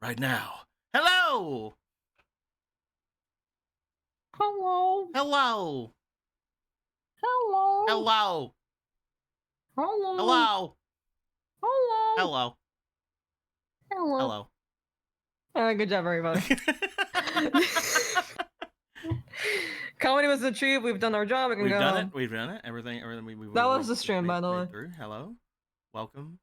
right now. Hello! Hello. Hello! Hello. Hello! Hello. Hello! Hello. Hello! Hello. Good job, everybody. Comedy was achieved. We've done our job. We can We've go done home. it. We've done it. Everything. We That was the stream, by the way. through. Hello. Welcome.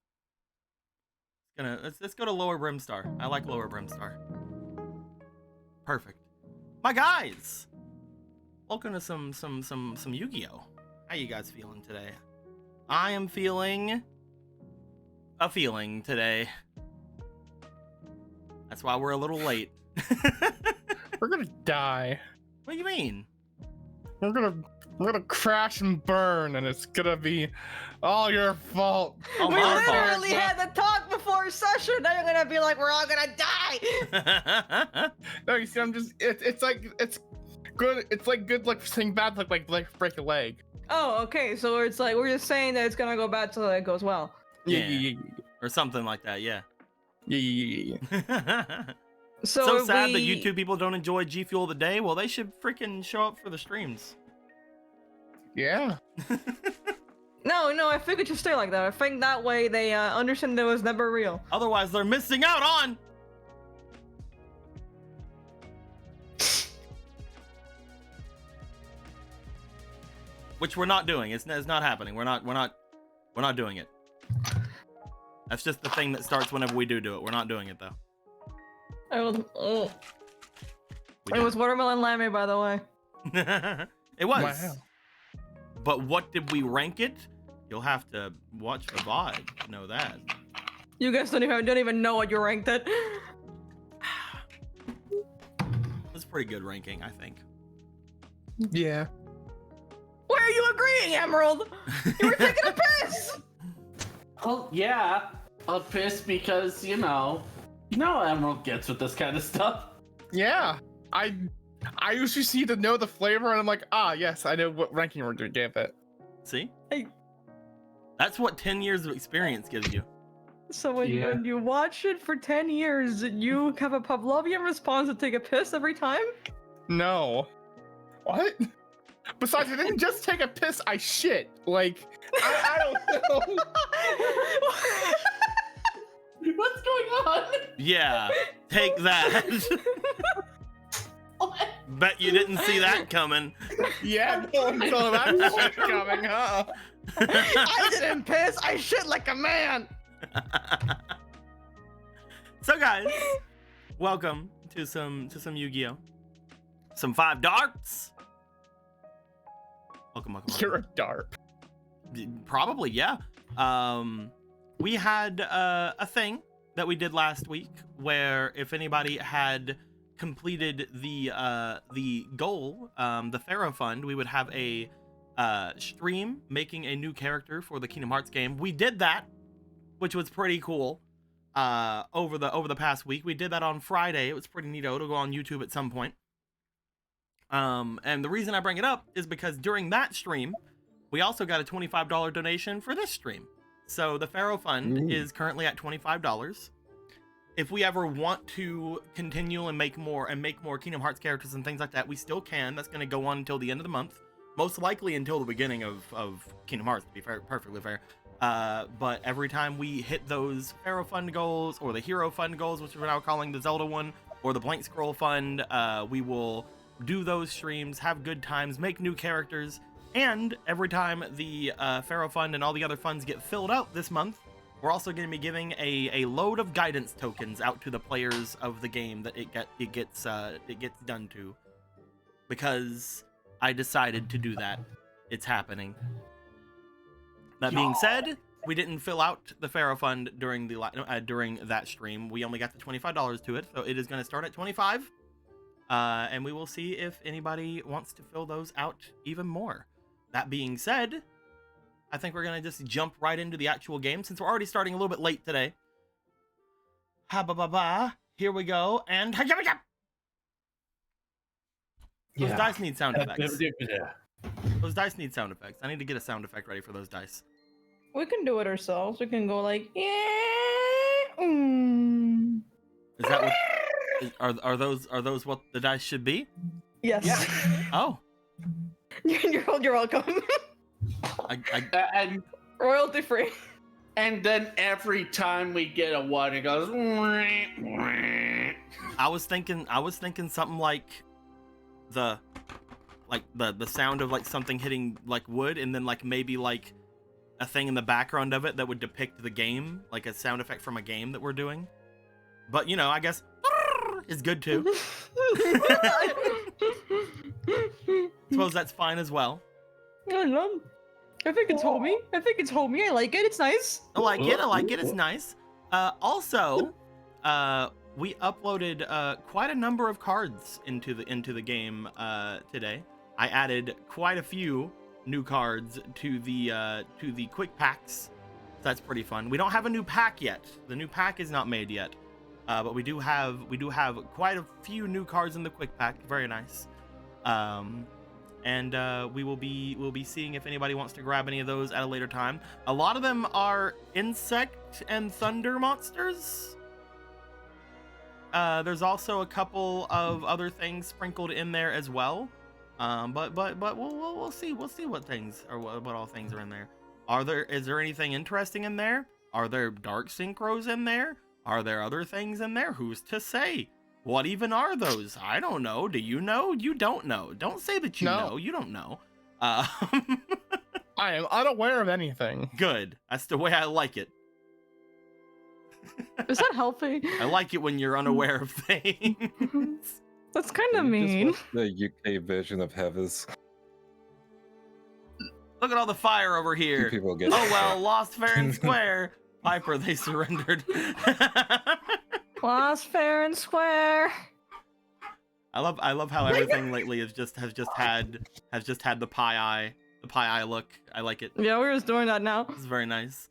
Let's go to Lower Brimstar. I like Lower Brimstar. Perfect. My guys! Welcome to some Yu-Gi-Oh! How you guys feeling today? I am feeling a feeling today. That's why we're a little late. We're gonna die. What do you mean? We're gonna crash and burn, and it's gonna be all your fault. Oh, We my fault. literally had the talk before session. Now you're gonna be like, we're all gonna die. No, you see, it's good. It's like good luck for saying bad luck, like break a leg. Oh, okay. So it's like we're just saying that it's gonna go bad till it goes well. Yeah. Or something like that, yeah. Yeah. So sad we... that YouTube people don't enjoy G Fuel of the Day. Well, they should freaking show up for the streams. Yeah. No, I think it should stay like that. I think that way they understand that it was never real. Otherwise, they're missing out on. Which we're not doing. It's not happening. We're not doing it. That's just the thing that starts whenever we do it. We're not doing it though. It was watermelon lammy, by the way. It was. Wow. But what did we rank it? You'll have to watch the VOD to know that. You guys don't even know what you ranked it. That's a pretty good ranking, I think. Yeah. Why are you agreeing, Emerald? You were taking a piss! Well, yeah, a piss because, you know Emerald gets with this kind of stuff. Yeah. I usually see to know the flavor, and I'm like, yes, I know what ranking we're gonna give it. See? Hey. That's what 10 years of experience gives you. So when you watch it for 10 years, you have a Pavlovian response to take a piss every time? No. What? Besides, I didn't just take a piss, I shit. Like, I don't know. What's going on? Yeah, take that. What? Bet you didn't see that coming. Yeah, no one saw that shit coming, huh? I didn't piss, I shit like a man! So guys, welcome to some Yu-Gi-Oh! Some 5Darps. Welcome. You're a DARP. Probably, yeah. We had a thing that we did last week where if anybody had completed the goal, the Pharaoh Fund, we would have a stream making a new character for the Kingdom Hearts game. We did that, which was pretty cool. Over the past week, we did that on Friday. It was pretty neato. It'll go on YouTube at some point. And the reason I bring it up is because during that stream, we also got a $25 donation for this stream. So the Pharaoh Fund is currently at $25. If we ever want to continue and make more Kingdom Hearts characters and things like that, we still can. That's going to go on until the end of the month. Most likely until the beginning of Kingdom Hearts, to be perfectly fair. But every time we hit those Pharaoh Fund goals, or the Hero Fund goals, which we're now calling the Zelda one, or the Blank Scroll Fund, we will do those streams, have good times, make new characters, and every time the Pharaoh Fund and all the other funds get filled out this month, we're also going to be giving a load of guidance tokens out to the players of the game that it gets done to, because I decided to do that. It's happening. That being said, we didn't fill out the Pharaoh Fund during that stream. We only got the $25 to it, so it is going to start at $25. And we will see if anybody wants to fill those out even more. That being said, I think we're going to just jump right into the actual game since we're already starting a little bit late today. Here we go, and those dice need sound effects. Those dice need sound effects. I need to get a sound effect ready for those dice. We can do it ourselves. We can go like, yeah. Is that what? Are those what the dice should be? Yes. Yeah. Oh, You're welcome. And Royalty free. and then every time we get a 1, it goes. I was thinking something like the sound of like something hitting like wood, and then like maybe like a thing in the background of it that would depict the game, like a sound effect from a game that we're doing. But you know, I guess is good too. Suppose that's fine as well. I don't know. I think it's homey. I like it. It's nice. I like it. It's nice. Also, we uploaded quite a number of cards into the game today. I added quite a few new cards to the quick packs. That's pretty fun. We don't have a new pack yet. The new pack is not made yet, but we do have quite a few new cards in the quick pack. Very nice. And we'll be seeing if anybody wants to grab any of those at a later time. A lot of them are insect and thunder monsters. There's also a couple of other things sprinkled in there as well. But we'll see what things or what all things are in there. Is there anything interesting in there? Are there dark synchros in there? Are there other things in there? Who's to say? What even are those? I don't know. Do you know? You don't know. Don't say that you know. You don't know. I am unaware of anything. Good. That's the way I like it. Is that healthy? I like it when you're unaware of things. That's kind of You just mean. watched the UK version of Heathers. Look at all the fire over here. People get Oh well, lost fair and square. Piper, they surrendered. Lost fair and square. I love how everything lately has just had the pie eye look. I like it. Yeah, we're just doing that now. It's very nice.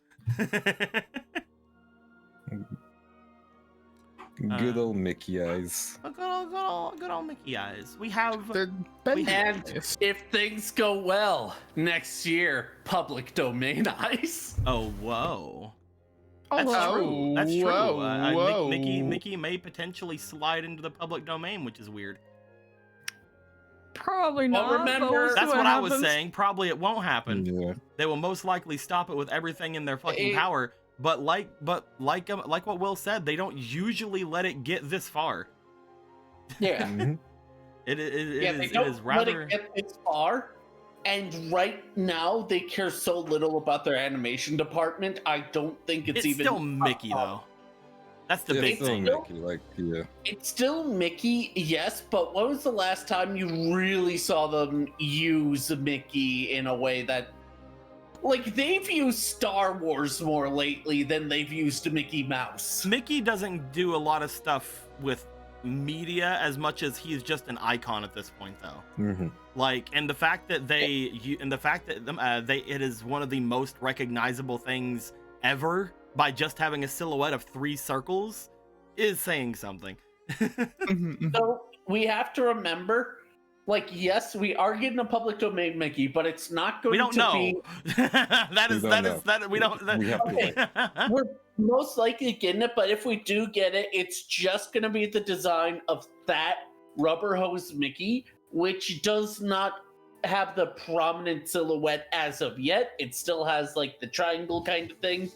Good old Mickey eyes. Good old Mickey eyes. We have And if things go well, next year, public domain eyes. oh whoa. Oh, That's wow. true. That's true. Whoa. Mickey may potentially slide into the public domain, which is weird. Probably not. Well, remember- but we'll see That's what I was happens. saying. Probably it won't happen. Yeah. They will most likely stop it with everything in their fucking power. But like what Will said, they don't usually let it get this far. Yeah. Mhm. It They is don't rather. let it get this far. And right now, they care so little about their animation department. I don't think it's even. still Mickey though. That's the Yeah, big still thing. Mickey, like, yeah. It's still Mickey, yes, but when was the last time you really saw them use Mickey in a way that. Like, they've used Star Wars more lately than they've used Mickey Mouse. Mickey doesn't do a lot of stuff with media as much as he's just an icon at this point, though. Mm-hmm. Like, and the fact that it is one of the most recognizable things ever by just having a silhouette of 3 circles is saying something. So, we have to remember. Like, yes, we are getting a public domain Mickey, but it's not going We don't to know. be. We don't. We have to wait. We're most likely getting it, but if we do get it, it's just going to be the design of that rubber hose Mickey, which does not have the prominent silhouette as of yet. It still has, like, the triangle kind of thing.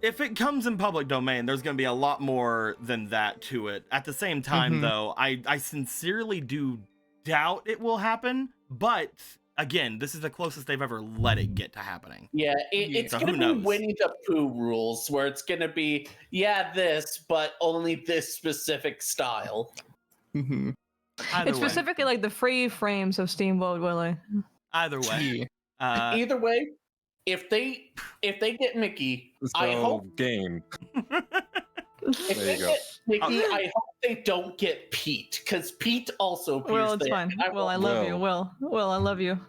If it comes in public domain, there's going to be a lot more than that to it. At the same time, though, I sincerely do doubt it will happen, but again, this is the closest they've ever let it get to happening. Yeah, it's So going who to be knows? Winnie the Pooh rules, where it's going to be, yeah, this, but only this specific style. Mhm. Either It's way, specifically like the free frames of Steamboat Willie. either way. Yeah. Either way, if they get Mickey, This I whole hope game. if There they you go. get Mickey, I hope they don't get Pete, because Pete also appears Well, it's there. fine. and Will, I won't- love you. Well. Will, I love you.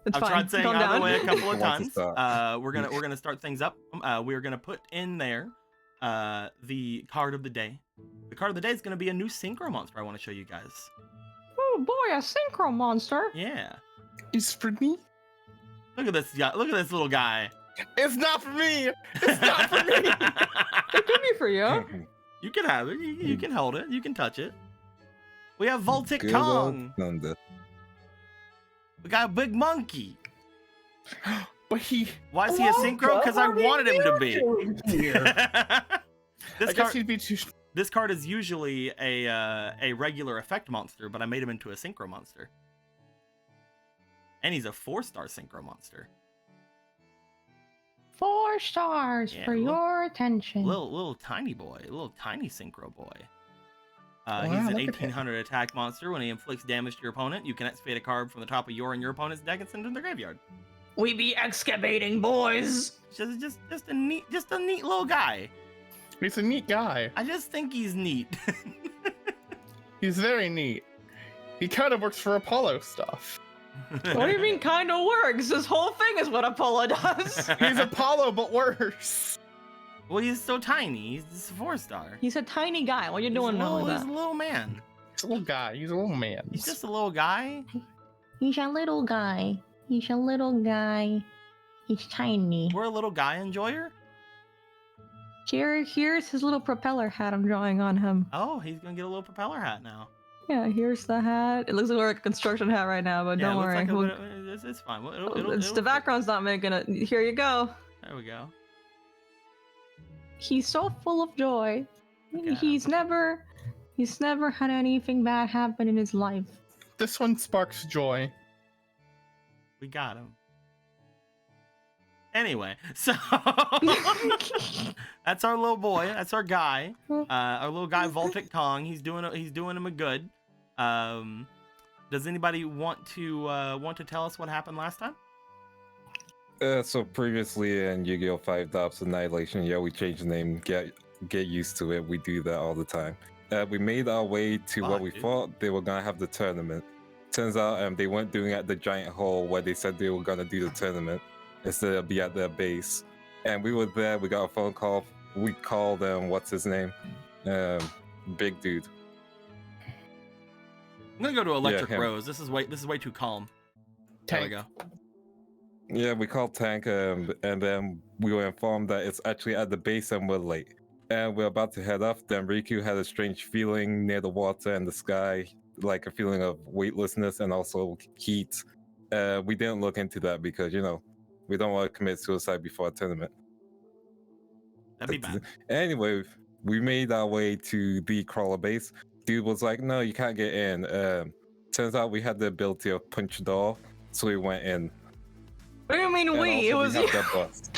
It's I've fine. tried saying Calm either down. way a couple of Wants to times. stop. We're gonna start things up. We're gonna put in there the card of the day. The card of the day is gonna be a new synchro monster I want to show you guys. Oh boy, a synchro monster. Yeah. It's for me. Look at this guy. Look at this little guy. It's not for me. It's not for me. It could be for you. You can have it. You can hold it. You can touch it. We have Voltic Good old Kong. thunder. We got a big monkey. But he, Why is he a synchro? Because I wanted him to be. I this guess card, he'd be too. this card is usually a regular effect monster, but I made him into a synchro monster. And he's a 4-star synchro monster. 4 stars Yeah, for your attention. Little tiny boy, little tiny synchro boy. Wow, He's an look at 1800 attack monster. When he inflicts damage to your opponent, you can activate a card from the top of your and your opponent's deck and send it to the graveyard. We be excavating, boys. Just a neat little guy. He's a neat guy. I just think he's neat. He's very neat. He kind of works for Apollo stuff. What do you mean kind of works? This whole thing is what Apollo does. He's Apollo, but worse. Well, he's so tiny. He's just a 4-star. He's a tiny guy. What are you doing he's a little, with he's a that? little man. He's a little guy. He's a little man. He's just a little guy. He's a little guy. He's a little guy. He's tiny. We're a little guy enjoyer. Here's his little propeller hat I'm drawing on him. Oh, he's gonna get a little propeller hat now. Yeah, here's the hat. It looks like a construction hat right now, but Yeah, don't it looks worry. like We'll- it's fine. it's the background's not making it. Here you go. There we go. He's so full of joy. Yeah. He's never had anything bad happen in his life. This one sparks joy. We got him. Anyway, so that's our little boy. That's our guy. Our little guy Voltic Kong. He's doing him a good. Does anybody want to tell us what happened last time? So previously in Yu-Gi-Oh! 5Darps Annihilation, yeah, we changed the name. Get used to it. We do that all the time. We made our way to what we dude. thought they were gonna have the tournament. Turns out they weren't doing it at the giant hall where they said they were gonna do the tournament. Instead of be at their base. And we were there. We got a phone call. We called what's his name? Big dude. I'm gonna go to Electric him. Rose. This is way too calm. There we go. Yeah, we called Tank, and then we were informed that it's actually at the base and we're late. And we're about to head off. Then Riku had a strange feeling near the water and the sky, like a feeling of weightlessness and also heat. We didn't look into that because, we don't want to commit suicide before a tournament. That'd be bad. Anyway, we made our way to the crawler base. Dude was like, no, you can't get in. Turns out we had the ability of punch door, so we went in. What do you mean And we? It also was we you. had that bus.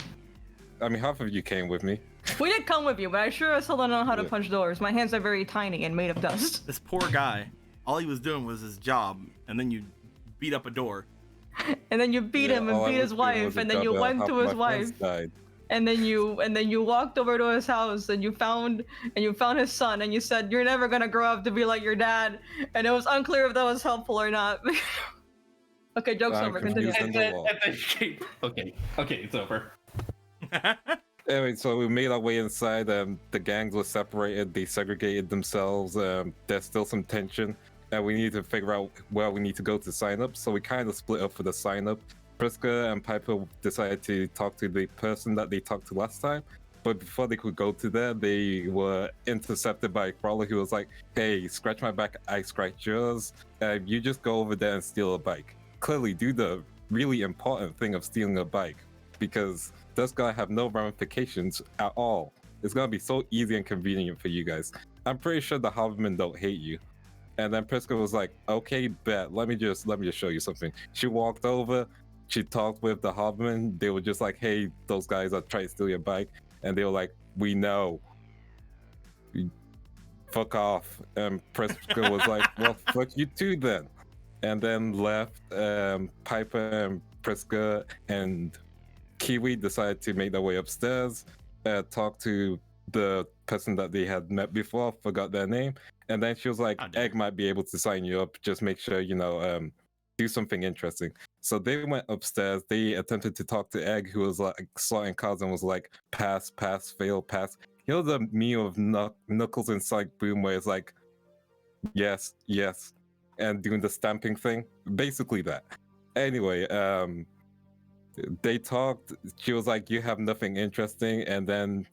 I mean, half of you came with me. We did come with you, but I sure as hell don't know how to Yeah. punch doors. My hands are very tiny and made of dust. This poor guy. All he was doing was his job, and then you beat up a door. And then you beat him and all I beat his was doing was wife, a and then you job, went half to of his my friends wife, died. and then you walked over to his house, and you found his son, and you said you're never gonna grow up to be like your dad, and it was unclear if that was helpful or not. Okay, joke's I'm over. Continue. confused. Okay, it's over. Anyway, so we made our way inside. The gangs were separated. They segregated themselves. There's still some tension. And we need to figure out where we need to go to sign up. So we kind of split up for the sign up. Priska and Piper decided to talk to the person that they talked to last time. But before they could go to there, they were intercepted by a crawler who was like, hey, scratch my back, I scratch yours. You just go over there and steal a bike. Clearly do the really important thing of stealing a bike, because that's gonna have no ramifications at all. It's gonna be so easy and convenient for you guys. I'm pretty sure the Hobbitmen don't hate you. And then Priska was like, okay, bet, let me just show you something. She walked over, she talked with the Hobbitmen. They were just like, hey, those guys are trying to steal your bike. And they were like, we know. Fuck off. And Priska was like, well, fuck you too then. And then left. Piper and Priska and Kiwi decided to make their way upstairs, talk to the person that they had met before, forgot their name. And then she was like, Egg might be able to sign you up. Just make sure, do something interesting. So they went upstairs. They attempted to talk to Egg, who was like slotting cards and was like, pass, pass, fail, pass. You know the meme of Knuckles in Sonic Boom where it's like, yes, yes, and doing the stamping thing? Basically that. Anyway, they talked. She was like, you have nothing interesting. And then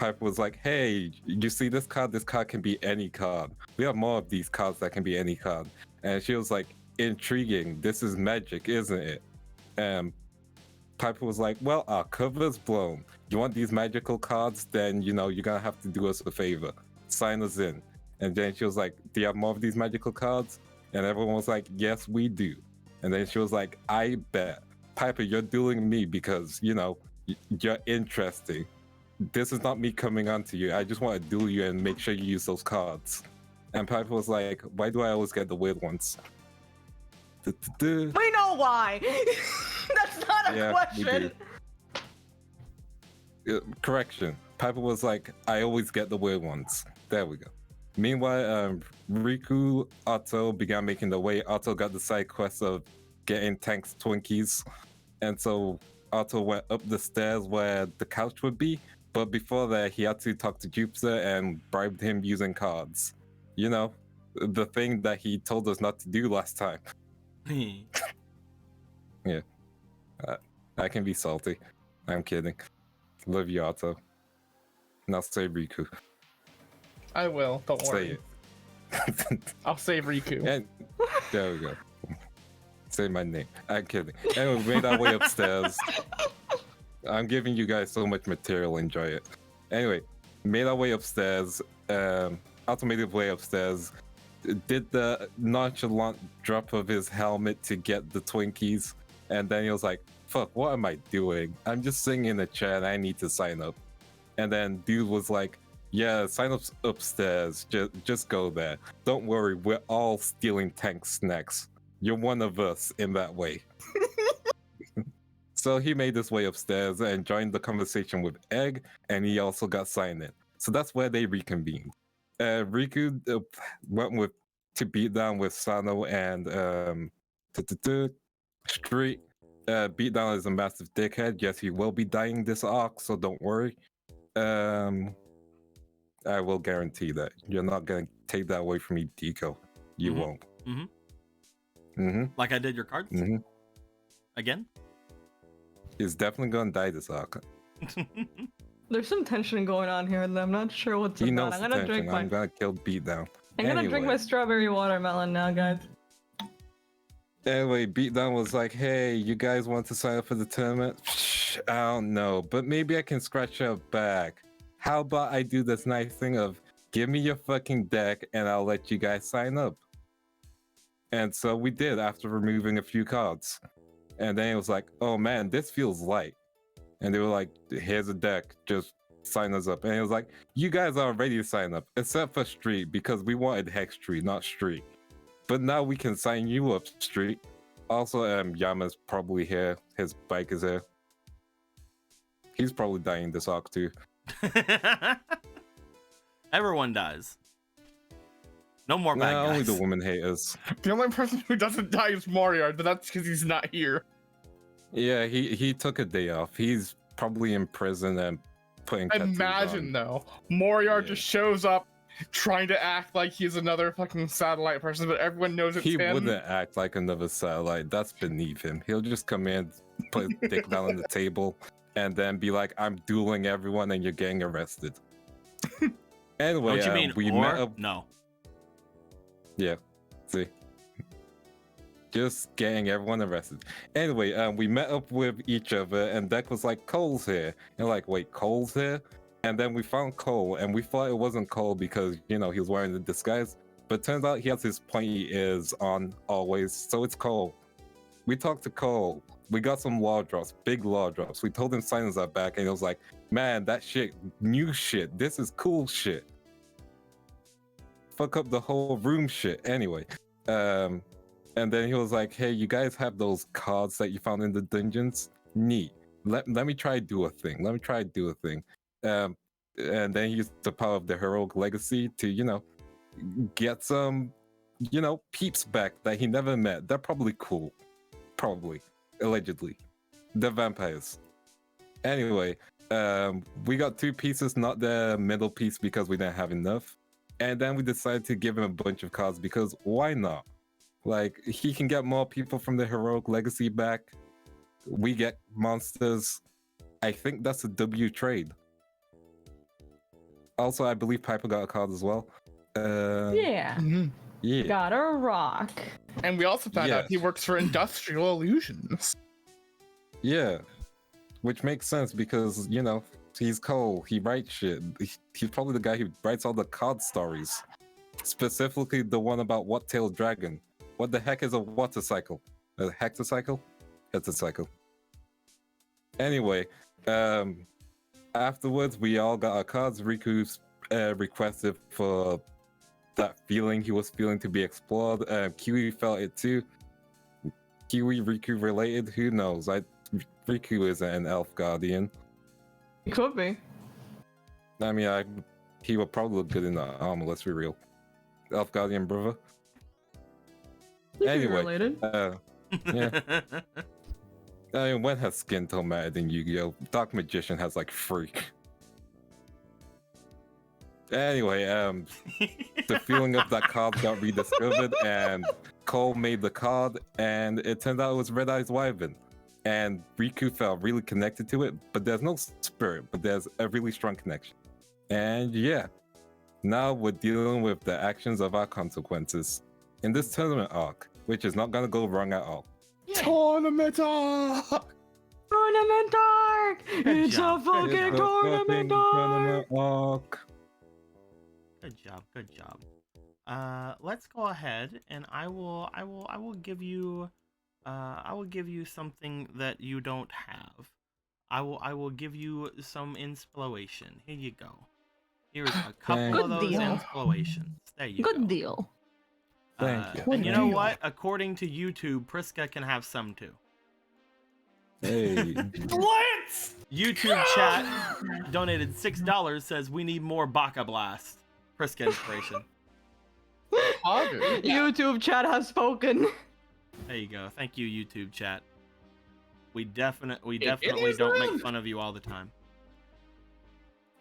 Piper was like, hey, you see this card? This card can be any card. We have more of these cards that can be any card. And she was like, intriguing. This is magic, isn't it? And Piper was like, well, our cover's blown. You want these magical cards? Then, you're going to have to do us a favor. Sign us in. And then she was like, do you have more of these magical cards? And everyone was like, yes, we do. And then she was like, I bet. Piper, you're dueling me because, you're interesting. This is not me coming on to you. I just want to duel you and make sure you use those cards. And Piper was like, why do I always get the weird ones? We know why. That's not a question. Correction. Piper was like, I always get the weird ones. There we go. Meanwhile, Riku, Otto began making their way. Otto got the side quest of getting Tank's Twinkies. And so Otto went up the stairs where the couch would be. But before that, he had to talk to Jupiter and bribed him using cards. The thing that he told us not to do last time. Yeah. I can be salty. I'm kidding. Love you, Otto. Now say Riku. I will. Don't worry. Say it. I'll say Riku. And there we go. Say my name. I'm kidding. Anyway, we made our way upstairs. I'm giving you guys so much material. Enjoy it. Anyway, made our way upstairs. Automated way upstairs. Did the nonchalant drop of his helmet to get the Twinkies. And then he was like, fuck, what am I doing? I'm just sitting in a chair and I need to sign up. And then dude was like, yeah, sign up upstairs. Just go there. Don't worry, we're all stealing Tank snacks. You're one of us in that way. So he made his way upstairs and joined the conversation with Egg, and he also got signed in. So that's where they reconvened. Riku went to beat down with Sano and Street. Beatdown is a massive dickhead. Yes, he will be dying this arc, so don't worry. I will guarantee that. You're not going to take that away from me, Deco. You won't. Like I did your cards? Again? He's definitely going to die this arc. There's some tension going on here, and I'm not sure what's He about. knows I'm the gonna drink tension. my. I'm going to kill Beatdown. I'm gonna drink my strawberry watermelon now, guys. Anyway, Beatdown was like, hey, you guys want to sign up for the tournament? I don't know, but maybe I can scratch your back. How about I do this nice thing of give me your fucking deck and I'll let you guys sign up. And so we did after removing a few cards. And then it was like, oh man, this feels light. And they were like, here's a deck, just sign us up. And it was like, you guys are ready to sign up, except for Street, because we wanted Hex Tree, not Street. But now we can sign you up, Street. Also, Yama's probably here. His bike is here. He's probably dying this arc too. Everyone dies. No more bad guys. Only the woman haters. The only person who doesn't die is Moriard, but that's because he's not here. Yeah, he took a day off. He's probably in prison and putting tattoos Imagine on. though, Moriard Yeah. just shows up trying to act like he's another fucking satellite person, but everyone knows it's He him. wouldn't act like another satellite. That's beneath him. He'll just come in, put his dick down on the table, and then be like, I'm dueling everyone and you're getting arrested. Anyway, Don't you mean we or? met up. No. Yeah, see. Just getting everyone arrested. Anyway, we met up with each other, and Deck was like, Cole's here. And like, wait, Cole's here? And then we found Cole, and we thought it wasn't Cole because, he was wearing the disguise. But turns out he has his pointy ears on always, so it's Cole. We talked to Cole. We got some law drops, big law drops. We told him signs are back, and he was like, man, that shit, new shit. This is cool shit. Fuck up the whole room shit. Anyway, and then he was like, hey, you guys have those cards that you found in the dungeons? Neat. Let me try to do a thing. And then he used the power of the heroic legacy to, get some, peeps back that he never met. They're probably cool. Probably. Allegedly. They're vampires. Anyway, we got 2 pieces, not the middle piece because we didn't have enough. And then we decided to give him a bunch of cards because why not? Like, he can get more people from the heroic legacy back. We get monsters. I think that's a W trade. Also, I believe Piper got a card as well. Yeah. Yeah. Got a rock. And we also found out Yes. he works for Industrial Illusions. Yeah. Which makes sense because, you know, he's Cole. He writes shit. He's probably the guy who writes all the card stories. Specifically the one about What-Tailed Dragon. What the heck is a water-cycle? A hexacycle? Hexacycle. Anyway, afterwards we all got our cards. Riku requested for that feeling he was feeling to be explored. Kiwi felt it too. Kiwi Riku related? Who knows? Riku isn't an elf guardian. It could be. I mean, he would probably look good in the armor. Let's be real. Elf guardian brother. Could be Anyway, related. yeah. I mean, when has skin tone mattered in Yu-Gi-Oh? Dark Magician has like freak. Anyway, the feeling of that card got rediscovered, and Cole made the card, and it turned out it was Red Eyes Wyvern. And Riku felt really connected to it, but there's no spirit, but there's a really strong connection. And yeah, now we're dealing with the actions of our consequences in this tournament arc, which is not gonna go wrong at all. Tournament arc! Tournament arc! It's job. a fucking tournament arc! Good job, good job. Let's go ahead and I will give you something that you don't have. I will give you some inspiration. Here you go. Here's a couple Good of those deal. inspirations. There you go. Good deal. Thank you. And you know deal. what? According to YouTube, Priska can have some too. Hey. What? YouTube chat donated $6, says we need more Baka Blast. Priska inspiration. YouTube chat has spoken. There you go. Thank you, YouTube chat. We definitely is don't real. make fun of you all the time.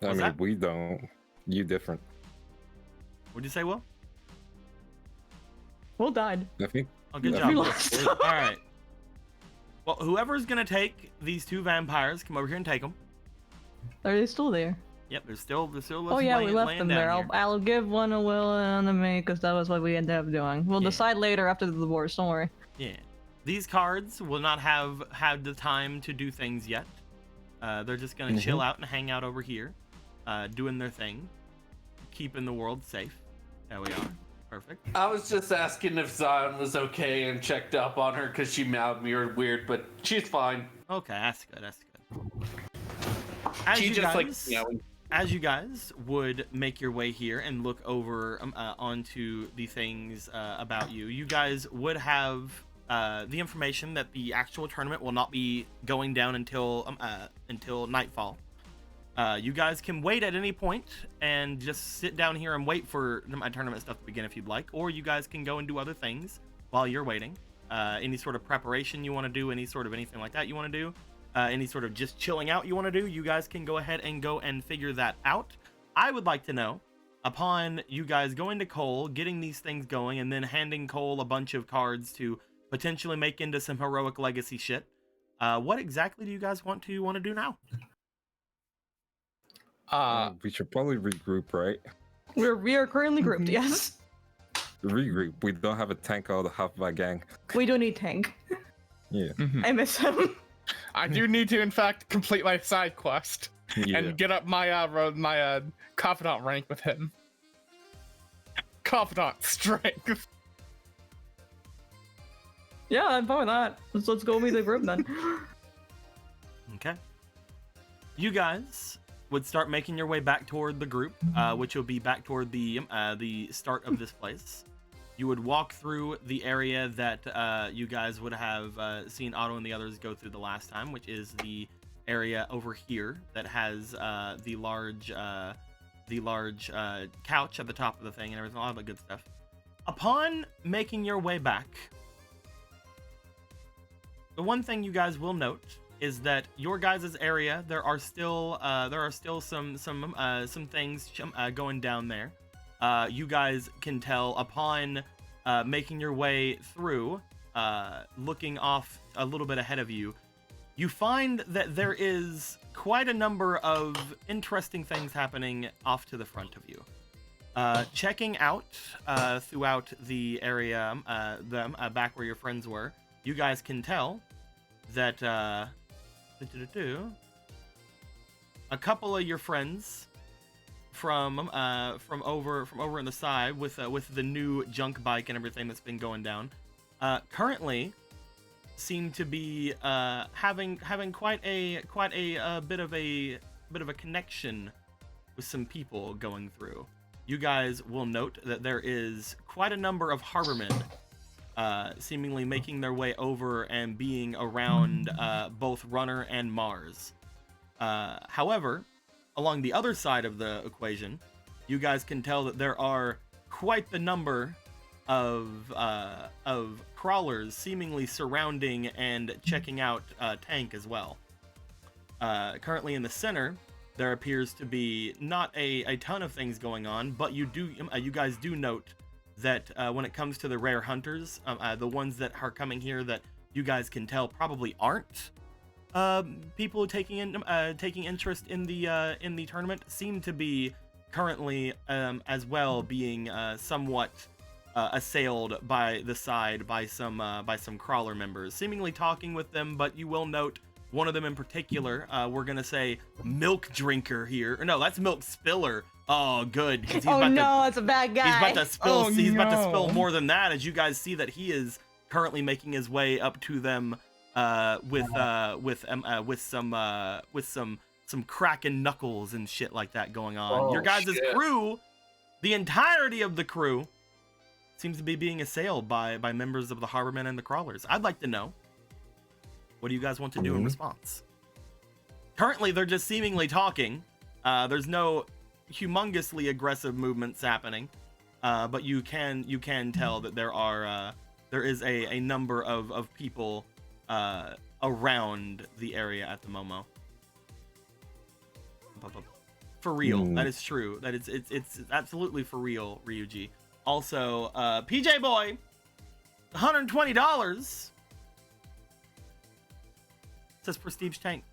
I What's mean, that? we don't. You different. What'd you say, Will? Will died. I think. Oh, good Yeah. job. We Will. lost. All right. Well, whoever's gonna take these two vampires, come over here and take them. Are they still there? Yep, they're still Oh yeah, we laying, left laying them down there. here. I'll give one to Will and one to me because that was what we ended up doing. We'll Yeah. decide later after the divorce. Don't worry. Yeah. These cards will not have had the time to do things yet. They're just gonna chill out and hang out over here, doing their thing, keeping the world safe. There we are. Perfect. I was just asking if Zion was okay and checked up on her because she meowed me or weird, but she's fine. Okay, that's good. That's good. As She you just like guys- meowing. As you guys would make your way here and look over onto the things about you, you guys would have the information that the actual tournament will not be going down until nightfall. You guys can wait at any point and just sit down here and wait for my tournament stuff to begin if you'd like, or you guys can go and do other things while you're waiting. Any sort of preparation you want to do, any sort of anything like that you want to do. Any sort of just chilling out you want to do, you guys can go ahead and go and figure that out. I would like to know, upon you guys going to Cole, getting these things going, and then handing Cole a bunch of cards to potentially make into some heroic legacy shit, what exactly do you guys want to do now? We should probably regroup, right? We are currently grouped. Yes. Regroup. We don't have a tank or the half of our gang. We do need Tank. Yeah. I miss him. I do need to, in fact, complete my side quest Yeah. and get up my confidant rank with him. Confidant strength. Yeah, I'm fine with that. Let's go meet the group then. Okay. You guys would start making your way back toward the group, which will be back toward the start of this place. You would walk through the area that you guys would have seen Otto and the others go through the last time, which is the area over here that has the large couch at the top of the thing and everything, all that good stuff. Upon making your way back, the one thing you guys will note is that your guys' area, there are still some things going down there. You guys can tell upon making your way through, looking off a little bit ahead of you, you find that there is quite a number of interesting things happening off to the front of you. Checking out throughout the area, back where your friends were, you guys can tell that a couple of your friends from over on the side with the new junk bike and everything that's been going down, currently seem to be having quite a bit of a connection with some people going through. You guys will note that there is quite a number of harbormen seemingly making their way over and being around both Runner and Mars. However, along the other side of the equation, you guys can tell that there are quite the number of crawlers seemingly surrounding and checking out Tank as well. Currently in the center, there appears to be not a ton of things going on, but you guys do note that when it comes to the rare hunters, the ones that are coming here that you guys can tell probably aren't people taking interest in the tournament, seem to be currently as well being somewhat assailed by the side by some crawler members, seemingly talking with them. But you will note one of them in particular, we're gonna say milk drinker here, or no, that's milk spiller. Oh, good. It's a bad guy. He's about to spill. Oh, he's about to no. spill more than that, as you guys see that he is currently making his way up to them with some cracking knuckles and shit like that going on. Oh, Your guys' shit. crew, the entirety of the crew, seems to be being assailed by members of the Harbormen and the Crawlers. I'd like to know, what do you guys want to do in response? Currently, they're just seemingly talking. There's no humongously aggressive movements happening, but you can tell that there is a number of people around the area at the moment. For real, that is true. That it's absolutely for real, Ryuji. Also, PJ Boy, $120. Says Prestige Tank.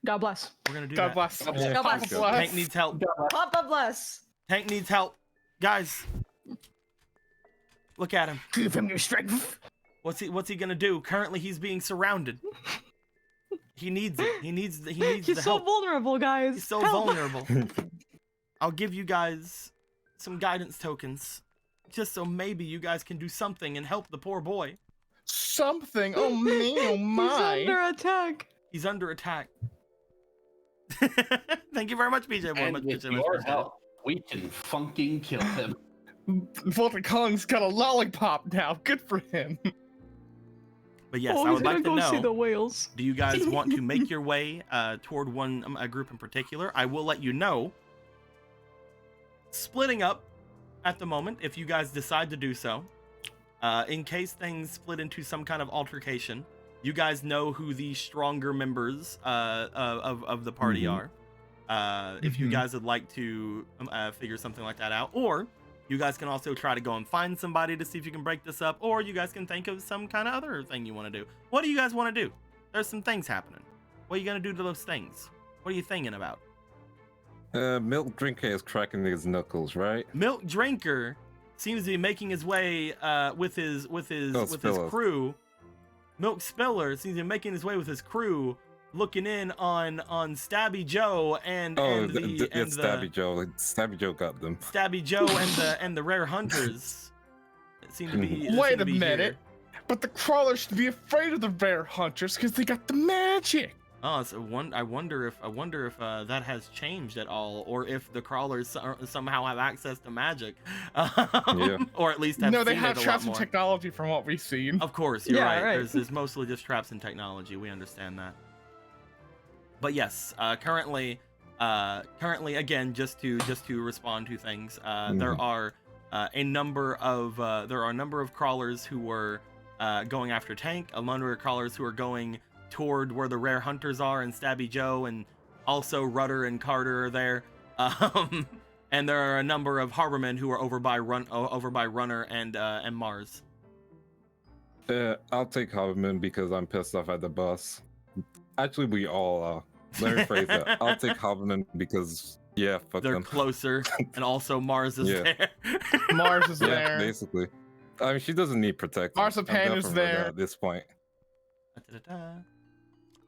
God bless. We're gonna do God that. bless. God bless. Tank needs help. Papa bless. Tank needs help. Guys, look at him. Give him your strength. What's he gonna do? Currently, he's being surrounded. He needs it. He needs the He's so help. vulnerable, guys. He's so Help. vulnerable. I'll give you guys some guidance tokens, just so maybe you guys can do something and help the poor boy. Something. Oh me. Oh my. He's under attack. He's under attack. Thank you very much, BJ. Boy. And Much with appreciated. your help, we can fucking kill him. Vulcan Kong's got a lollipop now. Good for him. But yes, Oh, I he's would gonna like to go see the know, whales. do you guys want to make your way toward a group in particular? I will let you know. Splitting up at the moment, if you guys decide to do so. In case things split into some kind of altercation, you guys know who the stronger members of the party are. If you guys would like to figure something like that out, or you guys can also try to go and find somebody to see if you can break this up, or you guys can think of some kind of other thing you want to do. What do you guys want to do? There's some things happening. What are you going to do to those things? What are you thinking about? Milk Drinker is cracking his knuckles, right? Milk Drinker seems to be making his way with his crew. Milk Spiller seems to be making his way with his crew, looking in on Stabby Joe and Stabby Joe. Stabby Joe got them. Stabby Joe and the rare hunters seem to be. Wait a minute. But the crawlers should be afraid of the rare hunters because they got the magic. Oh, so I wonder if that has changed at all, or if the crawlers somehow have access to magic, or at least have No, they seen have it a traps lot and more. technology from what we've seen. Of course, you're Yeah, right. right. There's mostly just traps and technology. We understand that. But yes, currently, again, just to respond to things, there are a number of crawlers who were going after Tank, a number of crawlers who are going toward where the rare hunters are, and Stabby Joe, and also Rudder and Carter are there. And there are a number of Harbormen who are over by Runner and Mars. I'll take Harborman because I'm pissed off at the boss. Actually, we all are. Let me phrase that. I'll take Hobbleman because, yeah, fuck They're them. closer, and also Mars is Yeah. there. Mars is Yeah, there. basically. I mean, she doesn't need protection. Marzipan I'm is down for that there. at this point. Da-da-da.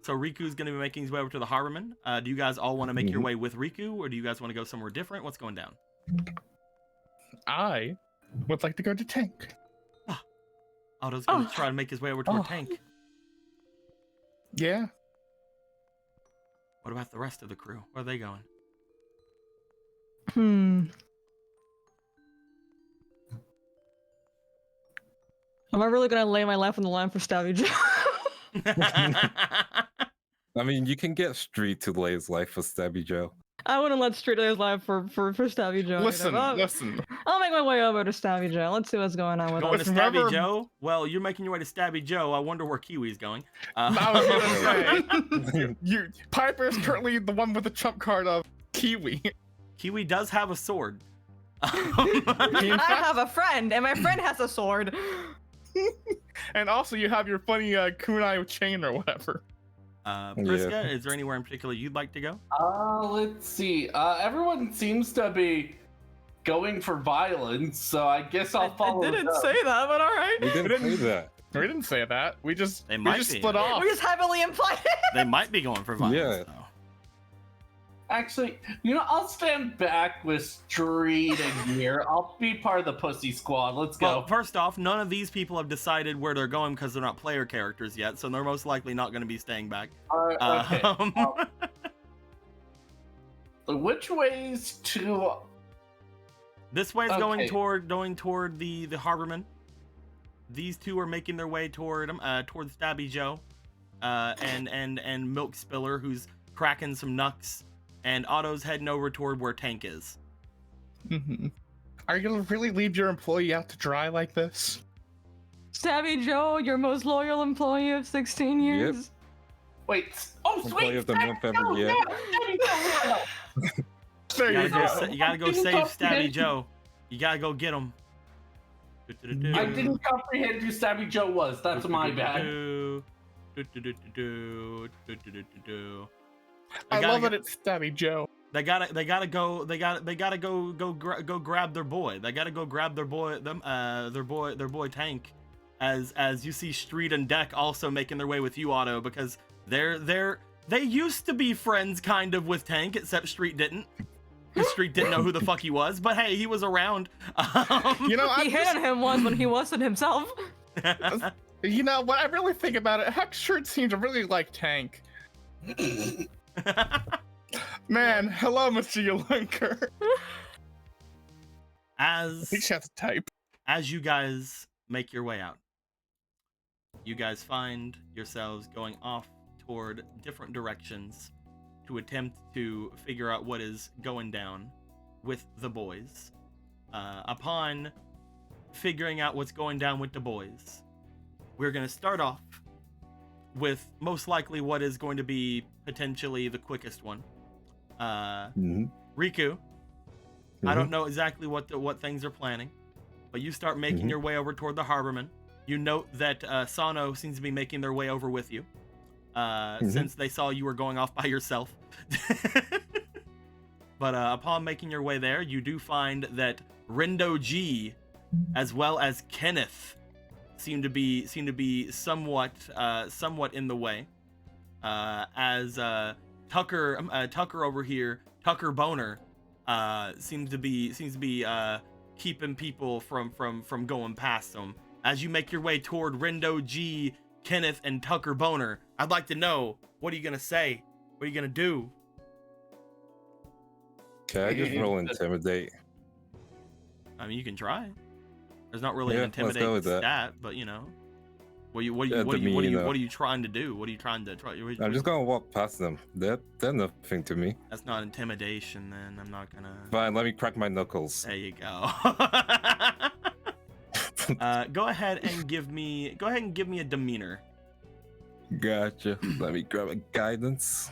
So Riku's going to be making his way over to the Harborman. Do you guys all want to make your way with Riku, or do you guys want to go somewhere different? What's going down? I would like to go to Tank. Otto's going to try to make his way over to a Oh. tank. Yeah. What about the rest of the crew? Where are they going? Am I really gonna lay my life on the line for Stabby Joe? I mean, you can get Street to lay his life for Stabby Joe. I wouldn't let Street lay his life for Stabby Joe. Listen, either. listen. I'll make my way over to Stabby Joe. Let's see what's going on with Going us. to Listen, Stabby remember- Joe? Well, you're making your way to Stabby Joe. I wonder where Kiwi's going. I was gonna say, Piper is currently the one with the trump card of Kiwi. Kiwi does have a sword. I have a friend, and my friend has a sword. And also you have your funny kunai chain or whatever. Priska, is there anywhere in particular you'd like to go? Let's see. Everyone seems to be going for violence, so I guess I'll follow. I didn't them. say that, but all right. We didn't say that. We didn't say that. We just They we might just be. split off. We just heavily implied it. They might be going for violence, Yeah. though. Actually, I'll stand back with Street and Gear. I'll be part of the pussy squad. Let's Well, go. first off, none of these people have decided where they're going because they're not player characters yet, so they're most likely not going to be staying back. Okay. Um, Which ways to? This way is going Okay. toward the Harborman. These two are making their way toward Stabby Joe, and Milk Spiller, who's cracking some nuts, and Otto's heading over toward where Tank is. Mhm. Are you gonna really leave your employee out to dry like this? Stabby Joe, your most loyal employee of 16 years. Wait. Oh, Employee sweet. of the month every No, year. no. There You you gotta go. go, you gotta go Didn't save Stabby comprehend- Joe. You gotta go get him. I didn't comprehend who Stabby Joe was. That's my bad. I love it. It's Stabby Joe. They gotta go grab their boy. They gotta go grab their boy Tank. As you see Street and Deck also making their way with you, Otto, because they used to be friends kind of with Tank, except Street didn't. Because Street didn't know who the fuck he was, but hey, he was around. You know, He hit on him once when he wasn't himself. you know, when I really think about it, Hex Shirt seems to really like Tank. Man, hello, Mr. Yolinker. I think she has to type. As you guys make your way out, you guys find yourselves going off toward different directions to attempt to figure out what is going down with the boys. Upon figuring out what's going down with the boys, we're going to start off with most likely what is going to be potentially the quickest one. Riku, I don't know exactly what things are planning, but you start making your way over toward the Harborman. You note that Sano seems to be making their way over with you, since they saw you were going off by yourself. But upon making your way there, you do find that Rindo G, as well as Kenneth, seem to be somewhat in the way. As Tucker over here, Tucker Boner, seems to be keeping people from going past them. As you make your way toward Rindo G, Kenneth, and Tucker Boner, I'd like to know, what are you gonna say? What are you gonna do? Okay, I just roll intimidate. I mean, you can try. There's not really Yeah, an let's go intimidating with that. stat, but you know, what are you trying to do? What are you trying to try? I'm just gonna walk past them. They're nothing to me. That's not intimidation, then. I'm not gonna. Fine, let me crack my knuckles. There you go. Go ahead and give me a demeanor. Gotcha. Let me grab a guidance.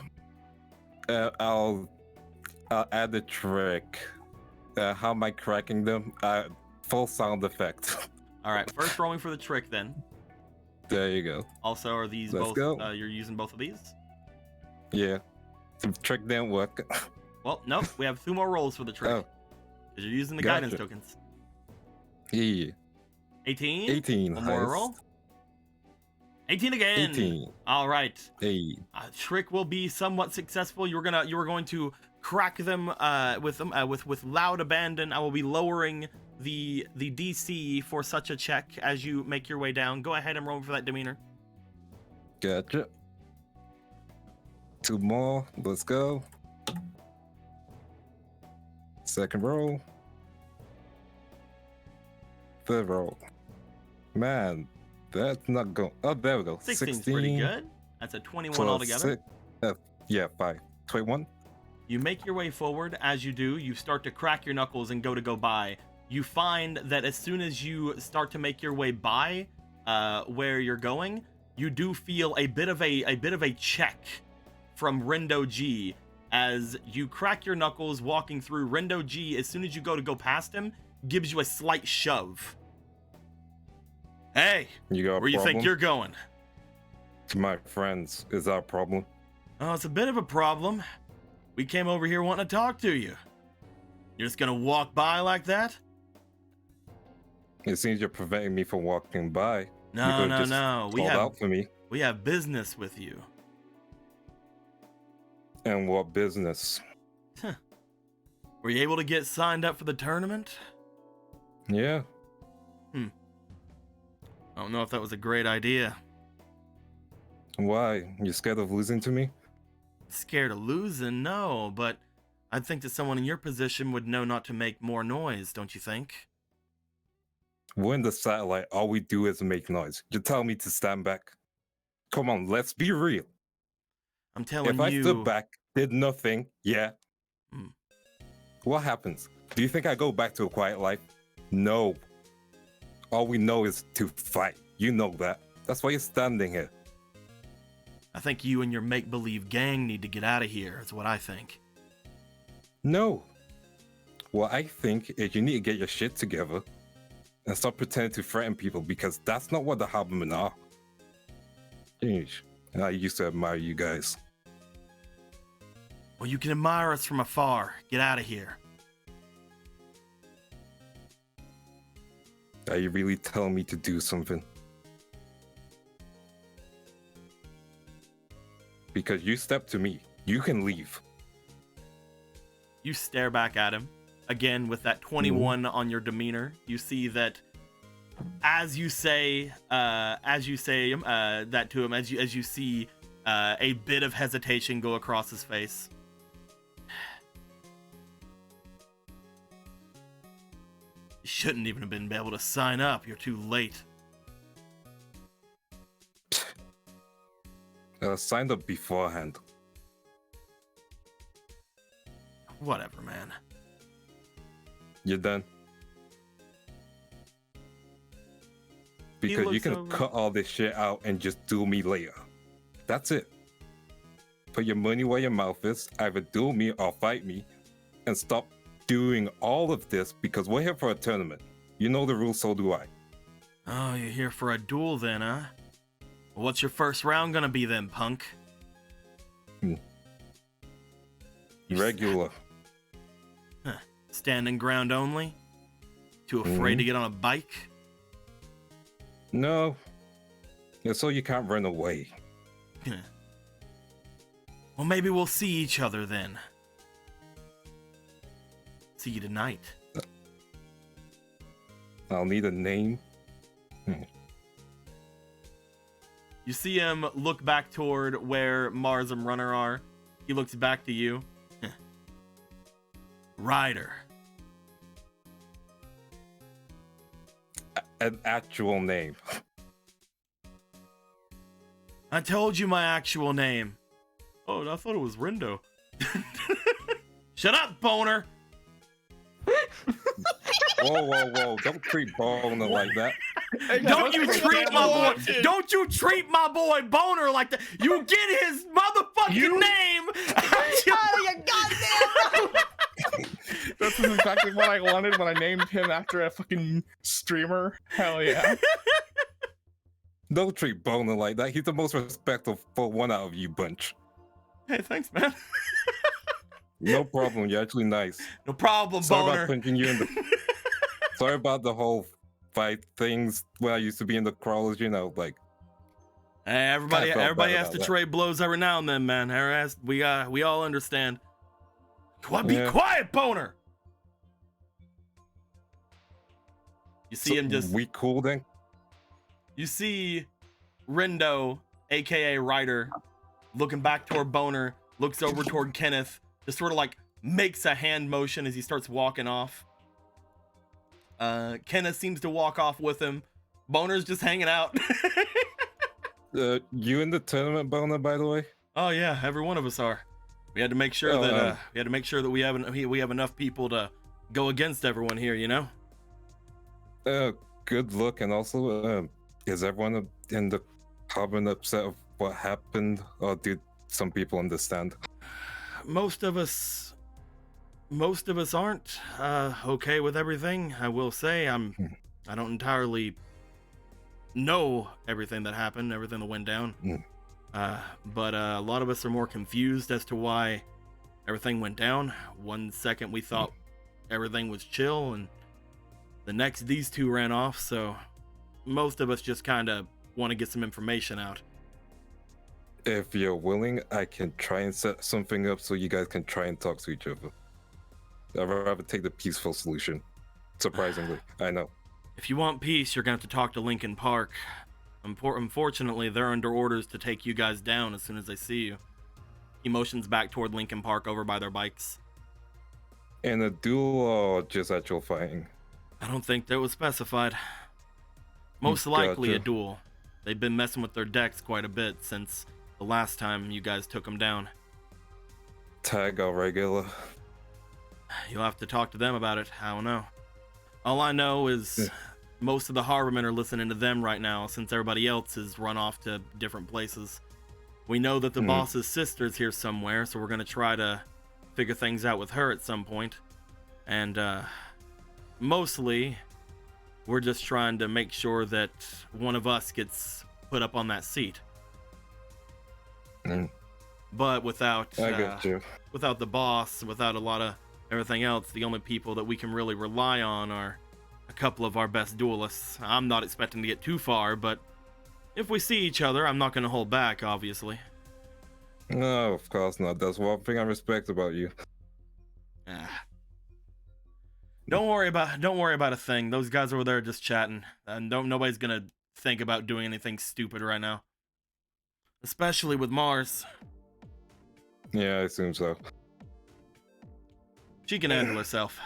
I'll add a trick. How am I cracking them? Full sound effect. All right, first rolling for the trick then. There you go. Also, are these Let's both? go. You're using both of these? Yeah. The trick didn't work. Well, nope. We have 2 more rolls for the trick. Oh. Because you're using the Gotcha. guidance tokens. Yeah. 18. 18. One more highest. roll. 18 again. 18. All right. Hey. Trick will be somewhat successful. You were going to crack them with loud abandon. I will be lowering the DC for such a check as you make your way down. Go ahead and roll for that demeanor. Gotcha. 2 more. Let's go. Second roll. Third roll. Man, that's not going. Oh, there we go. 16's pretty good. That's a 21 altogether. Yeah, 5. 21. You make your way forward. As you do, you start to crack your knuckles and go by. You find that as soon as you start to make your way by where you're going, you do feel a bit of a check from Rendo G. As you crack your knuckles walking through, Rendo G, as soon as you go past him, gives you a slight shove. Hey, You got a where you think problem? you're going? To my friends, is that a problem? Oh, it's a bit of a problem. We came over here wanting to talk to you. You're just gonna walk by like that? It seems you're preventing me from walking by. You No, could've no, just no. We called have out for me. business with you. And what business? Were you able to get signed up for the tournament? Yeah. I don't know if that was a great idea. Why? You scared of losing to me? Scared of losing? No, but I think that someone in your position would know not to make more noise, don't you think? We're in the satellite. All we do is make noise. You tell me to stand back. Come on, let's be real. I'm telling If I you. stood back, did nothing, yeah. Hmm. What happens? Do you think I go back to a quiet life? No. All we know is to fight. You know that. That's why you're standing here. I think you and your make-believe gang need to get out of here, is what I think. No. What I think is you need to get your shit together and stop pretending to threaten people, because that's not what the Habermen are. Jeez. I used to admire you guys. Well, you can admire us from afar. Get out of here. Are you really telling me to do something? Because you step to me, you can leave. You stare back at him. Again, with that 21 on your demeanor, you see that as you say that to him, as you see a bit of hesitation go across his face. You shouldn't even have been able to sign up. You're too late. Signed up beforehand. Whatever, man. You're done. Because you looks can over. cut all this shit out and just do me later. That's it. Put your money where your mouth is. Either do me or fight me. And stop doing all of this, because we're here for a tournament. You know the rules, so do I. Oh, you're here for a duel then, huh? Well, what's your first round gonna be then, punk? You Regular. Standing ground only? Too afraid to get on a bike? No. It's so you can't run away. Well, maybe we'll see each other then. See you tonight. I'll need a name. You see him look back toward where Mars and Runner are. He looks back to you. Ryder. An actual name. I told you my actual name. Oh, I thought it was Rendo. Shut up, boner! Whoa. Don't treat Boner like that. Don't you treat my boy! Don't you treat my boy Boner like that! You get his motherfucking name! Out of your goddamn mouth! This is exactly what I wanted when I named him after a fucking streamer. Hell yeah. Don't treat Boner like that. He's the most respectful one out of you bunch. Hey, thanks, man. No problem. You're actually nice. No problem, Sorry boner. about punching you in the. Sorry about the whole fight things when I used to be in the crawlers. You know, like. Hey, everybody Kinda felt bad has about to that. trade blows every now and then, man. We all understand. Be Yeah. quiet, boner. You see So him just. We cool then? You see Rindo, aka Ryder, looking back toward Boner, looks over toward Kenneth, just sort of like makes a hand motion as he starts walking off. Kenneth seems to walk off with him. Boner's just hanging out. You in the tournament, Boner, by the way? Oh yeah, every one of us are. We had to make sure that we have enough people to go against everyone here, you know? Good luck, and also, is everyone in the cabin upset of what happened, or did some people understand? Most of us aren't okay with everything. I will say I don't entirely know everything that happened, everything that went down. But a lot of us are more confused as to why everything went down. One second we thought everything was chill, and the next these two ran off, so most of us just kind of want to get some information out. If you're willing, I can try and set something up so you guys can try and talk to each other. I'd rather take the peaceful solution. Surprisingly, I know. If you want peace, you're going to have to talk to Lincoln Park. Unfortunately, they're under orders to take you guys down as soon as they see you. He motions back toward Lincoln Park over by their bikes. In a duel or just actual fighting? I don't think that was specified. Most likely a Gotcha. duel. They've been messing with their decks quite a bit since the last time you guys took them down. Tag or regular? You'll have to talk to them about it. I don't know. All I know is most of the Harbormen are listening to them right now since everybody else has run off to different places. We know that the boss's sister's here somewhere, so we're going to try to figure things out with her at some point. And mostly, we're just trying to make sure that one of us gets put up on that seat. But without I get you. without the boss, without a lot of everything else, the only people that we can really rely on are a couple of our best duelists. I'm not expecting to get too far, but if we see each other, I'm not going to hold back, obviously. No, of course not. That's one thing I respect about you. Don't worry about a thing. Those guys over there are just chatting, and nobody's gonna think about doing anything stupid right now. Especially with Mars. Yeah, I assume so. She can handle herself.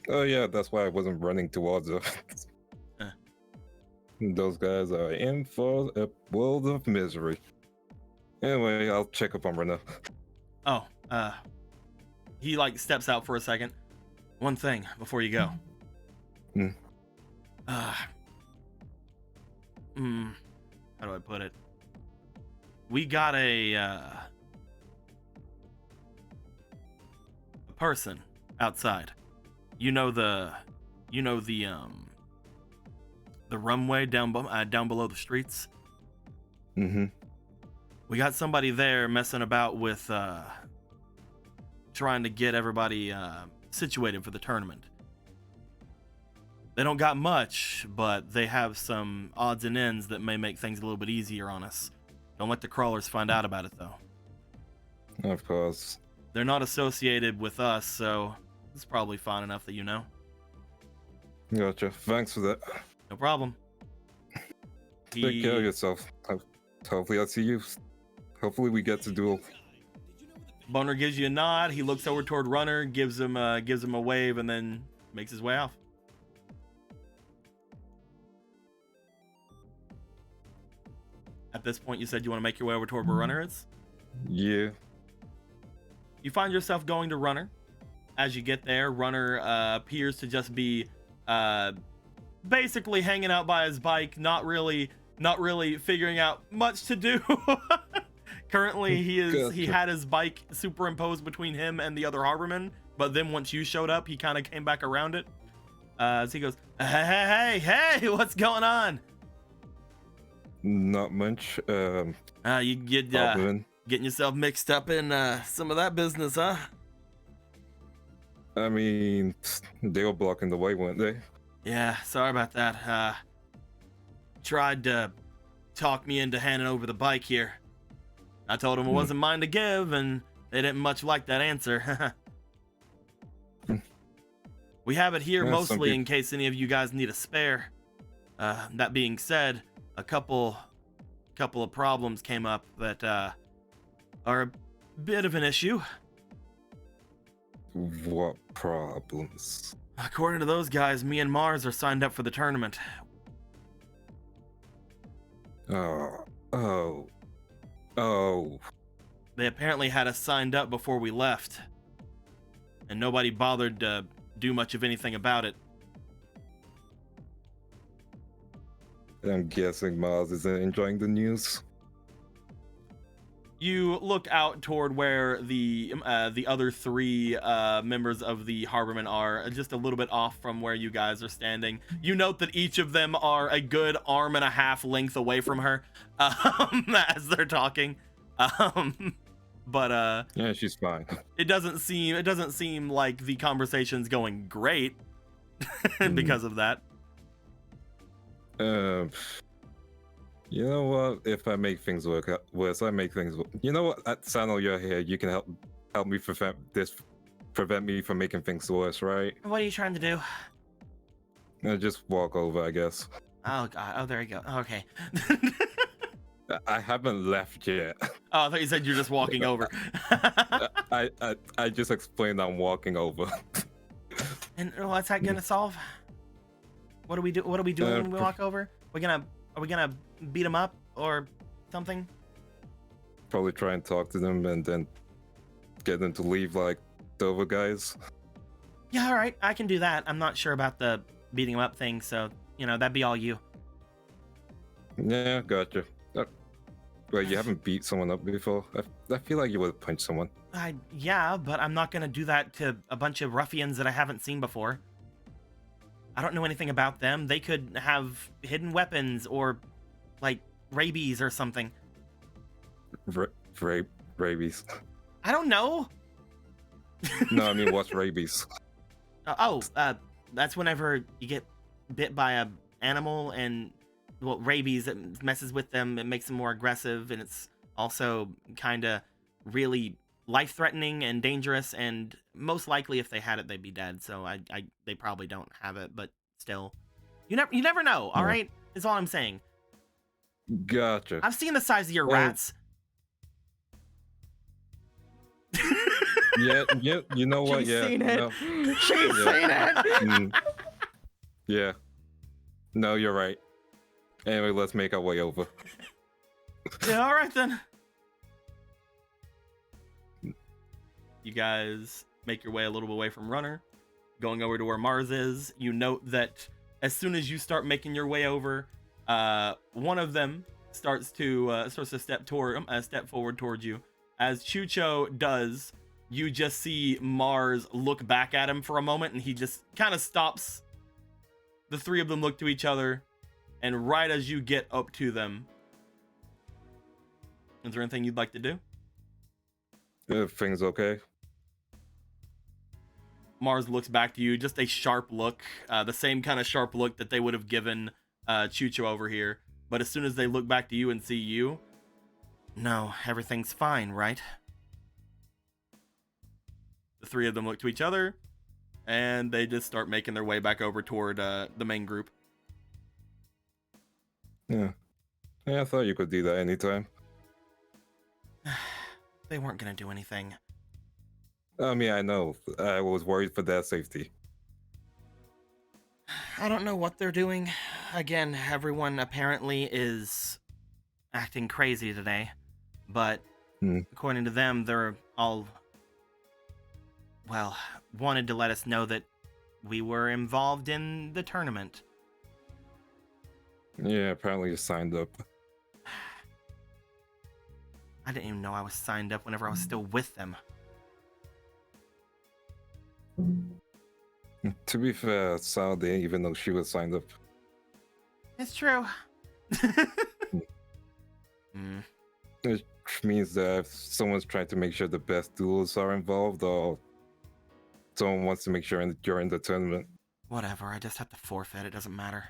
Oh yeah, that's why I wasn't running towards her. Those guys are in for a world of misery. Anyway, I'll check up on Rena. Oh, he like steps out for a second. One thing before you go. How do I put it? We got a person outside. You know the runway down below the streets. We got somebody there messing about with trying to get everybody situated for the tournament. They don't got much, but they have some odds and ends that may make things a little bit easier on us. Don't let the crawlers find out about it, though. Of course. They're not associated with us, so it's probably fine enough that you know. Gotcha. Thanks for that. No problem. Take care of yourself. Hopefully I'll see you. Hopefully we get to duel. Boner gives you a nod. He looks over toward Runner, gives him a wave, and then makes his way off. At this point, you said you want to make your way over toward where Runner is? Yeah. You find yourself going to Runner. As you get there, Runner appears to just be basically hanging out by his bike, not really figuring out much to do. Currently, he had his bike superimposed between him and the other Harborman, but then once you showed up, he kind of came back around it. So he goes, hey, what's going on? Not much. You Getting yourself mixed up in some of that business, huh? I mean, they were blocking the way, weren't they? Yeah, sorry about that. Tried to talk me into handing over the bike here. I told them it wasn't mine to give, and they didn't much like that answer. We have it here mostly in case any of you guys need a spare. That being said, a couple of problems came up that are a bit of an issue. What problems? According to those guys, me and Mars are signed up for the tournament. Oh. They apparently had us signed up before we left, and nobody bothered to do much of anything about it. I'm guessing Mars isn't enjoying the news. You look out toward where the other three members of the Harbormen are, just a little bit off from where you guys are standing. You note that each of them are a good arm and a half length away from her as they're talking. But yeah, she's fine. It doesn't seem like the conversation's going great because of that. You know what? If I make things work out worse, I make things. You know what? Sano, you're here. You can help me prevent me from making things worse, right? What are you trying to do? Just walk over, I guess. Oh God! Oh, there you go. Okay. I haven't left yet. Oh, I thought you said you're just walking over. I just explained I'm walking over. And what's that gonna solve? What are we doing when we walk over? Are we gonna beat him up or something? Probably try and talk to them and then get them to leave like the other guys. Yeah, all right, I can do that. I'm not sure about the beating him up thing, so that'd be all you. Yeah, gotcha. Wait, you haven't beat someone up before? I feel like you would have punched someone. Yeah, but I'm not gonna do that to a bunch of ruffians that I haven't seen before. I don't know anything about them. They could have hidden weapons or, like, rabies or something. Rabies? I don't know. No, I mean, what's rabies? That's whenever you get bit by a animal and, well, rabies, it messes with them, it makes them more aggressive, and it's also kind of really life-threatening and dangerous, and most likely if they had it, they'd be dead, so they probably don't have it, but still. You never know, all right? Is all I'm saying. Gotcha. I've seen the size of your rats. Yeah, you know what? She's Yeah. seen it. No. She's seen it. Yeah. No, you're right. Anyway, let's make our way over. Yeah, all right then. You guys make your way a little bit away from Runner, going over to where Mars is. You note that as soon as you start making your way over, one of them starts to step forward towards you. As Chucho does, you just see Mars look back at him for a moment, and he just kind of stops. The three of them look to each other, and right as you get up to them, is there anything you'd like to do? Everything's okay. Mars looks back to you, just a sharp look, the same kind of sharp look that they would have given Chucho over here. But as soon as they look back to you and see you, no, everything's fine, right? The three of them look to each other, and they just start making their way back over toward the main group. Yeah, I thought you could do that anytime. They weren't gonna do anything. I mean, I know. I was worried for their safety. I don't know what they're doing. Again, everyone apparently is acting crazy today. But according to them, they're all, well, wanted to let us know that we were involved in the tournament. Yeah, apparently you signed up. I didn't even know I was signed up whenever I was still with them. To be fair, Sal didn't even know she was signed up. It's true. which means that if someone's trying to make sure the best duels are involved, or someone wants to make sure during the tournament. Whatever, I just have to forfeit. It doesn't matter.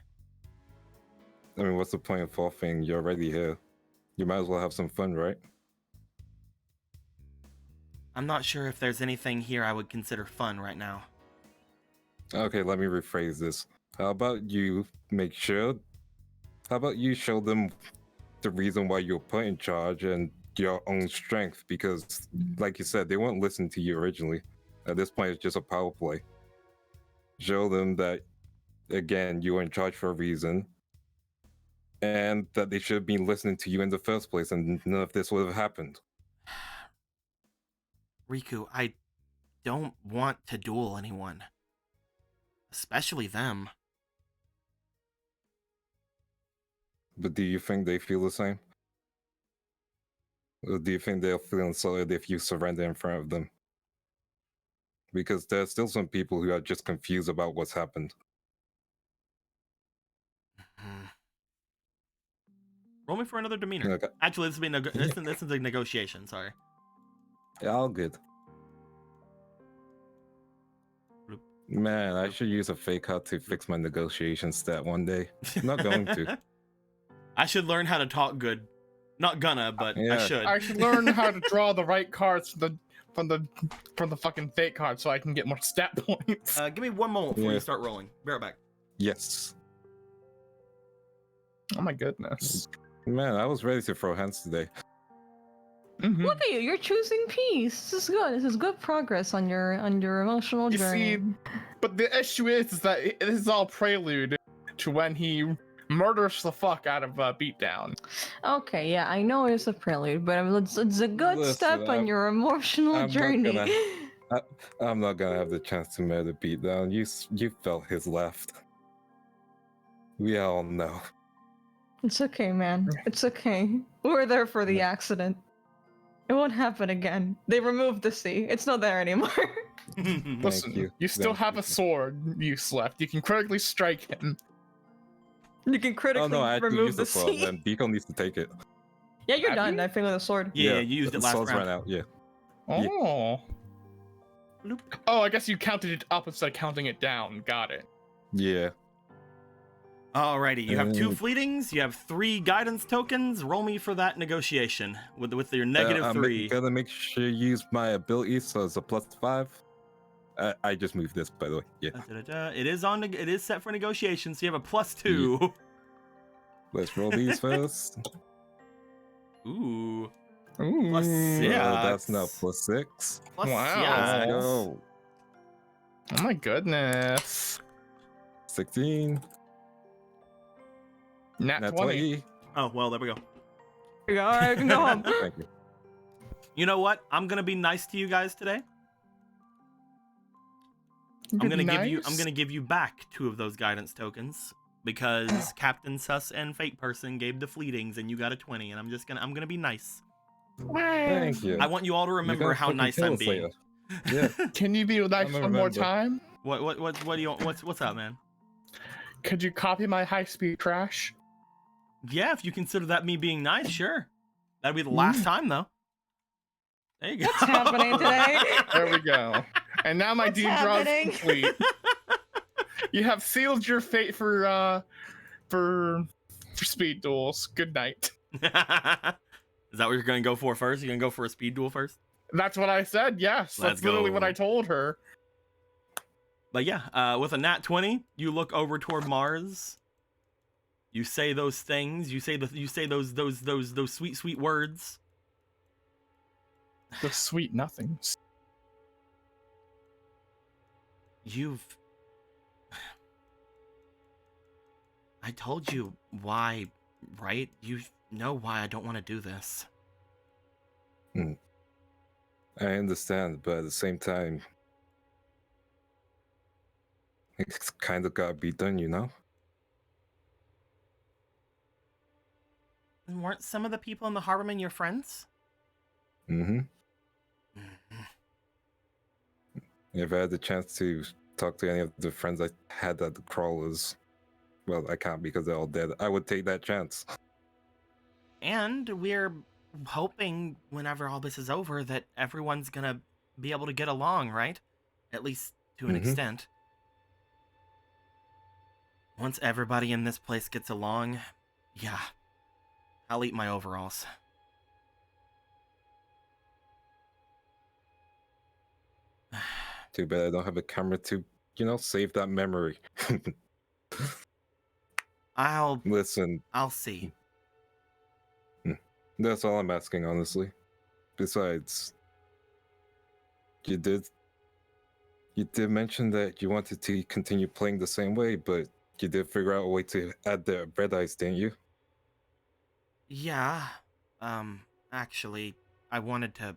I mean, what's the point of forfeiting? You're already here. You might as well have some fun, right? I'm not sure if there's anything here I would consider fun right now. Okay, let me rephrase this. How about you make sure? How about you show them the reason why you're put in charge and your own strength? Because, like you said, they won't listen to you originally. At this point, it's just a power play. Show them that, again, you were in charge for a reason, and that they should have been listening to you in the first place, and none of this would have happened. Riku, I don't want to duel anyone. Especially them. But do you think they feel the same? Or do you think they'll feel insulted if you surrender in front of them? Because there's still some people who are just confused about what's happened. Roll me for another demeanor. Okay. Actually, this is a negotiation, sorry. Yeah, all good. Man, I should use a fake out to fix my negotiation stat one day. I'm not going to. I should learn how to talk good. Not gonna, but Yeah. I should. I should learn how to draw the right cards from the fucking fake card so I can get more stat points. Give me one moment before Yeah. you start rolling. Be right back. Yes. Oh my goodness. Man, I was ready to throw hands today. Mhm. Look at you, you're choosing peace. This is good. This is good progress on your emotional You journey. see, but the issue is that this is all prelude to when he murders the fuck out of Beatdown. Okay, yeah, I know it's a prelude, but it's a good Listen, step on your emotional I'm not journey. I'm not gonna have the chance to murder Beatdown. You felt his left. We all know. It's okay, man. It's okay. We were there for the accident. It won't happen again. They removed the sea. It's not there anymore. Listen, you still Thank have you. a sword use left. You can critically strike him. You can critically Oh no, I actually remove used the the sword, sea. and Deco needs to take it. Yeah, you're Have done. you? I think with a sword. Yeah, you used it the last swords round. ran out, yeah. Oh. Bloop. Oh, I guess you counted it up instead of counting it down. Got it. Yeah. Alrighty, you have 2 Mm. fleetings, you have 3 guidance tokens. Roll me for that negotiation with your negative I'm 3. gonna make sure you use my abilities, so it's a +5. I just moved this, by the way. Yeah. It is set for negotiation, so you have a +2. Let's roll these first. Ooh. Ooh. Plus six. That's now +6. Plus Wow. six. Go. Oh my goodness. 16. Nat Nat 20. 20. Oh, well, there we go. Yeah, I can go home. Thank you. You know what? I'm gonna be nice to you guys today. I'm gonna give you back 2 of those guidance tokens because Captain Sus and Fate Person gave the fleetings and you got a 20, and I'm gonna be nice. Thank you. I want you all to You're remember gonna how fucking nice kill I'm us being. later. Yeah. Can you be nice gonna one more remember. time? What do you what's up, man? Could you copy my high-speed trash? Yeah, if you consider that me being nice, sure. That'd be the last time though. There you go. What's happening today? There we go. And now my What's deed draw is happening? complete. You have sealed your fate for speed duels. Good night. Is that what you're gonna go for first? You're gonna go for a speed duel first? That's what I said. Yes, Let's that's literally go. what I told her. But yeah, with a nat 20, you look over toward Mars. You say those things. You say those sweet words. The sweet nothings. I told you why, right? You know why I don't want to do this. I understand, but at the same time, it's kind of gotta be done, you know? And weren't some of the people in the Harborman your friends? Mm-hmm. If I had the chance to talk to any of the friends I had at the crawlers, well, I can't because they're all dead. I would take that chance. And we're hoping whenever all this is over that everyone's gonna be able to get along, right? At least to an extent. Once everybody in this place gets along, yeah, I'll eat my overalls. Too bad I don't have a camera to, you know, save that memory. Listen, I'll see. That's all I'm asking, honestly. Besides, you did mention that you wanted to continue playing the same way, but you did figure out a way to add the red eyes, didn't you? Yeah, actually, I wanted to...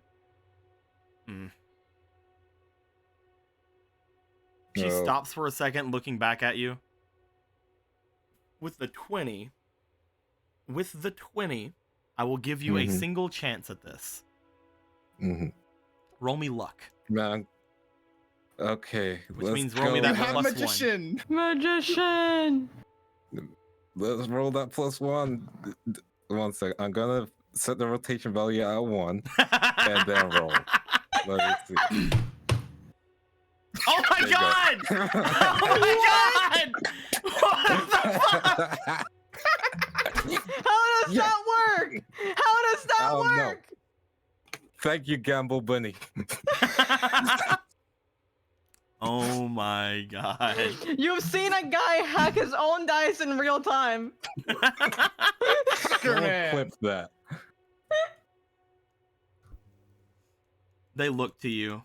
She Oh. stops for a second, looking back at you. With the 20, I will give you a single chance at this. Roll me luck. Man. Okay. Which means go. roll me You that have plus magician. Magician. Let's roll that +1. 1 sec. I'm gonna set the rotation value at 1 and then roll. Let me see. Oh my There you go. god! Oh my god! What the fuck? How does that work? How does that Oh, no. work? Thank you, Gamble Bunny. Oh my god. You've seen a guy hack his own dice in real time. Sucker Don't man. clip that. They look to you.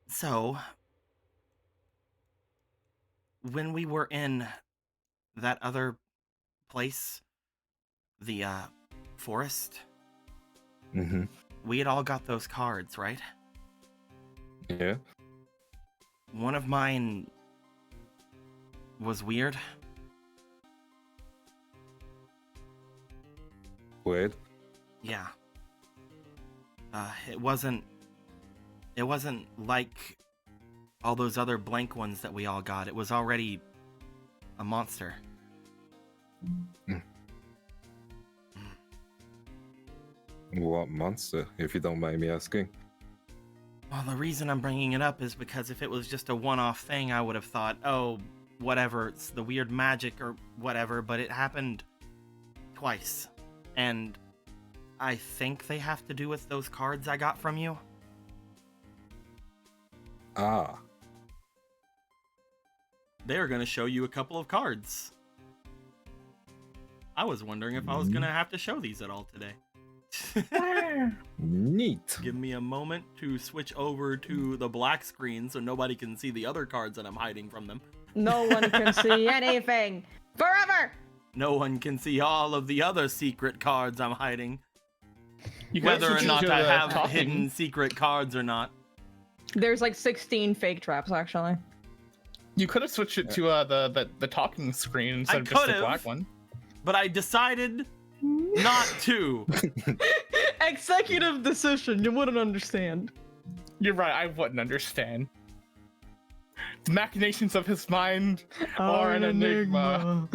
So, when we were in that other place, the forest, we had all got those cards, right? Yeah. One of mine was weird. Weird. Yeah. It wasn't like all those other blank ones that we all got. It was already a monster. What monster, if you don't mind me asking? Well, the reason I'm bringing it up is because if it was just a one-off thing, I would have thought, oh, whatever, it's the weird magic or whatever, but it happened twice. And I think they have to do with those cards I got from you. Ah. They're going to show you a couple of cards. I was wondering if I was going to have to show these at all today. Neat. Give me a moment to switch over to the black screen so nobody can see the other cards that I'm hiding from them. No one can see anything. Forever! No one can see all of the other secret cards I'm hiding. You can Whether or switch not into I the have talking. hidden secret cards or not. There's like 16 fake traps, actually. You could have switched it to the talking screen instead I of just the could've. black one. But I decided not to. Executive decision, you wouldn't understand. You're right, I wouldn't understand. The machinations of his mind are an enigma.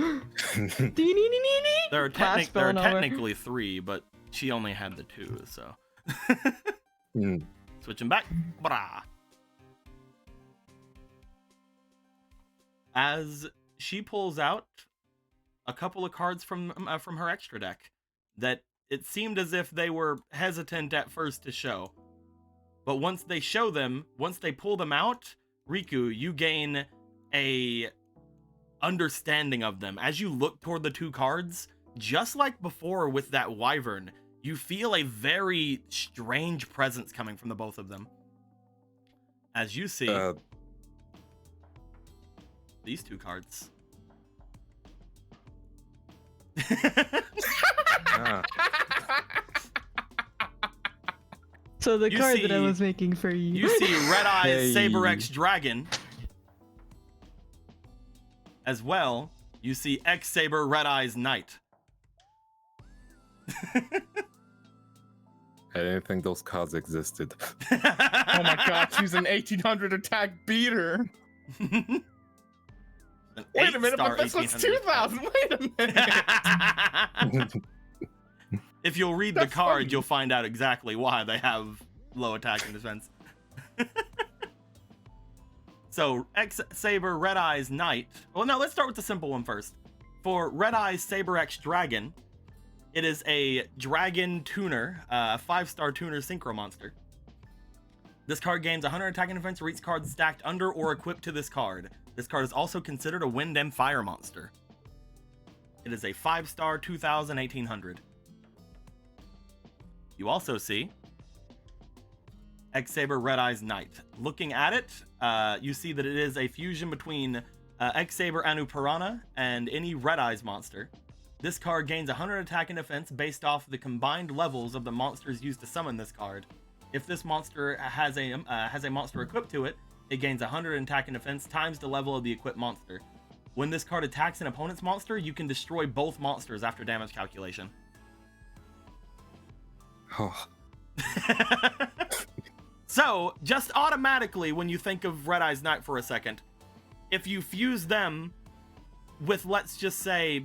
There are, Pass spelling over. technically 3, but she only had the 2, so. Mm. Switching back. Brah. As she pulls out a couple of cards from her extra deck that it seemed as if they were hesitant at first to show. But once they show them, once they pull them out, Riku, you gain a understanding of them. As you look toward the 2 cards, just like before with that wyvern, you feel a very strange presence coming from the both of them. As you see these 2 cards. Ah. So the You card that I see- was making for you. You see Red Eyes Hey. Saber X Dragon. As well, you see X Saber Red Eyes Knight. I didn't think those cards existed. Oh my god, she's an 1800 attack beater. Then An Wait a minute, eight-star but this was 1800. 2000. Wait a minute. If you'll read the That's card, funny. you'll find out exactly why they have low attack and defense. So, X-Saber Red Eyes Knight. Well, no, let's start with the simple one first. For Red Eyes Saber X Dragon, it is a dragon tuner, 5-star tuner synchro monster. This card gains 100 attack and defense for each card stacked under or equipped to this card. This card is also considered a wind and fire monster. It is a 5-star 2000 1800. You also see X-Saber Red Eyes Knight. Looking at it, you see that it is a fusion between X-Saber Anupurana and any Red Eyes monster. This card gains 100 attack and defense based off the combined levels of the monsters used to summon this card. If this monster has a monster equipped to it, it gains 100 attack and defense times the level of the equipped monster. When this card attacks an opponent's monster, you can destroy both monsters after damage calculation. Oh, So, just automatically, when you think of Red Eyes Knight for a second, if you fuse them with, let's just say,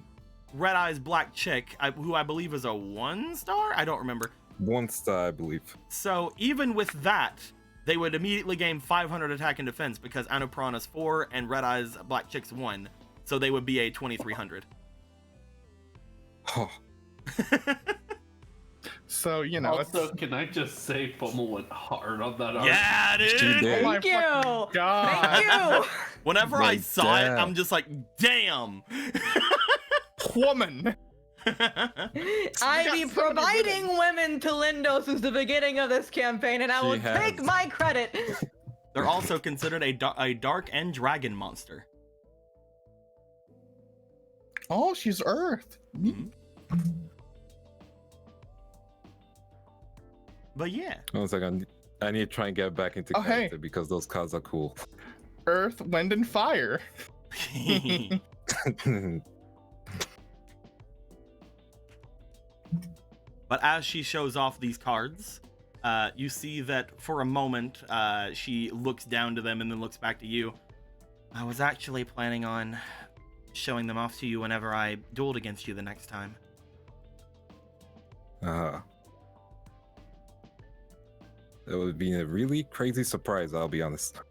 Red Eyes Black Chick, who I believe is a 1-star? I don't remember. 1 star, I believe. So, even with that, they would immediately gain 500 attack and defense because Anupurana's 4 and Red Eyes Black Chick's 1. So they would be a 2300. Oh, So, you know, Also, can I just say Fummel went hard on that art? Yeah, She dude! did. Oh my Thank you. fucking God. Thank you. Whenever I Like, saw it, damn. I'm just like, damn! Woman. I be 700 providing women to Lindo since the beginning of this campaign, and I She will has. take my credit. They're also considered a dark and dragon monster. Oh, she's Earth. But yeah. I was like, I need to try and get back into Oh, hey. character because those cards are cool. Earth, Wind, and Fire. But as she shows off these cards, you see that for a moment, she looks down to them and then looks back to you. I was actually planning on showing them off to you whenever I dueled against you the next time. It would be a really crazy surprise, I'll be honest.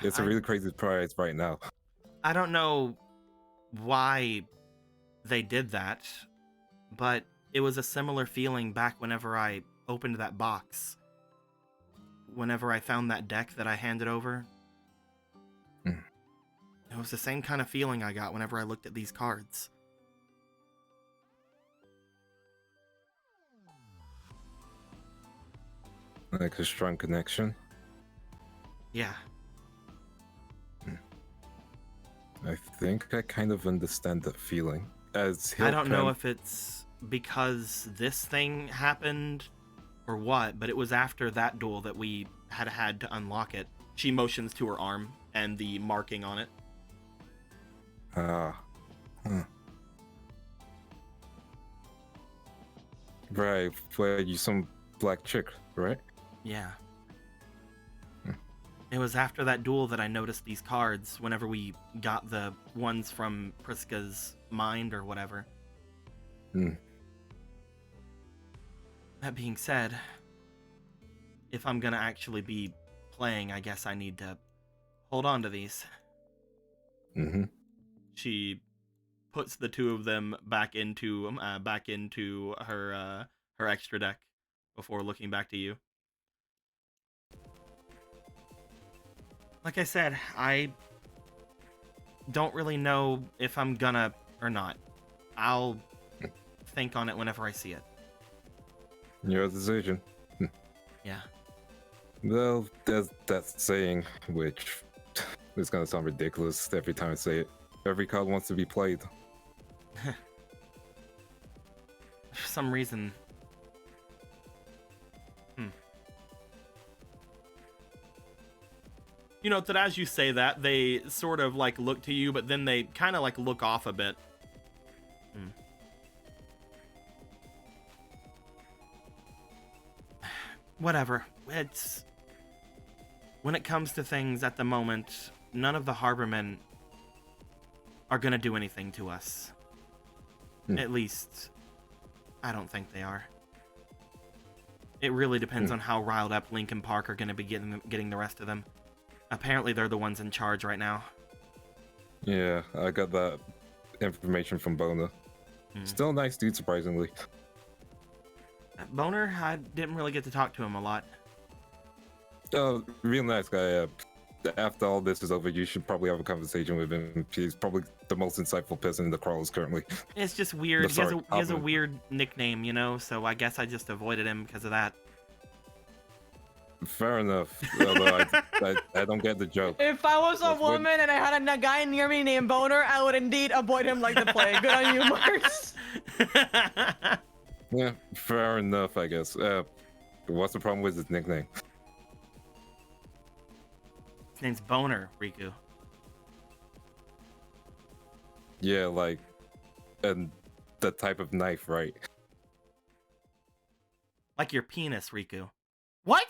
It's a I- really crazy surprise right now. I don't know why they did that, but it was a similar feeling back whenever I opened that box. Whenever I found that deck that I handed over. Hmm. It was the same kind of feeling I got whenever I looked at these cards. Like a strong connection. Yeah. I think I kind of understand that feeling. As I don't know if it's because this thing happened or what, but it was after that duel that we had to unlock it. She motions to her arm and the marking on it. Right, where you some black chick, right? Yeah. It was after that duel that I noticed these cards whenever we got the ones from Priska's mind or whatever. Hmm. That being said, if I'm gonna actually be playing, I guess I need to hold on to these. Mm-hmm. She puts the two of them back into her extra deck before looking back to you. Like I said, I don't really know if I'm gonna or not. I'll think on it whenever I see it. Your decision. Yeah. Well, there's that saying, which is gonna sound ridiculous every time I say it. Every card wants to be played. For some reason. You know, that as you say that, they sort of like look to you, but then they kind of like look off a bit. Whatever. It's... When it comes to things at the moment, none of the Harbormen are gonna do anything to us. At least, I don't think they are. It really depends on how riled up Linkin Park are gonna be getting the rest of them. Apparently, they're the ones in charge right now. Yeah, I got that information from Boner. Still a nice dude, surprisingly. Boner, I didn't really get to talk to him a lot. Oh, real nice guy. After all this is over, you should probably have a conversation with him. He's probably the most insightful person in the crawlers currently. It's just weird. No, sorry, he has a weird nickname, you know, so I guess I just avoided him because of that. Fair enough. Although I don't get the joke. If I was a That's what- woman and I had a guy near me named Boner, I would indeed avoid him like the plague. Good on you, Mars. Yeah, fair enough, I guess. What's the problem with his nickname? His name's Boner, Riku. Yeah, like, and the type of knife, right? Like your penis, Riku. What?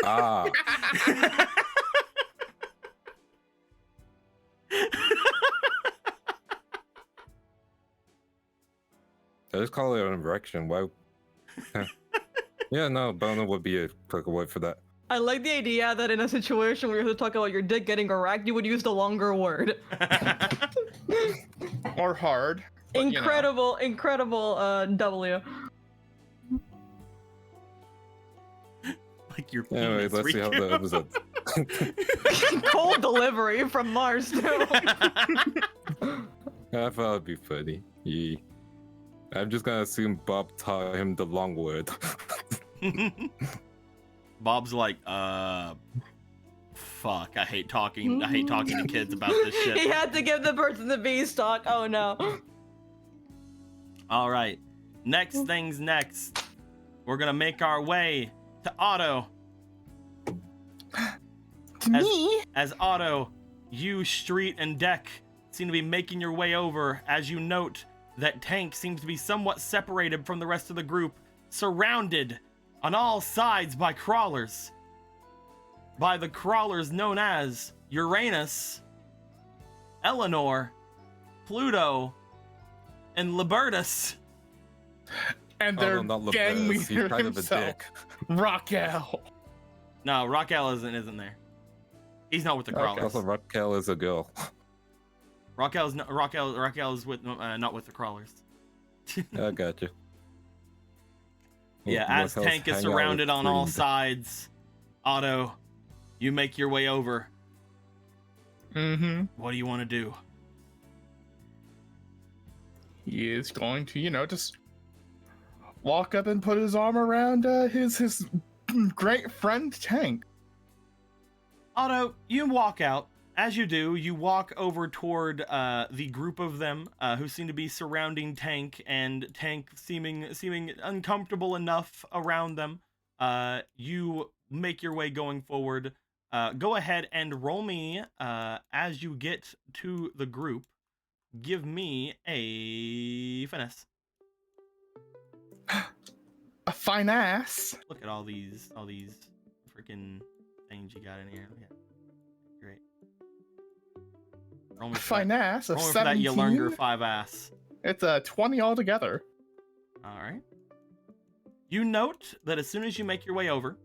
Ah. I just call it an erection. Why? Yeah, no, boner would be a quick word for that. I like the idea that in a situation where you have to talk about your dick getting erect, you would use the longer word. Or hard. But, you know. Incredible, W. Like your Anyway, penis, let's see how Riku. the episode. Cold delivery from Mars, too. I thought it'd be funny. Yeah. I'm just gonna assume Bob taught him the long word. Bob's like, fuck, I hate talking to kids about this He shit. had to give the person the beanstalk. Oh no. All right, next things next. We're gonna make our way to Otto. As Otto, you, Street, and Deck seem to be making your way over as you note that Tank seems to be somewhat separated from the rest of the group, surrounded on all sides by crawlers. By the crawlers known as Uranus, Eleanor, Pluto, and Libertus. And Oh, their no, not gang Libertus. He's leader kind of a himself, dick. Raquel. No, Raquel isn't there. He's not with the crawlers. Also, Raquel is a girl. Raquel's with not with the crawlers. I got you. Yeah, as Tank is surrounded on all sides, Otto, you make your way over. Mm-hmm. What do you want to do? He is going to, just walk up and put his arm around his great friend Tank. Otto, you walk out. As you do, you walk over toward the group of them who seem to be surrounding Tank, and Tank seeming uncomfortable enough around them. You make your way going forward. Go ahead and roll me as you get to the group. Give me a finesse. A fine ass. Look at all these freaking things you got in here. Look at it. Great. Roll me A for fine that. ass. A Roll me for that 17. you learned your 5 ass. It's a 20 altogether. All right. You note that as soon as you make your way over,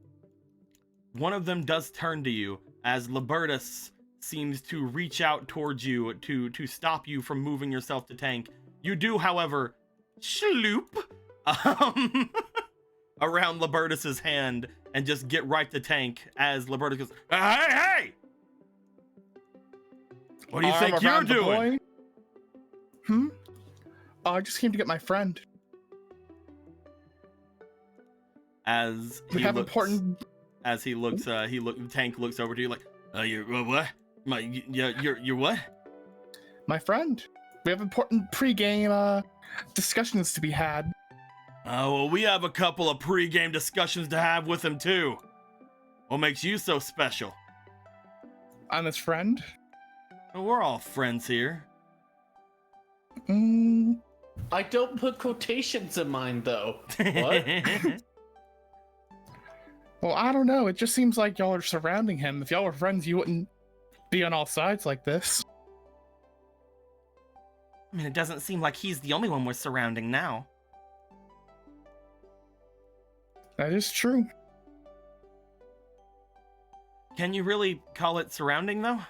one of them does turn to you as Libertus seems to reach out towards you to stop you from moving yourself to Tank. You do, however, sloop around Libertus's hand and just get right to Tank as Libertus goes, hey! What do you think you're Around the doing? boy. Oh, I just came to get my friend. As We he have looks, important. as he looks, Tank looks over to you like, you're what? You're what? My friend. We have important pre-game discussions to be had. Oh, well, we have a couple of pre-game discussions to have with him too. What makes you so special? I'm his friend. Well, we're all friends here. I don't put quotations in mine, though. What? Well, I don't know. It just seems like y'all are surrounding him. If y'all were friends, you wouldn't be on all sides like this. I mean, it doesn't seem like he's the only one we're surrounding now. That is true. Can you really call it surrounding, though?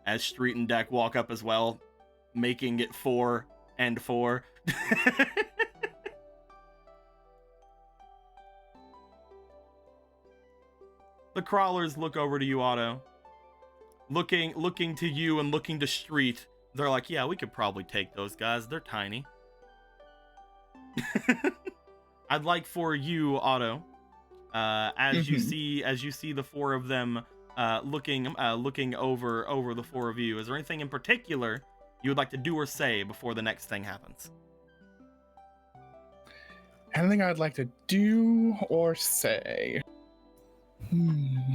As Street and Deck walk up as well, making it 4 and 4. The crawlers look over to you, Otto. Looking to you and looking to Street. They're like, yeah, we could probably take those guys. They're tiny. I'd like for you, Otto, as you see the 4 of them looking over the 4 of you. Is there anything in particular you would like to do or say before the next thing happens? Anything I'd like to do or say?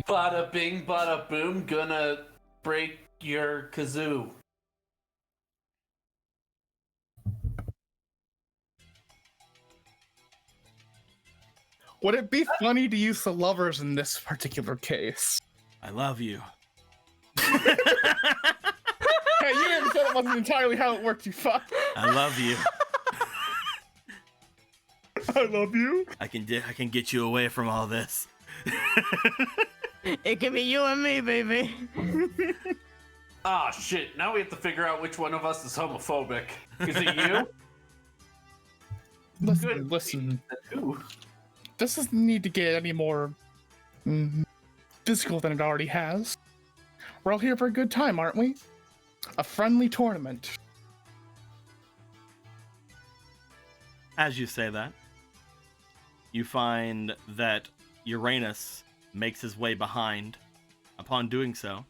Bada bing, bada boom, gonna break your kazoo. Would it be funny to use the lovers in this particular case? I love you. Hey, you never said it wasn't entirely how it worked, you fuck. I love you. I love you. I can get you away from all this. It can be you and me, baby. Ah, shit. Now we have to figure out which one of us is homophobic. Is it you? Listen. Who? This doesn't need to get any more physical than it already has. We're all here for a good time, aren't we? A friendly tournament. As you say that, you find that Uranus makes his way behind. Upon doing so,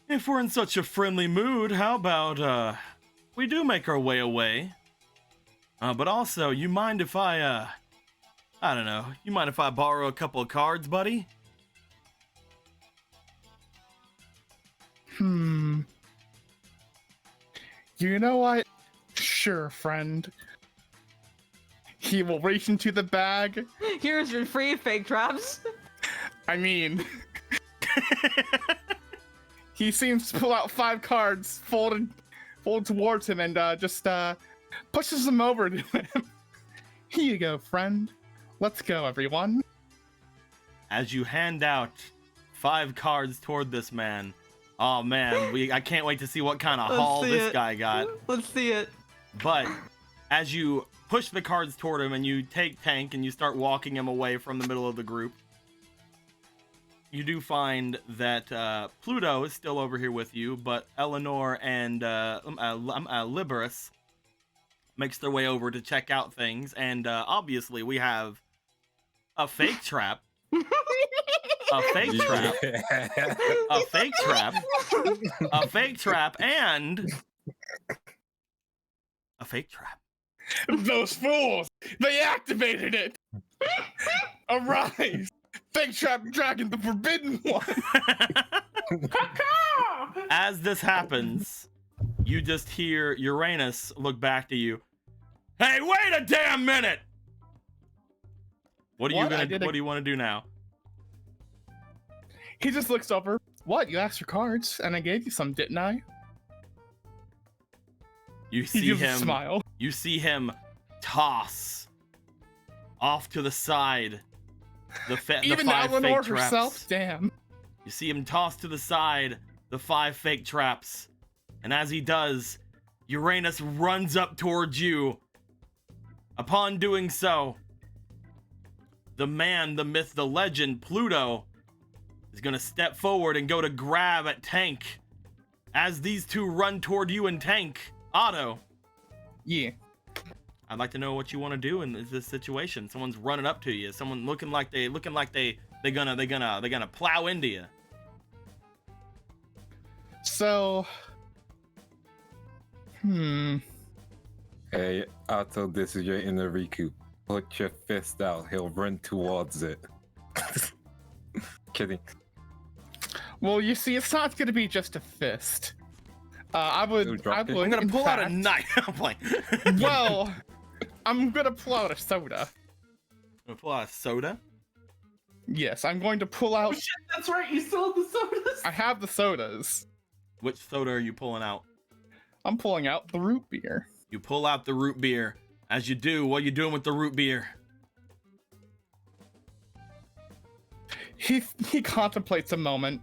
if we're in such a friendly mood, how about we do make our way away? But also, you mind if I don't know, you mind if I borrow a couple of cards, buddy? You know what? Sure, friend. He will reach into the bag. Here's your free fake traps. I mean, he seems to pull out 5 cards, folded towards him, and just pushes them over to him. Here you go, friend. Let's go, everyone. As you hand out 5 cards toward this man, oh man, I can't wait to see what kind of haul this guy got. Let's see it. But as you push the cards toward him and you take Tank and you start walking him away from the middle of the group, you do find that Pluto is still over here with you, but Eleanor and Liberus makes their way over to check out things, and obviously we have a fake trap. A fake trap. A fake trap. A fake trap, and a fake trap. Those fools! They activated it! Arise! Fake Trap Dragon, the forbidden one! As this happens, you just hear Uranus look back to you. Hey, wait a damn minute! What do you want to do now? He just looks over. What? You asked for cards, and I gave you some, didn't I? You see him smile. You see him toss off to the side the 5 Eleanor fake traps. Herself? Damn. You see him toss to the side the 5 fake traps, and as he does, Uranus runs up towards you. Upon doing so, the man, the myth, the legend, Pluto, is gonna step forward and go to grab at Tank. As these two run toward you and Tank, Otto. Yeah. I'd like to know what you want to do in this situation. Someone's running up to you. Someone looking like they gonna plow into you. So, Hey, Otto, this is your inner Riku. Put your fist out. He'll run towards it. Kidding. well, you see, it's not going to be just a fist. I'm I'm gonna pull out a knife. I'm playing. Well, I'm gonna pull out a soda. Gonna pull out a soda? Yes, I'm going to pull out. Oh, shit, that's right. You still have the sodas. I have the sodas. Which soda are you pulling out? I'm pulling out the root beer. You pull out the root beer. As you do, what are you doing with the root beer? He contemplates a moment.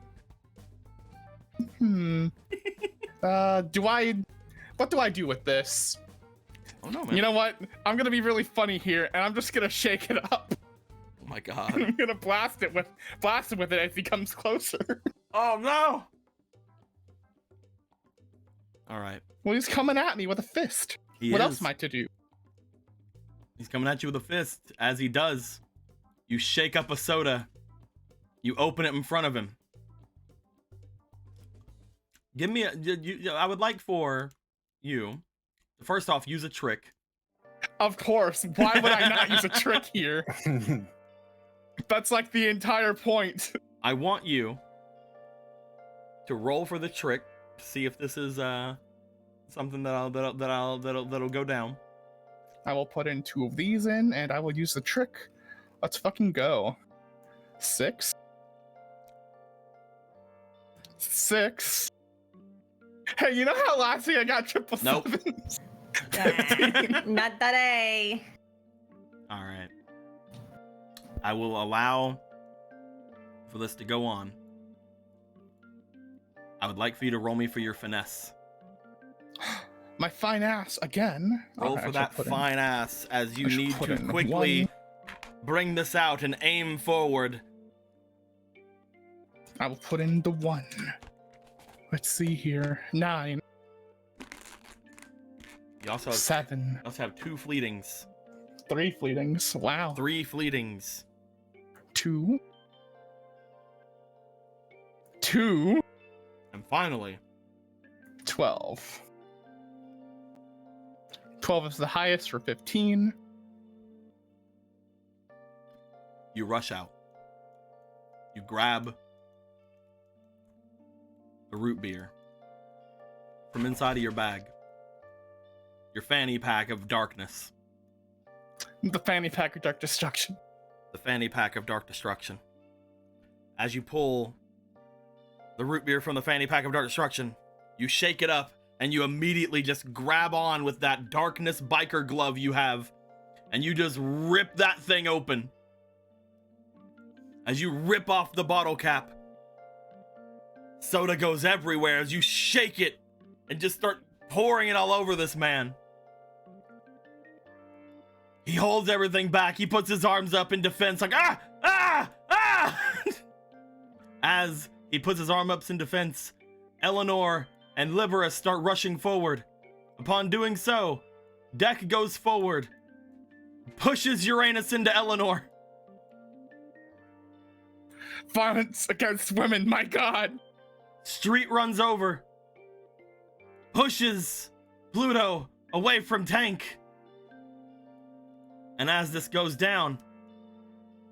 What do I do with this? Oh no, man. You know what? I'm gonna be really funny here, and I'm just gonna shake it up. Oh my god. I'm gonna blast it with it as he comes closer. Oh no! Alright. Well, he's coming at me with a fist. What else am I to do? He's coming at you with a fist. As he does, you shake up a soda. You open it in front of him. Give me I would like for you, first off, use a trick. Of course. Why would I not use a trick here? That's like the entire point. I want you to roll for the trick. See if this is something that'll go down. I will put in 2 of these in, and I will use the trick. Let's fucking go. 6. 6. Hey, you know how last week I got triple Nope. sevens? Not today. All right. I will allow for this to go on. I would like for you to roll me for your finesse. My fine ass again. Roll Okay, for I that should put fine ass as you I should need put to in quickly 1. bring this out and aim forward. I will put in the 1. Let's see here. 9. You also have, 7. you also have 2 fleetings. 3 fleetings. Wow. 3 fleetings. 2. 2. And finally, 12. 12 is the highest for 15. you rush out. You grab the root beer from inside of your bag. Your fanny pack of darkness. The fanny pack of dark destruction. The fanny pack of dark destruction. As you pull the root beer from the fanny pack of dark destruction, you shake it up and you immediately just grab on with that darkness biker glove you have and you just rip that thing open. As you rip off the bottle cap, soda goes everywhere as you shake it and just start pouring it all over this man. He holds everything back. He puts his arms up in defense like, ah, ah, ah! As he puts his arm up in defense, Eleanor and Liberus start rushing forward. Upon doing so, Deck goes forward, pushes Uranus into Eleanor. Violence against women, my god. Street runs over, pushes Pluto away from Tank. And as this goes down,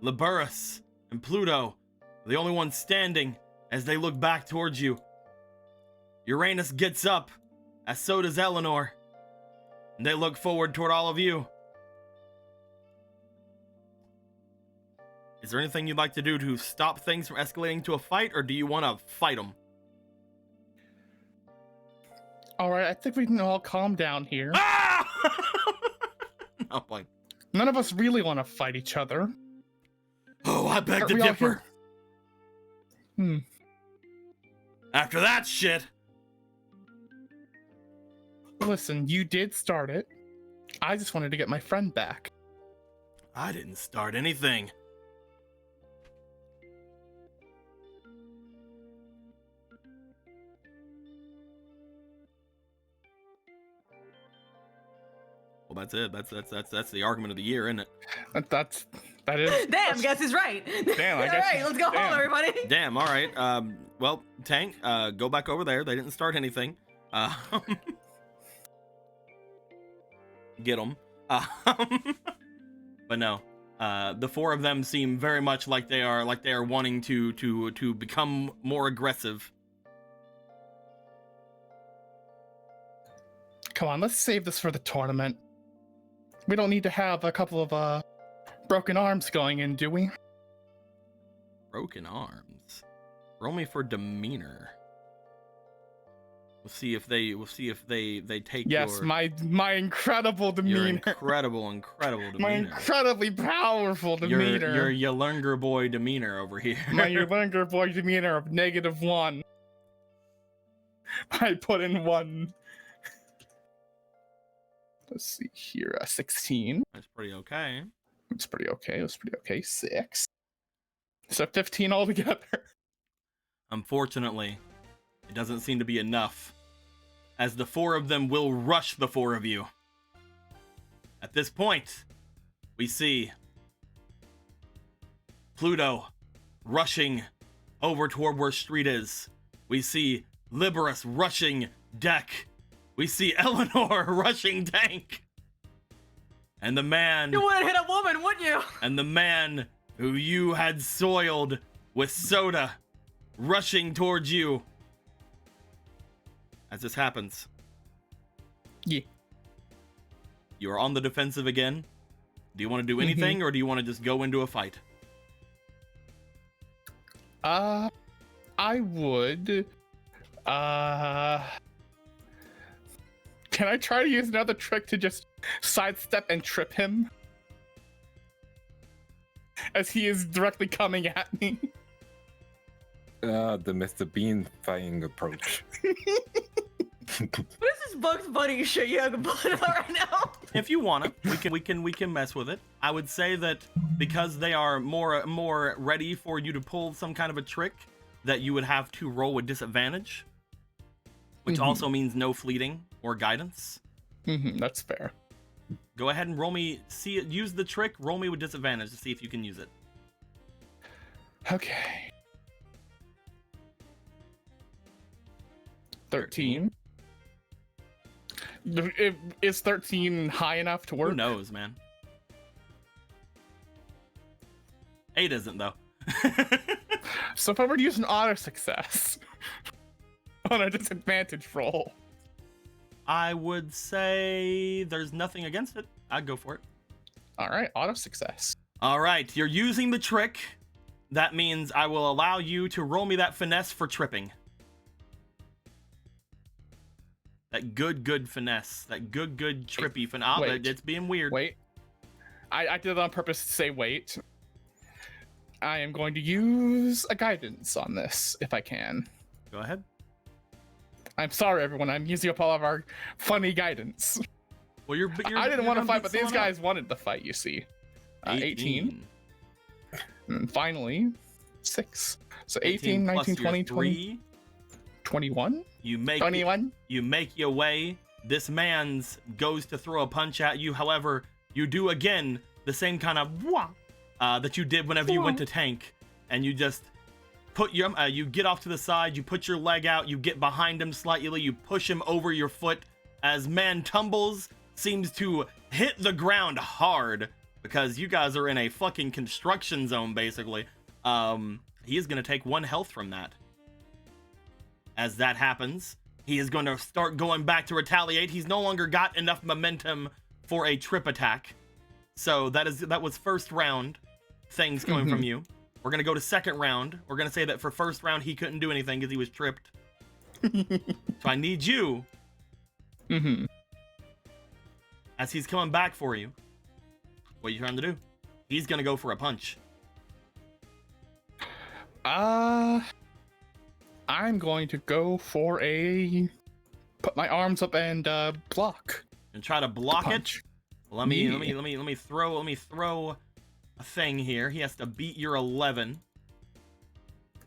Liberus and Pluto are the only ones standing as they look back towards you. Uranus gets up, as so does Eleanor, and they look forward toward all of you. Is there anything you'd like to do to stop things from escalating to a fight, or do you want to fight them? Alright, I think we can all calm down here. Ah! No point. None of us really want to fight each other. Oh, I beg Aren't to we all differ. here? After that shit. Listen, you did start it. I just wanted to get my friend back. I didn't start anything. Well, that's it. That's the argument of the year, isn't it? That is. Damn, guess he's right. Damn, I All guess right, he's- let's go damn. home, everybody. Damn. All right. Well, Tank, go back over there. They didn't start anything. Get them. But no. The 4 of them seem very much like they are wanting to become more aggressive. Come on, let's save this for the tournament. We don't need to have a couple of broken arms going in, do we? Broken arms. Roll me for demeanor. We'll see if they take Yes, your my incredible your demeanor. incredible demeanor. My incredibly powerful your demeanor. younger boy demeanor over here. My younger boy demeanor of -1. I put in 1. Let's see here, 16. That's pretty okay. It's pretty okay. It was pretty okay. 6. So 15 altogether. Unfortunately, it doesn't seem to be enough, as the 4 of them will rush the 4 of you. At this point, we see Pluto rushing over toward where Street is. We see Liberus rushing Deck. We see Eleanor rushing Tank. And the man... You wouldn't hit a woman, would you? And the man who you had soiled with soda rushing towards you. As this happens, Yeah. you are on the defensive again. Do you want to do anything, or do you want to just go into a fight? I would. Can I try to use another trick to just sidestep and trip him? As he is directly coming at me. The Mr. Bean fighting approach. What is this Bugs Bunny shit you have put about right now? If you want to, we can mess with it. I would say that because they are more ready for you to pull some kind of a trick, that you would have to roll with disadvantage, which also means no fleeting or guidance. That's fair. Go ahead and roll me. Use the trick. Roll me with disadvantage to see if you can use it. Okay. 13. Is 13 high enough to work? Who knows, man? 8 isn't, though. So if I were to use an auto success on a disadvantage roll, I would say there's nothing against it. I'd go for it. all right, auto success. All right, you're using the trick. That means I will allow you to roll me that finesse for tripping. That good finesse. That good trippy finesse. Oh, wait. it's being weird. Wait, I did it on purpose to say wait. I am going to use a guidance on this if I can. Go ahead. I'm sorry, everyone. I'm using up all of our funny guidance. Well, I didn't want to gonna fight, beat but these someone guys wanted to fight, you see. 18. And finally, 6. So 18, 19, 20, 20, 21? You make 21? You make your way. This man's goes to throw a punch at you. However, you do again the same kind of wah that you did whenever you went to tank, and you just put your you get off to the side, you put your leg out, you get behind him slightly, you push him over your foot as man tumbles, seems to hit the ground hard because you guys are in a fucking construction zone basically. He is going to take 1 health from that. As that happens, he is going to start going back to retaliate. He's no longer got enough momentum for a trip attack. So that was first round things coming from you. We're going to go to second round. We're going to say that for first round, he couldn't do anything because he was tripped. So I need you. As he's coming back for you. What are you trying to do? He's going to go for a punch. I'm going to go for a... Put my arms up and block. And try to block it. Punch. Let me throw a thing here. He has to beat your 11.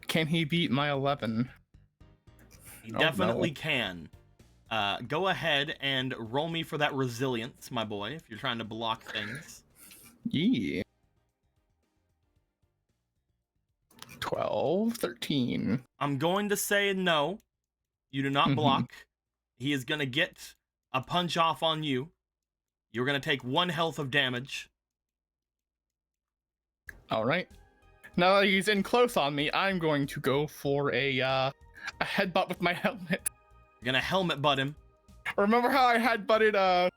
Can he beat my 11? He definitely can. Go ahead and roll me for that resilience, my boy, if you're trying to block things. Yeah. 12, 13. I'm going to say no. You do not block. He is going to get a punch off on you. You're going to take 1 health of damage. All right. Now that he's in close on me, I'm going to go for a headbutt with my helmet. You're going to helmet butt him. Remember how I headbutted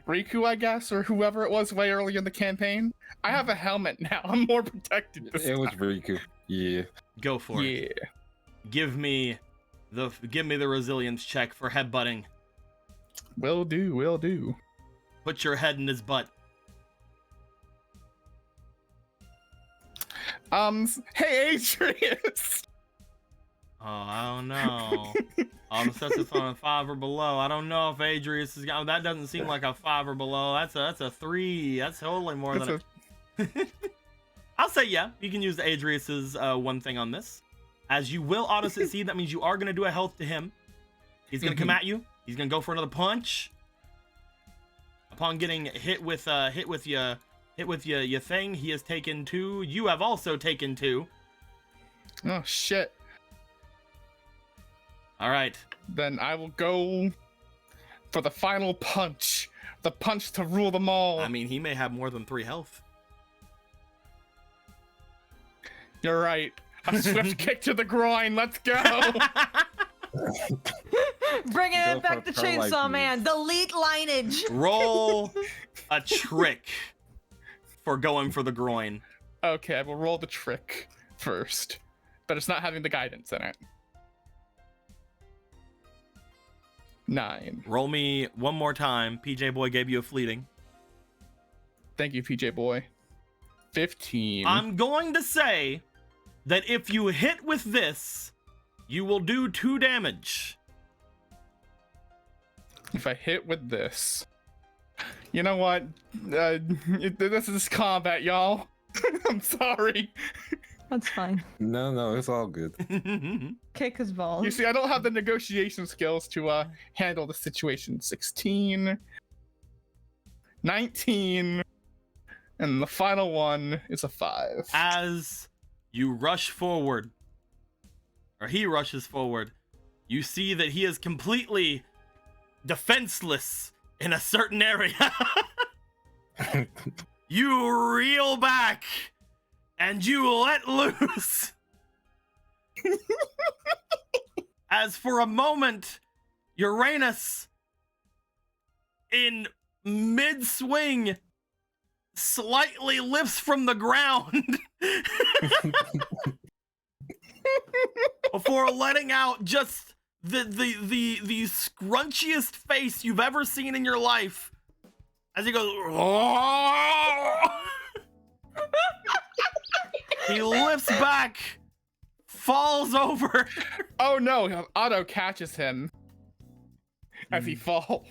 Riku, I guess, or whoever it was way early in the campaign? I have a helmet now. I'm more protected this It was time. Riku. Yeah. Go for it. Yeah. Give me Give me the resilience check for headbutting. Will do, will do. Put your head in his butt. Hey, Adrius! Oh, I don't know. The success on a 5 or below. I don't know if Adrius is. Oh, that doesn't seem like a 5 or below. That's a 3. That's totally more than. I'll say yeah. You can use Adrius's one thing on this, as you will auto succeed. That means you are gonna do a health to him. He's gonna come at you. He's gonna go for another punch. Upon getting hit with your thing, he has taken 2. You have also taken 2. Oh shit. All right. Then I will go for the final punch. The punch to rule them all. I mean, he may have more than 3 health. You're right. A swift kick to the groin. Let's go. Bringing Go it back for to a pro like Chainsaw you. Man. Delete lineage. Roll a trick for going for the groin. Okay, I will roll the trick first. But it's not having the guidance in it. 9. Roll me one more time. PJ Boy gave you a fleeting. Thank you, PJ Boy. 15. I'm going to say that if you hit with this, you will do 2 damage. If I hit with this. You know what? This is combat, y'all. I'm sorry. That's fine. No, it's all good. Kick his balls. You see, I don't have the negotiation skills to handle the situation. 16. 19. And the final one is a 5. As you rush forward, or he rushes forward, you see that he is completely defenseless in a certain area. You reel back and you let loose. As for a moment, Uranus, in mid-swing, slightly lifts from the ground before letting out just the scrunchiest face you've ever seen in your life as he goes. He lifts back, falls over. Oh no, Otto catches him as he falls.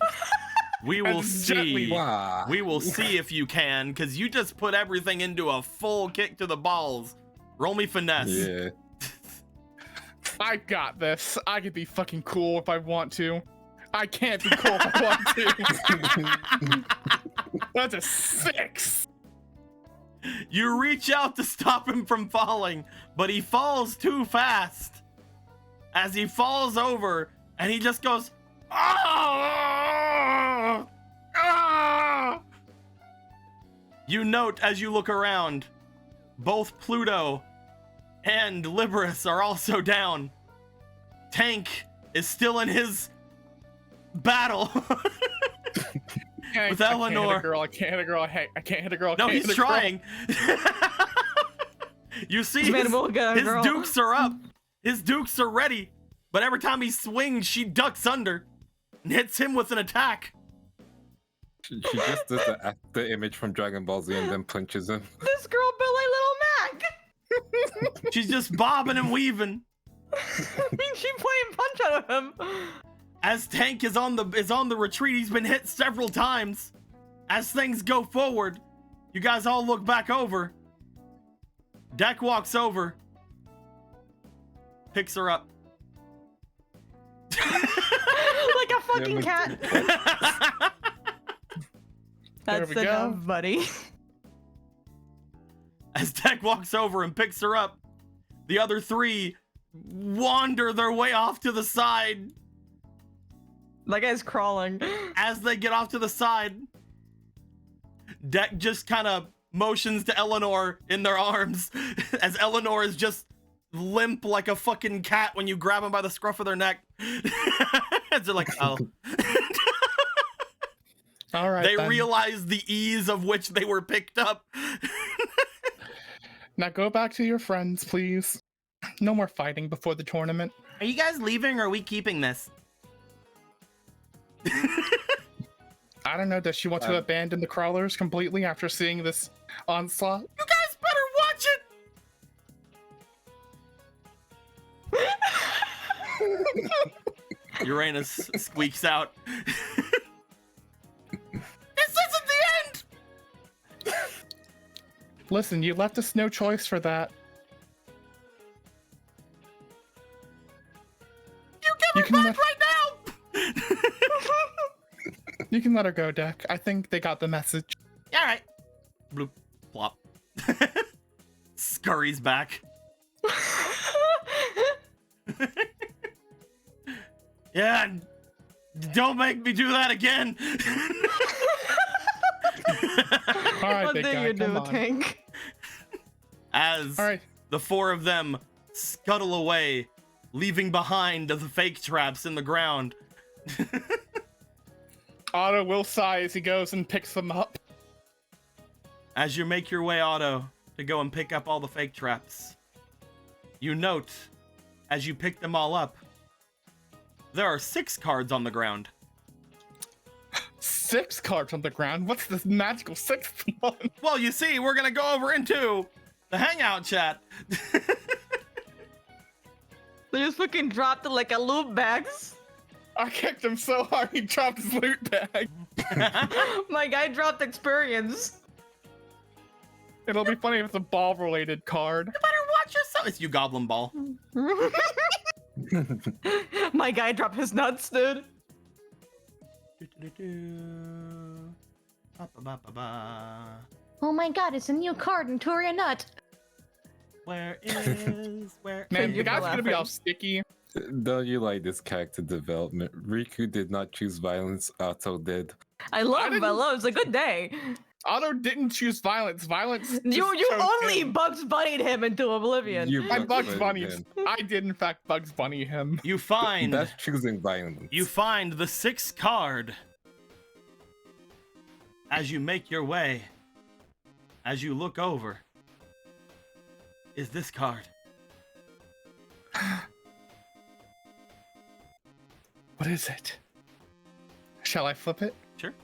We will And gently- see. Wow. We will see if you can, because you just put everything into a full kick to the balls. Roll me finesse. Yeah. I got this. I could be fucking cool if I want to. I can't be cool if I want to. That's a 6. You reach out to stop him from falling, but he falls too fast. As he falls over, and he just goes, "Ah! Ah!" You note as you look around, both Pluto and Liberus are also down. Tank is still in his battle with Eleanor. I can't hit a girl. I can't hit a girl. I No, can't he's hit a girl. trying. You see, Man, we'll get a his girl. dukes are up. His dukes are ready. But every time he swings, she ducks under and hits him with an attack. She just does the image from Dragon Ball Z and then punches him. This girl built like Little Mac. She's just bobbing and weaving. I mean, she playing punch out of him. As Tank is on the retreat, he's been hit several times. As things go forward, you guys all look back over. Deck walks over, picks her up. Like a fucking cat. That's we go. enough, buddy. As Deck walks over and picks her up, the other 3 wander their way off to the side. That guy's crawling. As they get off to the side, Deck just kind of motions to Eleanor in their arms, as Eleanor is just limp like a fucking cat when you grab them by the scruff of their neck. As they're like, oh. All right. They then. realize the ease of which they were picked up. Now go back to your friends, please. No more fighting before the tournament. Are you guys leaving or are we keeping this? I don't know. Does she want to abandon the crawlers completely after seeing this onslaught? You guys better watch it! Uranus squeaks out. This isn't the end! Listen, you left us no choice for that. You give her back right now! You can let her go, Deck. I think they got the message. All right. Bloop, plop. Scurries back. Yeah, don't make me do that again. All right, What big do guy, you come do, on. Tank? As All right. the four of them scuttle away, leaving behind the fake traps in the ground. Otto will sigh as he goes and picks them up. As you make your way, Otto, to go and pick up all the fake traps, you note, as you pick them all up, there are 6 cards on the ground. 6 cards on the ground? What's this magical 6th one? Well, you see, we're gonna go over into the hangout chat. They just fucking dropped it like a loot bags. I kicked him so hard he dropped his loot bag. My guy dropped experience. It'll be funny if it's a ball-related card. You better watch yourself. It's you, Goblin Ball. My guy dropped his nuts, dude. Oh my god, it's a new card in Turia Nut. Where? Man, the you guy's gonna be all laughing. sticky. Don't you like this character development? Riku did not choose violence, Otto did. I love didn't- Velo, it's a good day. Otto didn't choose violence. Violence. You just chose only him. Bugs Bunnied him into oblivion. You I Bugs Bunnied Bunny. him. I did in fact Bugs Bunny him. You find That's choosing violence. the 6th card. As you make your way, as you look over, is this card. What is it? Shall I flip it? Sure.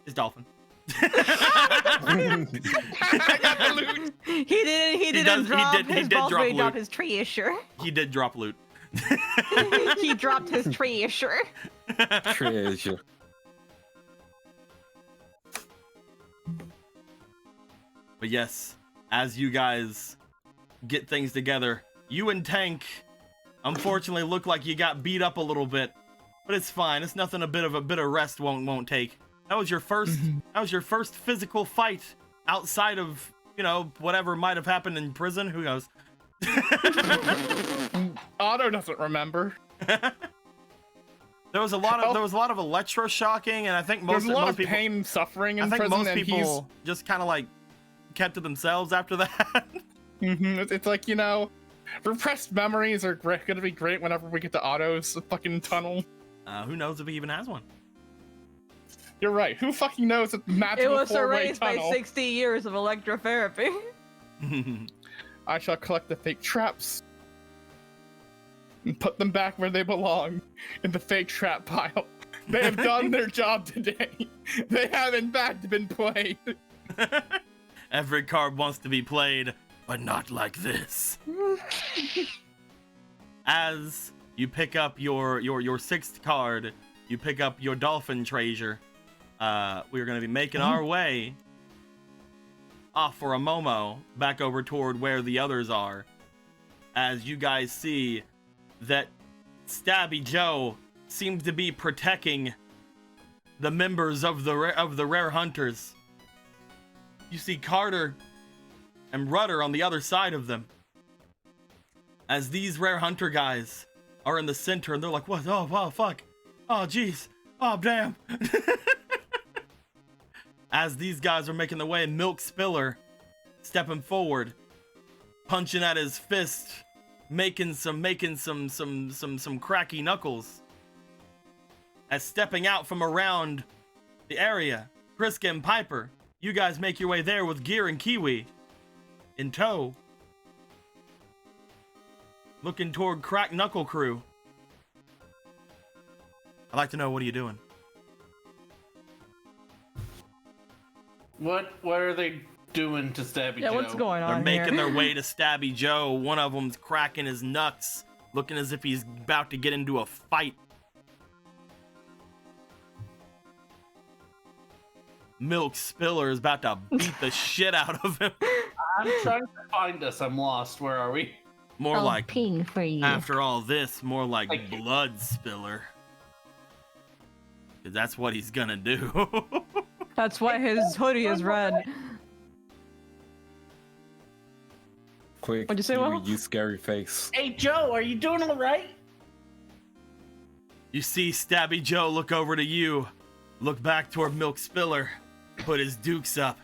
It's Dolphin. I got the loot. He didn't drop he his did balls, drop but he dropped loot. his tree issue. He did drop loot. He dropped his tree issue. Treasure. But yes, as you guys get things together, you and Tank unfortunately look like you got beat up a little bit, but it's fine. It's nothing a bit of rest won't take. That was your first physical fight outside of, you know, whatever might have happened in prison. Who knows? Otto doesn't remember. There was a lot of electroshocking, and I think There's a lot most of people, pain, suffering in I think prison, most and people just kind of like kept to themselves after that. It's like, you know, repressed memories are gonna be great whenever we get to Otto's fucking tunnel. Who knows if he even has one? You're right. Who fucking knows a It magical was four-way erased by tunnel? 60 years of electrotherapy. I shall collect the fake traps and put them back where they belong, in the fake trap pile. They have done their job today. They have in fact been played. Every card wants to be played, but not like this. As you pick up your 6th card, you pick up your dolphin treasure. We're gonna be making our way off for a Momo back over toward where the others are. As you guys see that Stabby Joe seems to be protecting the members of the Rare Hunters. You see Carter and Rudder on the other side of them. As these Rare Hunter guys are in the center, and they're like, what? Oh, fuck. Oh, jeez. Oh, damn. As these guys are making their way, Milk Spiller stepping forward, punching at his fist, making some cracky knuckles. As stepping out from around the area, Kriska and Piper, you guys make your way there with Gear and Kiwi in tow. looking toward Crack Knuckle Crew. I'd like to know, what are you doing? What are they doing to Stabby Yeah, Joe? what's going They're on making here? their way to Stabby Joe. One of them's cracking his nuts, looking as if he's about to get into a fight. Milk Spiller is about to beat the shit out of him. I'm trying to find us. I'm lost. Where are we? More I'll like, ping for you. after all this, more like Thank you. Blood Spiller. 'Cause that's what he's gonna do. That's why his hoodie is red. Quick, What'd you say, Will? You scary face. Hey, Joe, are you doing all right? You see Stabby Joe look over to you, look back toward Milk Spiller, put his dukes up.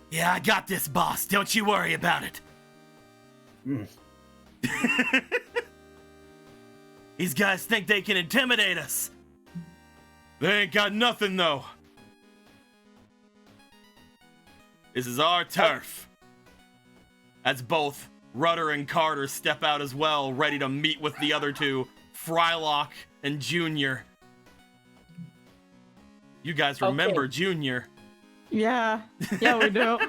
Yeah, I got this, boss. Don't you worry about it. These guys think they can intimidate us. They ain't got nothing, though. This is our turf. As both Rudder and Carter step out as well, ready to meet with the other two, Frylock and Junior. You guys remember Junior. Yeah. Yeah, we do.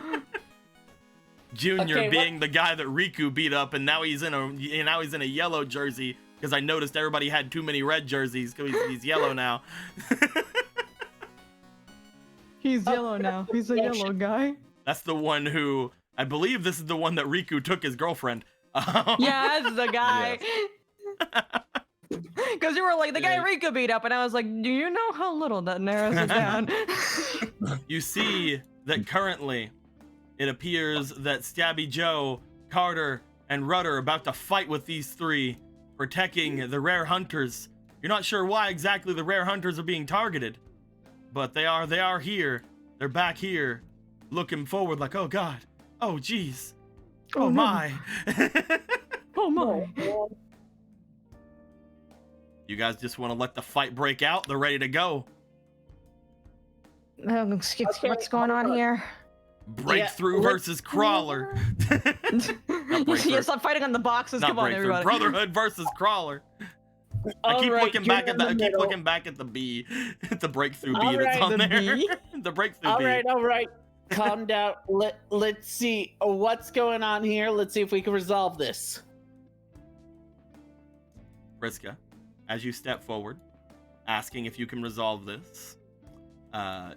Junior Okay, being the guy that Riku beat up, and now he's in a yellow jersey because I noticed everybody had too many red jerseys because he's yellow now. He's yellow now. He's a yellow guy. That's the one who, I believe this is the one that Riku took his girlfriend. Yeah, that's the guy. Because you were like, the guy Rika beat up, and I was like, do you know how little that narrows it down? You see that currently it appears that Stabby Joe, Carter, and Rudder are about to fight with these three, protecting the rare hunters. You're not sure why exactly the rare hunters are being targeted, but they are here. They're back here, looking forward like, oh god, oh jeez, oh no. my. Oh my. You guys just want to let the fight break out? They're ready to go. What's going on here? Breakthrough versus Crawler. Not Breakthrough. Yeah, stop fighting on the boxes. Not Come on, Breakthrough. everybody. Brotherhood versus Crawler. I keep looking back at the B, the Breakthrough B All that's right, on the there. B? The Breakthrough All B. right. Calm down. Let's see what's going on here. Let's see if we can resolve this. Vriska, as you step forward, asking if you can resolve this,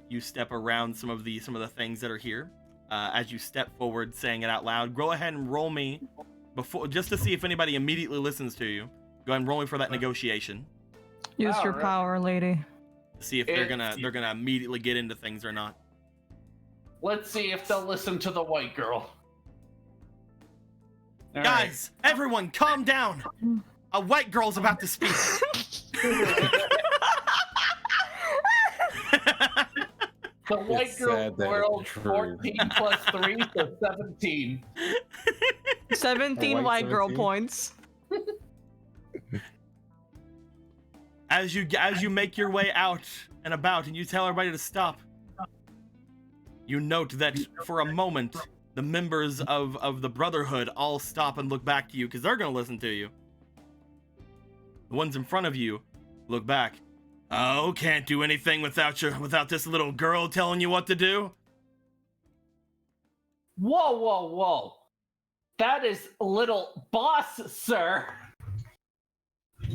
you step around some of the things that are here. As you step forward, saying it out loud, go ahead and roll me before, just to see if anybody immediately listens to you. Go ahead and roll me for that negotiation. Use your Alright. power, lady. To see if they're gonna immediately get into things or not. Let's see if they'll listen to the white girl. All Guys, everyone, calm down. A white girl's about to speak. The white It's girl sad that it's world true. 14 plus 3, so 17. 17 White white girl 17? points. As you make your way out and about and you tell everybody to stop, you note that for a moment the members of the Brotherhood all stop and look back to you because they're gonna listen to you. The ones in front of you look back. Oh, can't do anything without this little girl telling you what to do? Whoa. That is little boss, sir. They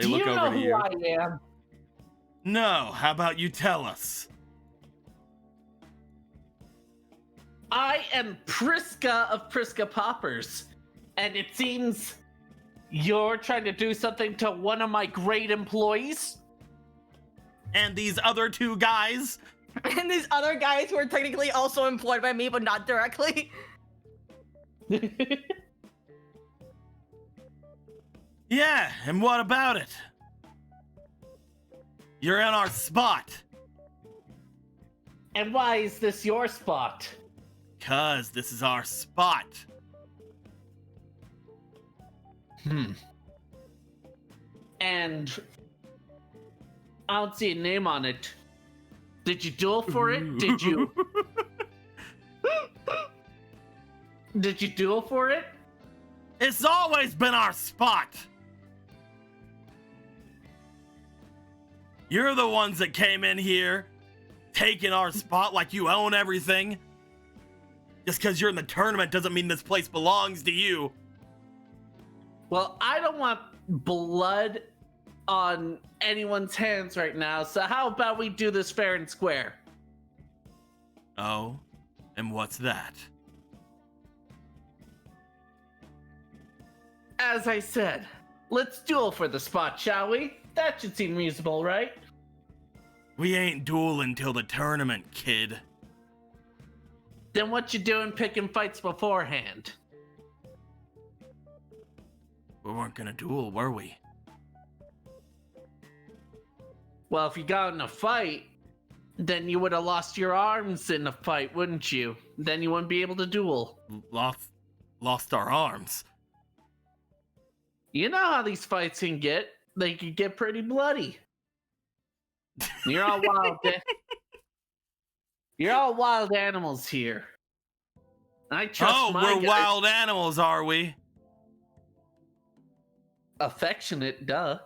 Do look you over know to who you. I am? No, how about you tell us? I am Priska of Priska Poppers, and it seems you're trying to do something to one of my great employees? And these other two guys? And these other guys who are technically also employed by me, but not directly. Yeah, and what about it? You're in our spot. And why is this your spot? 'Cause this is our spot. And I don't see a name on it. Did you duel for it? Did you? Did you duel for it? It's always been our spot. You're the ones that came in here, taking our spot like you own everything. Just because you're in the tournament doesn't mean this place belongs to you. Well, I don't want blood on anyone's hands right now, so how about we do this fair and square? Oh, and what's that? As I said, let's duel for the spot, shall we? That should seem reasonable, right? We ain't dueling till the tournament, kid. Then what you doing picking fights beforehand? We weren't gonna duel, were we? Well, if you got in a fight, then you would have lost your arms in a fight, wouldn't you? Then you wouldn't be able to duel. Lost our arms. You know how these fights can get. They can get pretty bloody. You're all wild. You're all wild animals here. I trust my we're guys. wild animals, are we? Affectionate, duh.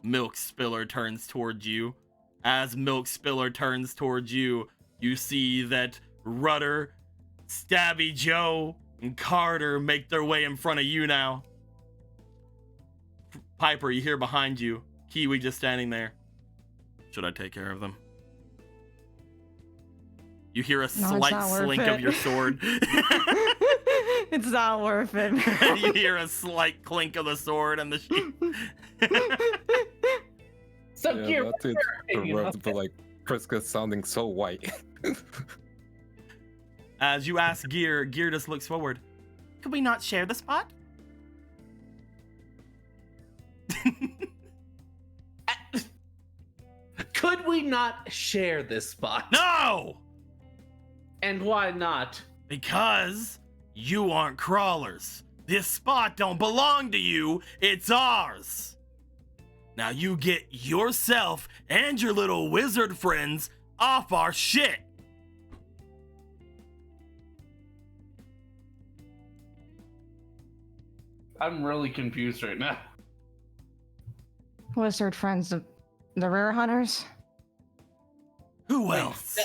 Milk Spiller turns towards you. As Milk Spiller turns towards you, you see that Rudder, Stabby Joe, and Carter make their way in front of you now. Piper, you hear behind you. Kiwi just standing there. Should I take care of them? You hear a slight slink of your sword. It's not worth it. You hear a slight clink of the sword and the sheath. So Yeah, Gear, that's it. But like Priska sounding so white. As you ask Gear just looks forward. Could we not share the spot? could we not share this spot? No! And why not? Because you aren't crawlers. This spot don't belong to you, it's ours. Now you get yourself and your little wizard friends off our shit. I'm really confused right now. Wizard friends, the rare hunters. Who Wait, else?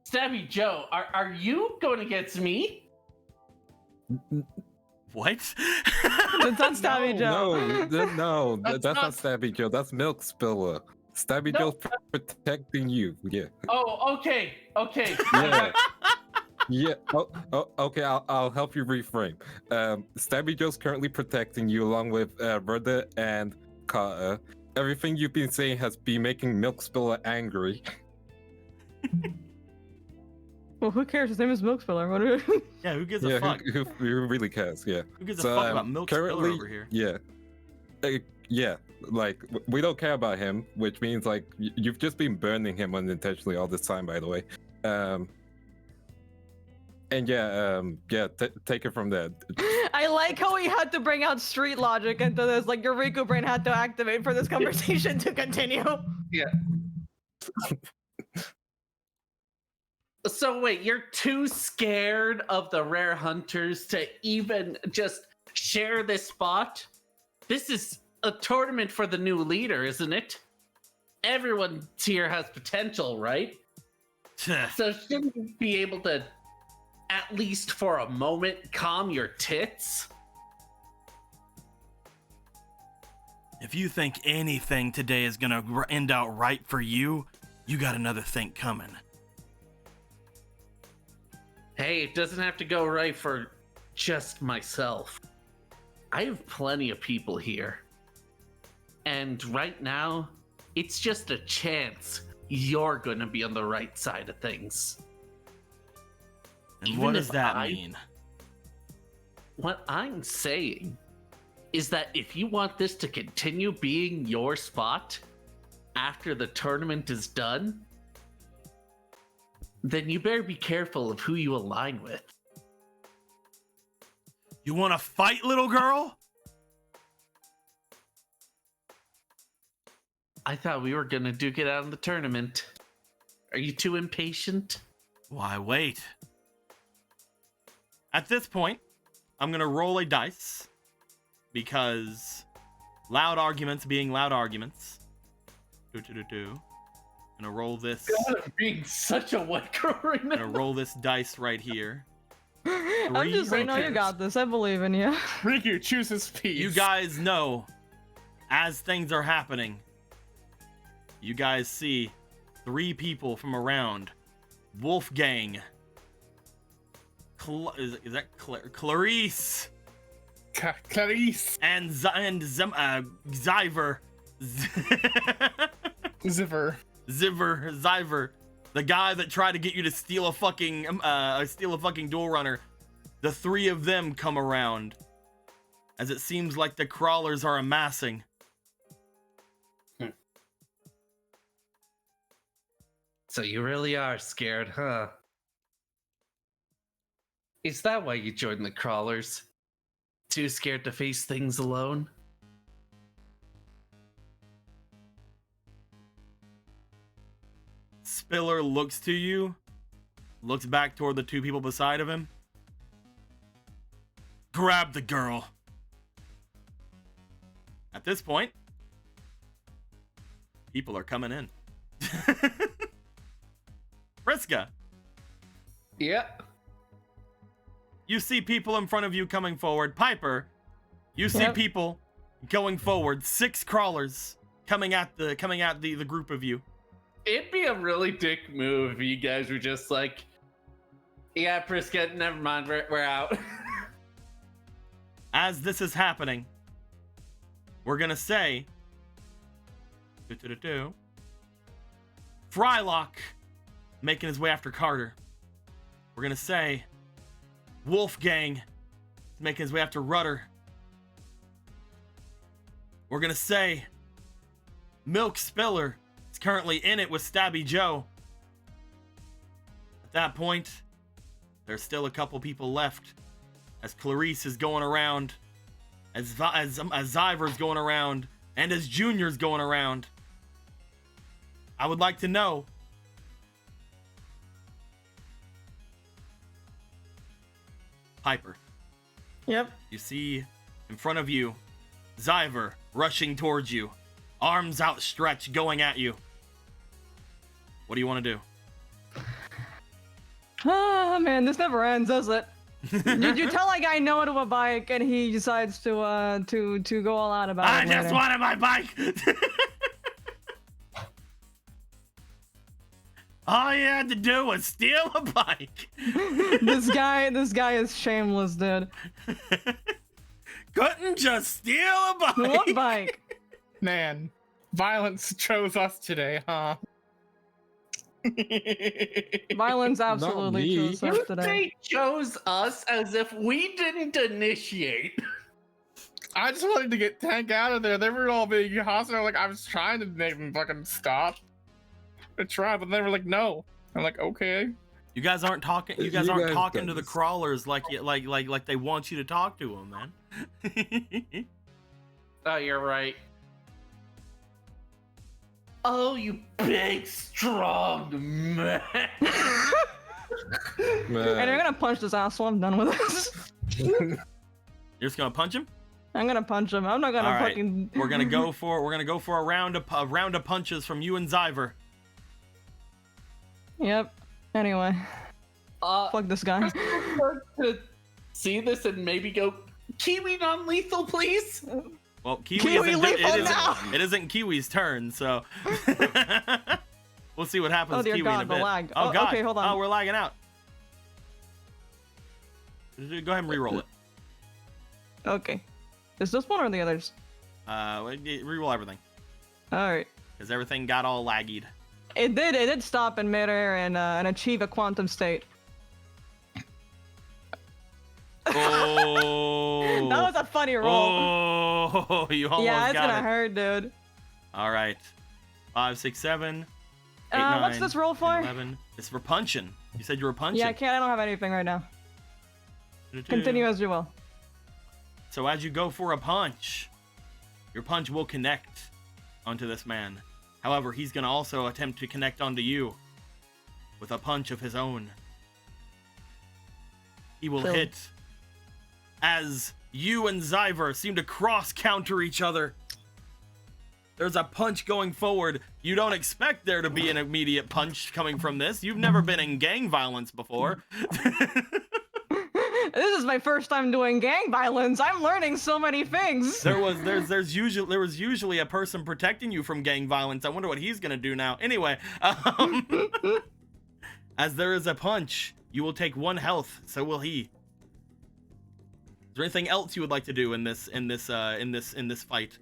Stabby Joe, are you going against me? What? That's not Stabby Joe. No, That's that's not not- Stabby Joe. That's Milk Spiller. Stabby No. Joe's protecting you. Yeah. Oh, okay. Yeah. Yeah. Okay. I'll help you reframe. Stabby Joe's currently protecting you along with Rudder and Carter. Everything you've been saying has been making Milk Spiller angry. Well, who cares? His name is Milk Spiller. What are we... Yeah, who gives a Yeah. fuck? Who really cares? Yeah. Who gives So, a fuck about Milk Spiller currently, over here? Yeah. Yeah. Like we don't care about him, which means like you've just been burning him unintentionally all this time, by the way. And yeah, take it from there. I like how he had to bring out street logic into this. Like your Riku brain had to activate for this conversation to continue. So wait, you're too scared of the rare hunters to even just share this spot? This is a tournament for the new leader, isn't it? Everyone here has potential, right? So shouldn't you be able to, at least for a moment, calm your tits? If you think anything today is gonna end out right for you, you got another thing coming. Hey, it doesn't have to go right for just myself. I have plenty of people here. And right now, it's just a chance you're gonna be on the right side of things. And Even what does if that I- mean? What I'm saying is that if you want this to continue being your spot after the tournament is done, then you better be careful of who you align with. You wanna fight, little girl? I thought we were gonna duke it out in the tournament. Are you too impatient? Why wait? At this point, I'm gonna roll a dice because loud arguments being loud arguments. Gonna roll this. God, I'm being such a white girl right now. Gonna roll this dice right here. I'm just saying, no, you got this. I believe in you. Riku chooses peace. You guys know, as things are happening, you guys see 3 people from around Wolfgang. Is that Clarice? Clarice. And Zyver. Zyver. The guy that tried to get you to steal a fucking dual runner. The 3 of them come around, as it seems like the crawlers are amassing. So you really are scared, huh? Is that why you joined the crawlers? Too scared to face things alone? Spiller looks to you, looks back toward the 2 people beside of him. Grab the girl. At this point, people are coming in. Friska, Yep. you see people in front of you coming forward. Piper, you see people going forward. 6 crawlers coming at the group of you. It'd be a really dick move if you guys were just like, yeah, Priska, never mind, we're out. As this is happening, we're gonna say Frylock making his way after Carter. We're gonna say Wolfgang making his way after Rudder. We're gonna say Milk Spiller is currently in it with Stabby Joe. At that point, there's still a couple people left, as Clarice is going around, as Zyver's going around, and as Junior's going around. I would like to know, Piper, Yep. you see in front of you Zyver rushing towards you, arms outstretched, going at you. What do you want to do? Ah, man, this never ends, does it? you tell a guy no to a bike, and he decides to go all out about I it. just later. wanted my bike. All you had to do was steal a bike. This guy is shameless, dude. Couldn't just steal a bike. One bike. Man, violence chose us today, huh? Violence absolutely me. chose us today. They chose us as if we didn't initiate. I just wanted to get Tank out of there. They were all being hostile. Like, I was trying to make them fucking stop. I tried, but they were like, no. I'm like, okay. You guys aren't talking. You guys You aren't guys talking done to the this. crawlers like they want you to talk to them, man. Oh, you're right. Oh, you big, strong man. And you're gonna punch this asshole. I'm done with this. You're just gonna punch him. I'm gonna punch him. I'm not gonna All right. fucking. We're gonna go for a round of punches from you and Zyver. Yep. Anyway, fuck this guy. To see this and maybe go, Kiwi non-lethal, please. Well, Kiwi lethal now! it isn't Kiwi's turn, so we'll see what happens. Oh dear Kiwi in a God, the bit. lag. Oh God. Okay, hold on. Oh, we're lagging out. Go ahead and re-roll it. Okay. Is this one or the others? Re-roll everything, All right. because everything got all laggied. It did stop in midair and achieve a quantum state. Oh. That was a funny roll. Oh, you almost Yeah, it's got gonna it. hurt, dude. All right. 5, 6, 7. 8, What's 9, this roll 10, for? 11. It's for punching. You said you were punching. Yeah, I don't have anything right now. Continue as you will. So as you go for a punch, your punch will connect onto this man. However, he's going to also attempt to connect onto you with a punch of his own. He will Kill. hit as you and Zyver seem to cross-counter each other. There's a punch going forward. You don't expect there to be an immediate punch coming from this. You've never been in gang violence before. This is my first time doing gang violence. I'm learning so many things. There was usually a person protecting you from gang violence. I wonder what he's gonna do now. Anyway, as there is a punch, you will take 1 health. So will he. Is there anything else you would like to do in this fight?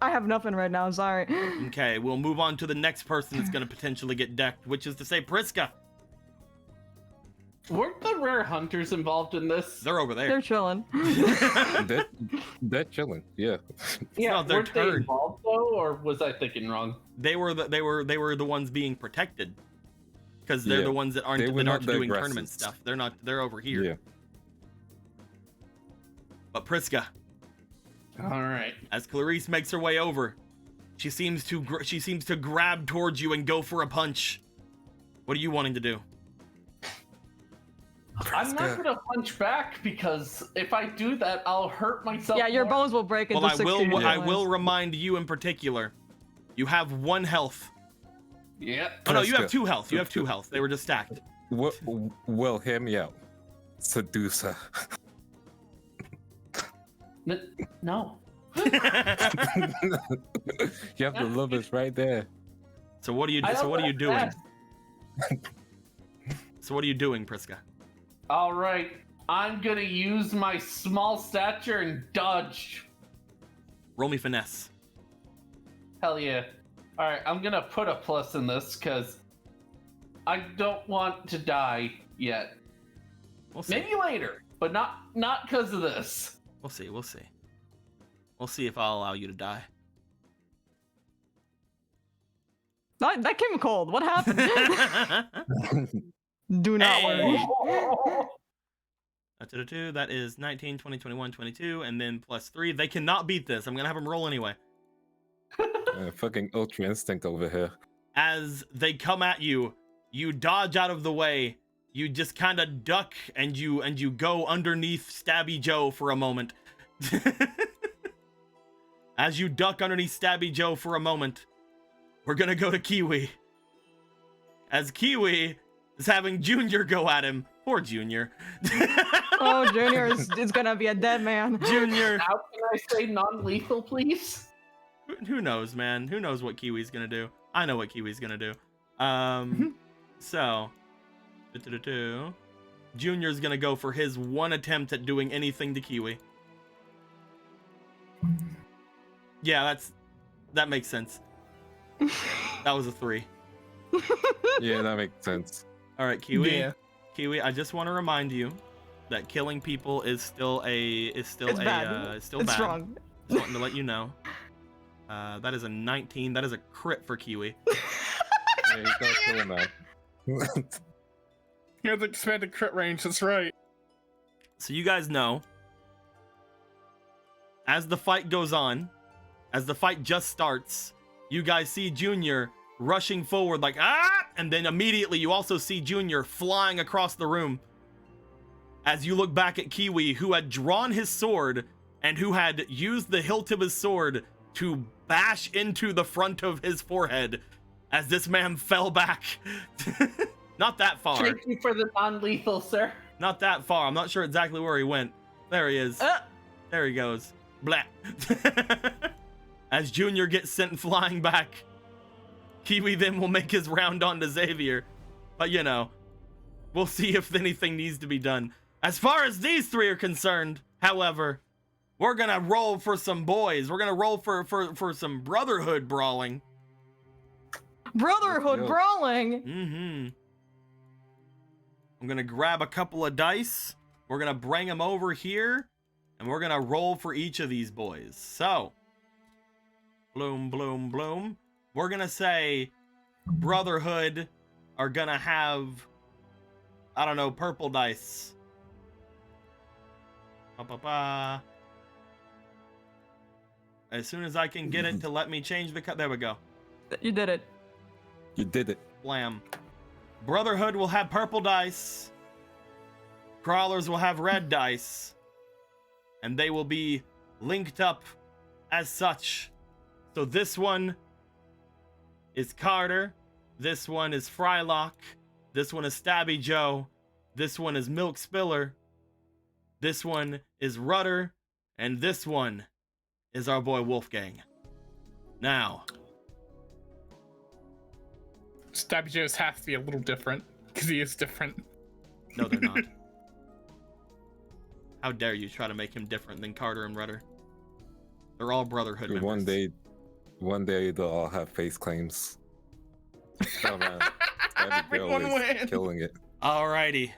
I have nothing right now, sorry. Okay, we'll move on to the next person that's gonna potentially get decked, which is to say Priska. Weren't the rare hunters involved in this? They're over there. They're chilling. They're chilling. Yeah. Yeah, not their weren't they turn. involved though, or was I thinking wrong? They were the ones being protected, because they're Yeah, the ones that aren't they were not the doing aggressors. tournament stuff. They're over here. Yeah. But Priska, All right. as Clarice makes her way over, she seems to grab towards you and go for a punch. What are you wanting to do? I'm not gonna punch back because if I do that, I'll hurt myself. Yeah, your more. bones will break into Well, 16 I pieces. will remind you in particular. You have 1 health. Yeah. Oh no, you have Priska. 2 health. You have 2 health. They were just stacked. Well, hear me out. Seducer. No. You have the lovers right there. So what are you? I So don't what are you like doing? that. So what are you doing, Priska? All right. I'm gonna use my small stature and dodge. Roll me finesse. Hell yeah. All right. I'm gonna put a plus in this because I don't want to die yet. We'll see. Maybe later, but not because of this. We'll see. We'll see. We'll see if I'll allow you to die. That came cold. What happened? Do not Hey. worry. That is 19, 20, 21, 22, and then plus 3. They cannot beat this. I'm gonna have them roll anyway. Fucking Ultra Instinct over here. As they come at you, you dodge out of the way. You just kind of duck and you go underneath Stabby Joe for a moment. As you duck underneath Stabby Joe for a moment, we're gonna go to Kiwi. As Kiwi is having Junior go at him. Poor Junior. Oh, Junior is gonna be a dead man. Junior. How can I say non-lethal, please? Who knows, man? Who knows what Kiwi's gonna do? I know what Kiwi's gonna do. So, Junior's gonna go for his 1 attempt at doing anything to Kiwi. Yeah, that makes sense. That was a 3. Yeah, that makes sense. All right, Kiwi. Yeah. Kiwi, I just want to remind you that killing people is still It's bad. it's still It's bad. wrong. Just wanting to let you know. That is a 19. That is a crit for Kiwi. Yeah, you gotta kill him now. He has expanded crit range, that's right. So you guys know, as the fight goes on, as the fight just starts, you guys see Junior rushing forward like, ah! And then immediately you also see Junior flying across the room. As you look back at Kiwi, who had drawn his sword and who had used the hilt of his sword to bash into the front of his forehead as this man fell back. Not that far. Thank you for the non-lethal, sir. Not that far. I'm not sure exactly where he went. There he is. There he goes. Blah. As Junior gets sent flying back, Kiwi then will make his round on to Xavier. But you know, we'll see if anything needs to be done. As far as these 3 are concerned, however, we're gonna roll for some boys. We're gonna roll for some brotherhood brawling. Brotherhood Yo. brawling. Mm-hmm. I'm gonna grab a couple of dice. We're gonna bring them over here, and we're gonna roll for each of these boys. So, bloom, bloom, bloom. We're gonna say Brotherhood are gonna have, I don't know, purple dice. Ba-ba-ba. As soon as I can get it to let me change the cut. There we go. You did it. You did it. Blam. Brotherhood will have purple dice. Crawlers will have red dice. And they will be linked up as such. So this one is Carter. This one is Frylock. This one is Stabby Joe. This one is Milk Spiller. This one is Rudder. And this one is our boy Wolfgang. Now, Stabby Joe's has to be a little different, because he is different. no, they're not. How dare you try to make him different than Carter and Rudder? They're all Brotherhood members. One day they'll all have face claims. Oh man, Stabby Joe Everyone is wins. killing it. Alrighty.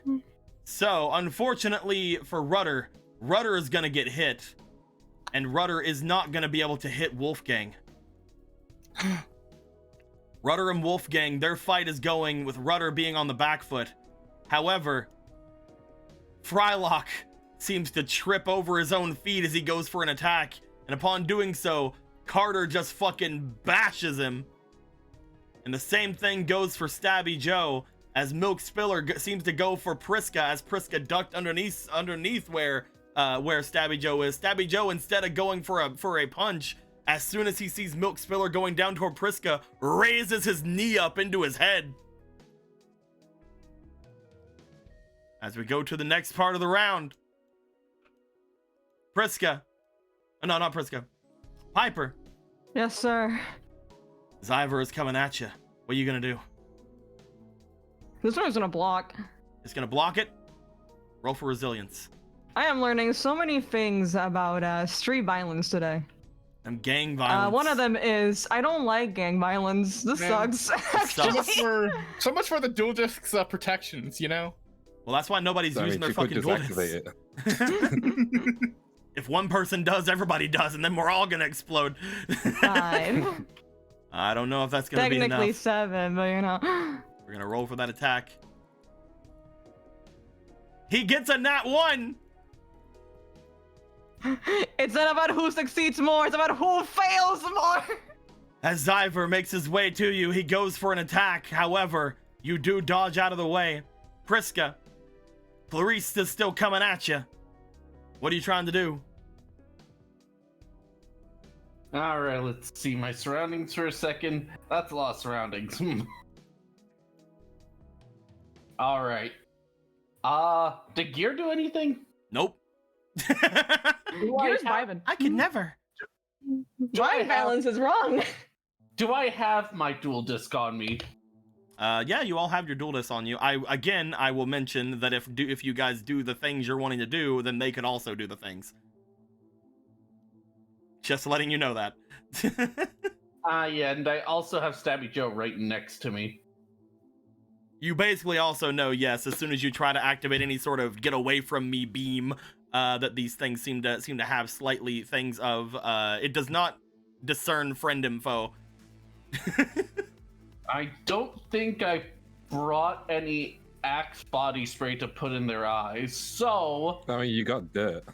So, unfortunately for Rudder, Rudder is gonna get hit, and Rudder is not gonna be able to hit Wolfgang. Rudder and Wolfgang, their fight is going with Rudder being on the back foot. However, Frylock seems to trip over his own feet as he goes for an attack, and upon doing so, Carter just fucking bashes him. And the same thing goes for Stabby Joe, as Milk Spiller seems to go for Priska, as Priska ducked underneath where Stabby Joe is. Stabby Joe, instead of going for a punch, as soon as he sees Milk Spiller going down toward Priska, raises his knee up into his head. As we go to the next part of the round, Priska. No, not Priska. Piper. Yes, sir. Zyver is coming at you. What are you gonna do? This one's gonna block. It's gonna block it. Roll for resilience. I am learning so many things about street violence today. And gang violence. One of them is I don't like gang violence. This Man, sucks. So much actually. so much for the dual discs protections, you know? Well, that's why nobody's I using mean, their she could fucking just dual activate discs. it. If one person does, everybody does, and then we're all gonna explode. 5. I don't know if that's gonna be Technically enough. 7, but you know. We're gonna roll for that attack. He gets a nat 1. It's not about who succeeds more, it's about who fails more. As Zyver makes his way to you, he goes for an attack. However, you do dodge out of the way. Priska, Clarice is still coming at you. What are you trying to do? All right, let's see my surroundings for a second. That's a lot of surroundings. All right. Did gear do anything? Nope. Gear's vibing. I could never. Drive balance is wrong. Do I have my dual disc on me? Yeah, you all have your dual discs on you. I will mention that if you guys do the things you're wanting to do, then they can also do the things. Just letting you know that. Yeah, and I also have Stabby Joe right next to me. You basically also know, yes, as soon as you try to activate any sort of get away from me beam, that these things seem to have slightly things of it does not discern friend and foe. I don't think I brought any Axe body spray to put in their eyes, so I mean, you got dirt.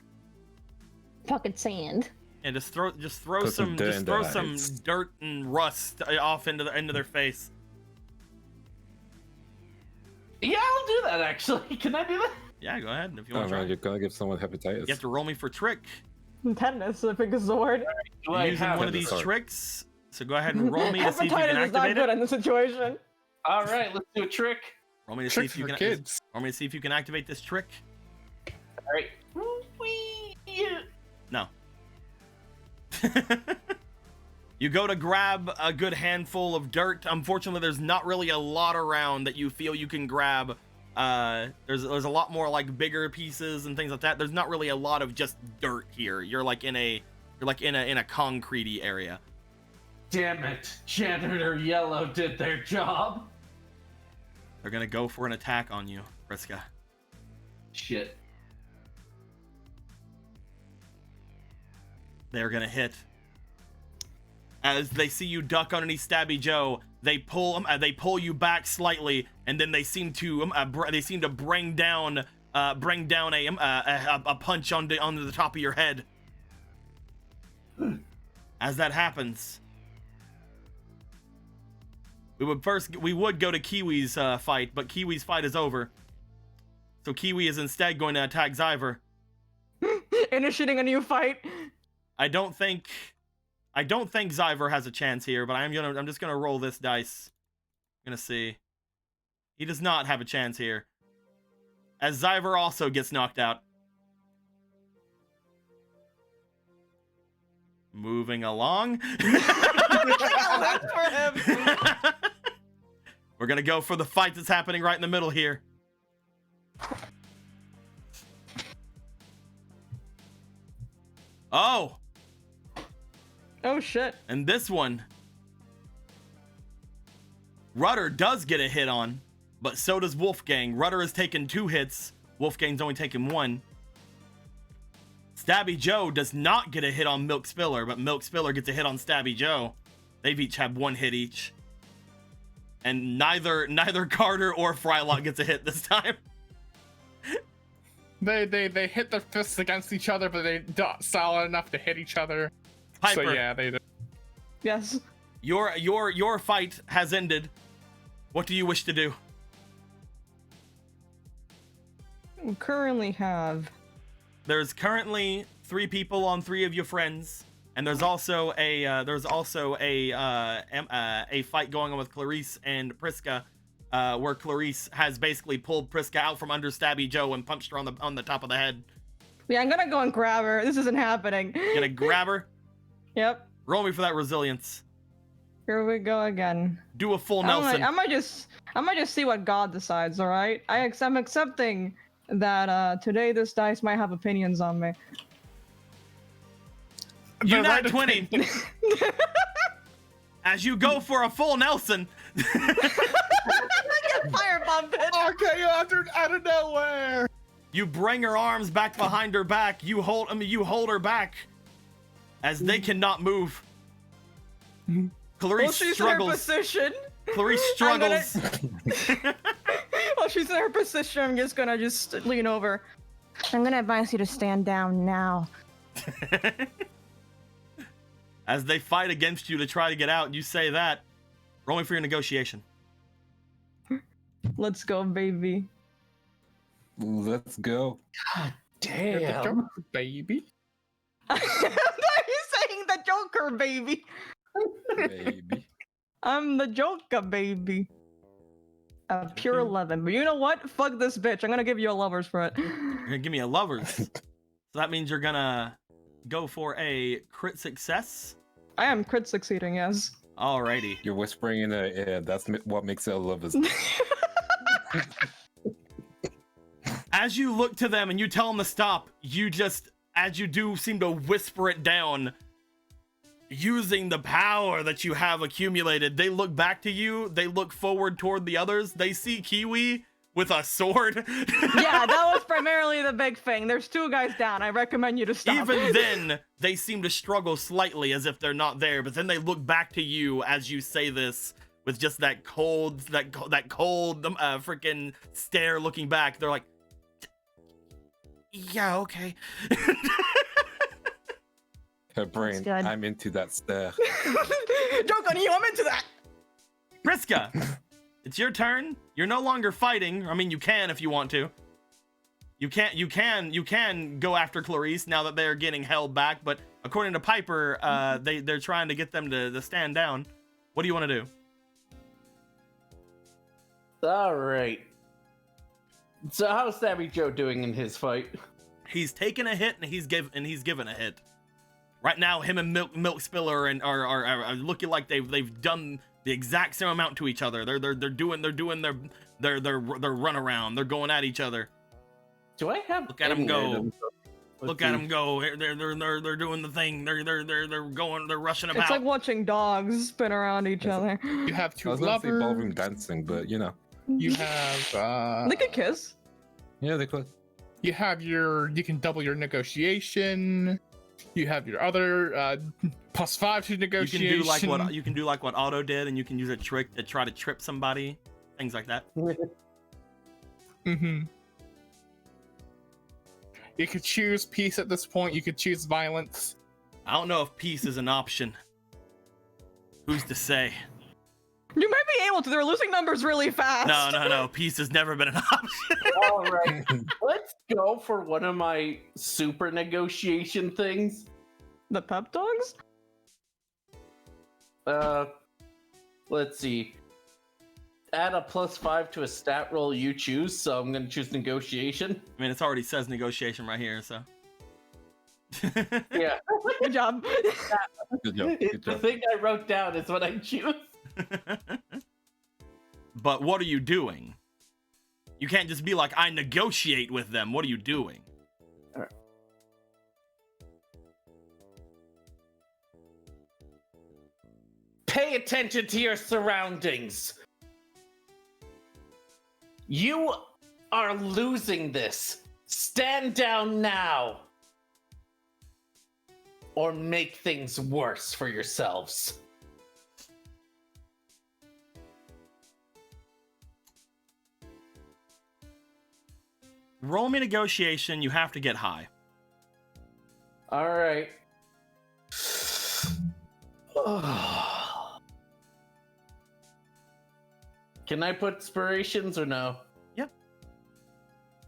Fucking sand. And just throw Put some dirt in their some eyes. dirt and rust off into their face. yeah, I'll do that actually. Can I do that? Yeah, go ahead if you Oh want to try. man, you're gonna give someone hepatitis. You have to roll me for trick. Tetanus, I think is the word. Do You're I using have one of it? these Sorry. tricks. So go ahead and roll me to see if you can Hepatitis is not activate good it. in this situation. All right, let's do a trick. Roll me to see Tricks if you for can. kids. Roll me to see if you can activate this trick. All right. Whee! No. You go to grab a good handful of dirt. Unfortunately, there's not really a lot around that you feel you can grab. There's a lot more like bigger pieces and things like that. There's not really a lot of just dirt here. You're like in a concretey area. Damn it! Janitor Yellow did their job. They're gonna go for an attack on you, Priska. Shit. They're gonna hit. As they see you duck underneath Stabby Joe, they pull you back slightly, and then they seem to bring down a punch onto the top of your head. As that happens, We would go to Kiwi's fight, but Kiwi's fight is over. So Kiwi is instead going to attack Zyver. Initiating a new fight. I don't think Zyver has a chance here, but I'm just gonna roll this dice. I'm gonna see. He does not have a chance here. As Zyver also gets knocked out. Moving along. That's for him. We're gonna go for the fight that's happening right in the middle here. Oh! Oh shit. And this one, Rudder does get a hit on, but so does Wolfgang. Rudder has taken 2 hits. Wolfgang's only taken 1. Stabby Joe does not get a hit on Milk Spiller, but Milk Spiller gets a hit on Stabby Joe. They've each had 1 hit each. And neither Carter or Frylock gets a hit this time. They hit their fists against each other, but they not solid enough to hit each other. Piper, So yeah, they did. Yes. your fight has ended. What do you wish to do? We currently have. There's currently 3 people on 3 of your friends, and there's also a fight going on with Clarice and Priska, where Clarice has basically pulled Priska out from under Stabby Joe and punched her on the top of the head. Yeah, I'm gonna go and grab her. This isn't happening. You gonna grab her? Yep. Roll me for that resilience. Here we go again. Do a full Nelson. I might just see what God decides. All right. I'm accepting that today this dice might have opinions on me. You The not right 20. As you go for a full Nelson. Firebomb pit. Okay, out of nowhere. You bring her arms back behind her back. You hold her back, as they cannot move. Clarice Well, she's struggles. in her position. Clarice struggles. While she's in her position, I'm just gonna lean over. I'm gonna advise you to stand down now. As they fight against you to try to get out, you say that. Roll me for your negotiation. Let's go, baby. Let's go. Damn. Baby. Are you saying the Joker, baby? Baby. I'm the Joker, baby. A pure 11. But you know what? Fuck this bitch. I'm gonna give you a lovers for it. You're gonna give me a lovers. So that means you're gonna go for a crit success. I am crit succeeding, yes. Alrighty. You're whispering in the air. That's what makes it a lover's. As you look to them and you tell them to stop, you just, as you do, seem to whisper it down. Using the power that you have accumulated, they look back to you, they look forward toward the others, they see Kiwi with a sword. Yeah, that was primarily the big thing. There's 2 guys down. I recommend you to stop. Even then, they seem to struggle slightly as if they're not there, but then they look back to you as you say this with just that cold freaking stare looking back. They're like, yeah, okay. Her brain. good. I'm into that stare. Joke on you, I'm into that. Priska, it's your turn. You're no longer fighting. I mean, you can if you want to. You can go after Clarice now that they're getting held back, but according to Piper, they're trying to get them to stand down. What do you want to do? All right. So how's Stabby Joe doing in his fight? He's taken a hit and he's given a hit. Right now, him and Milk Spiller are looking like they've done the exact same amount to each other. They're doing their run around. They're going at each other. Do I have? Look at him any go. items? Look at them go. They're doing the thing. They're going. They're rushing about. It's like watching dogs spin around each other. You have I 2 was gonna say ballroom lovers. dancing, but you know. You have They could kiss. Yeah, they could. you have you can double your negotiation. You have your other +5 to negotiation. You can do like what Otto did, and you can use a trick to try to trip somebody, things like that. Mm-hmm. You could choose peace at this point. You could choose violence. I don't know if peace is an option. Who's to say? You might be able to. They're losing numbers really fast. No. Peace has never been an option. All right, let's go for one of my super negotiation things. The pep dogs? Let's see. Add a +5 to a stat roll you choose, so I'm gonna choose negotiation. I mean, it already says negotiation right here, so. Yeah. Good job. Good job. Good The job. thing I wrote down is what I choose. But what are you doing? You can't just be like, I negotiate with them. What are you doing? Pay attention to your surroundings. You are losing this. Stand down now. Or make things worse for yourselves. Roll me negotiation. You have to get high. All right. Can I put inspirations or no? Yep.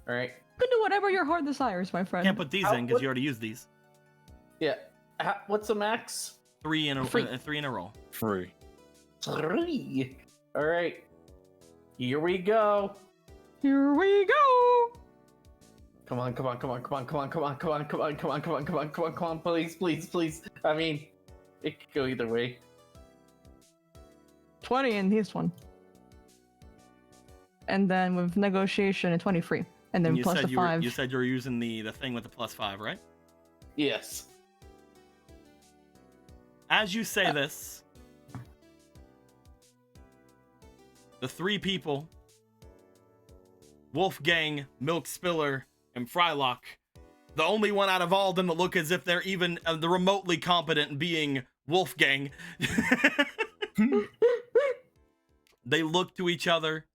All right. You can do whatever your heart desires, my friend. Can't put these in because you already used these. Yeah. What's the max? 3 in a Free. 3 in a roll. Free. 3. All right. Here we go. Here we go. Come on, please. I mean, it could go either way. 20 in this one. And then with negotiation, a 20 free. And then You plus said the you were, 5. you said you were using the thing with the +5, right? Yes. As you say this, the 3 people, Wolfgang, Milk Spiller, and Frylock, the only one out of all of them that look as if they're even the remotely competent being Wolfgang, they look to each other.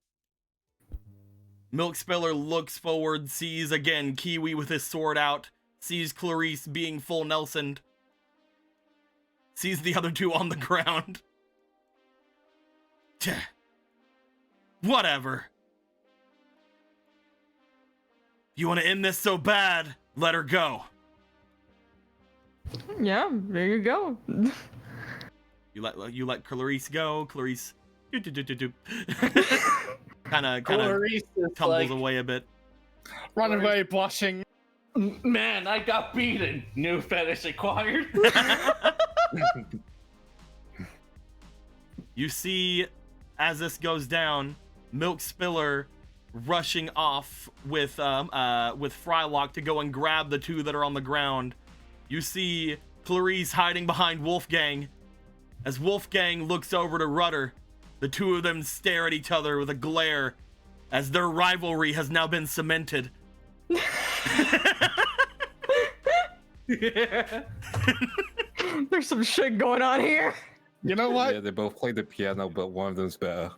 Milk Spiller looks forward, sees again Kiwi with his sword out, sees Clarice being full Nelsoned, sees the other 2 on the ground. Whatever. You want to end this so bad, let her go. Yeah, there you go. You let Clarice go. Clarice kind of Clarice is tumbles like, away a bit. Run away, blushing. man, I got beaten. New fetish acquired. You see, as this goes down, Milk Spiller rushing off with Frylock to go and grab the 2 that are on the ground. You see Clarice hiding behind Wolfgang. As Wolfgang looks over to Rudder, the 2 of them stare at each other with a glare as their rivalry has now been cemented. There's some shit going on here. You know what? Yeah, they both play the piano, but one of them's better.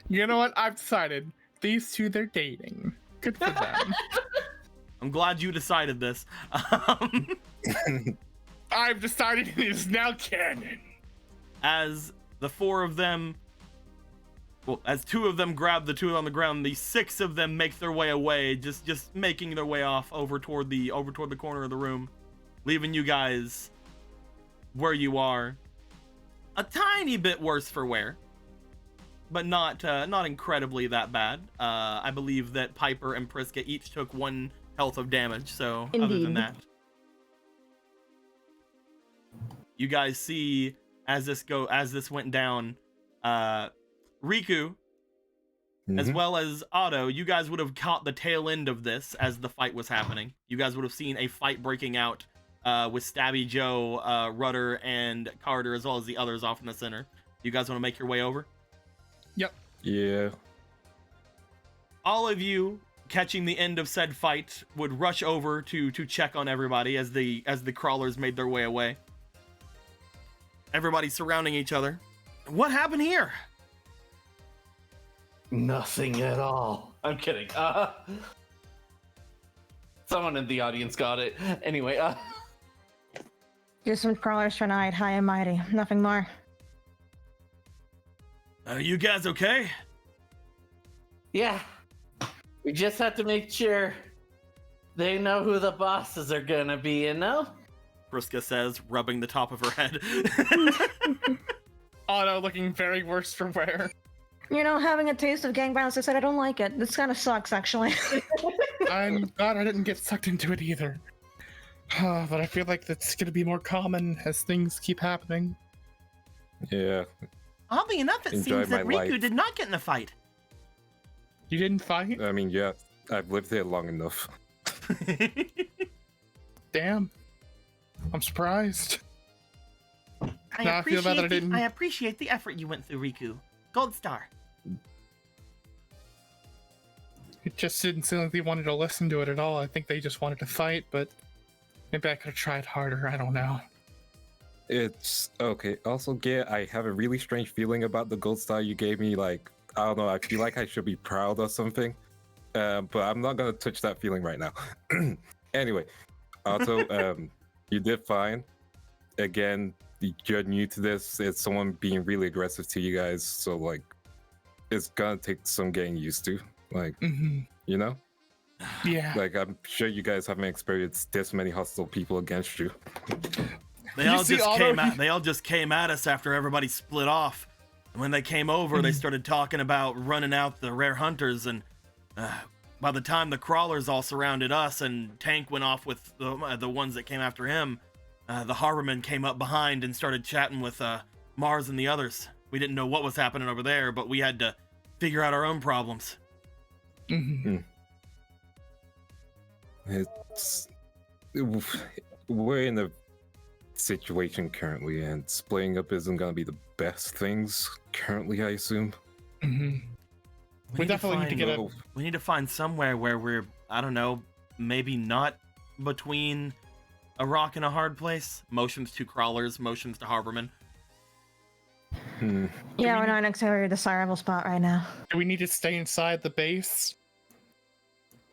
You know what? I've decided. These 2, they're dating. Good for them. I'm glad you decided this. I've decided it is now canon. As the 4 of them, well, as 2 of them grab the 2 on the ground, the 6 of them make their way away, just making their way off over toward the corner of the room, leaving you guys where you are. A tiny bit worse for wear, but not incredibly that bad. I believe that Piper and Priska each took 1 health of damage, so other than Indeed. that, you guys see as this went down, Riku, as well as Otto, you guys would have caught the tail end of this as the fight was happening. You guys would have seen a fight breaking out with Stabby Joe, Rudder, and Carter, as well as the others off in the center. You guys want to make your way over? Yep. Yeah. All of you, catching the end of said fight, would rush over to check on everybody as the crawlers made their way away. Everybody surrounding each other. What happened here? Nothing at all. I'm kidding. Someone in the audience got it. Anyway, Just some crawlers trying to hide high and mighty. Nothing more. Are you guys okay? Yeah. We just have to make sure they know who the bosses are gonna be, you know? Vriska says, rubbing the top of her head. Otto looking very worse for wear. You know, having a taste of gang violence, I said I don't like it. This kind of sucks, actually. I'm glad I didn't get sucked into it either. But I feel like that's gonna be more common as things keep happening. Yeah. Oddly enough, it Enjoy seems that my Riku life. did not get in the fight. You didn't fight? I mean, yeah, I've lived here long enough. Damn. I'm surprised. I Now I feel bad that I didn't- appreciate the effort you went through, Riku. Gold star. It just didn't seem like they wanted to listen to it at all. I think they just wanted to fight, but maybe I could have tried harder. I don't know. It's okay. Also, yeah, I have a really strange feeling about the gold star you gave me. Like, I don't know. I feel like I should be proud or something. But I'm not gonna touch that feeling right now. Anyway, Otto, you did fine. Again, you're new to this. It's someone being really aggressive to you guys, so like, it's gonna take some getting used to. Like, you know, Yeah. like I'm sure you guys haven't experienced this many hostile people against you. They You all see just Otto, came he- at. They all just came at us after everybody split off. And when they came over, they started talking about running out the rare hunters. And by the time the crawlers all surrounded us, and Tank went off with the ones that came after him, the Harbormen came up behind and started chatting with Mars and the others. We didn't know what was happening over there, but we had to figure out our own problems. It's we're in a situation currently, and splitting up isn't gonna be the best things currently, I assume. We definitely need to get a. We need to find somewhere where we're, I don't know, maybe not between a rock and a hard place. Motions to crawlers, motions to Harbormen. Yeah, we're not in a very desirable spot right now. Do we need to stay inside the base?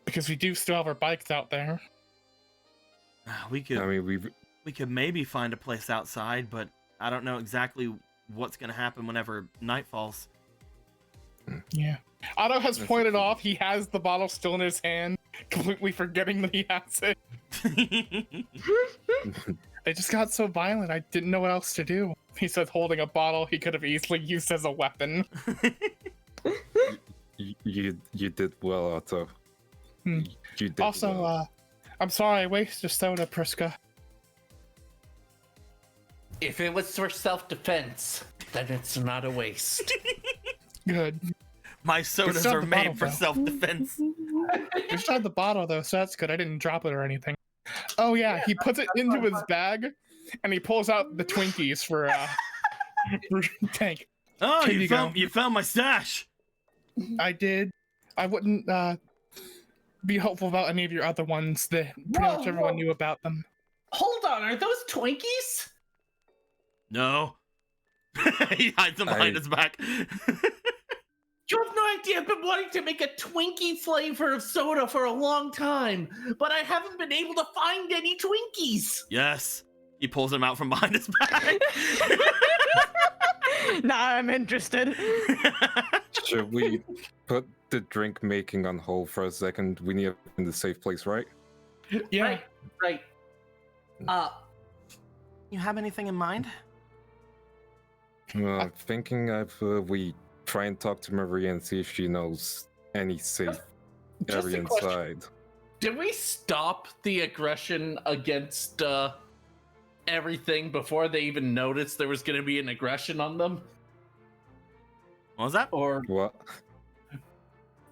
Because we do still have our bikes out there. We could, I mean, we could maybe find a place outside, but I don't know exactly what's gonna happen whenever night falls. Yeah. Otto has pointed off. He has the bottle still in his hand, completely forgetting that he has it. They just got so violent, I didn't know what else to do. He says holding a bottle he could have easily used as a weapon. you did well, Otto. You did Also, well. I'm sorry I wasted a soda, Priska. If it was for self-defense, then it's not a waste. Good. My sodas not are the made bottle, for though. self-defense. Just had the bottle though, so that's good. I didn't drop it or anything. Oh yeah, he puts it into his bag, and he pulls out the Twinkies for Tank. Oh, Here you go. you found my stash. I did. I wouldn't be hopeful about any of your other ones. That pretty much everyone knew about them. Hold on, are those Twinkies? No. He hides them behind his back. You have no idea. I've been wanting to make a Twinkie flavor of soda for a long time, but I haven't been able to find any Twinkies. Yes. He pulls them out from behind his back. Now I'm interested. Should we put the drink making on hold for a second? We need to find a safe place, right? Yeah. Right. You have anything in mind? Well, I'm thinking if we try and talk to Maria and see if she knows any safe Just area a question. inside. Did we stop the aggression against everything before they even noticed there was going to be an aggression on them? What was that? Or What?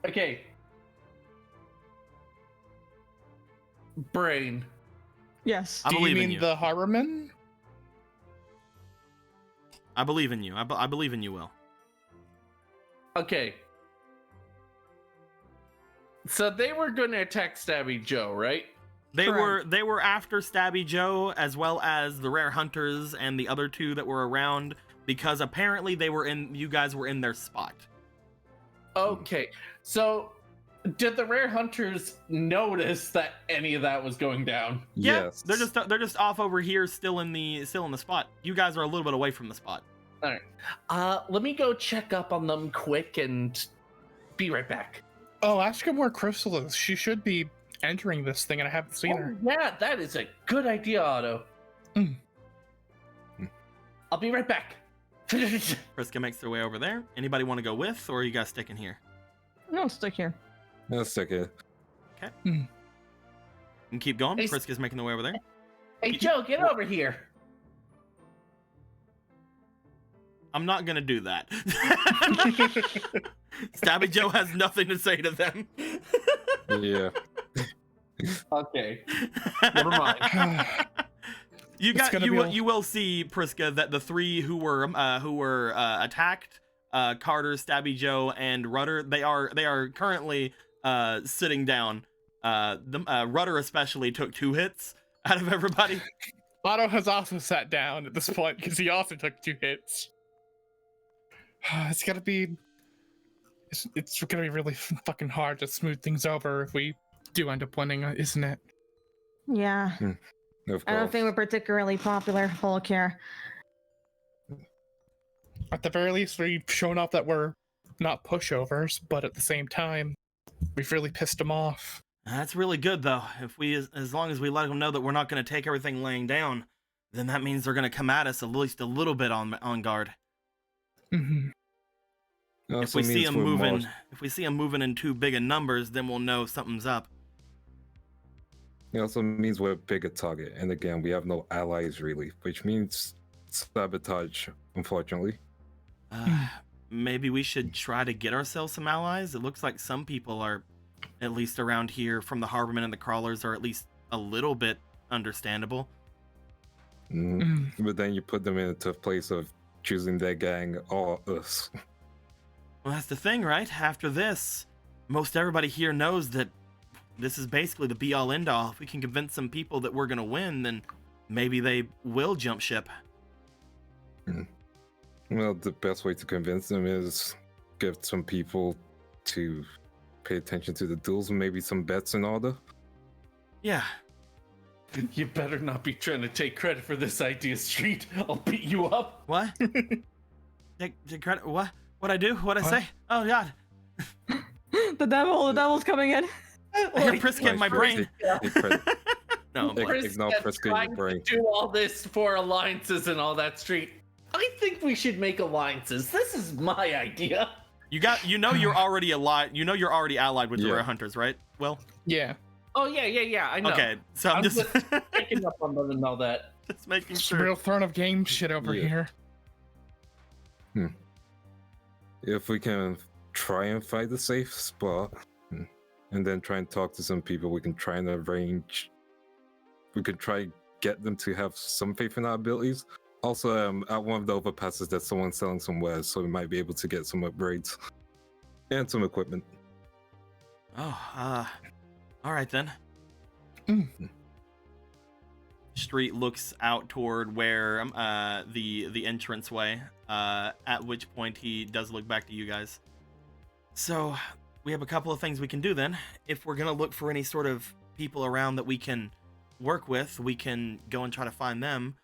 okay, Brain. Yes. I Do believe you in mean you. the Harbormen? I believe in you. I believe in you, Will. Okay. So they were going to attack Stabby Joe, right? They Correct. were after Stabby Joe as well as the rare hunters and the other two that were around because apparently you guys were in their spot. Okay. So did the rare hunters notice that any of that was going down? Yeah, Yes. they're just off over here still in the spot. You guys are a little bit away from the spot. Let me go check up on them quick and be right back. Oh, ask her where Crystal is. She should be entering this thing, and I haven't seen her. Yeah, that is a good idea, Otto. Mm. I'll be right back. Priska makes their way over there. Anybody want to go with, or are you guys sticking here? No, stick here. Let's take it. And keep going. Hey, Priska's making their way over there. Hey, Joe, get over here. I'm not gonna do that. Stabby Joe has nothing to say to them. Yeah. Okay. Never mind. You will see, Priska, that the three who were attacked, Carter, Stabby Joe, and Rudder, they are currently sitting down. Rudder especially took 2 hits out of everybody. Otto has also sat down at this point because he also took 2 hits. It's gonna be really fucking hard to smooth things over if we do end up winning, isn't it? Yeah. Of I don't course. think we're particularly popular, Volker. At the very least, we've shown off that we're not pushovers, but at the same time, we've really pissed them off. That's really good, though. If we, as long as we let them know that we're not going to take everything laying down, then that means they're going to come at us at least a little bit on guard. Mm-hmm. It If also we see means them we're moving, more- if we see them moving in too big of numbers, then we'll know something's up. It also means we're a bigger target, and again, we have no allies really, which means sabotage, unfortunately. Maybe we should try to get ourselves some allies. It looks like some people are, at least around here, from the Harbormen and the Crawlers, are at least a little bit understandable. But then you put them in a tough place of choosing their gang or us. Well, that's the thing, right? After this, most everybody here knows that this is basically the be-all, end-all. If we can convince some people that we're gonna win, then maybe they will jump ship. Well, the best way to convince them is get some people to pay attention to the duels and maybe some bets in order. Yeah. You better not be trying to take credit for this idea, Street. I'll beat you up. What? Take credit? What? What'd I do? What'd I say? Oh, God. The devil's coming in. I hear Priska in my brain. Take credit. No, I'm playing. Ignore Priska in trying your brain. to do all this for alliances and all that, Street. I think we should make alliances. This is my idea. You're already allied. You know you're already allied with the Yeah. Rare Hunters, right? Well, Yeah. Oh yeah. I know. okay. So I'm just picking up on letting know that. just making It's sure. real Throne of Game shit over Yeah. here. If we can try and find a safe spot, and then try and talk to some people, we can try and arrange. We could try get them to have some faith in our abilities. Also, at one of the overpasses, there's someone selling some wares, so we might be able to get some upgrades and some equipment. Oh, all right then. Street looks out toward where the entranceway. At which point he does look back to you guys. So we have a couple of things we can do then. If we're gonna look for any sort of people around that we can work with, we can go and try to find them.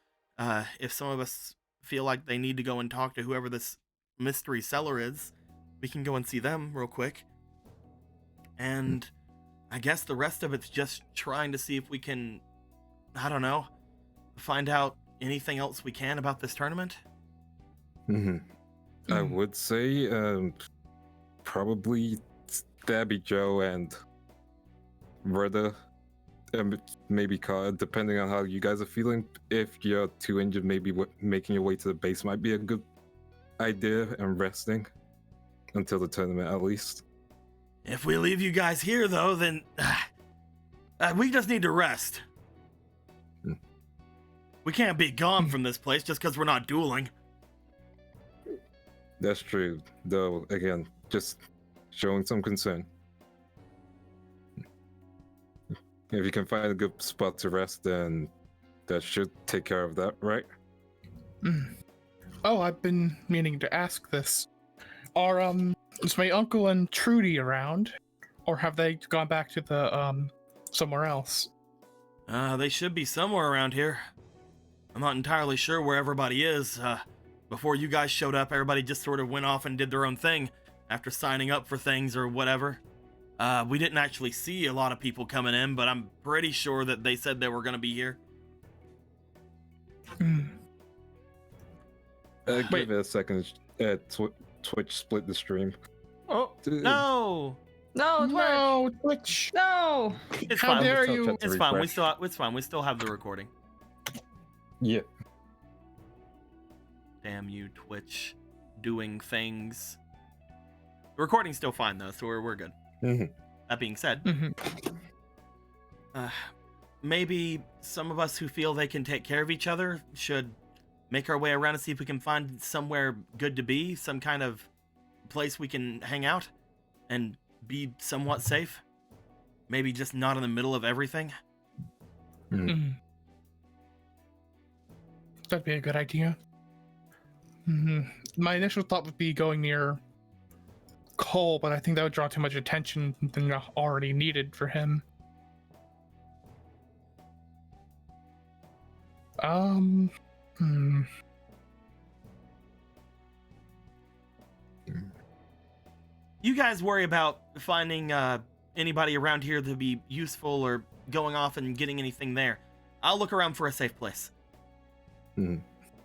If some of us feel like they need to go and talk to whoever this mystery seller is, we can go and see them real quick. And I guess the rest of it's just trying to see if we can, I don't know, find out anything else we can about this tournament. I would say probably Stabby Joe and Rudder, maybe Carter, depending on how you guys are feeling. If you're too injured, maybe making your way to the base might be a good idea, and resting until the tournament at least. If we leave you guys here, though, then we just need to rest. We can't be gone from this place just because we're not dueling. That's true, though, again, just showing some concern. If you can find a good spot to rest, then that should take care of that, right? Oh, I've been meaning to ask this. Is my uncle and Trudy around? Or have they gone back to the, somewhere else? They should be somewhere around here. I'm not entirely sure where everybody is. before you guys showed up, everybody just sort of went off and did their own thing after signing up for things or whatever. We didn't actually see a lot of people coming in, but I'm pretty sure that they said they were going to be here. Give it a second. Twitch split the stream. Oh No! no, Twitch! No, Twitch. No! It's How fine. dare Tell you? chat to It's fine. refresh. It's fine. We still have the recording. Yeah. Damn you, Twitch, doing things. The recording's still fine though, so we're good. Mm-hmm. That being said, Mhm. maybe some of us who feel they can take care of each other should make our way around and see if we can find somewhere good to be, some kind of place we can hang out and be somewhat safe. Maybe just not in the middle of everything. That'd be a good idea. My initial thought would be going near Cole, but I think that would draw too much attention than already needed for him. You guys worry about finding anybody around here to be useful or going off and getting anything there. I'll look around for a safe place.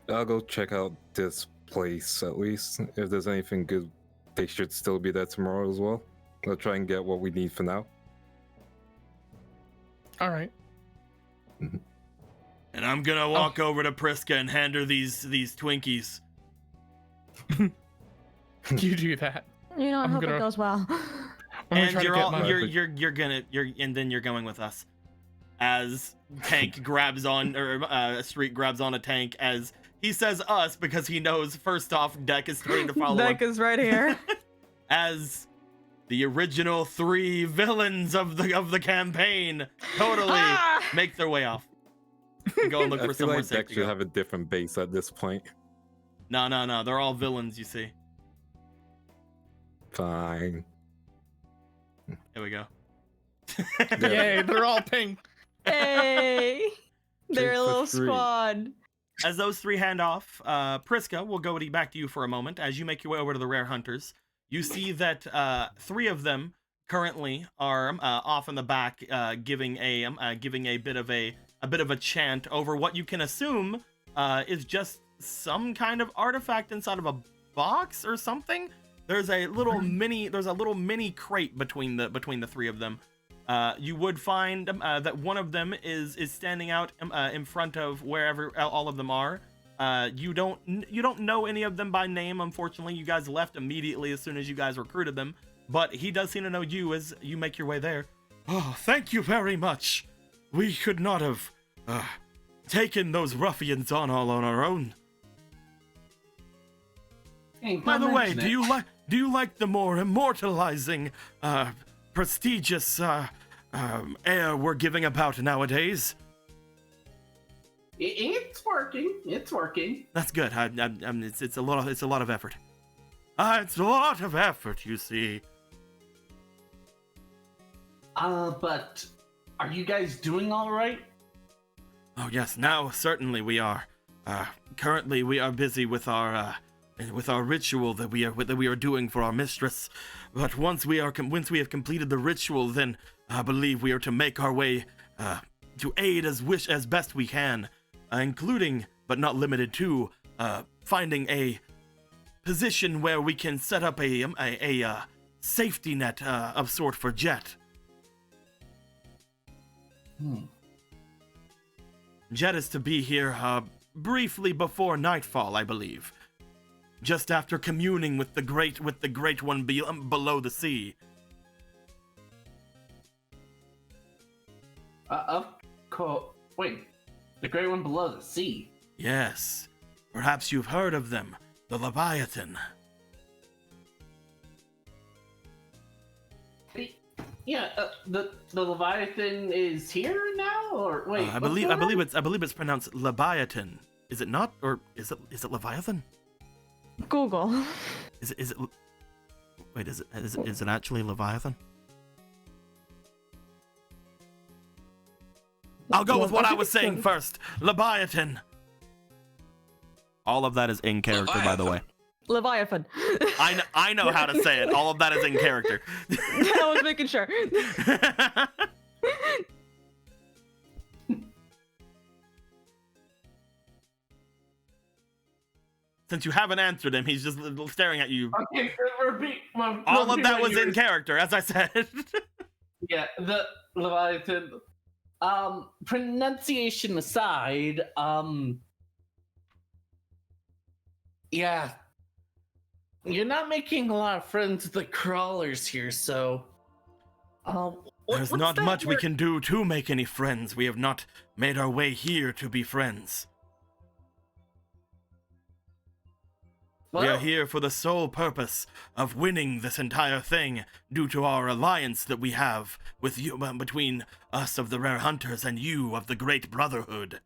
I'll go check out this place at least. If there's anything good, they should still be there tomorrow as well. I'll try and get what we need for now. All right. And I'm gonna walk over to Priska and hand her these Twinkies. You do that. You know, I I'm hope gonna- it goes well. I'm gonna And try to you're get all my- and then you're going with us. As Tank grabs on, or Street grabs on a Tank as he says us because he knows first off Deck is starting to follow him. Deck is right here. As the original 3 villains of the campaign totally Ah! make their way off. And go and look I for feel somewhere like safe Dex to should go. have a different base at this point. No, they're all villains, you see. Fine. Here we go. Yay, they're all pink. Hey! They're a Take the little 3. squad. As those 3 hand off, Priska, we'll go back to you for a moment. As you make your way over to the Rare Hunters, you see that 3 of them currently are off in the back, giving a bit of a chant over what you can assume is just some kind of artifact inside of a box or something. There's a little mini crate between the 3 of them. You would find that one of them is standing out in front of wherever all of them are. You don't know any of them by name, unfortunately. You guys left immediately as soon as you guys recruited them, but he does seem to know you as you make your way there. Oh, thank you very much. We could not have taken those ruffians on all on our own. Hey, By don't the way, mention do you like the more immortalizing, prestigious air we're giving about nowadays? It's working. It's working. That's good. It's a lot of effort. It's a lot of effort, you see. But are you guys doing all right? Oh yes, now certainly we are. Currently we are busy with our ritual that we are doing for our mistress. But once we have completed the ritual, then I believe we are to make our way to aid as best we can, including but not limited to finding a position where we can set up a safety net of sort for Jet. Jet is to be here briefly before nightfall, I believe. Just after communing with the great one below the sea. Wait, the great one below the sea. Yes, perhaps you've heard of them, the Leviathan. Yeah, the Leviathan is here now, or wait? I believe it's pronounced Leviathan. Is it not, or is it Leviathan? Google. Is it? Wait, is it actually Leviathan? I'll go with what I was saying first. Leviathan. All of that is in character, by the way. Leviathan. I know how to say it. All of that is in character. I was making sure. Since you haven't answered him, he's just staring at you. Okay, repeat. All of that what was you in were- character, as I said. Yeah, the Leviathan. Pronunciation aside, yeah, you're not making a lot of friends with the crawlers here, so, There's what's not that much we word? can do to make any friends. We have not made our way here to be friends. We are Well, here for the sole purpose of winning this entire thing due to our alliance that we have with you, between us of the Rare Hunters and you of the Great Brotherhood.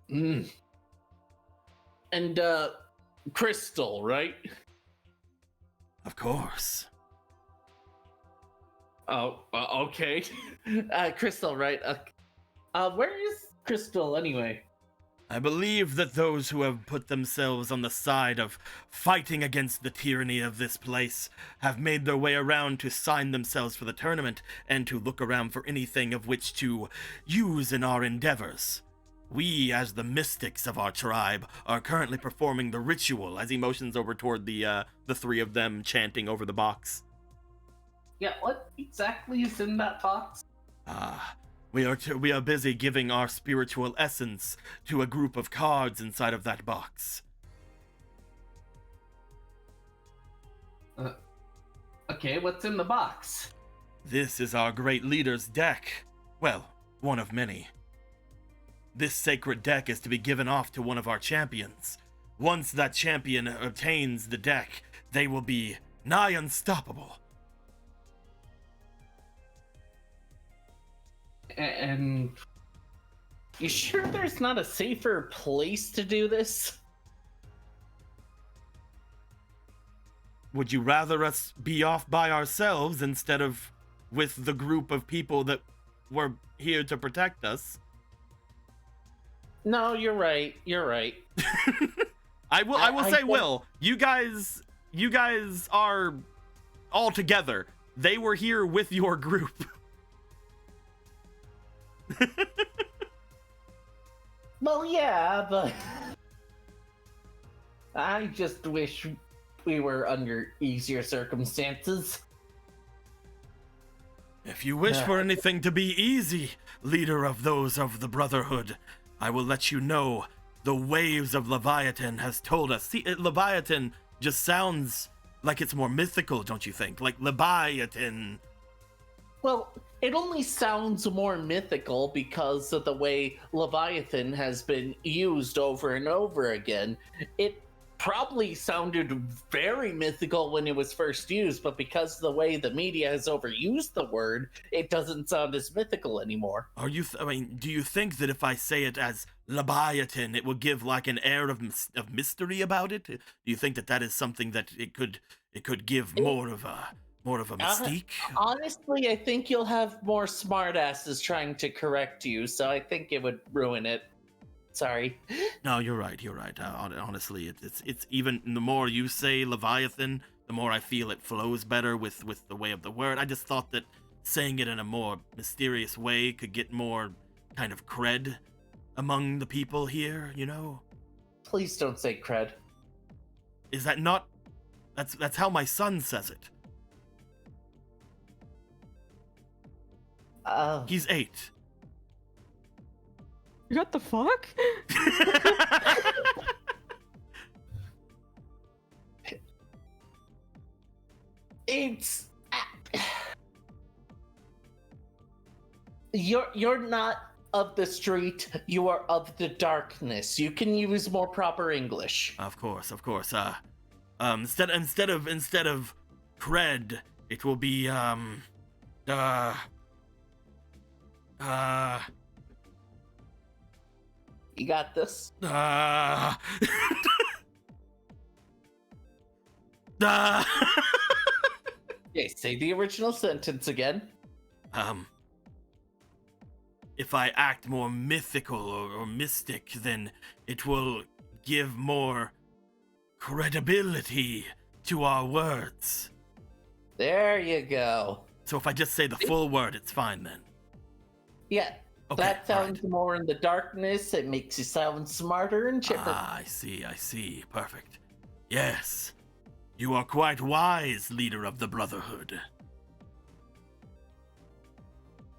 And Crystal, right? Of course. Oh, okay. Crystal, right? Where is Crystal anyway? I believe that those who have put themselves on the side of fighting against the tyranny of this place have made their way around to sign themselves for the tournament and to look around for anything of which to use in our endeavors. We, as the mystics of our tribe, are currently performing the ritual, as he motions over toward the three of them chanting over the box. Yeah, what exactly is in that box? We are busy giving our spiritual essence to a group of cards inside of that box. Okay, what's in the box? This is our great leader's deck. Well, one of many. This sacred deck is to be given off to one of our champions. Once that champion obtains the deck, they will be nigh unstoppable. And you sure there's not a safer place to do this? Would you rather us be off by ourselves instead of with the group of people that were here to protect us? No, you're right. You're right. I will I say, don't- Will, you guys are all together. They were here with your group. Well, yeah, but I just wish we were under easier circumstances. If you wish for anything to be easy, leader of those of the Brotherhood, I will let you know the waves of Leviathan has told us. See, Leviathan just sounds like it's more mythical, don't you think? Like Leviathan. Well, it only sounds more mythical because of the way Leviathan has been used over and over again. It probably sounded very mythical when it was first used, but because of the way the media has overused the word, it doesn't sound as mythical anymore. Are you? Do you think that if I say it as Leviathan, it will give like an air of mystery about it? Do you think that that is something that it could give more of a mystique? Honestly, I think you'll have more smartasses trying to correct you, so I think it would ruin it. Sorry. No, you're right. Honestly, it's even the more you say Leviathan, the more I feel it flows better with the way of the word. I just thought that saying it in a more mysterious way could get more kind of cred among the people here, you know? Please don't say cred. Is that not? That's how my son says it. He's 8. What the fuck? It's you're not of the street, you are of the darkness. You can use more proper English. Of course. Instead of cred, it will be You got this? Okay, say the original sentence again. If I act more mythical or mystic, then it will give more credibility to our words. There you go. So if I just say the full word, it's fine then. Yeah, Okay, that all sounds right. more in the darkness. It makes you sound smarter and chipper. Ah, I see. Perfect. Yes. You are quite wise, leader of the Brotherhood.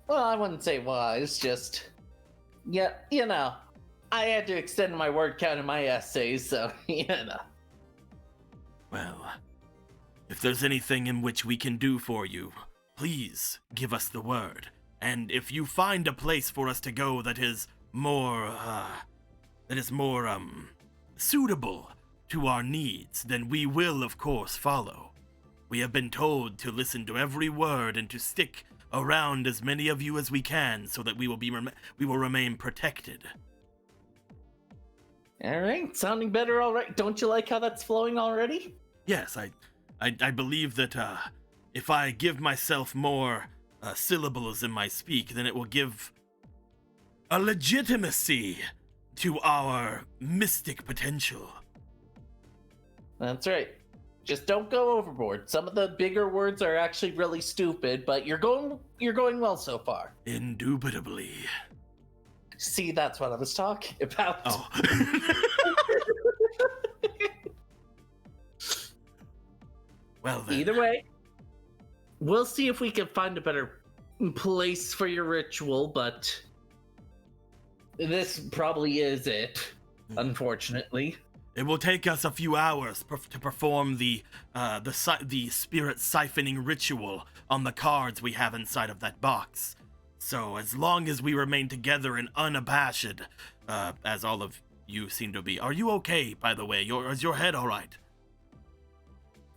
Well, I wouldn't say wise, just... Yeah, you know, I had to extend my word count in my essays, so, you know. Well, if there's anything in which we can do for you, please give us the word. And if you find a place for us to go that is more suitable to our needs, then we will, of course, follow. We have been told to listen to every word and to stick around as many of you as we can so that we will remain protected. Alright, sounding better already. Don't you like how that's flowing already? Yes, I believe that if I give myself more syllables in my speak, then it will give a legitimacy to our mystic potential. That's right. Just don't go overboard. Some of the bigger words are actually really stupid, but you're going well so far. Indubitably. See, that's what I was talking about. Oh. Well then. Either way, we'll see if we can find a better place for your ritual, but this probably is it, unfortunately. It will take us a few hours to perform the spirit siphoning ritual on the cards we have inside of that box. So as long as we remain together and unabashed, as all of you seem to be. Are you okay, by the way? Is your head all right?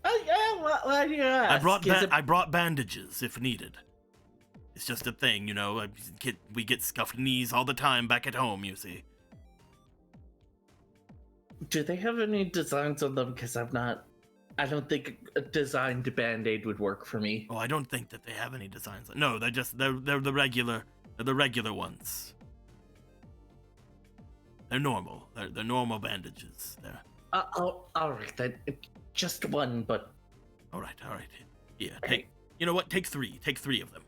Why do you ask? I brought bandages if needed. It's just a thing, you know. We get scuffed knees all the time back at home, you see. Do they have any designs on them? Because I don't think a designed band-aid would work for me. Oh, I don't think that they have any designs. No, they're the regular ones. They're normal. They're normal bandages. All right, then. Just one, but... All right. Yeah, you know what? Take three. Take 3 of them.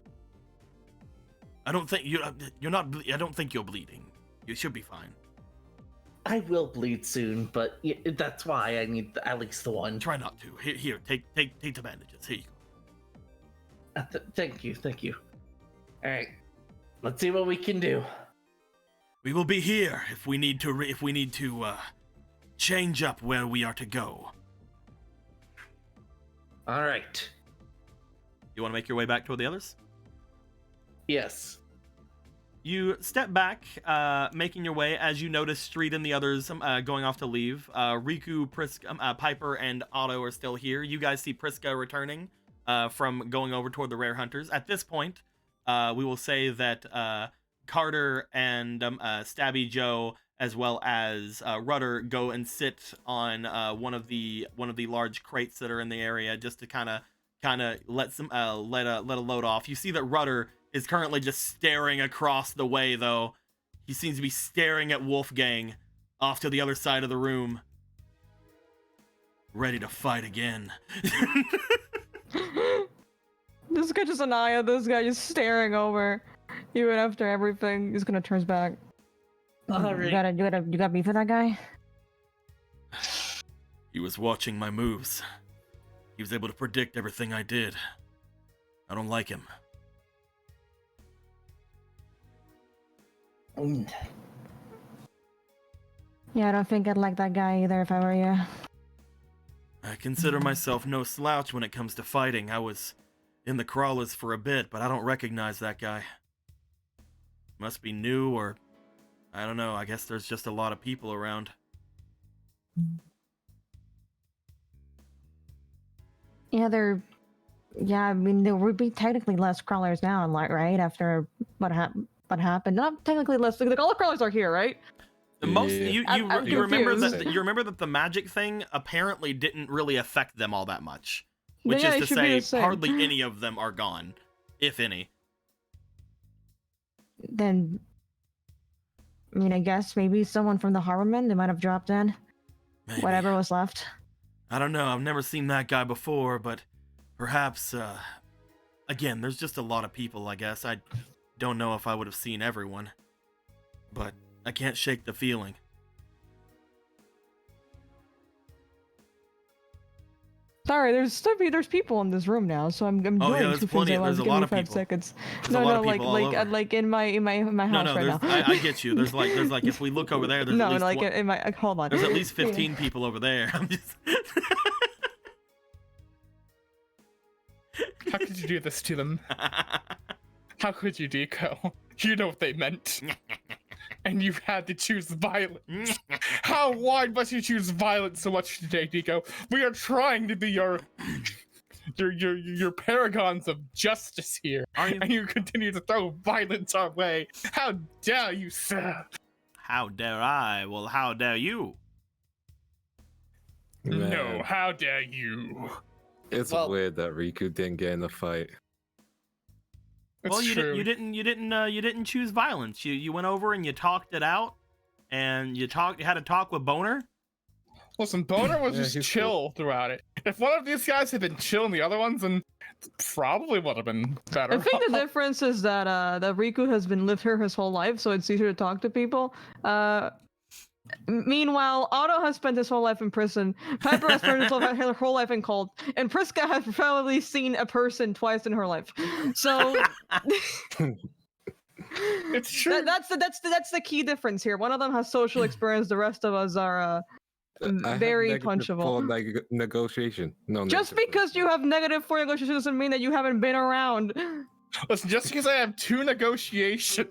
I don't think I don't think you're bleeding. You should be fine. I will bleed soon, but that's why I need at least the one. Try not to. Here, take the bandages. Here you go. Thank you. All right, let's see what we can do. We will be here if we need to change up where we are to go. All right. You want to make your way back toward the others? Yes. You step back, making your way as you notice Street and the others going off to leave. Riku, Priska, Piper, and Otto are still here. You guys see Priska returning from going over toward the Rare Hunters. At this point, we will say that Carter and Stabby Joe, as well as Rudder, go and sit on one of the large crates that are in the area, just to kind of let a load off. You see that Rudder is currently just staring across the way, though. He seems to be staring at Wolfgang off to the other side of the room, ready to fight again. This guy just Anaya, this guy just staring over. Even after everything, he's gonna turn his back. Alright. You got beef with that guy? He was watching my moves. He was able to predict everything I did. I don't like him. Yeah, I don't think I'd like that guy either if I were you. I consider myself no slouch when it comes to fighting. I was in the crawlers for a bit, but I don't recognize that guy. Must be new, or I don't know. I guess there's just a lot of people around. Yeah, I mean, there would be technically less crawlers now, right? After what happened? Not technically less. Like all the crawlers are here, right? The most Yeah. you remember confused. that you remember that the magic thing apparently didn't really affect them all that much, which Yeah, it is to should be the say same. hardly any of them are gone, if any. Then, I mean, I guess maybe someone from the Harbormen, they might have dropped in. Maybe. Whatever was left. I don't know. I've never seen that guy before, but perhaps, again, there's just a lot of people, I guess. I don't know if I would have seen everyone, but I can't shake the feeling. Sorry, there's people in this room now, so I'm Oh, doing yeah, there's two plenty. things at There's once. a Give lot me of 5 people. seconds. There's a lot of people all over. Like in my house No, right now. I get you. There's like if we look over there, there's at No, least like one- in my hold on. there's at least 15 people over there. I'm just How could you do this to them? How could you, Deco? You know what they meant. And you had to choose violence. Why must you choose violence so much today, Deco? We are trying to be your paragons of justice here. Are you? And you continue to throw violence our way. How dare you, sir? How dare I? Well, how dare you? No, Man, how dare you? it's Well- weird that Riku didn't get in the fight. It's Well, true. you didn't choose violence. You went over and you talked it out, and you had a talk with Boner. Listen, Boner was Yeah, just he's chill throughout it. If one of these guys had been chill and the other ones, then probably would have been better. I think the difference is that that Riku has been lived here his whole life, so it's easier to talk to people. Meanwhile, Otto has spent his whole life in prison. Piper has spent her whole life in cult, and Priska has probably seen a person twice in her life. So It's true. that's the key difference here. One of them has social experience. The rest of us are I have very negative punchable. for negotiation. No, Just negative because you have negative for negotiation doesn't mean that you haven't been around. Listen, just because I have 2 negotiation.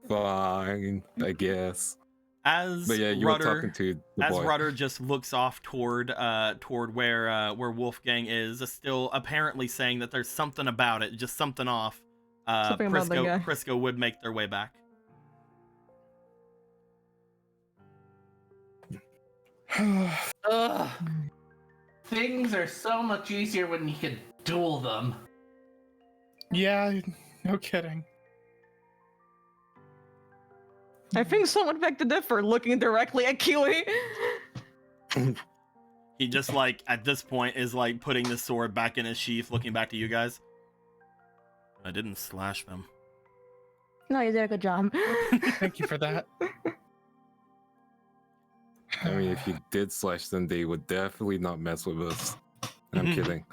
Fine, I guess. As But yeah, you were Rudder, talking to the as boy. Rudder just looks off toward where Wolfgang is, still apparently saying that there's something about it, just something off. Something about the guy. Prisco would make their way back. Ugh. Things are so much easier when you can duel them. Yeah, no kidding. I think someone begged to differ, looking directly at Kiwi. He just like at this point is like putting the sword back in his sheath, looking back to you guys. I didn't slash them. No, you did a good job. Thank you for that. I mean, if you did slash them, they would definitely not mess with us. I'm kidding.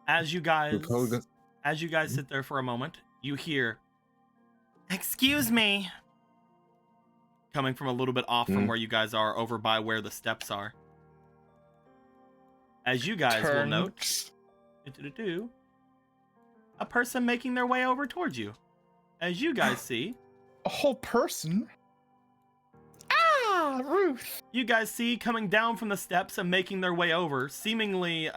As you guys We're probably gonna- As you guys sit there for a moment, you hear, "Excuse me," coming from a little bit off from where you guys are, over by where the steps are. As you guys will note, a person making their way over towards you. As you guys see, A whole person? Ah, Ruth! you guys see coming down from the steps and making their way over, seemingly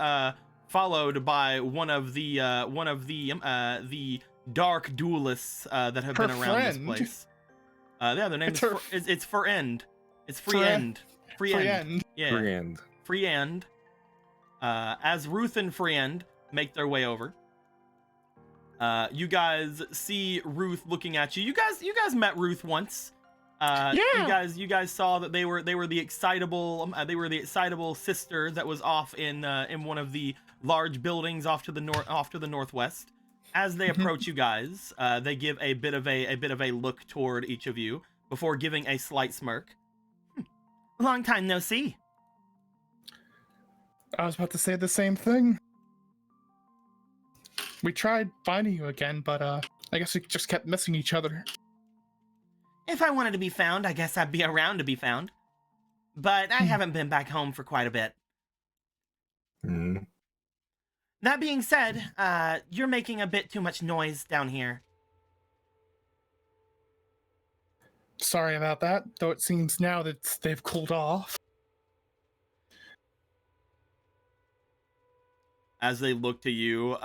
followed by one of the dark duelists that have Her been around friend. this place. Yeah, their name It's is her- it's Friend. It's Free Friend. End. Free End. Friend. Yeah. Friend. Free End. As Ruth and Friend make their way over, you guys see Ruth looking at you. You guys met Ruth once. Yeah. You guys saw that they were the excitable sister that was off in one of the large buildings off to the northwest. As they approach you guys, they give a bit of a look toward each of you before giving a slight smirk. Long time no see. I was about to say the same thing. We tried finding you again, but I guess we just kept missing each other. If I wanted to be found, I guess I'd be around to be found. But I haven't been back home for quite a bit. Mm. That being said, you're making a bit too much noise down here. Sorry about that, though it seems now that they've cooled off. As they look to you,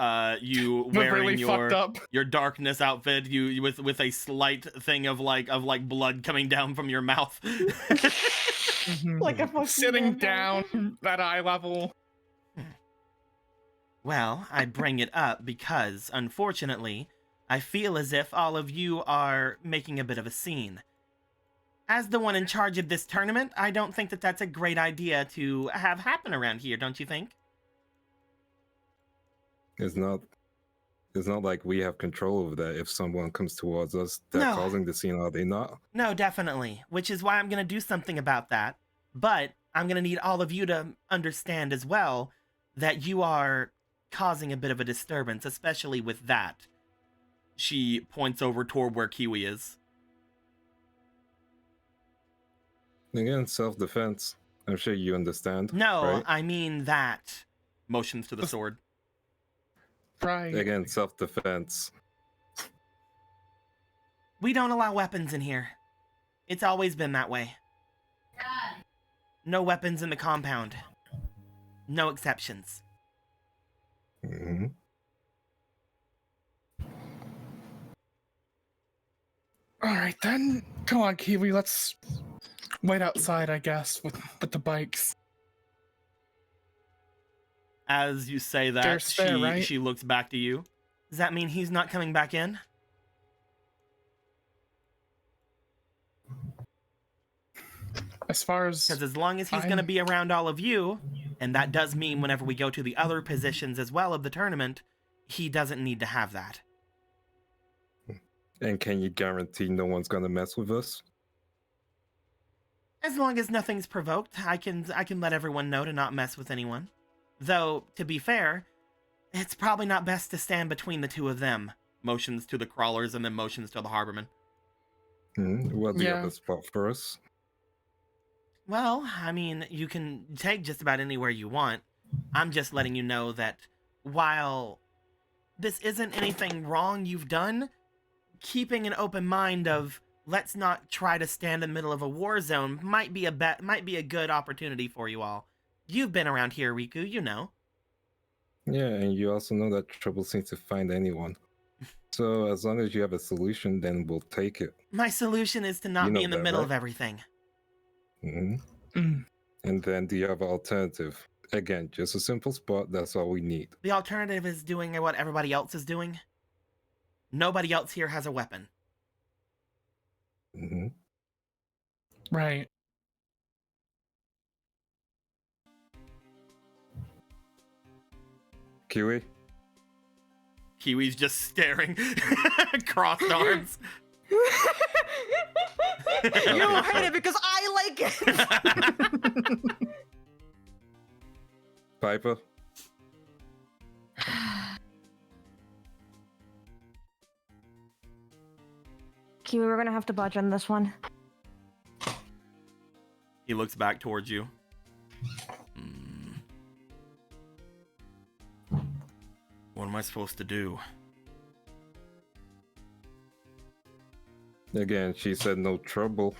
you We're wearing really fucked up. your darkness outfit, you with a slight thing of like blood coming down from your mouth. Like a fucking Sitting vampire. down at eye level. Well, I bring it up because, unfortunately, I feel as if all of you are making a bit of a scene. As the one in charge of this tournament, I don't think that that's a great idea to have happen around here, don't you think? It's not like we have control over that. If someone comes towards us, they're No. causing the scene, are they not? No, definitely. Which is why I'm going to do something about that. But I'm going to need all of you to understand as well that you are causing a bit of a disturbance, especially with that. She points over toward where Kiwi is. Again, self-defense. I'm sure you understand. No, right? I mean that. Motions to the sword. Right. Again, self-defense. We don't allow weapons in here. It's always been that way. No weapons in the compound. No exceptions. Mm-hmm. All right, then. Come on, Kiwi. Let's wait outside, I guess, with the bikes. As you say that, Fair spare, right? she looks back to you. Does that mean he's not coming back in? As far as Because as long as he's going to be around all of you, and that does mean whenever we go to the other positions as well of the tournament, he doesn't need to have that. And can you guarantee no one's gonna mess with us? As long as nothing's provoked, I can let everyone know to not mess with anyone. Though, to be fair, it's probably not best to stand between the two of them. Motions to the crawlers and then motions to the harborman. Well, do you have Yeah. a spot for us? Well, I mean, you can take just about anywhere you want. I'm just letting you know that while this isn't anything wrong you've done, keeping an open mind of let's not try to stand in the middle of a war zone might be a good opportunity for you all. You've been around here, Riku, you know. Yeah, and you also know that trouble seems to find anyone. So as long as you have a solution, then we'll take it. My solution is to not You be know in the that, middle right? of everything. hmm Mm. And then do you have an alternative? Again, just a simple spot, that's all we need. The alternative is doing what everybody else is doing. Nobody else here has a weapon. hmm Right. Kiwi? Kiwi's just staring, crossed arms. You don't hate it because I like it. Piper? Kiwi, we're gonna have to budge on this one. He looks back towards you. What am I supposed to do? Again, she said no trouble.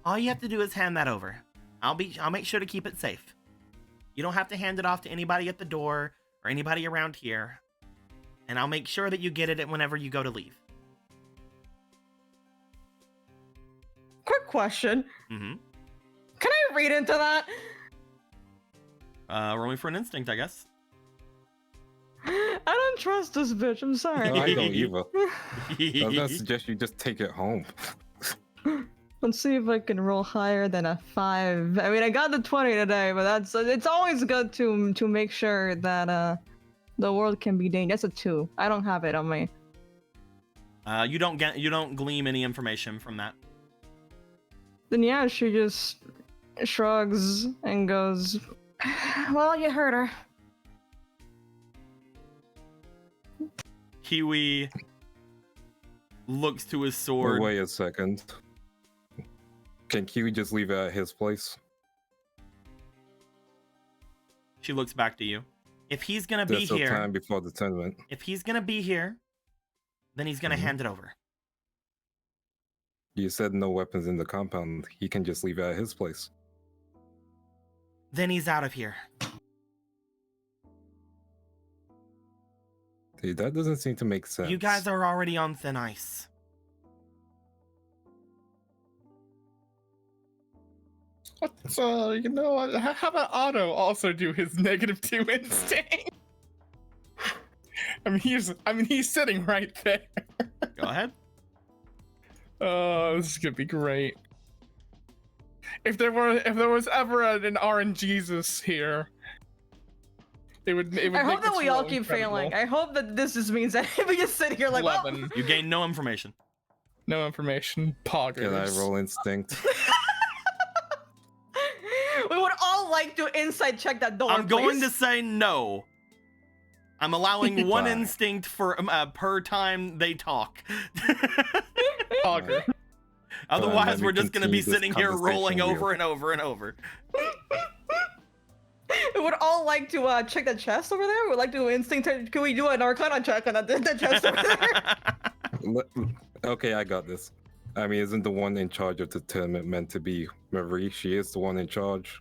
All you have to do is hand that over. I'll make sure to keep it safe. You don't have to hand it off to anybody at the door or anybody around here. And I'll make sure that you get it whenever you go to leave. Quick question. Mm-hmm. Can I read into that? Roll me for an instinct, I guess. I don't trust this bitch. I'm sorry. No, I don't either. I was gonna suggest you just take it home. Let's see if I can roll higher than a 5. I mean, I got the 20 today, but it's always good to make sure that the world can be dangerous. That's a 2. I don't have it on me. You don't glean any information from that. Then yeah, she just shrugs and goes, "Well, you heard her." Kiwi looks to his sword. Wait a second. Can Kiwi just leave it at his place? She looks back to you. If he's gonna There's be still here, time before the tournament. if he's gonna be here, then he's gonna Mhm. hand it over. You said no weapons in the compound. He can just leave it at his place. Then he's out of here. See, that doesn't seem to make sense. You guys are already on thin ice. So you know what? How about Otto also do his -2 instinct? I mean, he's sitting right there. Go ahead. Oh, this is gonna be great. If there was ever an RNGesus here, it would I make hope that this we all roll keep incredible. failing. I hope that this just means that we just sit here like, well, 11. You gain no information. No information. Poggers. Can I roll instinct? we would all like to inside check that door. I'm going to please. say no. I'm allowing one Fine. instinct for per time they talk. Pogger. Otherwise, let me we're just going to be continue this sitting here rolling conversation over wheel. and over and over. We would all like to check the chest over there. We'd like to instinct. Can we do an Arcana check on the chest over there? Okay, I got this. I mean, isn't the one in charge of the tournament meant to be Marie? She is the one in charge.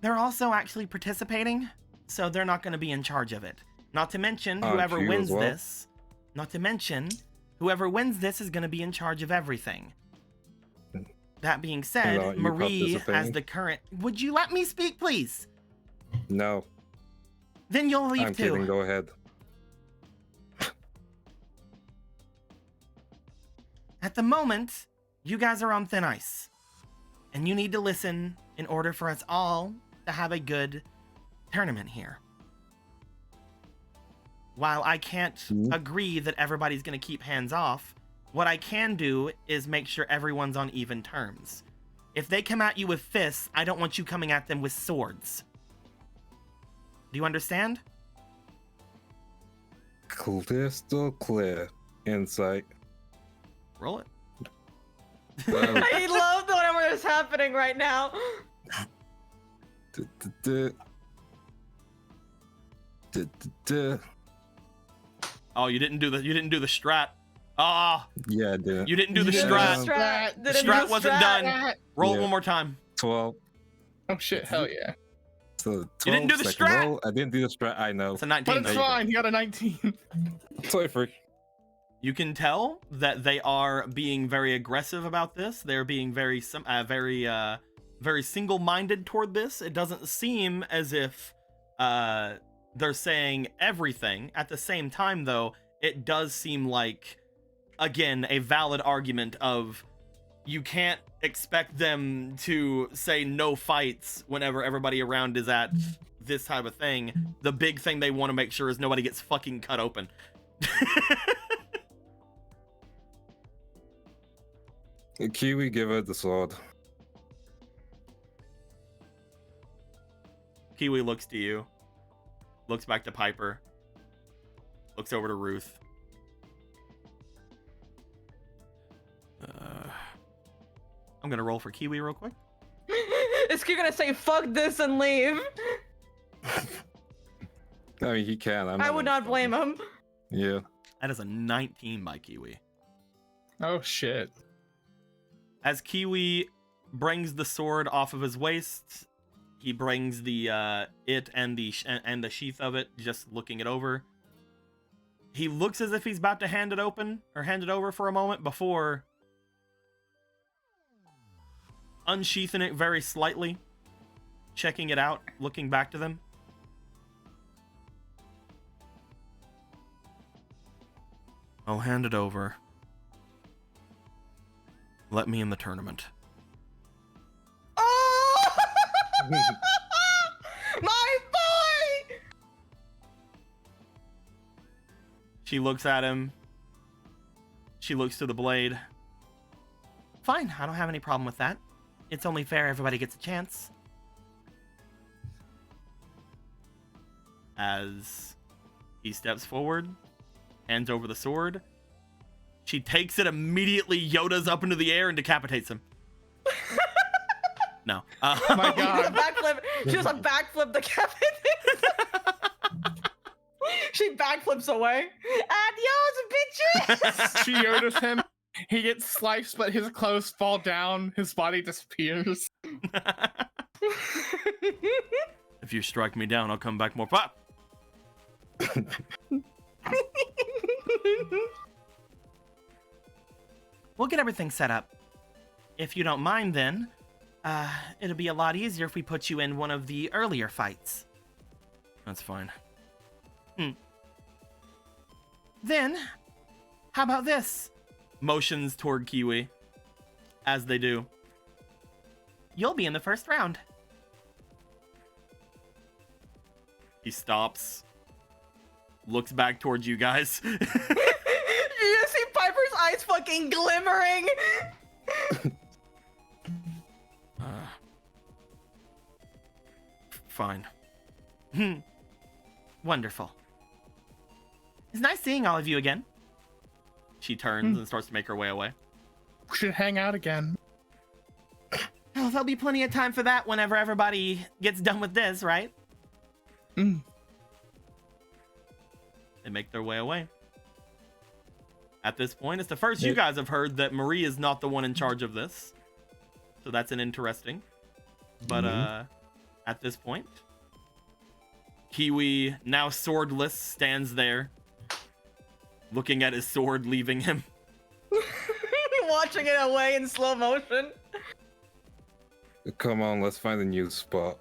They're also actually participating, so they're not going to be in charge of it. Not to mention, Aren't whoever you wins as well? this. Not to mention, whoever wins this is going to be in charge of everything. That being said, aren't you Marie has participating? the current. Would you let me speak, please? No, Then you'll leave I'm too. kidding. Go ahead. At the moment, you guys are on thin ice. And you need to listen in order for us all to have a good tournament here. While I can't Mhm. agree that everybody's going to keep hands off, what I can do is make sure everyone's on even terms. If they come at you with fists, I don't want you coming at them with swords. Do you understand? Crystal clear. Insight. Roll it. Well, I love whatever is happening right now. duh, duh, duh. Duh, duh, duh. Oh, you didn't do the strat. Ah, Yeah, I did. you didn't do the You did strat. the strat. Didn't do Strat the wasn't strat. done. Roll it Yeah. one more time. 12. Oh shit! Hell yeah! So 12, You didn't do the second strat. roll. I didn't do the strat. I know. It's a 19. But it's fine. He got a 19. 23. You can tell that they are being very aggressive about this. They're being very very single-minded toward this. It doesn't seem as if they're saying everything. At the same time, though, it does seem like, again, a valid argument of you can't expect them to say no fights whenever everybody around is at this type of thing. The big thing they want to make sure is nobody gets fucking cut open. Kiwi, give her the sword. Kiwi looks to you, looks back to Piper, looks over to Ruth. I'm gonna roll for Kiwi real quick. Is Q gonna say fuck this and leave? I mean, he can. I would not blame him. Yeah. That is a 19 by Kiwi. Oh shit! As Kiwi brings the sword off of his waist, he brings the it and the sheath of it, just looking it over. He looks as if he's about to hand it over for a moment before unsheathing it very slightly, checking it out, looking back to them. I'll hand it over. Let me in the tournament. Oh! My boy! She looks at him. She looks to the blade. Fine, I don't have any problem with that. It's only fair everybody gets a chance. As he steps forward, hands over the sword. She takes it, immediately Yoda's up into the air and decapitates him. No. My She was a god! backflip. She was a backflip decapitated. She backflips away. Adios, bitches! She Yoda's him. He gets sliced, but his clothes fall down. His body disappears. If you strike me down, I'll come back more pop. We'll get everything set up. If you don't mind, then, It'll be a lot easier if we put you in one of the earlier fights. That's fine. Then, how about this? Motions toward Kiwi. As they do. You'll be in the first round. He stops. Looks back towards you guys. You see Piper's eyes fucking glimmering. Fine. Wonderful. It's nice seeing all of you again. She turns and starts to make her way away. We should hang out again. Oh, there'll be plenty of time for that whenever everybody gets done with this, right? They make their way away. At this point, it's the first you guys have heard that Marie is not the one in charge of this. So that's an interesting. But at this point, Kiwi, now swordless, stands there, looking at his sword leaving him. Watching it away in slow motion. Come on, let's find a new spot.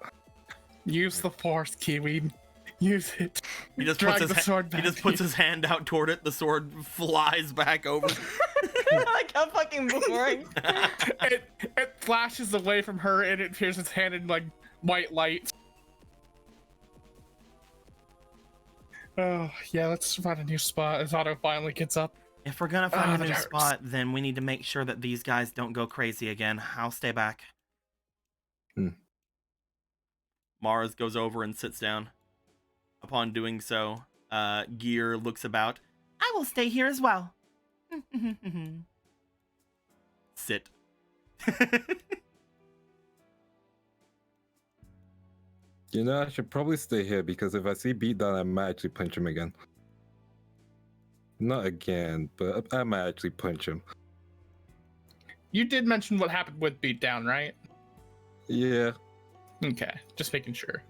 Use the force, Kiwi. Use it. He just Drag puts the sword back. he just puts his hand out toward it. The sword flies back over. Like a fucking boomerang. It flashes away from her and it appears its hand in like white light. Oh yeah, let's find a new spot as Otto finally gets up. If we're gonna find a new Darps. spot, then we need to make sure that these guys don't go crazy again. I'll stay back. Mars goes over and sits down. Upon doing so, Gear looks about. I will stay here as well. Sit. You know, I should probably stay here because if I see Beatdown, I might actually punch him again. Not again, but I might actually punch him. You did mention what happened with Beatdown, right? Yeah. Okay, just making sure.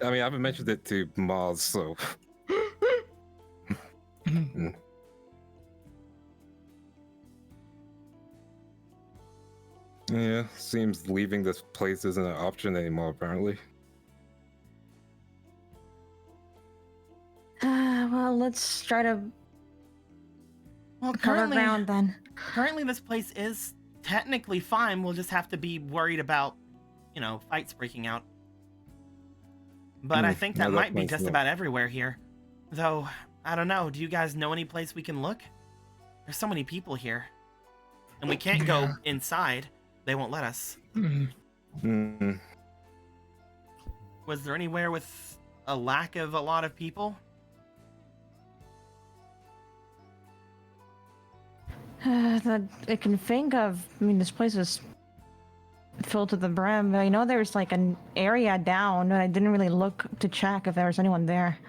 I mean, I haven't mentioned it to Mars, so. Yeah, seems leaving this place isn't an option anymore, apparently. Well, let's try to Well, cover ground then. currently this place is technically fine. We'll just have to be worried about, fights breaking out. But I think that no, might be makes just sense. about everywhere here. Though, I don't know. Do you guys know any place we can look? There's so many people here. And we can't go inside. They won't let us. Was there anywhere with a lack of a lot of people? That I can think of. I mean, this place is filled to the brim. I know there's like an area down, but I didn't really look to check if there was anyone there.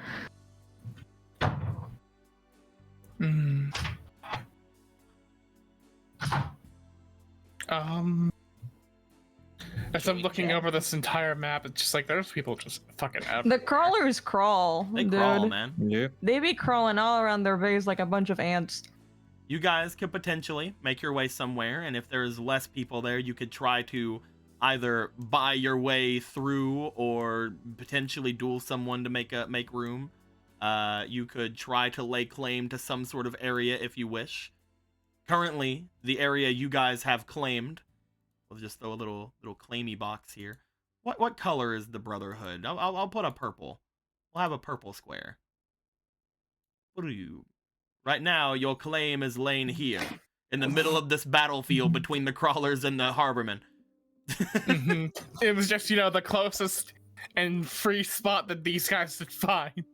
As I'm looking over this entire map, it's just like there's people just fucking everywhere. The crawlers crawl, They dude. crawl, man. Yeah. They be crawling all around their base like a bunch of ants. You guys could potentially make your way somewhere, and if there's less people there, you could try to either buy your way through or potentially duel someone to make room. You could try to lay claim to some sort of area if you wish. Currently, the area you guys have claimed, we'll just throw a little claimy box here. What color is the Brotherhood? I'll put a purple. We'll have a purple square. What are you? Right now, your claim is laying here, in the middle of this battlefield between the crawlers and the harbormen. It was just, the closest and free spot that these guys could find.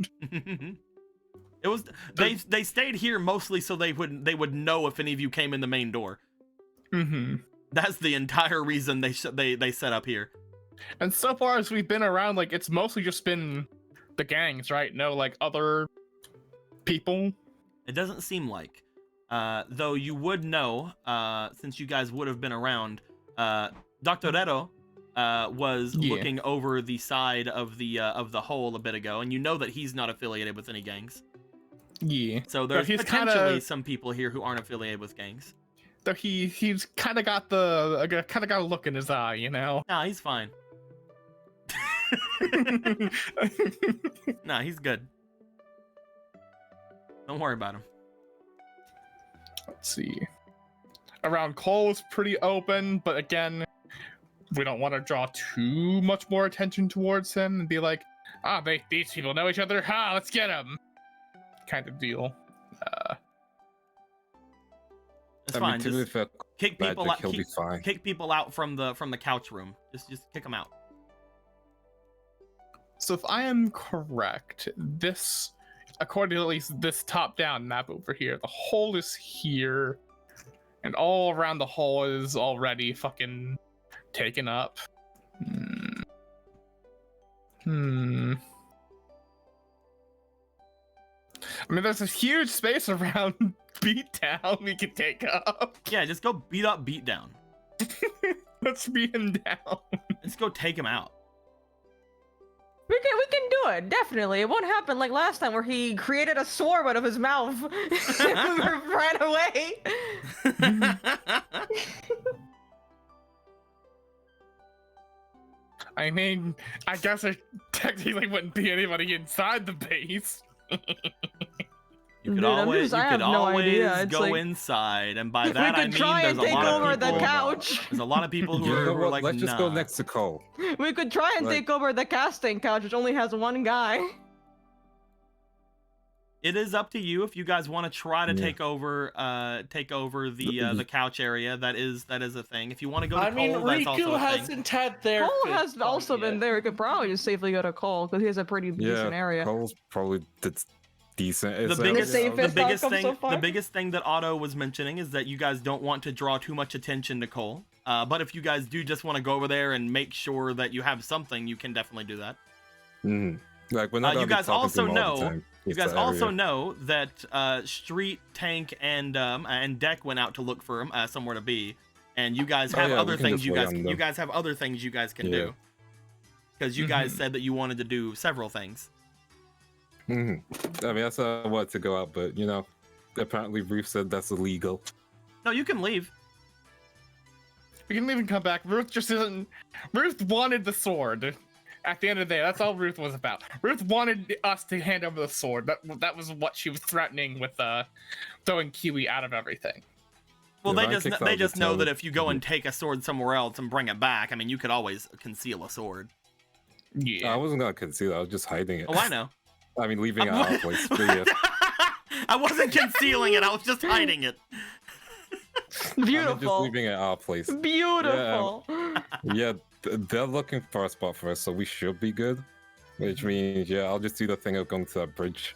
It was they stayed here mostly so they would know if any of you came in the main door. That's the entire reason they set up here. And so far as we've been around, like, it's mostly just been the gangs, right? No, like, other people. It doesn't seem like. Though you would know, since you guys would have been around, Dr. Reto was looking over the side of the hole a bit ago, and you know that he's not affiliated with any gangs. Yeah. So there's he's potentially some people here who aren't affiliated with gangs. Though he's kind of got a look in his eye, you know. Nah, he's fine. Nah, he's good. Don't worry about him. Let's see. Around Cole is pretty open, but again, we don't want to draw too much more attention towards him and be like, these people know each other. Let's get them. Kind of deal. It's fine. Just kick people out. He'll be fine. Kick people out from the couch room. Just kick them out. So if I am correct, this, according to at least this top-down map over here, the hole is here, and all around the hole is already fucking taken up. I mean, there's a huge space around Beatdown we can take up. Yeah, just go beat up Beatdown. Let's beat him down. Let's go take him out. We can do it, definitely. It won't happen like last time where he created a sword out of his mouth and ran away. I mean, I guess there technically wouldn't be anybody inside the base. You could always go inside, and by that I mean there's a lot of people. Take over the couch. There's a lot of people who are like, let's just go next to Cole. We could try and take over the casting couch, which only has one guy. It is up to you if you guys want to try to take over the couch area. That is a thing. If you want to go to Cole, that's also a thing. Hasn't had their Cole has also been there. We could probably just safely go to Cole because he has a pretty decent area. Cole's probably decent. The biggest thing that Otto was mentioning is that you guys don't want to draw too much attention to Cole. But if you guys do just want to go over there and make sure that you have something, you can definitely do that. Like we're not you guys also know. You guys also area. know that Street, Tank, and Deck went out to look for him somewhere to be, and you guys have other things you guys have other things you guys can do, because you guys said that you wanted to do several things. I mean, that's I wanted to go out, but you know, apparently Ruth said that's illegal. No, you can leave. We can leave and come back. Ruth just isn't. Ruth wanted the sword. At the end of the day, that's all Ruth was about. Ruth wanted us to hand over the sword. That was what she was threatening with throwing Kiwi out of everything. Well, they just know that if you go and take a sword somewhere else and bring it back, I mean, you could always conceal a sword. Yeah. I wasn't gonna conceal it. I was just hiding it. Oh, I know. I mean, leaving it out of place. But yeah. I wasn't concealing it. I was just hiding it. Beautiful. I mean, just leaving it out of place. Beautiful. Yeah, they're looking for a spot for us, so we should be good. Which means, yeah, I'll just do the thing of going to that bridge.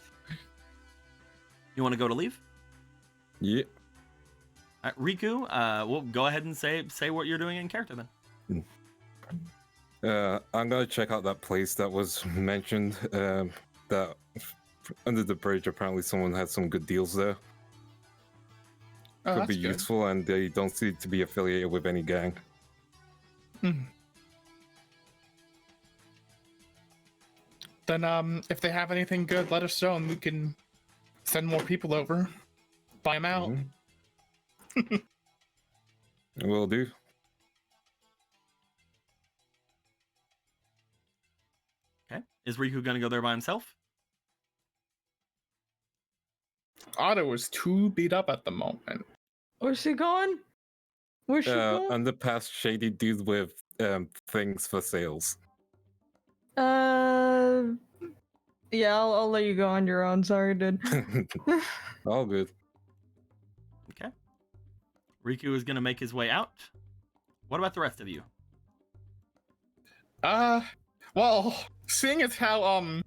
You want to go to leave? Yeah. All right, Riku, we'll go ahead and say what you're doing in character then. I'm gonna check out that place that was mentioned. That under the bridge, apparently someone had some good deals there. Could be useful, and they don't seem to be affiliated with any gang. Then, if they have anything good, let us know, and we can send more people over. Buy them out. Will do. Okay. Is Riku gonna go there by himself? Otto is too beat up at the moment. Where's she going? Where's she going? Underpass shady dudes with things for sales. Yeah, I'll let you go on your own. Sorry, dude. All good. Okay. Riku is gonna make his way out. What about the rest of you? Well, seeing as how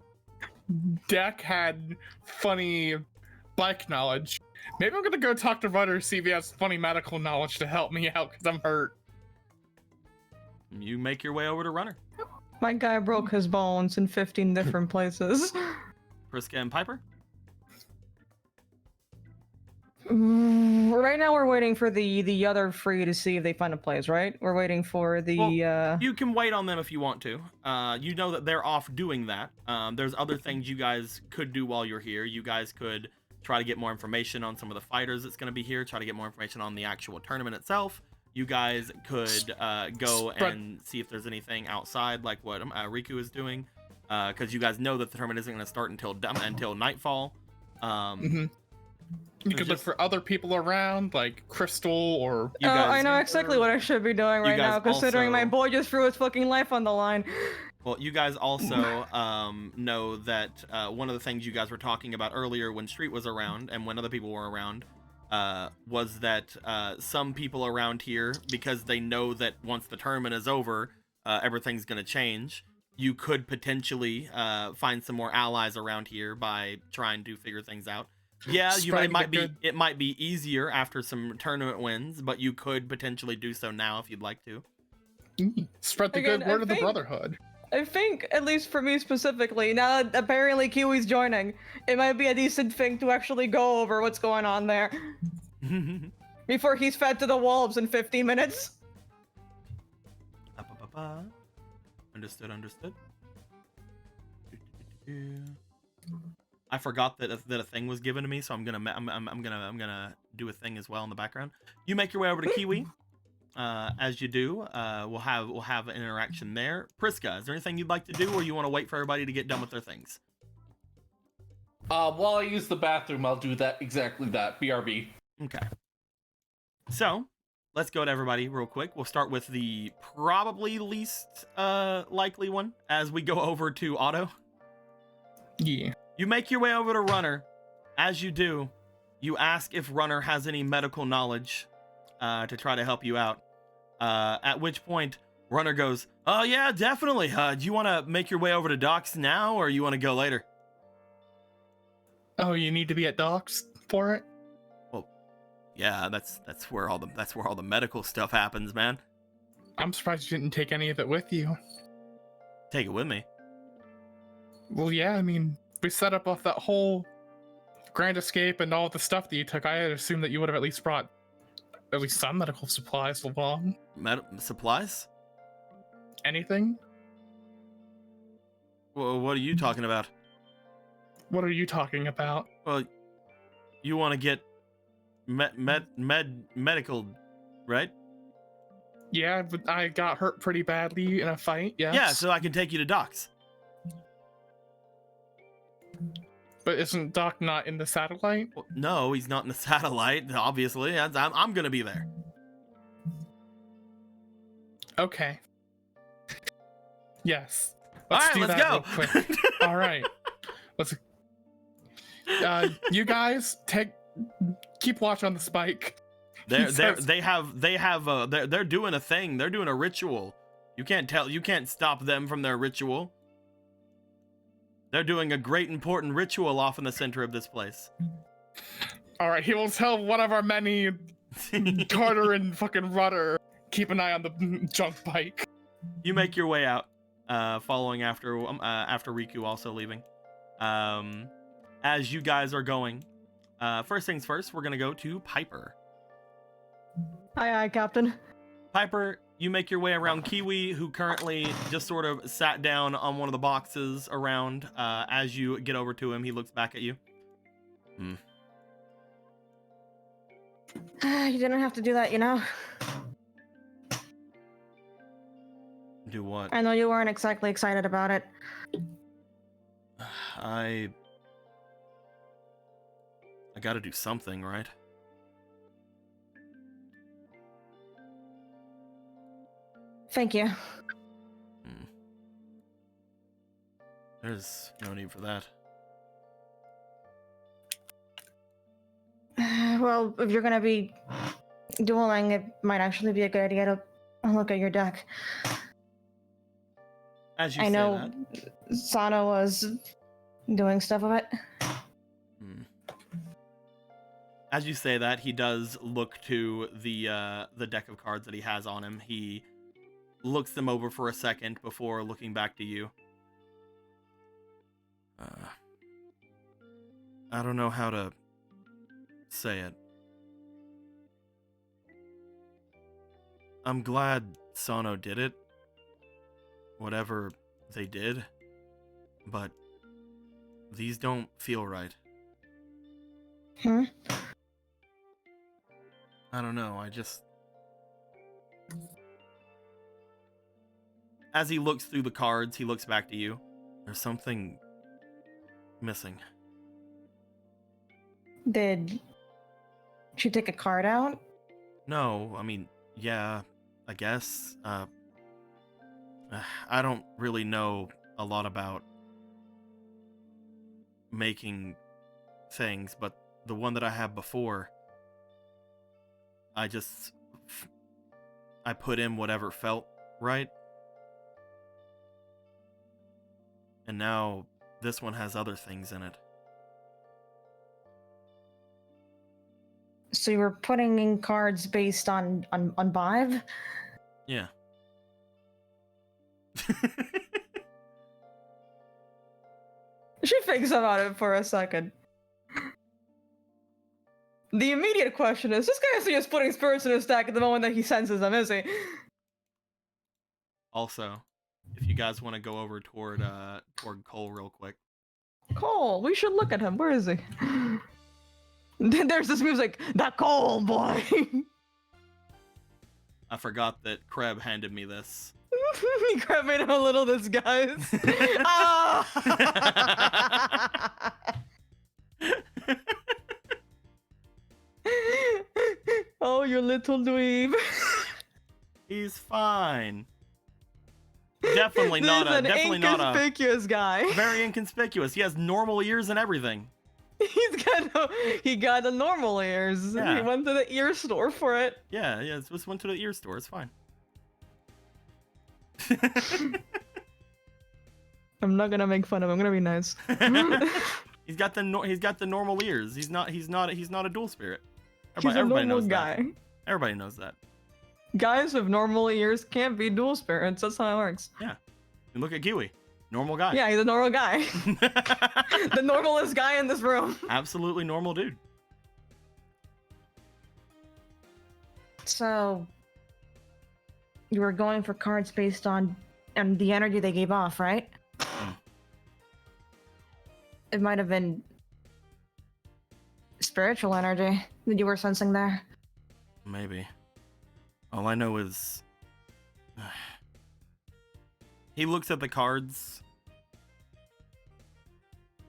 Deck had funny bike knowledge, maybe I'm gonna go talk to Rudder, see if he has funny medical knowledge to help me out because I'm hurt. You make your way over to Runner. My guy broke his bones in 15 different places. Priska and Piper? Right now we're waiting for the other three to see if they find a place, right? We're waiting for the You can wait on them if you want to. You know that they're off doing that. There's other things you guys could do while you're here. You guys could try to get more information on some of the fighters that's going to be here, try to get more information on the actual tournament itself. You guys could go and see if there's anything outside, like what Riku is doing, because you guys know that the tournament isn't going to start until nightfall. You could look for other people around, like Crystal or... I know exactly what I should be doing right now, considering my boy just threw his fucking life on the line. Well, you guys also know that one of the things you guys were talking about earlier when Street was around and when other people were around was that some people around here, because they know that once the tournament is over, everything's going to change. You could potentially find some more allies around here by trying to figure things out. Yeah, it might be easier after some tournament wins, but you could potentially do so now if you'd like to. Spread the good word of the Brotherhood. I think, at least for me specifically, now that apparently Kiwi's joining, it might be a decent thing to actually go over what's going on there. Before he's fed to the wolves in 15 minutes. Understood. I forgot that a thing was given to me, so I'm gonna do a thing as well in the background. You make your way over to Kiwi. As you do, we'll have an interaction there. Priska, is there anything you'd like to do, or you want to wait for everybody to get done with their things? While I use the bathroom, I'll do exactly that. BRB. Okay. So, let's go to everybody real quick. We'll start with the probably least likely one as we go over to Otto. Yeah. You make your way over to Runner. As you do, you ask if Runner has any medical knowledge to try to help you out. At which point, Runner goes, "Oh yeah, definitely. Do you want to make your way over to Docks now, or you want to go later?" Oh, you need to be at Docks for it? Well, yeah, that's where all the medical stuff happens, man. I'm surprised you didn't take any of it with you. Take it with me. Well, yeah, I mean, we set up off that whole Grand Escape and all the stuff that you took. I had assumed that you would have at least brought at least some medical supplies along. Supplies? Anything? Well, what are you talking about? What are you talking about? Well, you want to get medical, right? Yeah, but I got hurt pretty badly in a fight, yes. Yeah, so I can take you to Docks. But isn't Doc not in the satellite? Well, no, he's not in the satellite, obviously. I'm going to be there. Okay. Yes. All right, do let's that go. real quick. All right. Let's. You guys keep watch on the spike. They're doing a thing. They're doing a ritual. You can't stop them from their ritual. They're doing a great important ritual off in the center of this place. All right, he will tell one of our many Carter and fucking Rudder. Keep an eye on the junk bike. You make your way out, following after Riku also leaving. As you guys are going, first things first, we're gonna go to Piper. Aye, Captain. Piper, you make your way around Kiwi, who currently just sort of sat down on one of the boxes around. As you get over to him, he looks back at you. You didn't have to do that, you know? Do what? I know you weren't exactly excited about it. I gotta do something, right? Thank you. There's no need for that. Well, if you're gonna be dueling, it might actually be a good idea to look at your deck. As you I say know that, Sano was doing stuff with it. As you say that, he does look to the deck of cards that he has on him. He looks them over for a second before looking back to you. I don't know how to say it. I'm glad Sano did it. Whatever they did. But these don't feel right. Hmm? I don't know. I just. As he looks through the cards, he looks back to you. There's something missing. Did she take a card out? No, I mean, yeah, I guess. I don't really know a lot about making things, but the one that I had before, I put in whatever felt right. And now this one has other things in it. So you were putting in cards based on vibe? Yeah. She thinks about it for a second. The immediate question is, this guy is just putting spirits in his stack at the moment that he senses them, is he? Also, if you guys want to go over toward Cole real quick. Cole, we should look at him. Where is he? There's this music, that Cole boy. I forgot that Kreb handed me this. Crab made him a little disguise. Ah! Oh, you little dweeb. He's fine. Definitely This not is a. an Definitely not a. inconspicuous guy. Very inconspicuous. He has normal ears and everything. He got the normal ears. Yeah. He went to the ear store for it. Yeah. Just went to the ear store. It's fine. I'm not gonna make fun of him. I'm gonna be nice. He's got the normal ears. He's not a dual spirit. He's a Everybody normal knows guy. that. Everybody knows that. Guys with normal ears can't be dual spirits. That's how it works. Yeah. And look at Kiwi. Normal guy. Yeah, he's a normal guy. The normalest guy in this room. Absolutely normal dude. So, you were going for cards based on the energy they gave off, right? It might have been spiritual energy that you were sensing there. Maybe. All I know is he looks at the cards.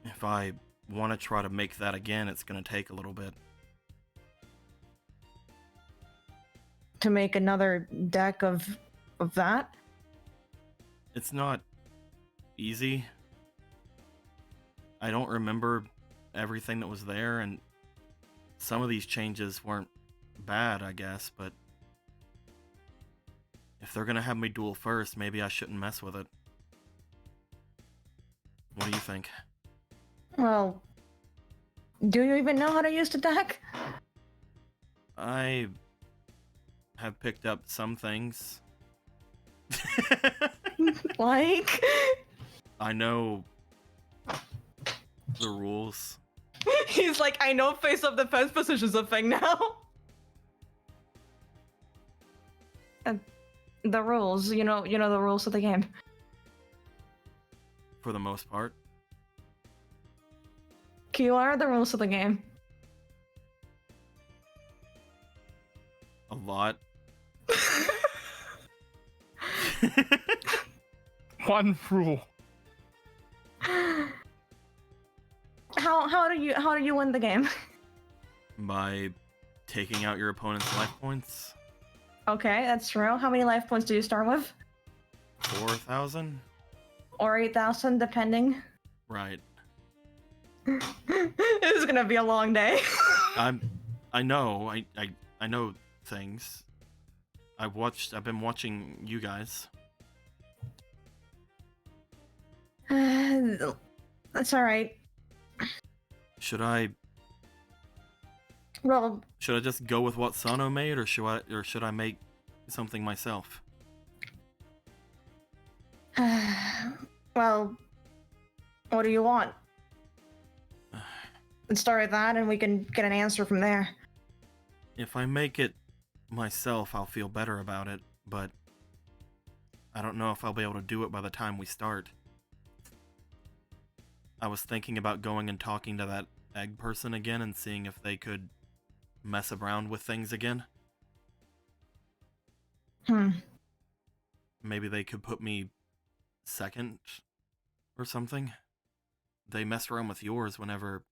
If I want to try to make that again, it's going to take a little bit. To make another deck of that? It's not easy. I don't remember everything that was there, and some of these changes weren't bad, I guess, but if they're gonna have me duel first, maybe I shouldn't mess with it. What do you think? Well, do you even know how to use the deck? I have picked up some things. Like? I know the rules. He's like, I know face-up defense position's a thing now. The rules, you know the rules of the game. For the most part. Q are the rules of the game. A lot. One rule. How do you win the game? By taking out your opponent's life points. Okay, that's true. How many life points do you start with? 4,000? Or 8,000, depending. Right. This is gonna be a long day. I know. I know things. I've been watching you guys. That's alright. Should I Well, just go with what Sano made, or should I make something myself? well, what do you want? Let's start with that and we can get an answer from there. If I make it myself, I'll feel better about it, but I don't know if I'll be able to do it by the time we start. I was thinking about going and talking to that egg person again and seeing if they could mess around with things again. Maybe they could put me second or something. They messed around with yours whenever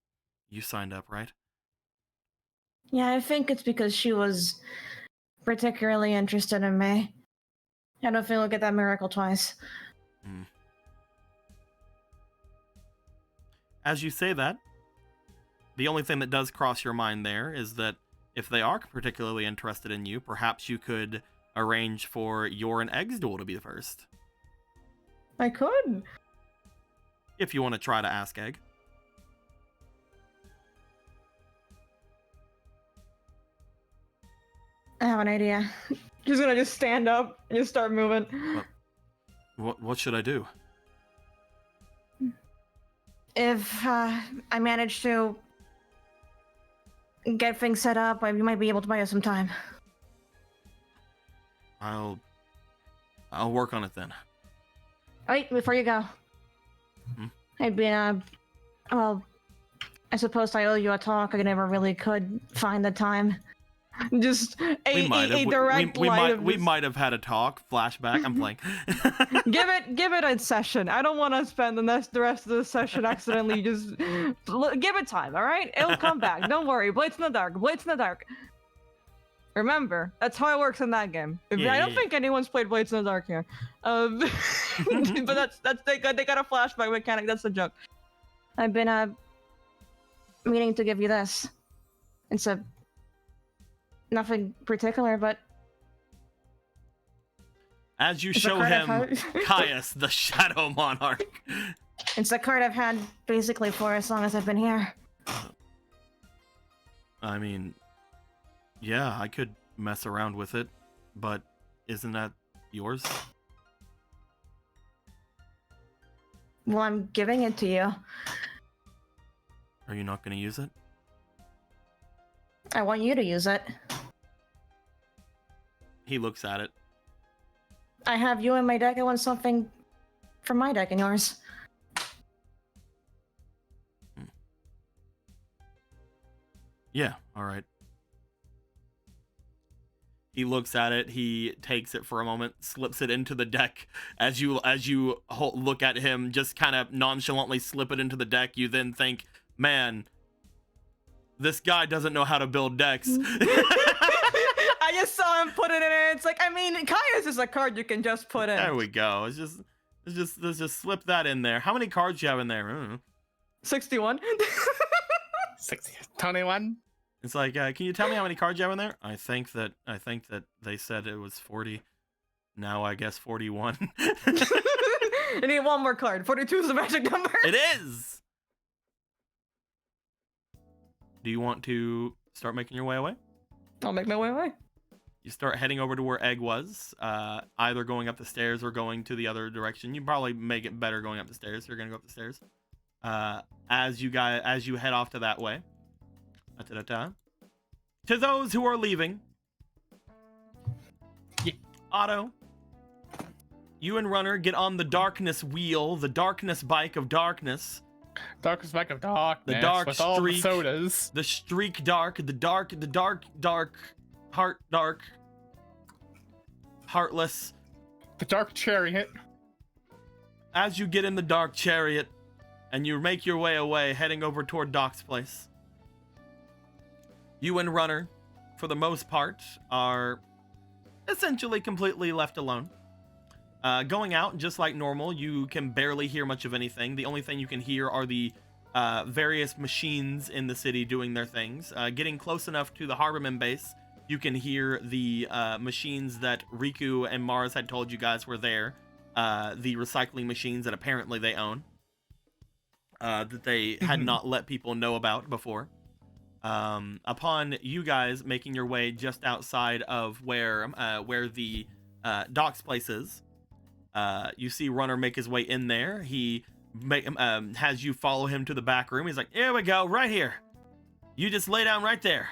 you signed up, right? Yeah, I think it's because she was particularly interested in me. I don't feel we'll get that miracle twice. As you say that, the only thing that does cross your mind there is that if they are particularly interested in you, perhaps you could arrange for your and Egg's duel to be the first. I could. If you want to try to ask Egg. I have an idea. She's gonna just stand up and just start moving. What should I do? If I manage to get things set up, you might be able to buy us some time. I'll work on it then. Wait, before you go. I'd been, well, I suppose I owe you a talk. I never really could find the time. Just a direct we might have had a talk. Flashback. I'm playing. give it a session. I don't want to spend the rest of the session accidentally. Just give it time. All right, it'll come back. Don't worry. Blades in the dark. Blades in the dark. Remember, that's how it works in that game. I don't think anyone's played Blades in the Dark here. But that's they got a flashback mechanic. That's the joke. I've been meaning to give you this. It's nothing particular, but as you show him Caius, the Shadow Monarch. It's the card I've had basically for as long as I've been here. I mean, yeah, I could mess around with it, but isn't that yours? Well, I'm giving it to you. Are you not going to use it? I want you to use it. He looks at it. I have you in my deck. I want something from my deck and yours. Yeah, all right. He looks at it. He takes it for a moment, slips it into the deck. As you look at him, just kind of nonchalantly slip it into the deck. You then think, man, this guy doesn't know how to build decks. I just saw him put it in there. It's like, I mean, Caius is a card you can just put in. There we go. Let's just slip that in there. How many cards do you have in there? I don't know. 61. 21. It's like, can you tell me how many cards you have in there? I think that they said it was 40. Now I guess 41. I need one more card. 42 is the magic number. It is. Do you want to start making your way away? I'll make my way away. You start heading over to where Egg was, either going up the stairs or going to the other direction. You probably make it better going up the stairs. You're gonna go up the stairs. As you head off to that way. To those who are leaving, Otto, you and Runner get on the darkness wheel, the darkness bike of darkness. Darkest bike of darkness. The dark with streak. All the sodas. The streak dark. The dark. Heart dark. Heartless. The dark chariot. As you get in the dark chariot, and you make your way away, heading over toward Doc's place. You and Runner, for the most part, are essentially completely left alone. Going out, just like normal, you can barely hear much of anything. The only thing you can hear are the various machines in the city doing their things. Getting close enough to the Harborman base, you can hear the machines that Riku and Mars had told you guys were there. The recycling machines that apparently they own. That they had not let people know about before. Upon you guys making your way just outside of where the Doc's place is, you see Runner make his way in there. He has you follow him to the back room. He's like, "Here we go, right here. You just lay down right there."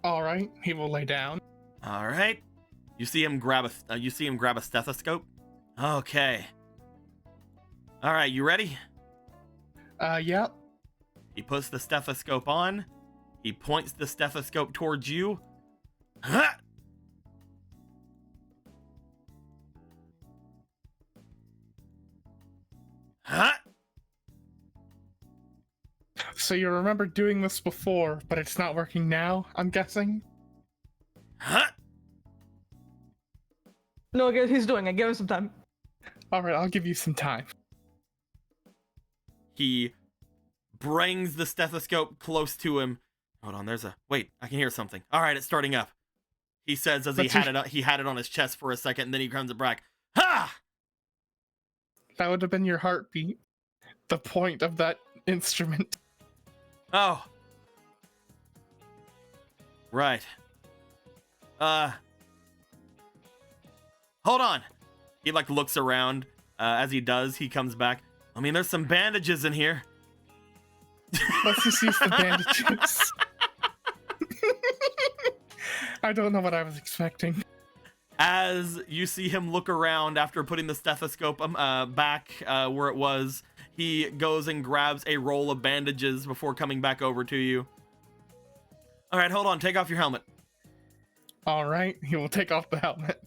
All right, he will lay down. All right. You see him grab a stethoscope. Okay. All right, you ready? Yep. He puts the stethoscope on. He points the stethoscope towards you. Huh! Huh? So you remember doing this before, but it's not working now, I'm guessing? Huh? No, he's doing it. Give him some time. Alright, I'll give you some time. He brings the stethoscope close to him. Hold on, wait, I can hear something. All right, it's starting up. He says as he had it on his chest for a second, and then he comes back. Ha! That would have been your heartbeat. The point of that instrument. Oh. Right. Hold on. He looks around. As he does, he comes back. I mean, there's some bandages in here. Let's just use the bandages. I don't know what I was expecting. As you see him look around after putting the stethoscope back where it was, he goes and grabs a roll of bandages before coming back over to you. All right, hold on. Take off your helmet. All right, he will take off the helmet.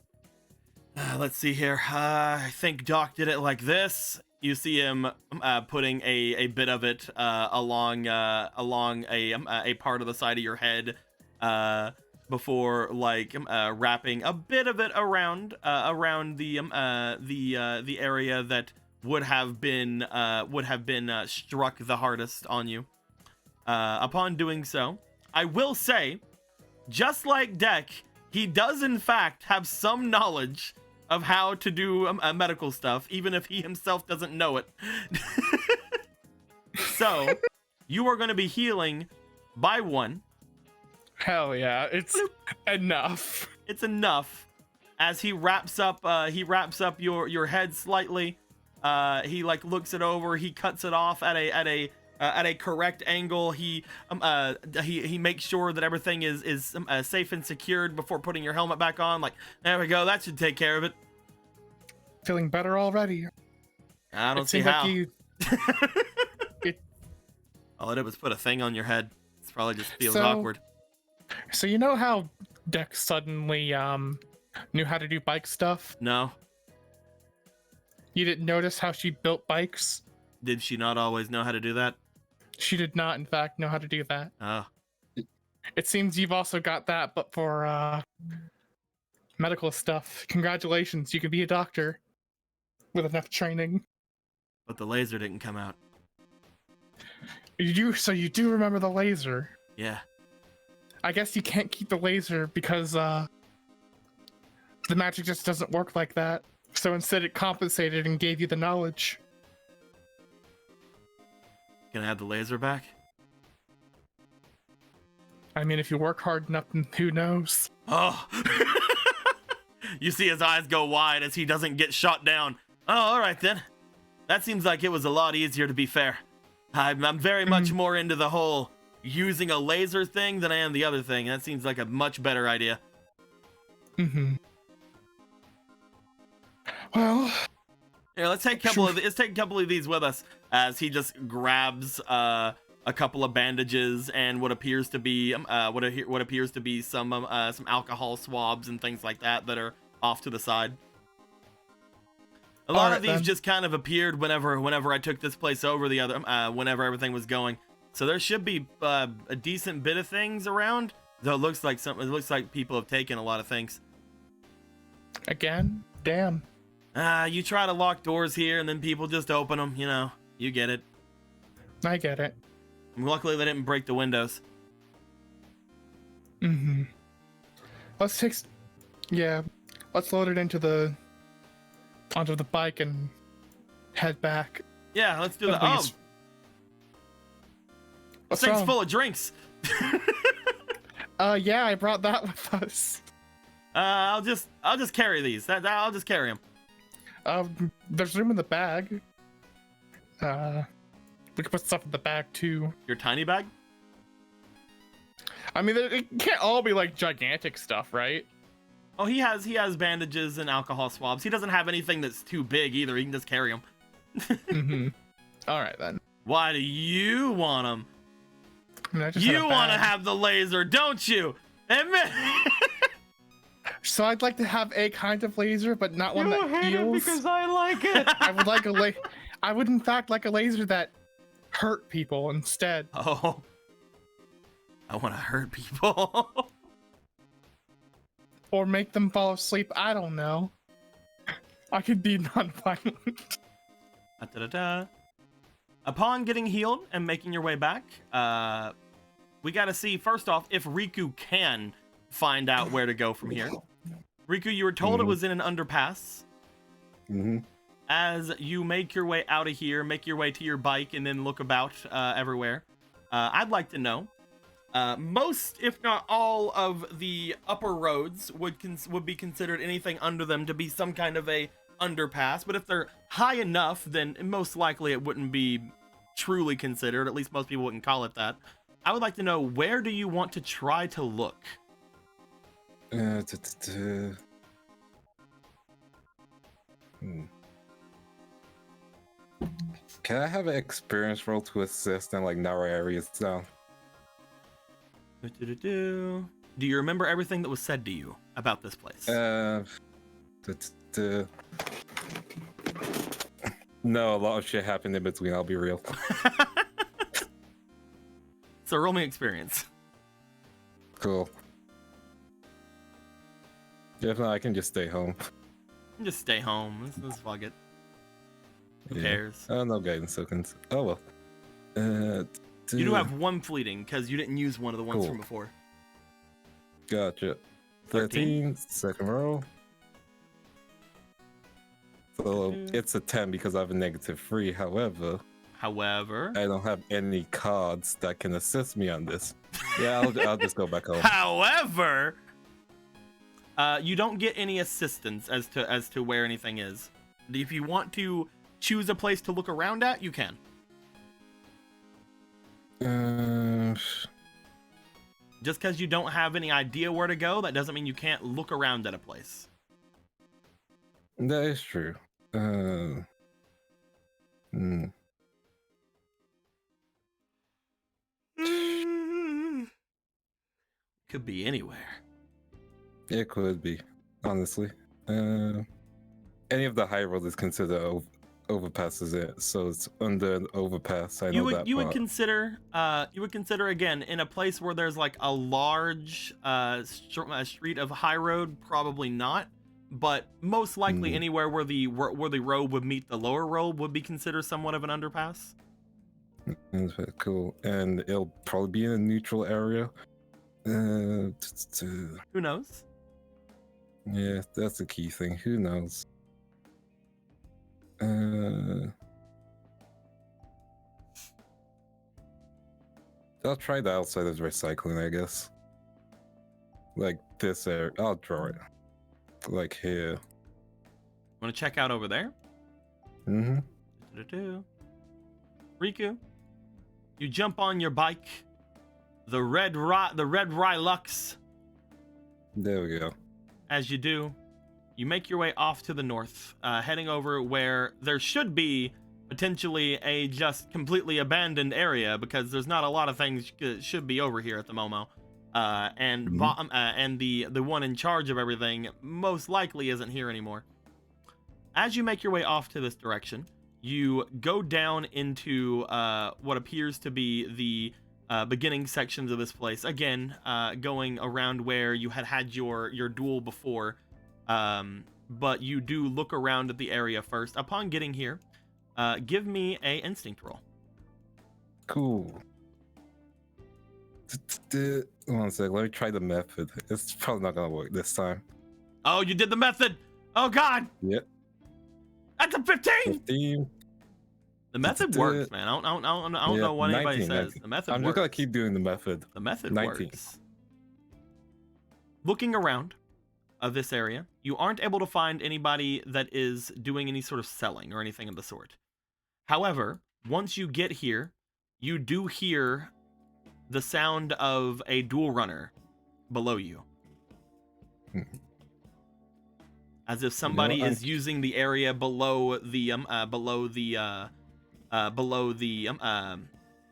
Let's see here. I think Doc did it like this. You see him putting a bit of it along a part of the side of your head before wrapping a bit of it around the area that would have been struck the hardest on you. Upon doing so, I will say, just like Deck, he does in fact have some knowledge of how to do medical stuff, even if he himself doesn't know it. So, you are going to be healing by 1. Hell yeah, it's enough. It's enough. As he wraps up your head slightly. He looks it over. He cuts it off at a correct angle. He makes sure that everything is safe and secured before putting your helmet back on. There we go. That should take care of it. Feeling better already. I don't see how. All I did was put a thing on your head. It probably just feels awkward. So you know how Dex suddenly knew how to do bike stuff? No. You didn't notice how she built bikes? Did she not always know how to do that? She did not, in fact, know how to do that. Oh. It seems you've also got that, but for medical stuff. Congratulations, you can be a doctor with enough training. But the laser didn't come out. So you do remember the laser? Yeah. I guess you can't keep the laser because the magic just doesn't work like that. So instead it compensated and gave you the knowledge. Gonna have the laser back? I mean, if you work hard enough, who knows? Oh. You see his eyes go wide as he doesn't get shot down. Oh, all right then. That seems like it was a lot easier, to be fair. I'm very much more into the whole using a laser thing than I am the other thing. That seems like a much better idea. Mm-hmm. Well, here, let's take a couple of these with us as he just grabs a couple of bandages and what appears to be some alcohol swabs and things like that are off to the side. A lot of these just kind of appeared whenever I took this place over whenever everything was going. So there should be a decent bit of things around. Though it looks like people have taken a lot of things. Again? Damn. You try to lock doors here and then people just open them, you know. You get it. I get it. Luckily they didn't break the windows. Mm-hmm. Let's load it onto the bike and head back. Yeah, let's do that. Oh, this thing's full of drinks. Yeah, I brought that with us. I'll just carry these. I'll just carry them. There's room in the bag. We can put stuff in the bag too. Your tiny bag? I mean, it can't all be gigantic stuff, right? Oh, he has bandages and alcohol swabs. He doesn't have anything that's too big either. He can just carry them. Mm-hmm. All right then. Why do you want them? I mean, I just had You a want to bag. have the laser, don't you? Admit. So I'd like to have a kind of laser, but not one You that hate it heals. because I like it. I would like I would in fact like a laser that hurt people instead. Oh. I want to hurt people. Or make them fall asleep. I don't know. I could be non-violent. Da-da-da. Upon getting healed and making your way back, we got to see, first off, if Riku can find out where to go from here. Riku, you were told it was in an underpass. Mm-hmm. As you make your way out of here, make your way to your bike, and then look about everywhere, I'd like to know, most, if not all, of the upper roads would be considered anything under them to be some kind of a underpass, but if they're high enough, then most likely it wouldn't be truly considered. At least most people wouldn't call it that. I would like to know, where do you want to try to look? Can I have an experience roll to assist in like narrow areas down? Do you remember everything that was said to you about this place? No, a lot of shit happened in between, I'll be real. So roll me experience. Cool. If not, I can just stay home. Just stay home. Let's fuck it. Who Yeah. cares? No guidance tokens. Oh well. You do have one fleeting because you didn't use one of the ones Cool. from before. Gotcha. 13. 13, second roll. So it's a 10 because I have a -3. However, I don't have any cards that can assist me on this. Yeah, I'll just go back home. However, you don't get any assistance as to where anything is. If you want to choose a place to look around at, you can. Just because you don't have any idea where to go, that doesn't mean you can't look around at a place. That is true. Could be anywhere. It could be, honestly. Any of the high roads is considered overpasses it, so it's under an overpass. I know that You would part. consider again in a place where there's like a large street of high road, probably not, but most likely anywhere where the road would meet the lower road would be considered somewhat of an underpass. That's very cool, and it'll probably be in a neutral area. Who knows? Yeah, that's the key thing. Who knows? I'll try the outside of recycling, I guess. Like this area. I'll draw it. Like here. Want to check out over there? Riku, you jump on your bike. The red Rylux. There we go. As you do, you make your way off to the north, heading over where there should be potentially a just completely abandoned area, because there's not a lot of things that should be over here at the moment. And the one in charge of everything most likely isn't here anymore. As you make your way off to this direction, you go down into what appears to be the beginning sections of this place. Again, going around where you had your duel before, but you do look around at the area first. Upon getting here, give me a instinct roll. Cool. One sec, let me try the method. It's probably not gonna work this time. Oh, you did the method! Oh God! Yep. That's a 15! 15. The method works, man. I don't know what anybody 19, says. 19. The method I'm works. just gonna keep doing the method. The method 19. works. Looking around of this area, you aren't able to find anybody that is doing any sort of selling or anything of the sort. However, once you get here, you do hear the sound of a dual runner below you. As if somebody is using the area below the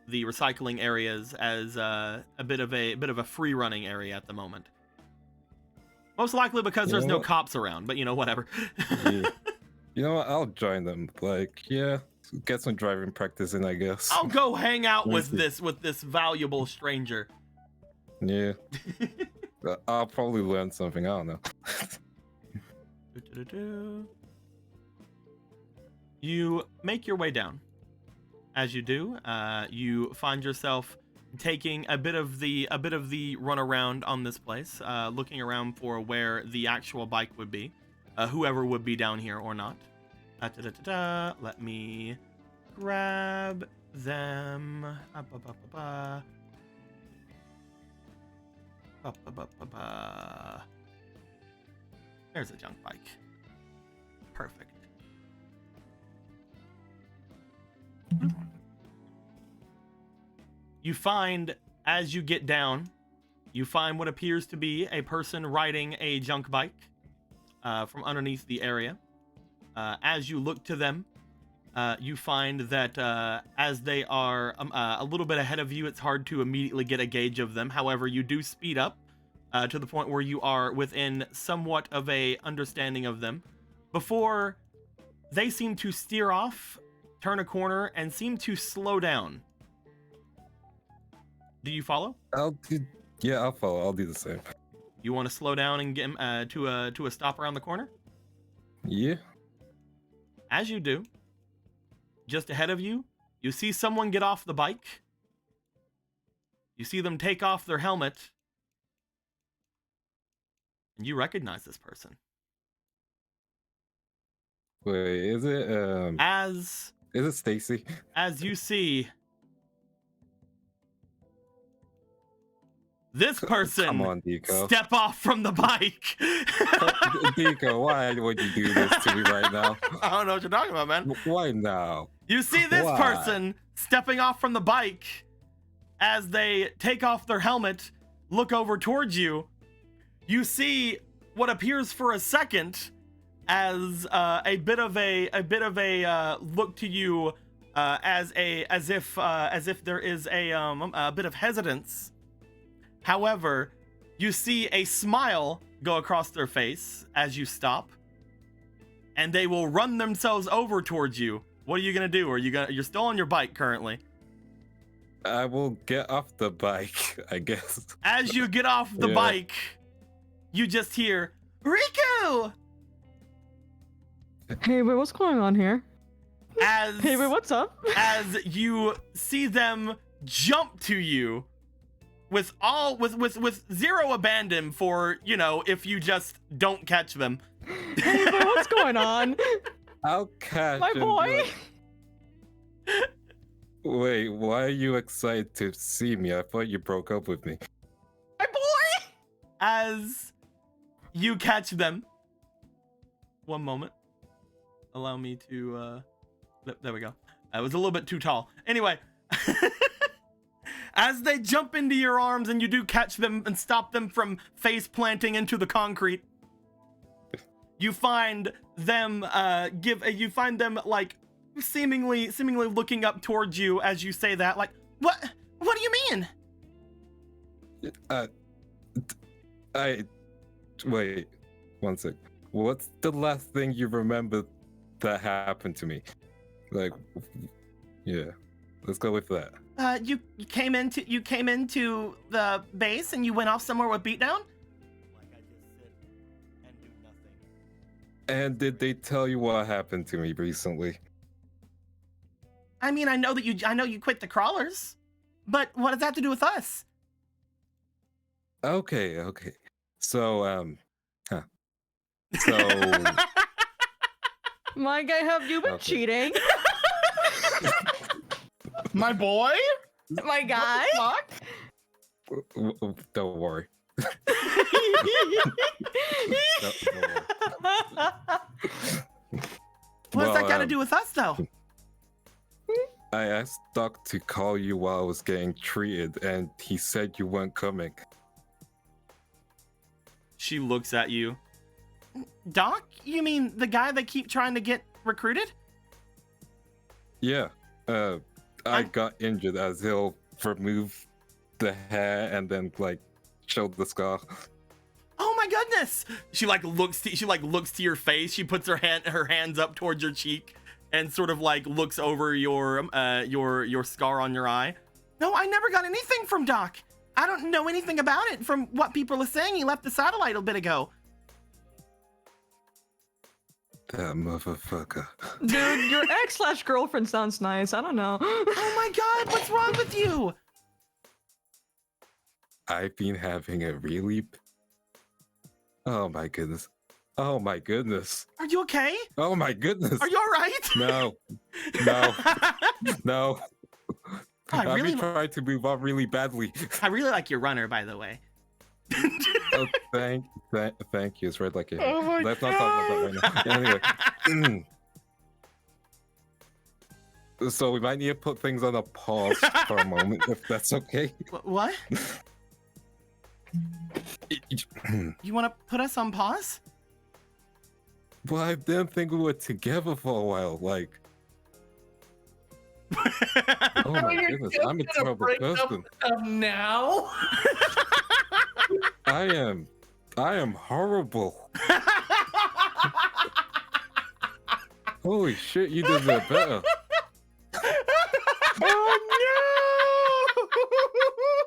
the recycling areas as a bit of a free running area at the moment. Most likely because there's no cops around, but whatever. Yeah. You know what? I'll join them. Like, yeah, get some driving practice in, I guess. I'll go hang out Let me with see. this valuable stranger. Yeah. I'll probably learn something. I don't know. You make your way down. As you do, you find yourself taking a bit of the run around on this place, looking around for where the actual bike would be, whoever would be down here or not. Let me grab them. There's a junk bike. Perfect. You find, as you get down, you find what appears to be a person riding a junk bike from underneath the area. As you look to them, you find that as they are a little bit ahead of you, it's hard to immediately get a gauge of them. However, you do speed up to the point where you are within somewhat of a understanding of them before they seem to steer off, turn a corner, and seem to slow down. Do you follow? I'll follow. I'll do the same. You want to slow down and get to a stop around the corner? Yeah. As you do, just ahead of you, you see someone get off the bike. You see them take off their helmet. And you recognize this person. Wait, is it Is it Stacy? As you see this person Come on, Deco. step off from the bike. Deco, why would you do this to me right now? I don't know what you're talking about, man. Why now? You see this Why? person stepping off from the bike as they take off their helmet, look over towards you. You see what appears for a second as a bit of a look to you as if there is a bit of hesitance. However, you see a smile go across their face as you stop, and they will run themselves over towards you. What are you gonna do? You're still on your bike currently. I will get off the bike, I guess. As you get off the bike, you just hear Riku. Hey, wait, what's going on here? Hey, wait, what's up? As you see them jump to you with zero abandon for, if you just don't catch them. Hey, wait, what's going on? I'll catch My him, boy. Wait, why are you excited to see me? I thought you broke up with me. My boy. As you catch them. One moment. Allow me to there we go. I was a little bit too tall. Anyway, as they jump into your arms and you do catch them and stop them from face planting into the concrete, you find them like seemingly looking up towards you as you say that, like, what do you mean? Wait, one sec. What's the last thing you remember that happened to me? Like, yeah, let's go with that. You came into the base and you went off somewhere with beatdown? Like I just sit and do nothing. And did they tell you what happened to me recently? I mean, I know you quit the crawlers, but what does that have to do with us? Okay. So, So, My guy, have you been cheating? My boy? My guy? don't worry. What does that got to do with us, though? I asked Doc to call you while I was getting treated, and he said you weren't coming. She looks at you. Doc? You mean the guy that keep trying to get recruited? Yeah, I got injured as he'll remove the hair and then like show the scar. Oh my goodness! She looks to your face. She puts her hands up towards your cheek and sort of like looks over your scar on your eye. No, I never got anything from Doc. I don't know anything about it. From what people are saying, he left the satellite a bit ago. That motherfucker. Dude, your ex/girlfriend sounds nice. I don't know. Oh my god, what's wrong with you? I've been having a really... Oh my goodness. Oh my goodness. Are you okay? Oh my goodness. Are you alright? No. No. No. I I've really been trying to move on really badly. I really like your runner, by the way. Oh, thank you. It's red like a... Oh my Let's not talk about that right now. Anyway. So we might need to put things on a pause for a moment, if that's okay. What? You want to put us on pause? Well, I didn't think we were together for a while. Like, oh my You're goodness, just I'm a gonna terrible break up person. with them now? I am horrible. Holy shit, you deserve better. Oh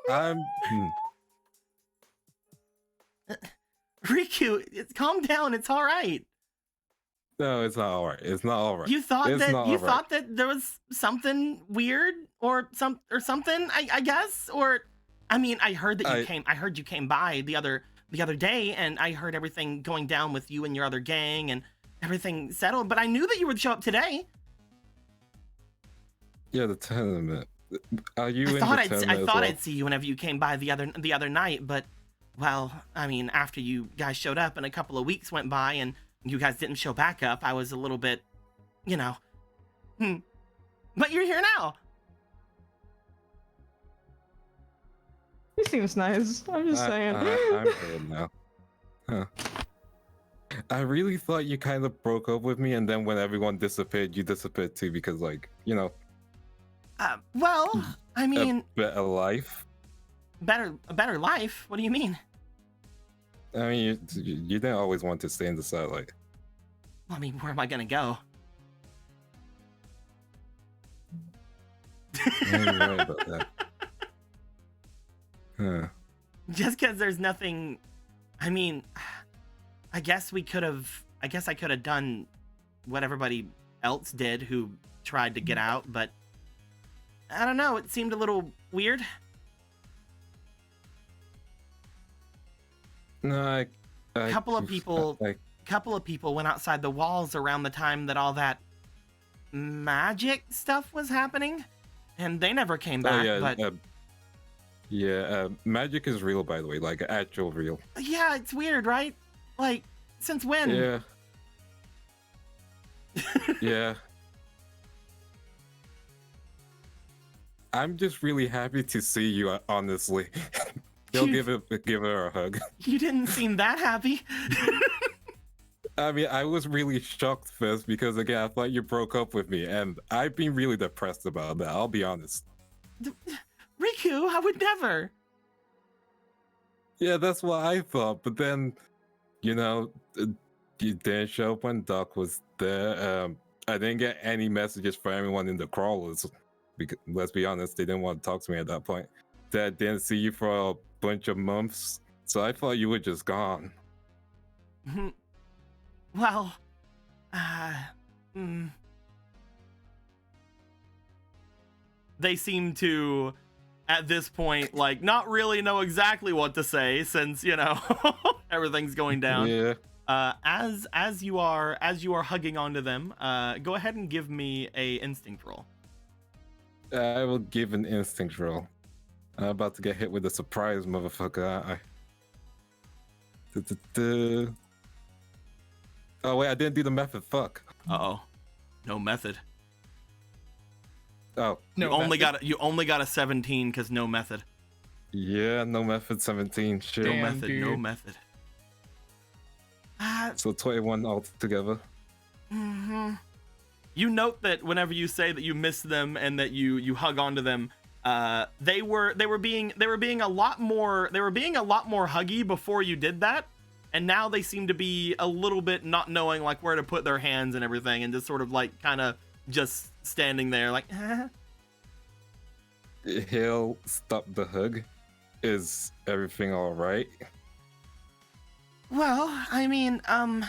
no! I'm. Riku, calm down. It's all right. No, it's not all right. It's not all right. You thought It's not all right. thought that there was something weird or something. I guess. Or I mean, I heard that you came. I heard you came by the other day, and I heard everything going down with you and your other gang and everything settled. But I knew that you would show up today. Yeah, the tournament. Are you in I thought the tournament as well? I'd see you whenever you came by the other night, but well, I mean, after you guys showed up and a couple of weeks went by and you guys didn't show back up, I was a little bit, you know. But you're here now. He seems nice. I'm just saying. I'm good now. Huh. I really thought you kind of broke up with me, and then when everyone disappeared, you disappeared too, because, like, you know. Well, I mean, a better life. A better life? What do you mean? I mean, you didn't always want to stay in the satellite. Well, I mean, where am I gonna go? Yeah, you're right about that. Huh. Just because there's nothing. I mean, I guess I could have done what everybody else did who tried to get out, but I don't know. It seemed a little weird. No, A couple of people went outside the walls around the time that all that magic stuff was happening, and they never came back. Magic is real, by the way, like actual real. Yeah, it's weird, right? Like, since when? Yeah. Yeah. I'm just really happy to see you, honestly. You'll give her a hug. You didn't seem that happy. I mean, I was really shocked first because, again, I thought you broke up with me, and I've been really depressed about that, I'll be honest. Riku, I would never. Yeah, that's what I thought, but then, you know, you didn't show up when Doc was there. I didn't get any messages from anyone in the crawlers, because, let's be honest, they didn't want to talk to me at that point. I didn't see you for a bunch of months, so I thought you were just gone. Well, They seem to, at this point, like, not really know exactly what to say since, you know, everything's going down. Yeah. As you are hugging onto them, go ahead and give me a instinct roll. I will give an instinct roll. I'm about to get hit with a surprise, motherfucker, aren't I? Oh wait, I didn't do the method. Fuck. Uh-oh. No method. Oh. You only got a 17 because no method. Yeah, no method 17. Shit. No method, dude. No method. So 21 altogether. You note that whenever you say that you miss them and that you hug onto them, they were being a lot more huggy before you did that, and now they seem to be a little bit not knowing like where to put their hands and everything, and just sort of like kind of just standing there like. He'll stop the hug. Is everything all right? Well, I mean, how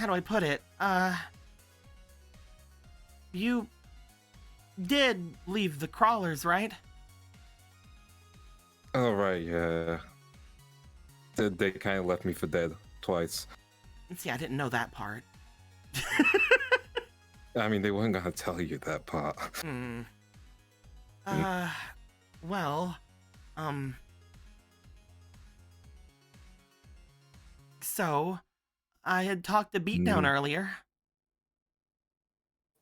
do I put it? You did leave the crawlers, right? All right, yeah. They kind of left me for dead twice. See, I didn't know that part. I mean, they weren't gonna tell you that part. Well, so I had talked to Beatdown earlier.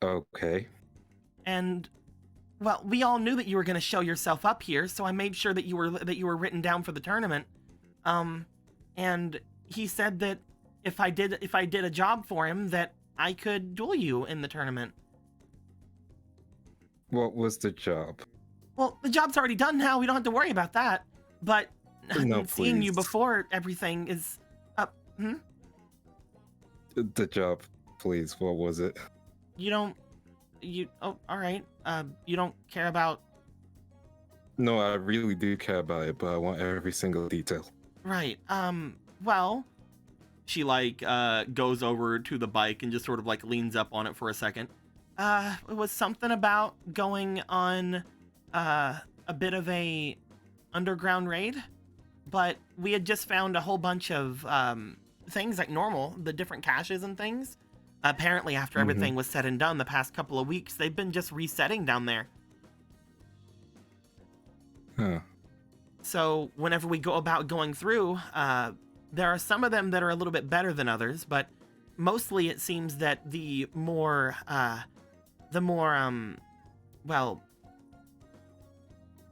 Okay. And well, we all knew that you were going to show yourself up here, so I made sure that you were written down for the tournament. And he said that if I did a job for him, that I could duel you in the tournament. What was the job? Well, the job's already done now. We don't have to worry about that. But No, seeing you please. before everything is up. The job, please. What was it? Oh, all right. You don't care about. No, I really do care about it, but I want every single detail. Right. Well, she like goes over to the bike and just sort of like leans up on it for a second. It was something about going on a bit of a underground raid, but we had just found a whole bunch of things like normal, the different caches and things. Apparently, after everything was said and done, the past couple of weeks, they've been just resetting down there. Huh. So whenever we go about going through, there are some of them that are a little bit better than others, but mostly it seems that the more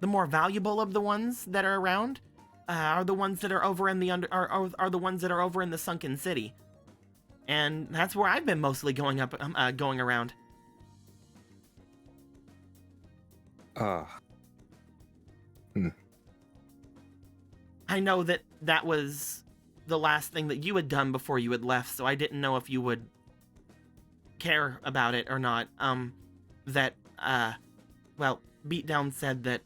valuable of the ones that are around are the ones that are over in the are the ones that are over in the sunken city. And that's where I've been mostly going around. I know that was the last thing that you had done before you had left, so I didn't know if you would care about it or not. Beatdown said that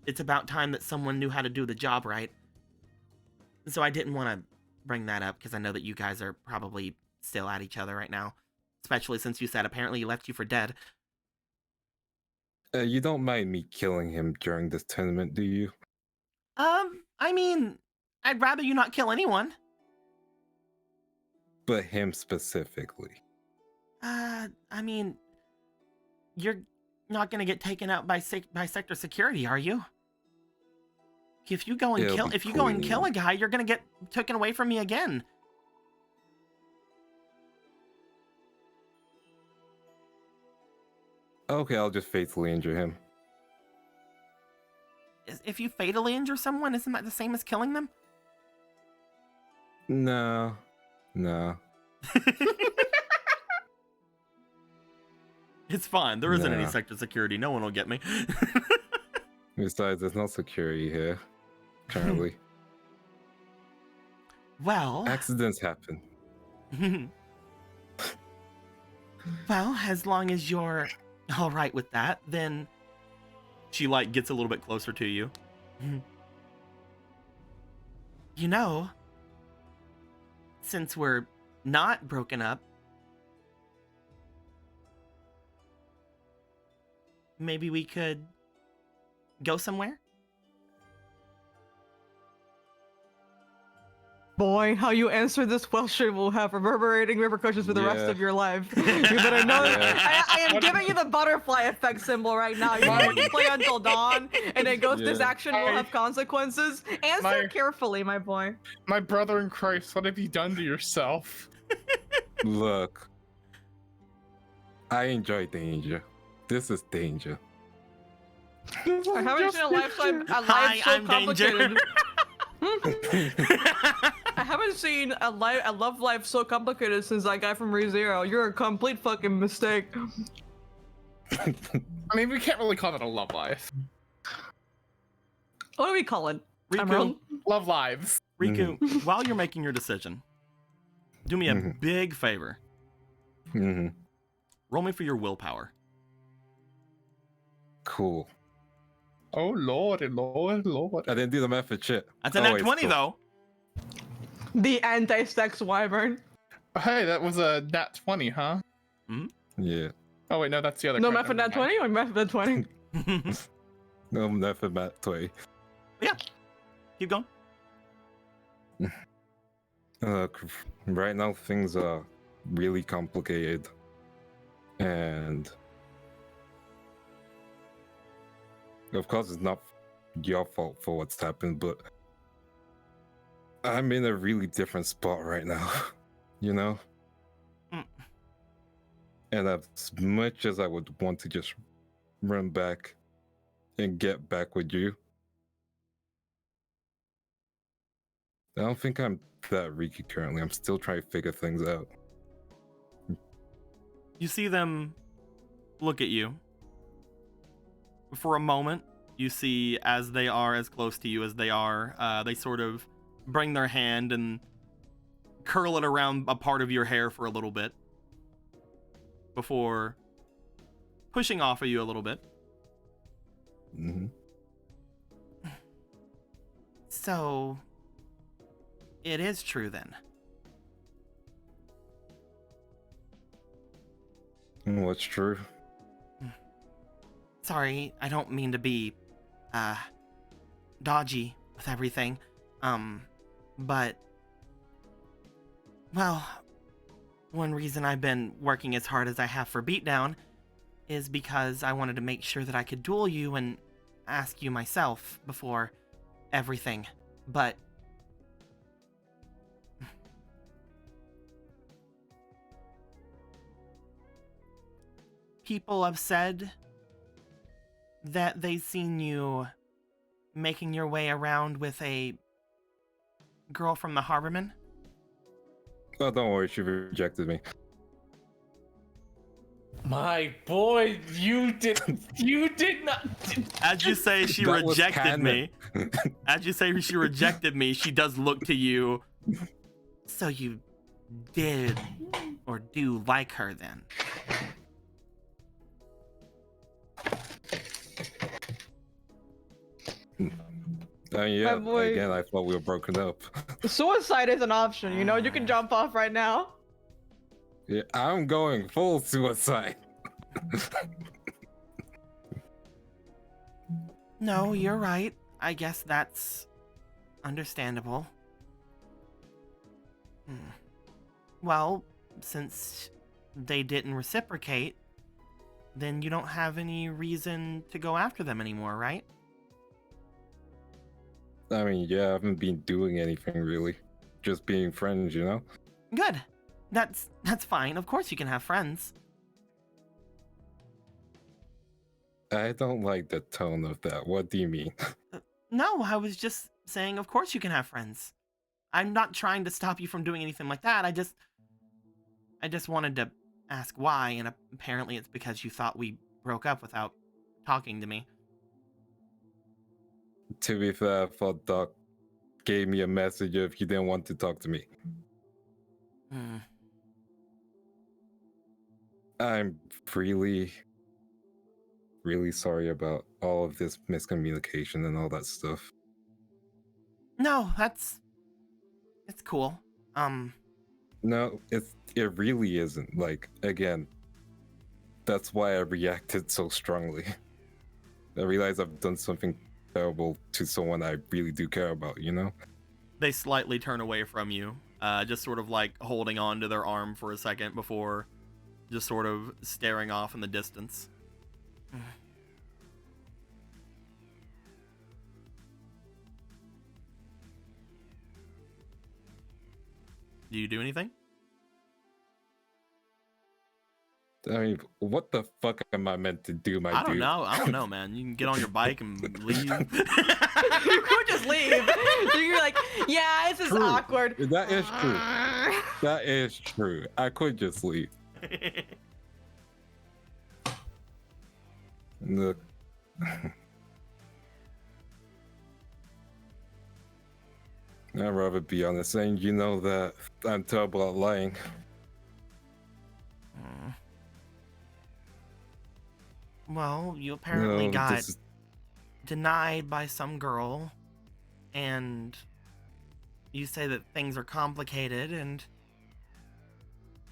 it's about time that someone knew how to do the job right. So I didn't want to bring that up because I know that you guys are probably still at each other right now, especially since you said apparently he left you for dead. You don't mind me killing him during this tournament, do you? I mean, I'd rather you not kill anyone. But him specifically. I mean, you're not gonna get taken out by sector security, are you? If you go and kill a guy, you're gonna get taken away from me again. Okay, I'll just fatally injure him. If you fatally injure someone, isn't that the same as killing them? No. It's fine. There isn't any sector security. No one will get me. Besides, there's no security here currently. Well, accidents happen. Well, as long as you're all right with that, then she like gets a little bit closer to you. You know, since we're not broken up, maybe we could go somewhere? Boy, how you answer this question will have reverberating repercussions for the rest of your life. You better know. I am giving you the butterfly effect symbol right now. You can play until dawn, and it goes, this action will have consequences. Answer carefully, my boy. My brother in Christ, what have you done to yourself? Look, I enjoy danger. This is danger. I haven't seen a life so I'm complicated. I haven't seen a love life so complicated since that guy from ReZero. You're a complete fucking mistake. I mean, we can't really call it a love life. What do we call it? I'm Riku, wrong. Love lives. Riku, while you're making your decision, do me a big favor. Roll me for your willpower. Cool. Oh lord, Lord. I didn't do the math for shit. That's a nat wait, 20 cool. though. The anti-sex wyvern. Hey, that was a nat 20, huh? Yeah. Oh wait, no, that's the other. No card, math for never nat mind. 20 or math for nat 20? No math for Matt 20. Yeah. Keep going. Right now things are really complicated, and of course it's not your fault for what's happened, but I'm in a really different spot right now. You know? And as much as I would want to just run back and get back with you, I don't think I'm that Riki currently. I'm still trying to figure things out. You see them look at you. For a moment, you see as they are as close to you as they are, they sort of bring their hand and curl it around a part of your hair for a little bit before pushing off of you a little bit. So, it is true then. What's true? Sorry, I don't mean to be, dodgy with everything. But, well, one reason I've been working as hard as I have for Beatdown is because I wanted to make sure that I could duel you and ask you myself before everything. But people have said that they've seen you making your way around with a girl from the Harborman. Oh, don't worry, she rejected me. My boy, you did not. As you say, she That was rejected canon. me. As you say, she rejected me. She does look to you. So you did or do like her then? Yeah, My boy. again, I thought we were broken up. Suicide is an option, you know? You can jump off right now. Yeah, I'm going full suicide. No, you're right. I guess that's understandable. Well, since they didn't reciprocate, then you don't have any reason to go after them anymore, right? I mean, yeah, I haven't been doing anything really. Just being friends, you know? Good. That's fine. Of course you can have friends. I don't like the tone of that. What do you mean? No, I was just saying of course you can have friends. I'm not trying to stop you from doing anything like that. I just wanted to ask why, and apparently it's because you thought we broke up without talking to me. To be fair, I thought Doc gave me a message if he didn't want to talk to me. I'm really sorry about all of this miscommunication and all that stuff. No, it's cool. No, it really isn't. Like, again, that's why I reacted so strongly. I realize I've done something terrible to someone I really do care about, you know? They slightly turn away from you, just sort of like holding on to their arm for a second before just sort of staring off in the distance. Do you do anything? I mean, what the fuck am I meant to do, my I don't dude? know. I don't know, man. You can get on your bike and leave. You could just leave. You're like, yeah, this is True. awkward. That is true. That is true. I could just leave. Look. I'd rather be honest, and you know that I'm terrible at lying. Well, you apparently No, got this is- denied by some girl, and you say that things are complicated, and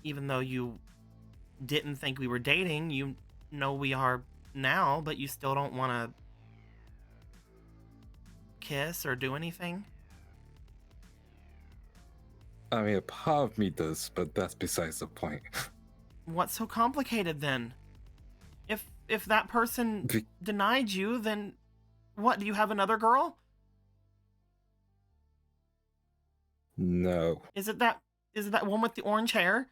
even though you didn't think we were dating, you know we are now, but you still don't want to kiss or do anything? I mean, a part of me does, but that's besides the point. What's so complicated then? If that person Be- denied you, then what? Do you have another girl? No. Is it that one with the orange hair?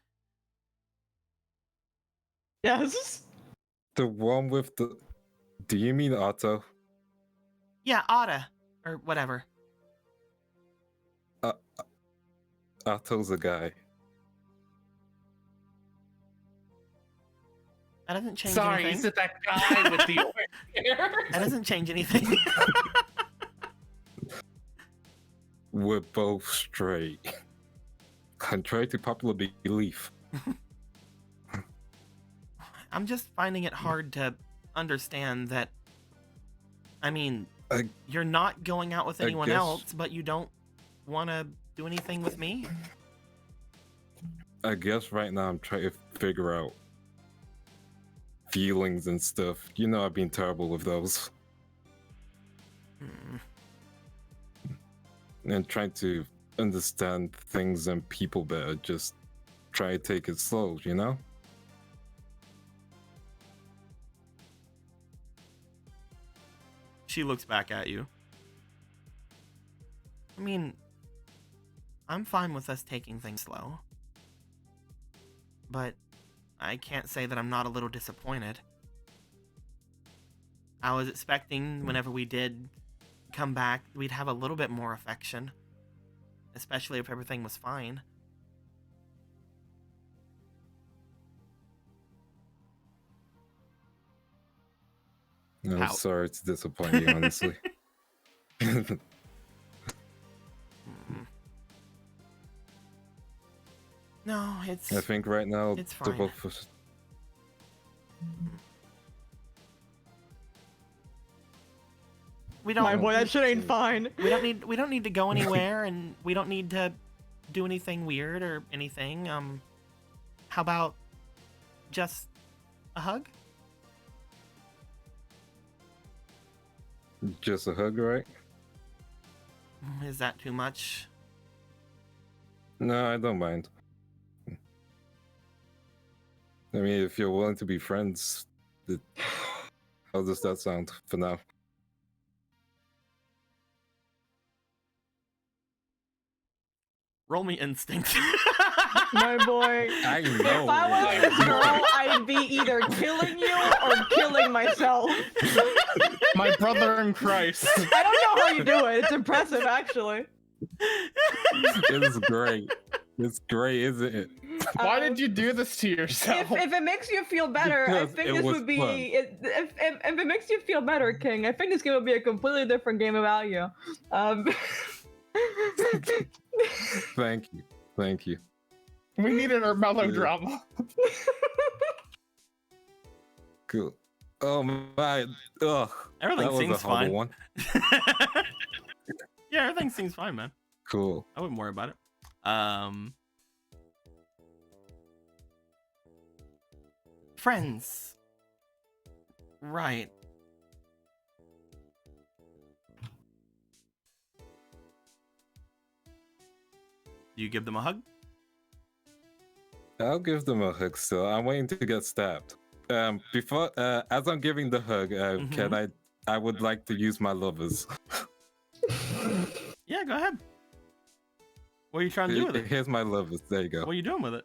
Yes. The one with the... Do you mean Otto? Yeah, Ada or whatever. Otto's a guy. That doesn't change Sorry, anything. is it that guy with the orange hair? That doesn't change anything. We're both straight. Contrary to popular belief. I'm just finding it hard to understand that. I mean, you're not going out with I anyone guess- else, but you don't want to do anything with me? I guess right now I'm trying to figure out feelings and stuff. You know I've been terrible with those. Hmm. And trying to understand things and people better. Just try to take it slow, you know? She looks back at you. I mean, I'm fine with us taking things slow. But I can't say that I'm not a little disappointed. I was expecting whenever we did come back, we'd have a little bit more affection. Especially if everything was fine. I'm Ow. sorry to disappoint you, honestly. Mm. No, it's... I think right now It's the fine. both of us. We don't... My boy, that shit ain't fine. We don't need to go anywhere, and we don't need to do anything weird or anything. How about just a hug? Just a hug, right? Is that too much? No, I don't mind. I mean, if you're willing to be friends, how does that sound for now? Roll me instinct. My boy. I know. If I was this girl, I'd be either killing you or killing myself. My brother in Christ. I don't know how you do it. It's impressive, actually. It's great. It's great, isn't it? Why did you do this to yourself? If it makes you feel better, I Because think it this was would be. fun. If it makes you feel better, King, I think this game would be a completely different game about you. Thank you. Thank you. We needed our melodrama. Cool. Oh my. Ugh. Everything that was seems a horrible fine. one. Yeah, everything seems fine, man. Cool. I wouldn't worry about it. Friends. Right. Do you give them a hug? I'll give them a hug still. I'm waiting to get stabbed. Before, as I'm giving the hug, can I would like to use my lovers. Yeah, go ahead. What are you trying to do with it? Here's my lovers. There you go. What are you doing with it?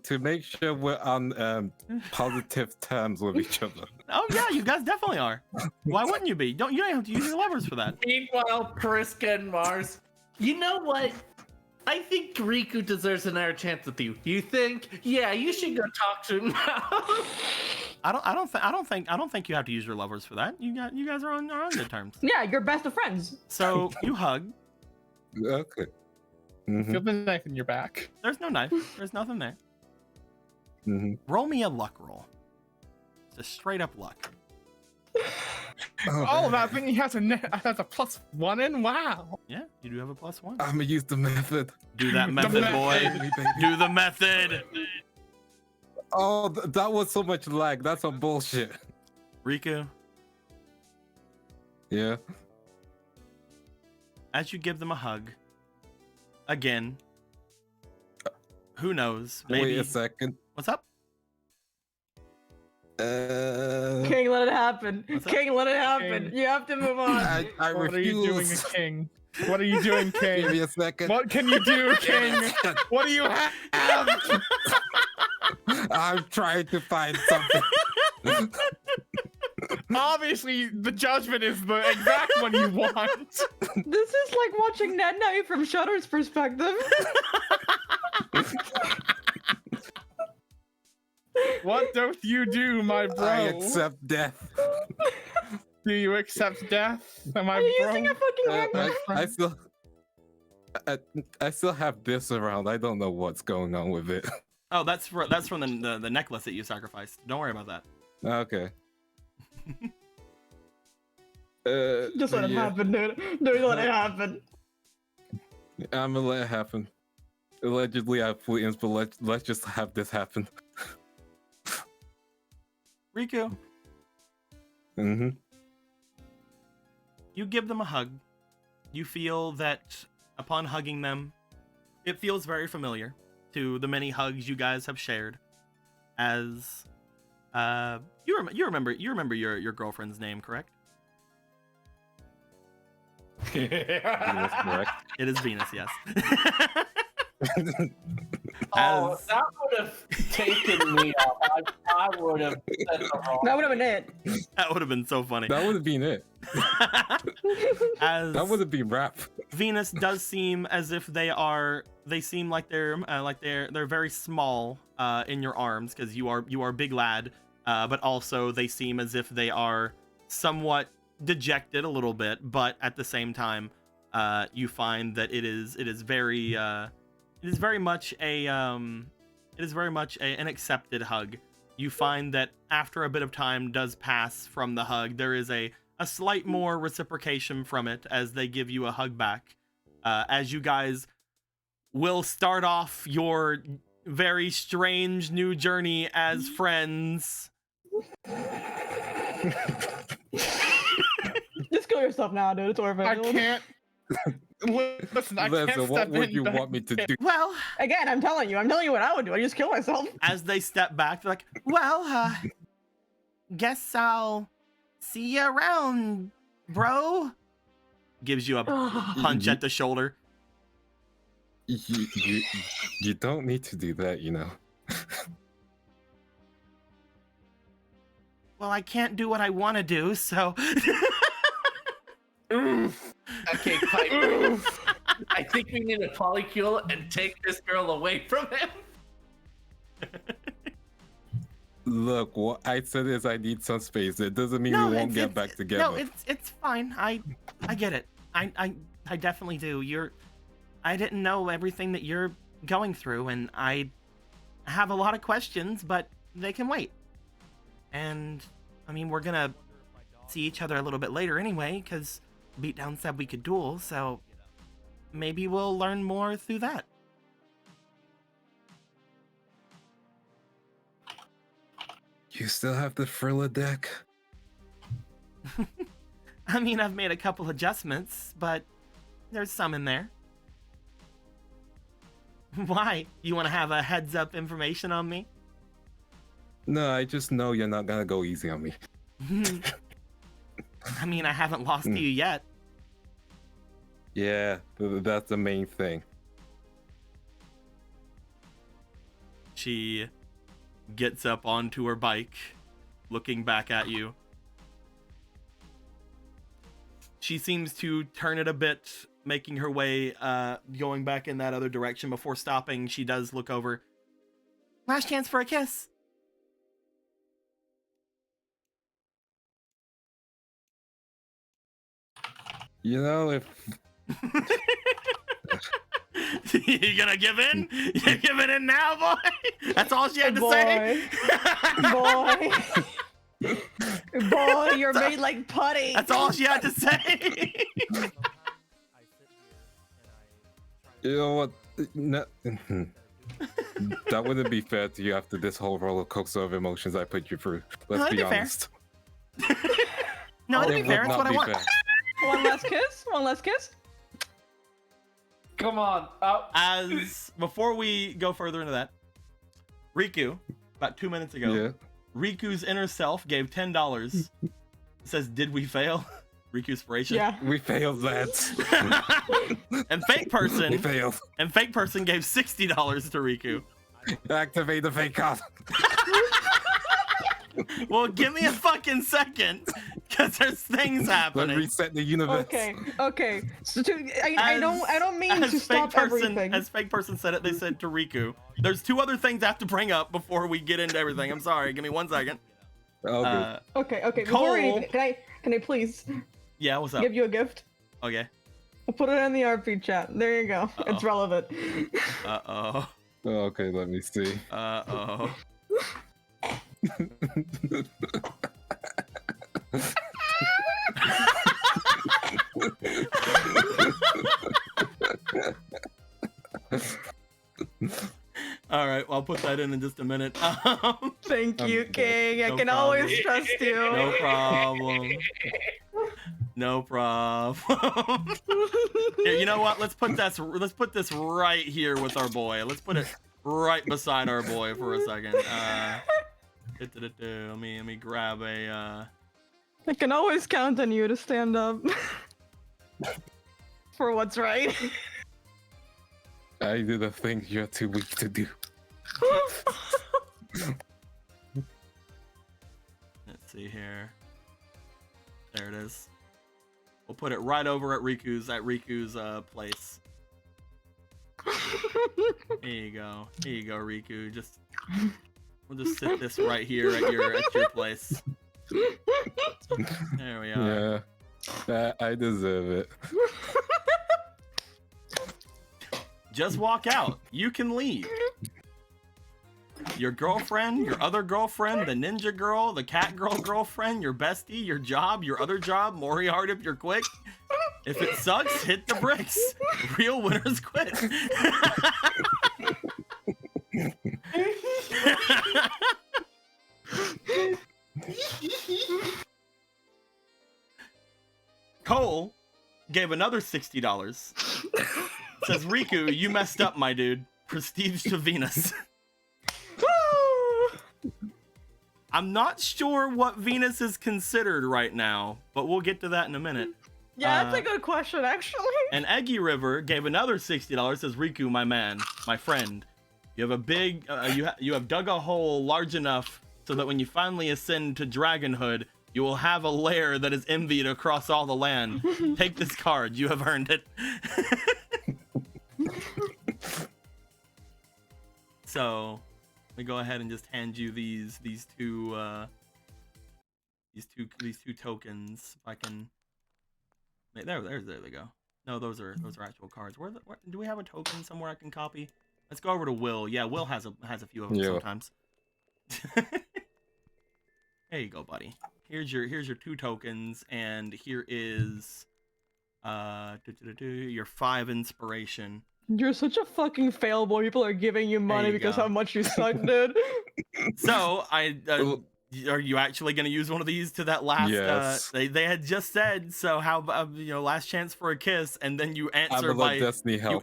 To make sure we're on positive terms with each other. Oh yeah, you guys definitely are. Why wouldn't you be? You don't have to use your levers for that. Meanwhile, Priska and Mars, you know what? I think Riku deserves another chance with you. You think? Yeah, you should go talk to him now. I don't think you have to use your levers for that. You guys are on good terms. Yeah, you're best of friends. So you hug. Okay. Mhm. Feel the knife in your back. There's no knife. There's nothing there. Mhm. Roll me a luck roll. Just straight up luck. Oh, that thing he has a +1 in. Wow. Yeah, you do have a +1. I'm gonna use the method. Do that method, boy. Baby, baby. Do the method. Oh, that was so much lag. That's some bullshit. Riku, Yeah. as you give them a hug, again, who knows? Maybe. Wait a second. What's up? King, let it happen. What's up? King, let it happen. King. You have to move on. I What are you doing, refuse. King? What are you doing, Give me King? a second. What can you do, King? What do you have? I'm trying to find something. Obviously, the judgment is the exact one you want. This is like watching Ned Night from Shudder's perspective. What doth you do, my bro? I accept death. Do you accept death, my Are you bro? using a fucking hammer? I still have this around. I don't know what's going on with it. Oh, that's from the necklace that you sacrificed. Don't worry about that. Okay. Just let it yeah. happen, dude. Dude, let it happen. I'm gonna let it happen. Allegedly, I have feelings, but let's just have this happen. Riku, Mm-hmm. you give them a hug. You feel that upon hugging them, it feels very familiar to the many hugs you guys have shared. As you remember your girlfriend's name, correct? Venus, correct. It is Venus, yes. Oh, As- that would have taken me off. I would have said the wrong. That would have been it. That would have been so funny. That would have been it. As That would have been rap. Venus does seem as if they seem like they're very small in your arms, because you are big lad, but also they seem as if they are somewhat dejected a little bit, but at the same time you find that it is very much an accepted hug. You find that after a bit of time does pass from the hug, there is a slight more reciprocation from it as they give you a hug back. As you guys will start off your very strange new journey as friends. Just kill yourself now, dude. It's over. I can't. Listen, I can't Listen, what step would in you back want me to do? Well, Again, I'm telling you what I would do. I just kill myself. as they step back, they're like, well, guess I'll see you around, bro. Gives you a punch at the shoulder. You don't need to do that, you know. Well, I can't do what I want to do, so. Okay, Piper. I think we need a polycule and take this girl away from him. Look, what I said is I need some space. It doesn't mean we won't get back together. No, it's fine. I get it. I definitely do. I didn't know everything that you're going through, and I have a lot of questions, but they can wait. And I mean, we're gonna see each other a little bit later anyway, because Beatdown said we could duel, so maybe we'll learn more through that. You still have the Frilla deck? I mean, I've made a couple adjustments, but there's some in there. Why? You want to have a heads up information on me? No, I just know you're not gonna go easy on me. I mean, I haven't lost to you yet. Yeah, that's the main thing. She gets up onto her bike, looking back at you. She seems to turn it a bit, making her way, going back in that other direction. Before stopping, she does look over. Last chance for a kiss. You know, if You gonna give in? You giving in now, boy? That's all she had to say? Boy, you're made like putty. That's all she had to say? you know what, no, that wouldn't be fair to you after this whole roller coaster of emotions I put you through. Let's that'd be be fair. honest. No, to It be would fair, it's not what I be want. fair. One last kiss? One last kiss? Come on. As before we go further into that, Riku, about 2 minutes ago, Yeah. Riku's inner self gave $10. It says, "Did we fail?" Riku inspiration. Yeah. We failed that. And fake We person failed. gave $60 to Riku. Activate the fake card. Well, give me a fucking second, because there's things Let's happening. reset the universe. Okay. So I don't mean to stop everything. As fake person said it, they said to Riku. There's two other things I have to bring up before we get into everything. I'm sorry. Give me 1 second. Okay. Okay. Cole- Before anything, can I please Yeah, what's up? give you a gift? Okay. I'll put it in the RP chat. There you go. It's relevant. Uh-oh. Okay, let me see. Uh-oh. All right, well, I'll put that in just a minute. Thank you, King. I no can problem. always trust you. No problem. No problem. Here, you know what? Let's put this right here with our boy. Let's put it right beside our boy for a second. Let me grab a. I can always count on you to stand up for what's right. I do the things you're too weak to do. Let's see here. There it is. We'll put it right over at Riku's place. Here you go. Here you go, Riku. We'll just sit this right here at your place. There we are. Yeah. I deserve it. Just walk out. You can leave. Your girlfriend, your other girlfriend, the ninja girl, the cat girl girlfriend, your bestie, your job, your other job, Moriarty if you're quick. If it sucks, hit the bricks. Real winners quit. Cole gave another $60. Says, Riku, you messed up, my dude. Prestige to Venus. I'm not sure what Venus is considered right now, but we'll get to that in a minute. Yeah, that's a good question, actually. And Eggy River gave another $60. Says, Riku, my man, my friend, you have a big, you have dug a hole large enough so that when you finally ascend to dragonhood, you will have a lair that is envied across all the land. Take this card. You have earned it. So, let me go ahead and just hand you these two tokens. If I can. There they go. No, those are actual cards. Where do we have a token somewhere I can copy? Let's go over to Will. Yeah, Will has a few of them sometimes. There you go, buddy. Here's your 2 tokens, and here is your 5 inspiration. You're such a fucking fail boy. People are giving you money you because go. how much you suck, dude. So are you actually gonna use one of these to that last? Yes. They had just said so. How last chance for a kiss, and then you answer by Destiny help.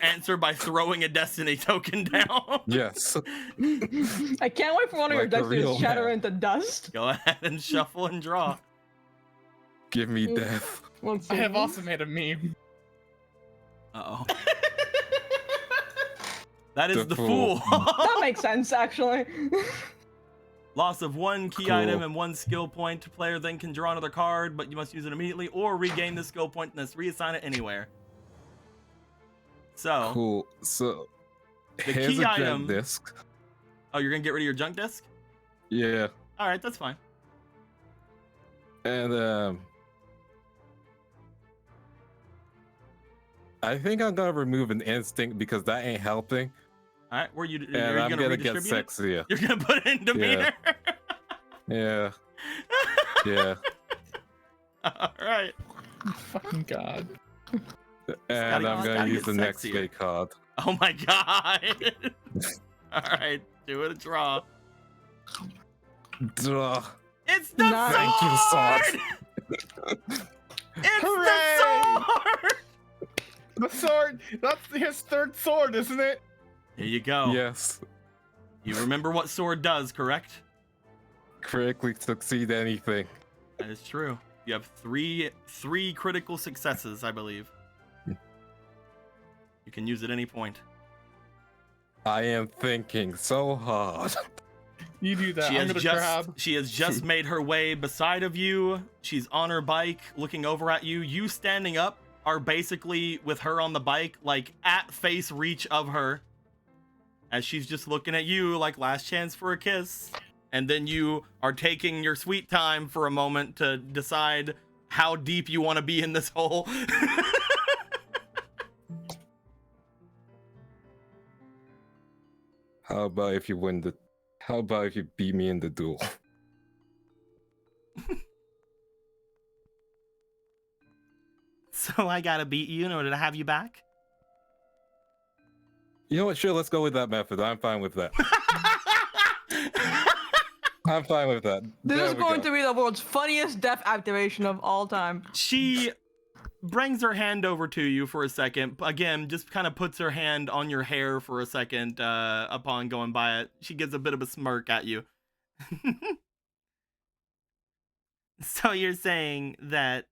throwing a destiny token down. Yes. I can't wait for one of your Like a destinies real to shatter man. into dust. Go ahead and shuffle and draw. Give me death. Let's see. I have also made a meme. Uh oh. That is The the fool. fool. That makes sense, actually. Loss of 1 key Cool. item and 1 skill point. Player then can draw another card, but you must use it immediately or regain the skill point and thus reassign it anywhere. So, Cool. So The here's key a item- junk disc. oh, you're gonna get rid of your junk disc? Yeah. All right, that's fine. And I think I'm gonna remove an instinct because that ain't helping. All right, where you? Are And you I'm gonna gonna get redistribute it? sexier. You're gonna put it in demeanor. Yeah. Yeah. All right. Fucking god. And gotta- I'm it's gonna gotta use get the next sexier. fake card. Oh my god. All right, do it a draw. Draw. It's the Nice. Thank you, sword. Sword. It's Hooray! the sword. The sword! That's his third sword, isn't it? Here you go. Yes. You remember what sword does, correct? Critically succeed anything. That is true. You have three critical successes, I believe. You can use at any point. I am thinking so hard. You do that. She I'm has gonna just grab. she has just made her way beside of you. She's on her bike, looking over at you. You standing up are basically with her on the bike, like at face reach of her, as she's just looking at you like last chance for a kiss. And then you are taking your sweet time for a moment to decide how deep you want to be in this hole. How about if you win the? How about if you beat me in the duel? So I gotta beat you in order to have you back? You know what? Sure, let's go with that method. I'm fine with that. I'm fine with that. This There is we going go. to be the world's funniest death activation of all time. She brings her hand over to you for a second. Again, just kind of puts her hand on your hair for a second upon going by it. She gives a bit of a smirk at you. So you're saying that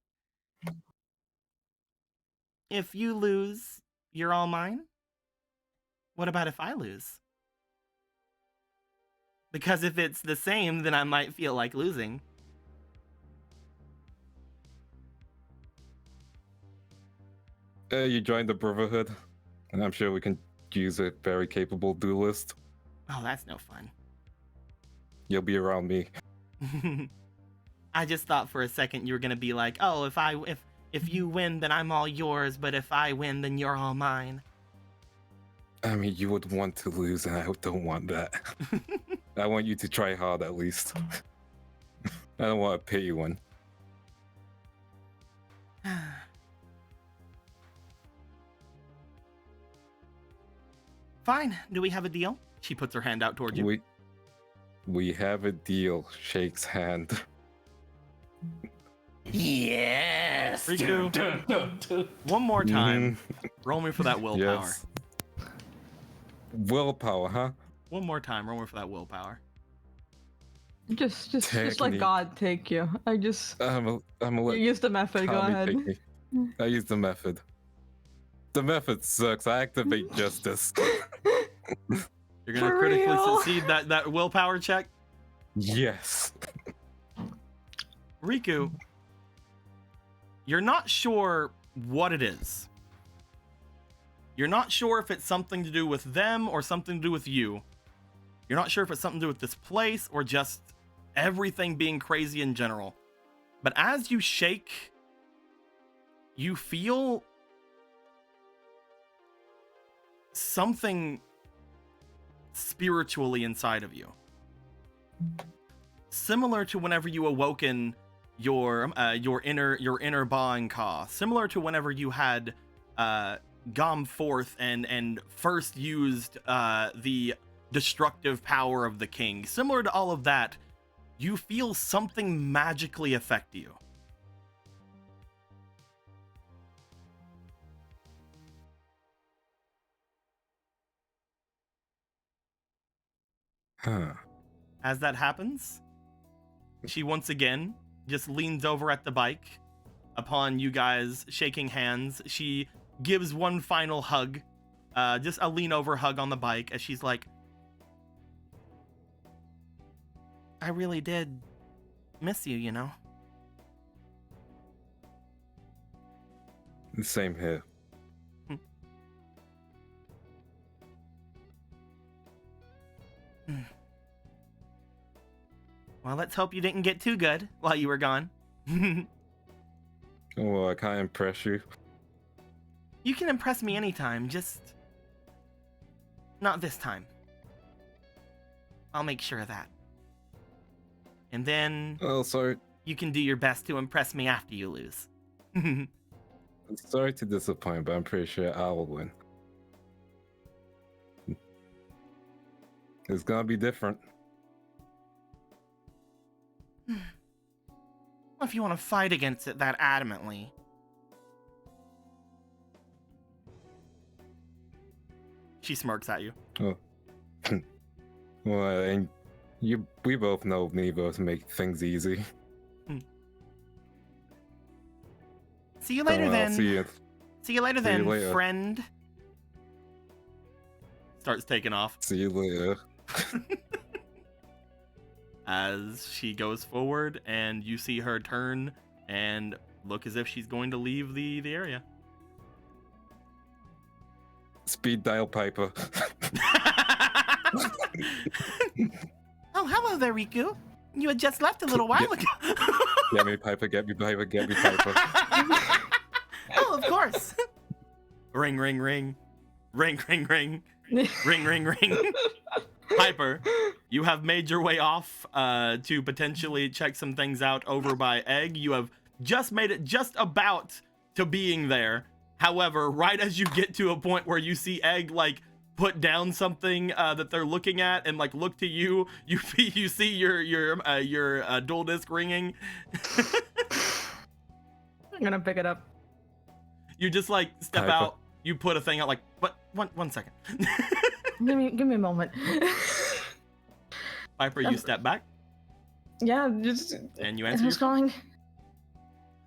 if you lose, you're all mine? What about if I lose? Because if it's the same, then I might feel like losing. You joined the Brotherhood, and I'm sure we can use a very capable duelist. Oh, that's no fun. You'll be around me. I just thought for a second you were gonna be like, oh, if you win, then I'm all yours, but if I win, then you're all mine. I mean, you would want to lose, and I don't want that. I want you to try hard at least. I don't want to pay you one. Fine. Do we have a deal? She puts her hand out towards you. We have a deal. Shakes hand. Yes. Riku. Dun, dun, dun. One more time. Mhm. Roll me for that willpower. Yes. Willpower, huh? One more time. Roll me for that willpower. Just let Technique. God take you. I'm gonna You let use the method. Go Tommy ahead. take me. I use the method. The method sucks. I activate justice. You're gonna For critically real? succeed that willpower check. Yes. Riku, you're not sure what it is. You're not sure if it's something to do with them or something to do with you. You're not sure if it's something to do with this place or just everything being crazy in general. But as you shake, you feel something spiritually inside of you. Similar to whenever you awoken your inner Ba and Ka. Similar to whenever you had gone forth and first used the destructive power of the king. Similar to all of that, you feel something magically affect you. Huh. As that happens, she once again just leans over at the bike. Upon you guys shaking hands, she gives one final hug just a lean over hug on the bike as she's like, I really did miss you, you know? Same here. Well, let's hope you didn't get too good while you were gone. Well, I can't impress you. You can impress me anytime, just not this time. I'll make sure of that. And then Oh, sorry. you can do your best to impress me after you lose. Sorry to disappoint, but I'm pretty sure I will win. It's gonna be different. Well, if you want to fight against it that adamantly. She smirks at you. Oh. Well, and we both know me both make things easy. See you later, Well, then. See you. See you later, See you then, later. friend. Starts taking off See you later. as she goes forward, and you see her turn and look as if she's going to leave the area. Speed dial Piper. Oh, hello there, Riku. You had just left a little while ago. Get me Piper, get me Piper, get me Piper. Oh, of course. Ring, ring, ring. Ring, ring, ring. Ring, ring, ring. Piper, you have made your way off to potentially check some things out over by Egg. You have just made it just about to being there. However, right as you get to a point where you see Egg, like, put down something that they're looking at and, like, look to you, you see your dual disc ringing. I'm gonna pick it up. You just, like, step Piper. out, you put a thing out, like, what? One second. Give me a moment. Piper, you step back Yeah, just and you answer who's your... calling?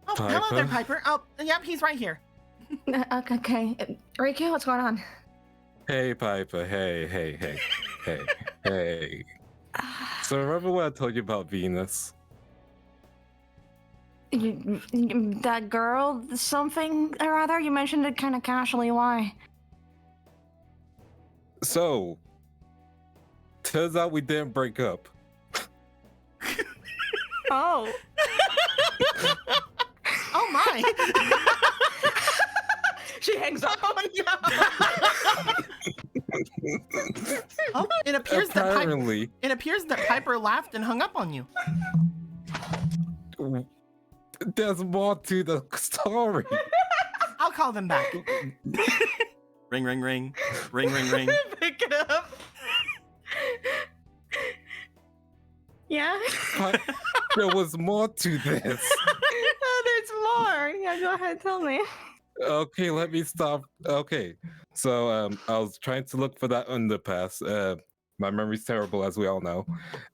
Oh, hello there, Piper. Oh, yep, he's right here. Okay. Riku, what's going on? Hey Piper, hey. So remember what I told you about Venus? That girl, something or other? You mentioned it kind of casually. Why? So, turns out we didn't break up. Oh. Oh my! She hangs up. Oh, it appears Apparently, that Piper laughed and hung up on you. there's more to the story. I'll call them back. Ring, ring, ring. Ring, ring, ring. Pick it up. Yeah. But there was more to this. Oh, there's more. Yeah, go ahead, tell me. Okay, let me stop. Okay, so I was trying to look for that underpass. My memory's terrible, as we all know.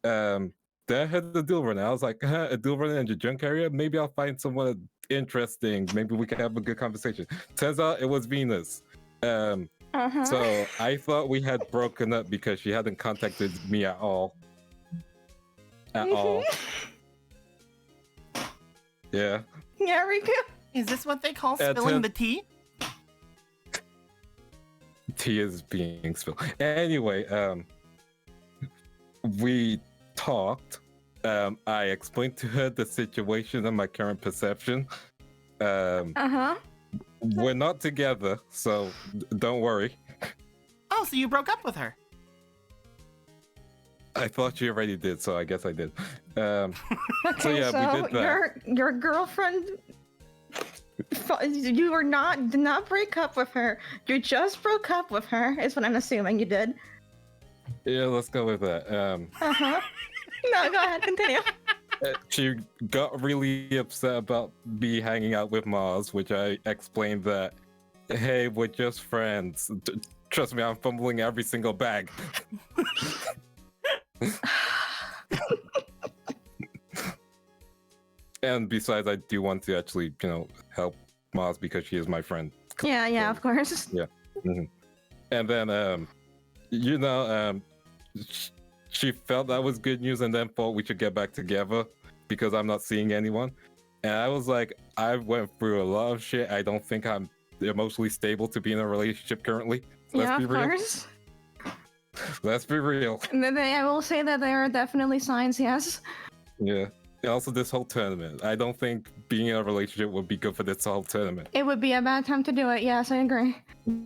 Then I had the dual run. I was like, a dual run in the junk area? Maybe I'll find someone interesting. Maybe we can have a good conversation. Turns out it was Venus. So I thought we had broken up because she hadn't contacted me at all. At all. Yeah. Yeah, Riku. Is this what they call Yeah, spilling the tea? Tea is being spilled. Anyway, we talked. I explained to her the situation and my current perception. We're not together, so don't worry. Oh, so you broke up with her? I thought you already did, so I guess I did. So Okay, yeah, we did that. your girlfriend. You did not break up with her. You just broke up with her, is what I'm assuming you did. Yeah, let's go with that. No, go ahead, continue. She got really upset about me hanging out with Mars, which I explained that, hey, we're just friends. Trust me, I'm fumbling every single bag. And besides, I do want to actually, help Mars because she is my friend. Yeah, of course. Yeah. And then she felt that was good news and then thought we should get back together because I'm not seeing anyone. And I was like, I went through a lot of shit. I don't think I'm emotionally stable to be in a relationship currently. Let's Yeah, be of real. course. Let's be real. And then I will say that there are definitely signs, yes. Yeah. And also this whole tournament. I don't think being in a relationship would be good for this whole tournament. It would be a bad time to do it, yes, I agree.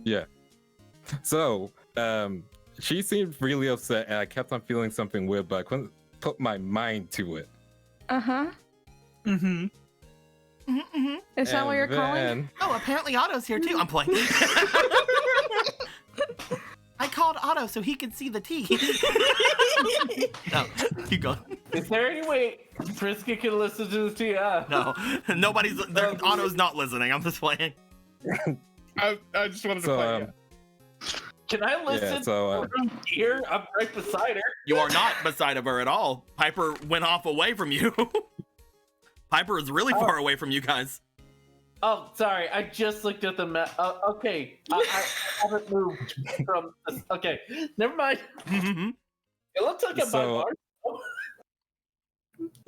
Yeah. So, she seemed really upset and I kept on feeling something weird, but I couldn't put my mind to it. Uh-huh. Mm-hmm. Mm-hmm. Is that what you're calling? then- Oh, apparently Otto's here too. I'm playing. I called Otto so he could see the tea. No, keep going. Is there any way Friska can listen to the TI? No, nobody's. Otto's not listening. I'm just playing. I just wanted to So, play. Can I listen so, from here? I'm right beside her. You are not beside of her at all. Piper went off away from you. Piper is really far away from you guys. Oh, sorry. I just looked at the map. Okay. I haven't moved from this. Okay. Never mind. Mm-hmm. It looks like I'm by So- Mars.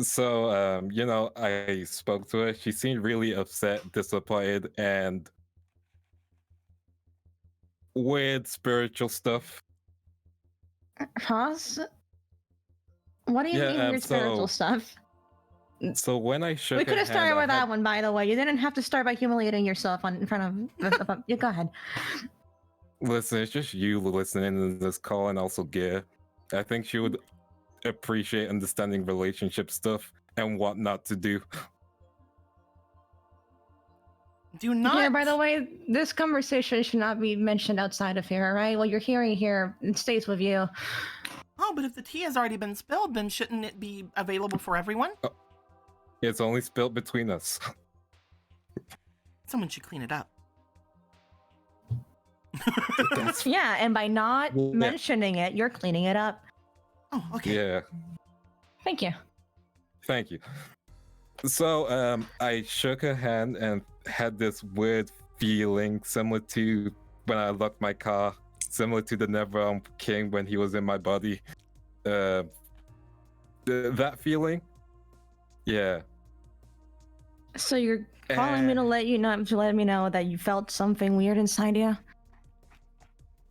So, I spoke to her. She seemed really upset, disappointed, and weird spiritual stuff. Huh? What do you Yeah, mean weird spiritual so- stuff? So when I shook We could her have started hand, I with that had- one, by the way. You didn't have to start by humiliating yourself in front of... Yeah, go ahead. Listen, it's just you listening to this call and also Gear. I think she would appreciate understanding relationship stuff and what not to do. Do not. Yeah, by the way, this conversation should not be mentioned outside of here, alright? What you're hearing here, it stays with you. Oh, but if the tea has already been spilled, then shouldn't it be available for everyone? It's only spilled between us. Someone should clean it up. That's- Yeah, and by not Yeah. mentioning it, you're cleaning it up. Oh, okay. yeah. Thank you. Thank you. So, I shook her hand and had this weird feeling similar to when I locked my car, similar to the Neverrealm King when he was in my body. That feeling? Yeah. So you're calling me to let me know that you felt something weird inside you?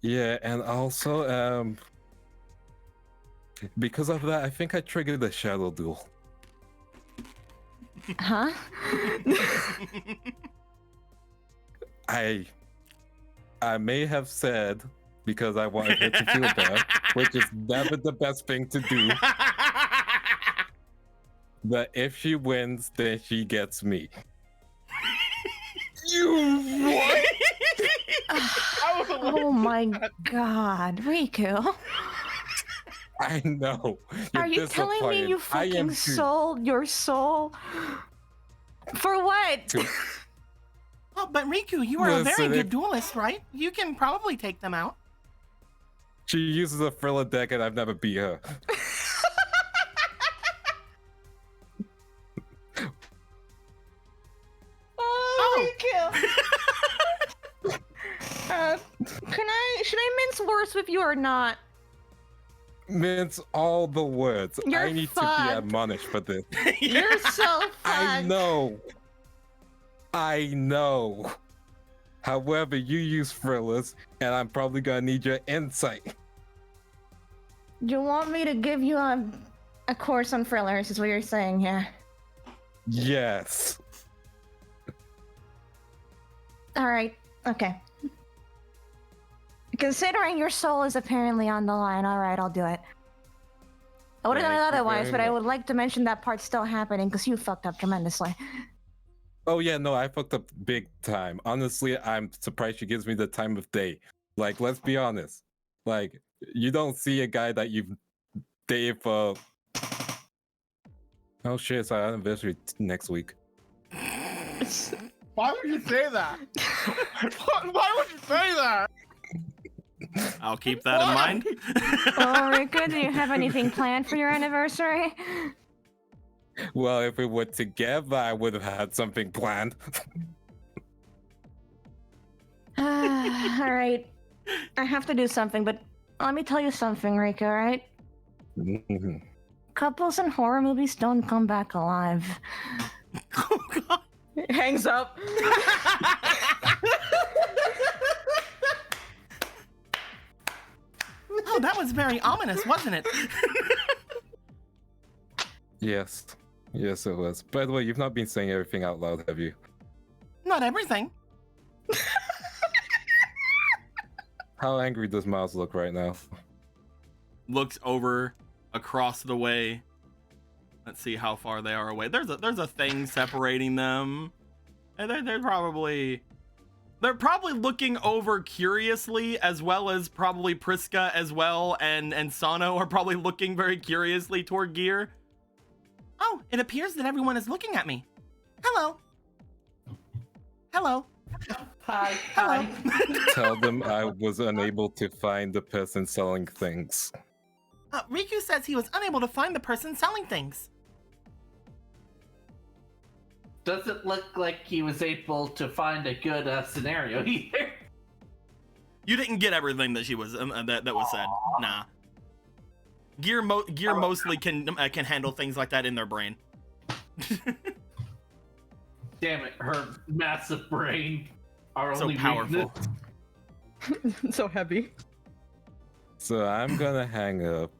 Yeah, and also, because of that, I think I triggered the Shadow Duel. Huh? I may have said, because I wanted her to feel bad, which is never the best thing to do, that if she wins, then she gets me. You what? I was a little Oh my god, Riku. I know. Are you're you telling me you disappointed. I am fucking too. sold your soul? For what? Too. Oh, but Riku, you are a very Listen, good if- duelist, right? You can probably take them out. She uses a thriller deck and I've never beat her. Riku. Should I mince words with you or not? Mince all the words. You're I need to fucked. be admonished for this. You're so fucked. I know. I know. However, you use thrillers, and I'm probably gonna need your insight. You want me to give you a course on thrillers, is what you're saying here. Yes. Alright, okay. Considering your soul is apparently on the line, alright, I'll do it. I would have done it Thank you otherwise, very but I much. would like to mention that part's still happening because you fucked up tremendously. Oh yeah, no, I fucked up big time. Honestly, I'm surprised she gives me the time of day. Like, let's be honest. Like, you don't see a guy that you've dated for. Oh shit, it's our anniversary next week. Why would you say that? Why would you say that? I'll keep that in mind. Oh, Riku, do you have anything planned for your anniversary? Well, if we were together, I would have had something planned. Alright. I have to do something, but let me tell you something, Rika, right? Mhm. Couples in horror movies don't come back alive. Oh, God. Hangs up. Oh, that was very ominous, wasn't it? Yes. Yes, it was. By the way, you've not been saying everything out loud, have you? Not everything. How angry does Miles look right now? Looks over across the way. Let's see how far they are away. There's a thing separating them. And they're probably looking over curiously, as well as probably Priska as well, and Sano are probably looking very curiously toward Gear. Oh, it appears that everyone is looking at me. Hello. Hello. Hi. Hello. Tell them I was unable to find the person selling things. Riku says he was unable to find the person selling things. Doesn't look like he was able to find a good scenario either. You didn't get everything that she was that was said. Nah. Gear mostly can handle things like that in their brain. Damn it, her massive brain. Our So only powerful. weakness. So heavy. So I'm gonna hang up,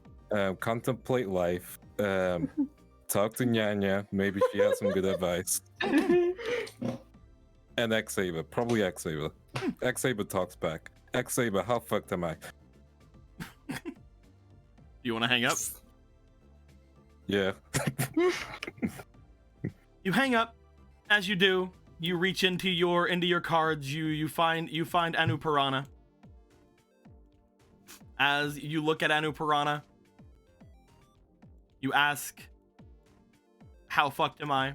contemplate life, talk to Nyanya, maybe she has some good advice. And X-Saber, probably X-Saber. X-Saber talks back. X-Saber, how fucked am I? You want to hang up? Yeah. You hang up. As you do, you reach into your cards. You find Anu Piranha. As you look at Anu Piranha, you ask, "How fucked am I?"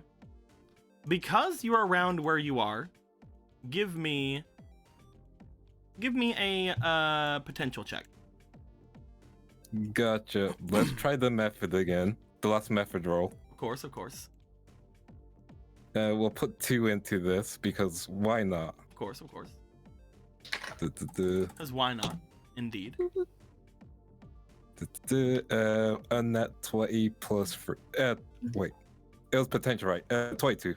Because you are around where you are, give me a potential check. Gotcha. Let's try the method again. The last method roll. Of course, of course, We'll put 2 into this because why not? of course, of course. Du-du-du. Because why not? Indeed. Du-du-du. A net 20 plus for. Wait. It was potential, right? 22.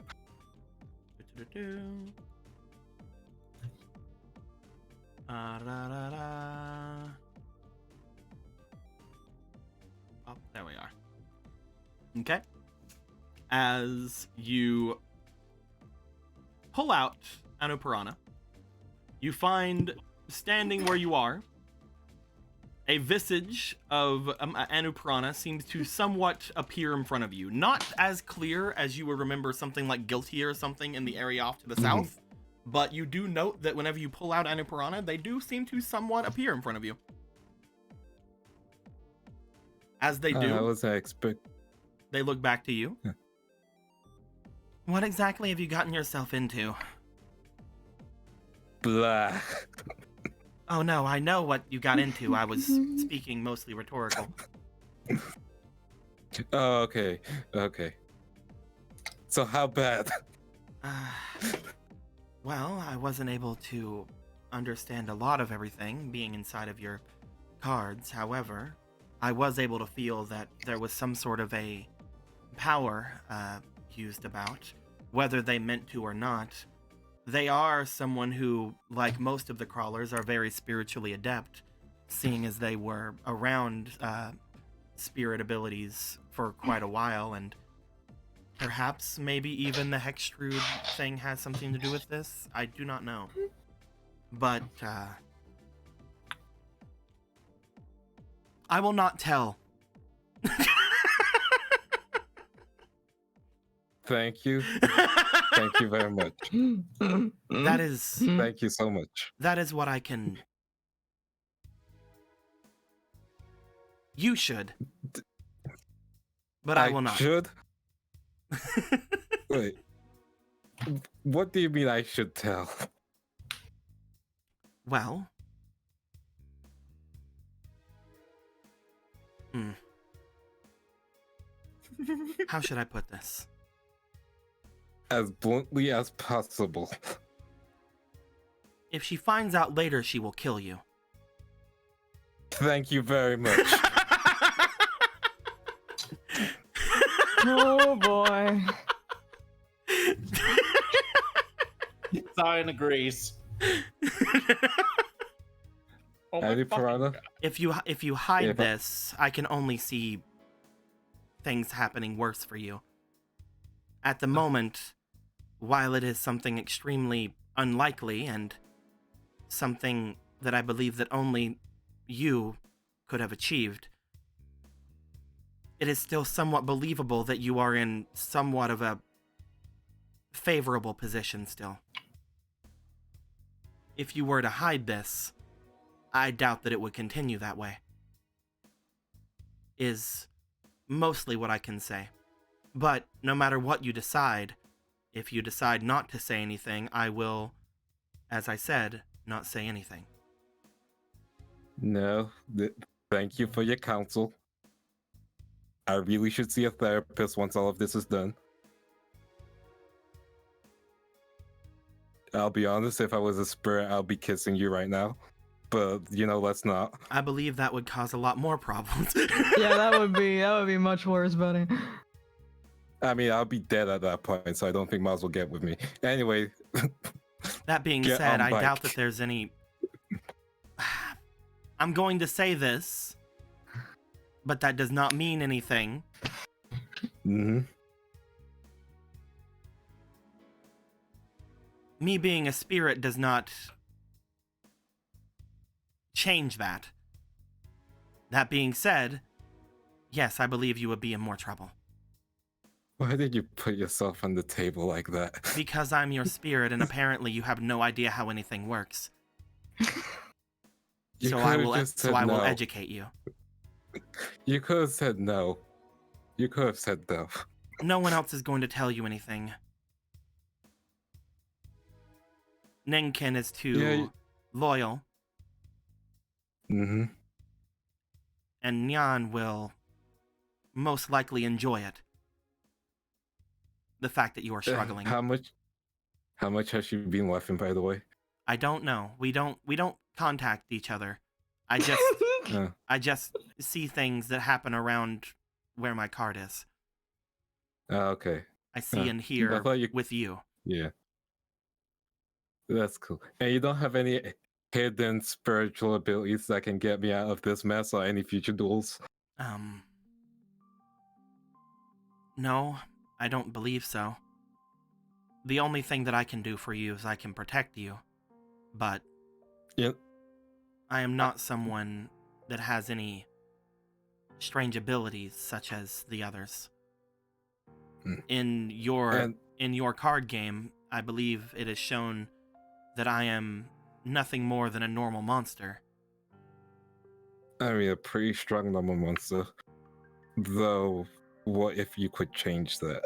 Oh, there we are. Okay. As you pull out Anu Piranha, you find standing where you are, a visage of Anu Piranha seems to somewhat appear in front of you. Not as clear as you would remember something like Guilty or something in the area off to the south, but you do note that whenever you pull out Anu Piranha, they do seem to somewhat appear in front of you. As they do, I wasn't expect. they look back to you. Yeah. What exactly have you gotten yourself into? Blah. Oh no, I know what you got into. I was speaking mostly rhetorical. Oh, okay. Okay. So how bad? Well, I wasn't able to understand a lot of everything being inside of your cards. However, I was able to feel that there was some sort of a power used about, whether they meant to or not. They are someone who, like most of the crawlers, are very spiritually adept, seeing as they were around spirit abilities for quite a while, and perhaps maybe even the Hextrude thing has something to do with this. I do not know. But I will not tell. Thank you. Thank you very much. That is Thank you so much. that is what I can. You should. But I will not. Should? Wait. What do you mean I should tell? Well. How should I put this? As bluntly as possible. If she finds out later, she will kill you. Thank you very much. Oh boy. Zion agrees. Oh my Any fucking piranha? God. If you hide If I- this, I can only see things happening worse for you. At the moment, while it is something extremely unlikely and something that I believe that only you could have achieved, it is still somewhat believable that you are in somewhat of a favorable position still. If you were to hide this, I doubt that it would continue that way. Is mostly what I can say. But no matter what you decide, if you decide not to say anything, I will, as I said, not say anything. No. Thank you for your counsel. I really should see a therapist once all of this is done. I'll be honest, if I was a spirit, I'll be kissing you right now. But, let's not. I believe that would cause a lot more problems. Yeah, that would be much worse, buddy. I mean, I'll be dead at that point, so I don't think Miles will get with me. Anyway, That being Get said, on I doubt bike. that there's any... I'm going to say this, but that does not mean anything. Me being a spirit does not change that. That being said, yes, I believe you would be in more trouble. Why did you put yourself on the table like that? Because I'm your spirit, and apparently you have no idea how anything works. You So I could've will just said will no. educate you. You could have said no. You could have said no. No one else is going to tell you anything. Nenkin is too Yeah, loyal, Mm-hmm. and Nyan will most likely enjoy it. The fact that you are struggling. How much has she been laughing, by the way? I don't know. We don't contact each other. I just see things that happen around where my card is. Okay. I see and hear I thought you- with you. Yeah. That's cool. And you don't have any hidden spiritual abilities that can get me out of this mess or any future duels? No, I don't believe so. The only thing that I can do for you is I can protect you. But Yep. I am not someone that has any strange abilities such as the others. Hmm. In your And card game, I believe it is shown that I am nothing more than a normal monster. I mean, a pretty strong normal monster. Though, what if you could change that?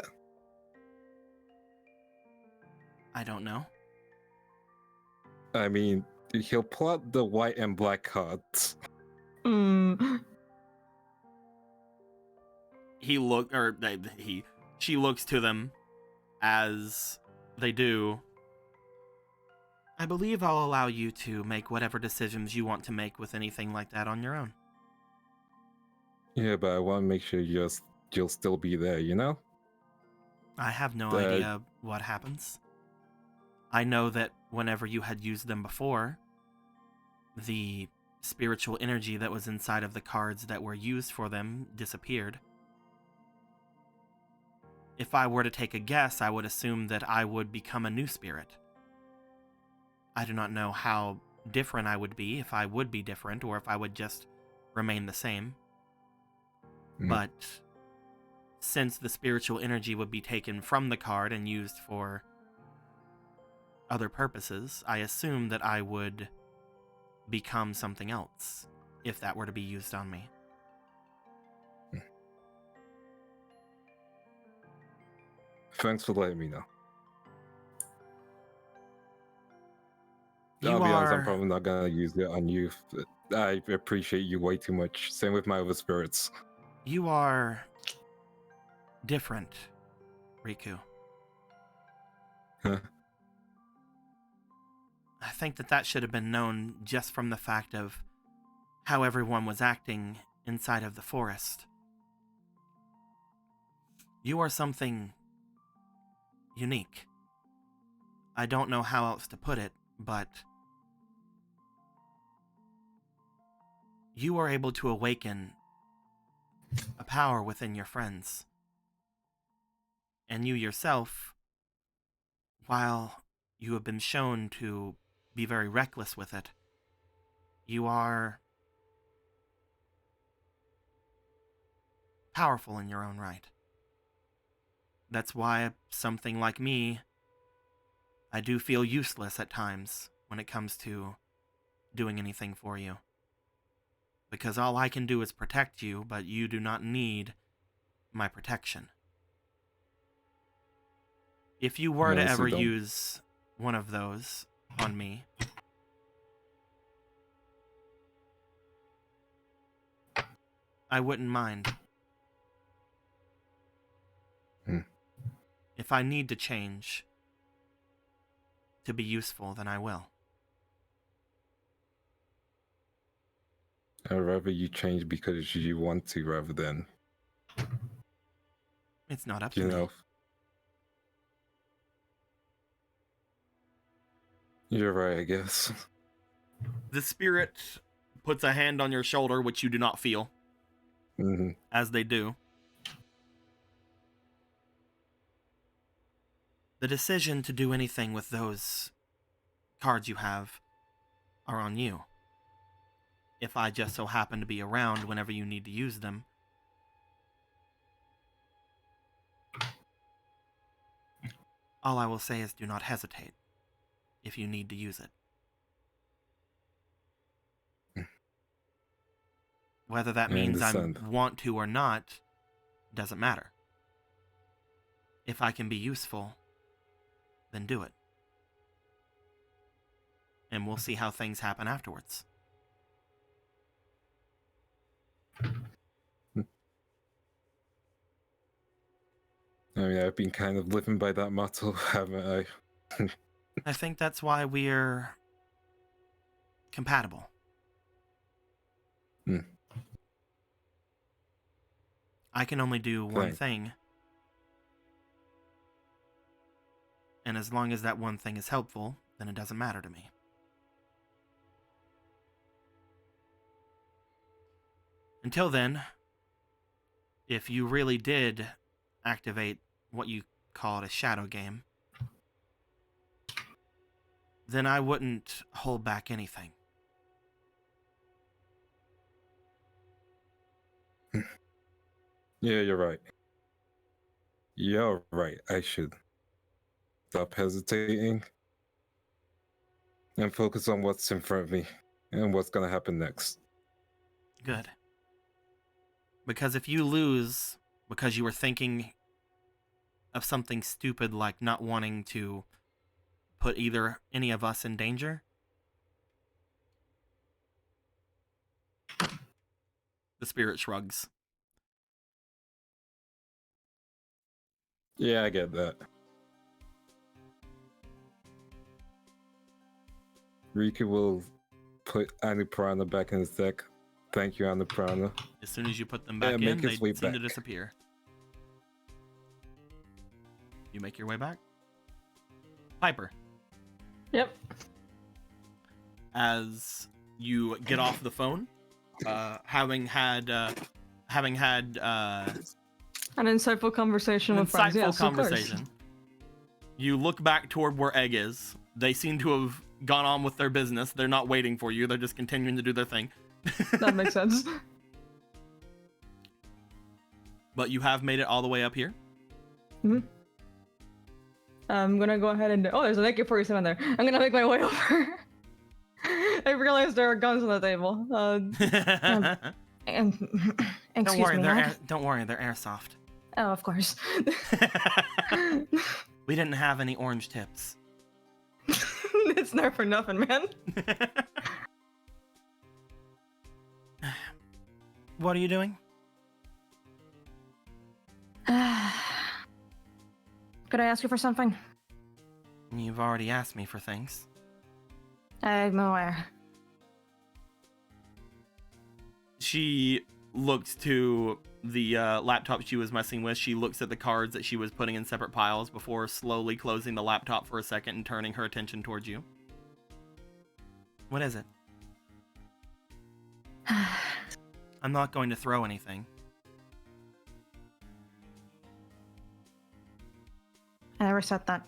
I don't know. I mean, he'll plot the white and black cards. She looks to them as they do. I believe I'll allow you to make whatever decisions you want to make with anything like that on your own. Yeah, but I want to make sure you'll still be there, you know? I have no The- idea what happens. I know that whenever you had used them before, the spiritual energy that was inside of the cards that were used for them disappeared. If I were to take a guess, I would assume that I would become a new spirit. I do not know how different I would be, if I would be different, or if I would just remain the same. Mhm. But since the spiritual energy would be taken from the card and used for other purposes, I assume that I would become something else if that were to be used on me. Thanks for letting me know. You I'll be honest, I'm are probably not gonna use it on you. I appreciate you way too much. Same with my other spirits. you are different, Riku. Huh. I think that should have been known just from the fact of how everyone was acting inside of the forest. You are something unique. I don't know how else to put it, but you are able to awaken a power within your friends. And you yourself, while you have been shown to be very reckless with it, you are powerful in your own right. That's why something like me, I do feel useless at times when it comes to doing anything for you. Because all I can do is protect you, but you do not need my protection. If you were to Honestly, ever don't. use one of those on me, I wouldn't mind. If I need to change to be useful, then I will. I'd rather you change because you want to rather than, It's not up to you me. know. You're right, I guess. The spirit puts a hand on your shoulder, which you do not feel, Hmm. as they do. The decision to do anything with those cards you have are on you. If I just so happen to be around whenever you need to use them, all I will say is do not hesitate if you need to use it. Whether that I means I understand. want to or not, doesn't matter. If I can be useful, then do it. And we'll see how things happen afterwards. I mean, I've been kind of living by that motto, haven't I? I think that's why we're compatible. Hmm. I can only do one Thanks. thing. And as long as that one thing is helpful, then it doesn't matter to me. Until then, if you really did activate what you call it a shadow game, then I wouldn't hold back anything. Yeah, you're right. You're right. I should stop hesitating and focus on what's in front of me and what's gonna happen next. Good. Because if you lose because you were thinking of something stupid like not wanting to put either any of us in danger, the spirit shrugs. Yeah, I get that. Rika will put Annapurna back in his deck. Thank you, Annapurna. As soon as you put them back Yeah, make in, they his way seem to back. disappear. You make your way back? Piper, Yep. as you get off the phone, having had An insightful conversation an with friends. insightful Yes, of course. conversation, you look back toward where Egg is. They seem to have gone on with their business. They're not waiting for you. They're just continuing to do their thing. That makes sense. But you have made it all the way up here. I'm gonna go ahead and oh, there's an AK-47 there. I'm gonna make my way over. I realized there are guns on the table. Excuse me. Don't worry, they're airsoft. Oh, of course. We didn't have any orange tips. It's not for nothing, man. What are you doing? Could I ask you for something? You've already asked me for things. I'm aware. She looks to the laptop she was messing with. She looks at the cards that she was putting in separate piles before slowly closing the laptop for a second and turning her attention towards you. What is it? I'm not going to throw anything. I never said that.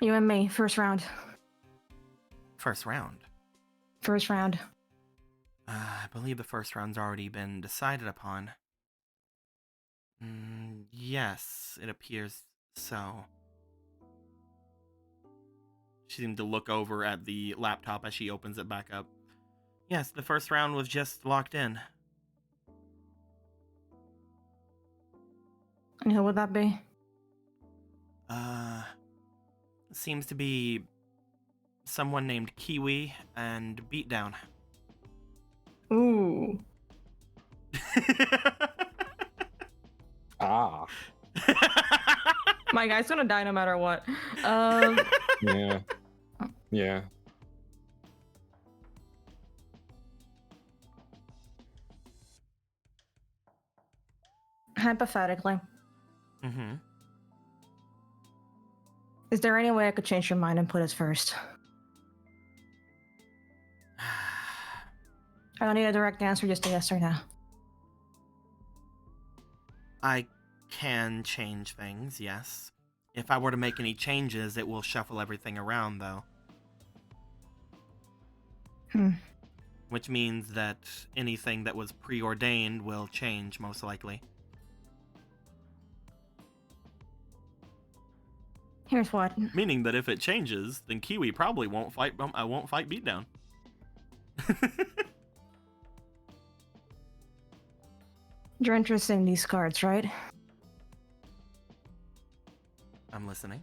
You and me, first round. First round? First round. I believe the first round's already been decided upon. Yes, it appears so. She seemed to look over at the laptop as she opens it back up. Yes, the first round was just locked in. And who would that be? Seems to be someone named Kiwi and Beatdown. Ooh. Ah. My guy's gonna die no matter what. Yeah. Yeah. Hypothetically, Mm-hmm. is there any way I could change your mind and put us first? I don't need a direct answer, just a yes or no. I can change things, yes. If I were to make any changes, it will shuffle everything around, though. Which means that anything that was preordained will change, most likely. Here's what. Meaning that if it changes, then Kiwi probably won't fight. I won't fight Beatdown. You're interested in these cards, right? I'm listening.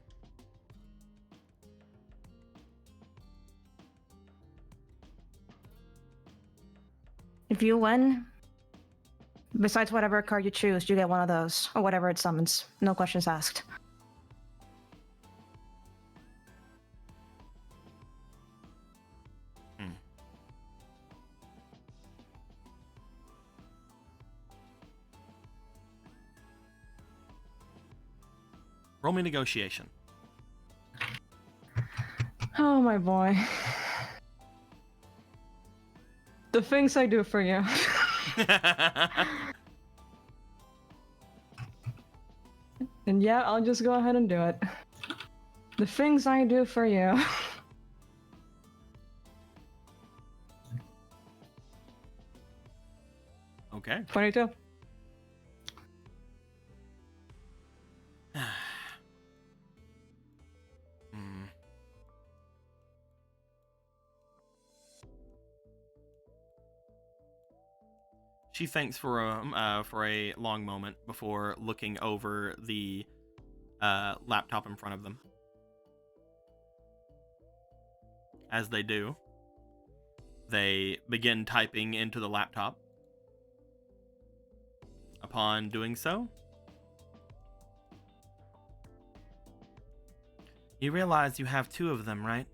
If you win, besides whatever card you choose, you get one of those, or whatever it summons. No questions asked. Roll me negotiation. Oh my boy. The things I do for you. And yeah, I'll just go ahead and do it. The things I do for you. Okay. 22. She thinks for a long moment before looking over the laptop in front of them. As they do, they begin typing into the laptop. Upon doing so, you realize you have two of them, right?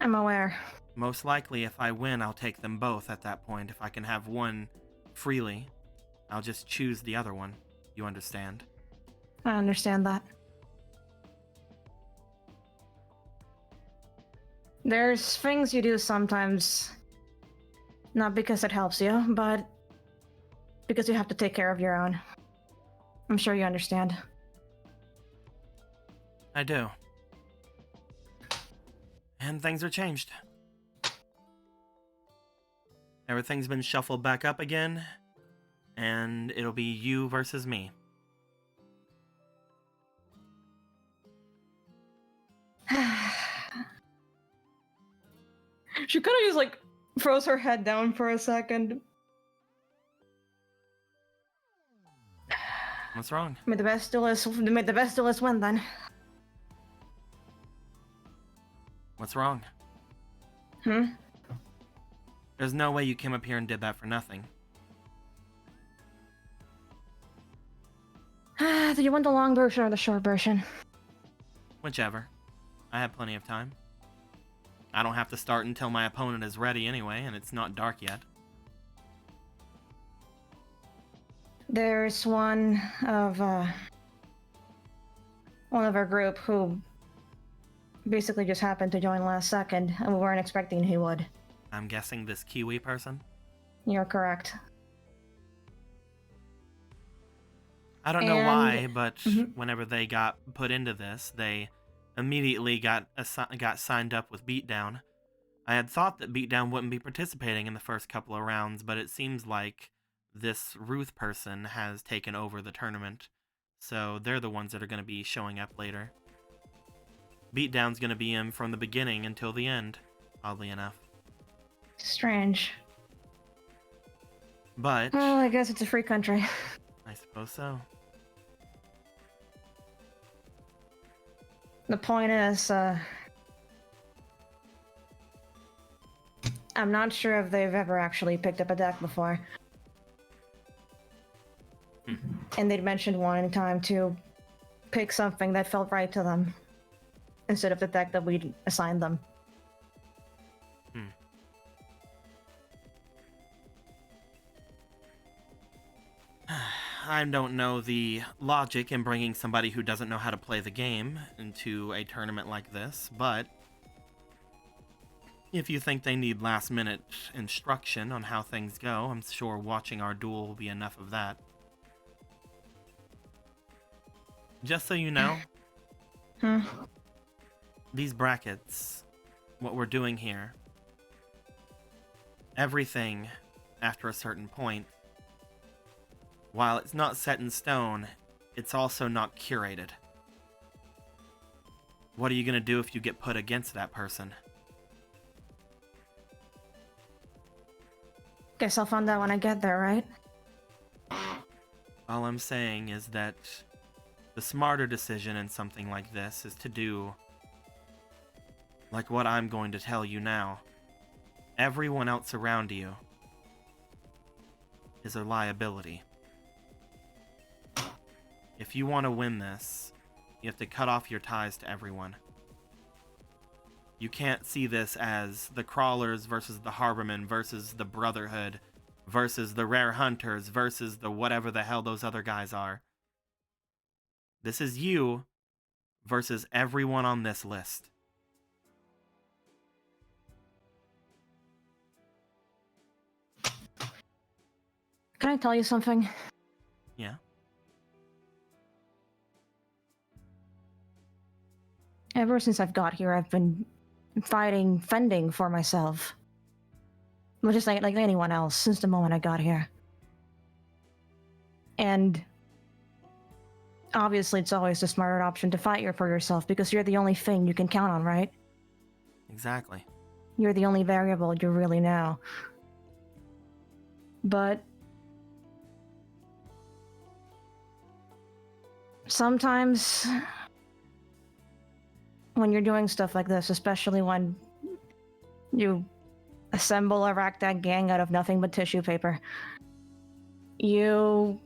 I'm aware. Most likely, if I win, I'll take them both at that point. If I can have one freely, I'll just choose the other one. You understand? I understand that. There's things you do sometimes, not because it helps you, but because you have to take care of your own. I'm sure you understand. I do. And things are changed. Everything's been shuffled back up again, and it'll be you versus me. She kind of just like throws her head down for a second. What's wrong? May the best duelist win then. What's wrong? There's no way you came up here and did that for nothing. Do you want the long version or the short version? Whichever. I have plenty of time. I don't have to start until my opponent is ready anyway, and it's not dark yet. There's one of our group who basically just happened to join last second, and we weren't expecting he would. I'm guessing this Kiwi person? You're correct. I don't know why, but Mhm. whenever they got put into this, they immediately got signed up with Beatdown. I had thought that Beatdown wouldn't be participating in the first couple of rounds, but it seems like this Ruth person has taken over the tournament, so they're the ones that are going to be showing up later. Beatdown's going to be in from the beginning until the end, oddly enough. Strange. But Well, I guess it's a free country. I suppose so. The point is, I'm not sure if they've ever actually picked up a deck before. And they'd mentioned one time to pick something that felt right to them instead of the deck that we'd assigned them. I don't know the logic in bringing somebody who doesn't know how to play the game into a tournament like this, but if you think they need last-minute instruction on how things go, I'm sure watching our duel will be enough of that. Just so you know, these brackets, what we're doing here, everything after a certain point, while it's not set in stone, it's also not curated. What are you going to do if you get put against that person? Guess I'll find out when I get there, right? All I'm saying is that the smarter decision in something like this is to do like what I'm going to tell you now. Everyone else around you is a liability. If you want to win this, you have to cut off your ties to everyone. You can't see this as the Crawlers versus the Harbormen versus the Brotherhood versus the Rare Hunters versus the whatever the hell those other guys are. This is you versus everyone on this list. Can I tell you something? Yeah. Ever since I've got here, I've been fending for myself. Well, just like anyone else since the moment I got here. And obviously it's always the smarter option to fight for yourself because you're the only thing you can count on, right? Exactly. You're the only variable you really know. But sometimes when you're doing stuff like this, especially when you assemble a ragtag gang out of nothing but tissue paper, you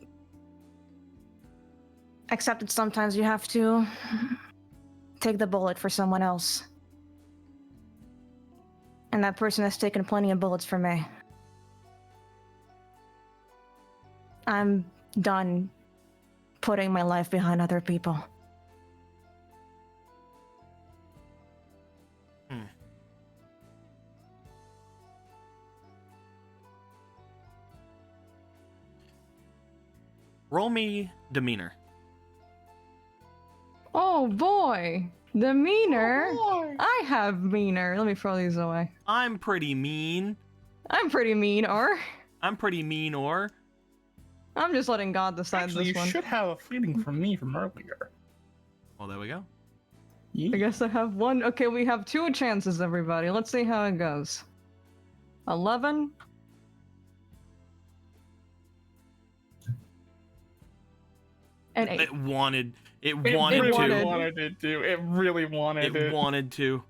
accept that sometimes you have to take the bullet for someone else. And that person has taken plenty of bullets for me. I'm done putting my life behind other people. Roll me demeanor. Oh boy, demeanor. I have meaner. Let me throw these away. I'm pretty mean. I'm pretty mean, or I'm pretty mean, or I'm just letting God decide Actually, this you one. should have a feeling from me from earlier. well, there we go. I guess I have one. Okay, we have 2 chances, everybody. Let's see how it goes. 11. And 8. It wanted It wanted really to. wanted it to. It really wanted It it. wanted to.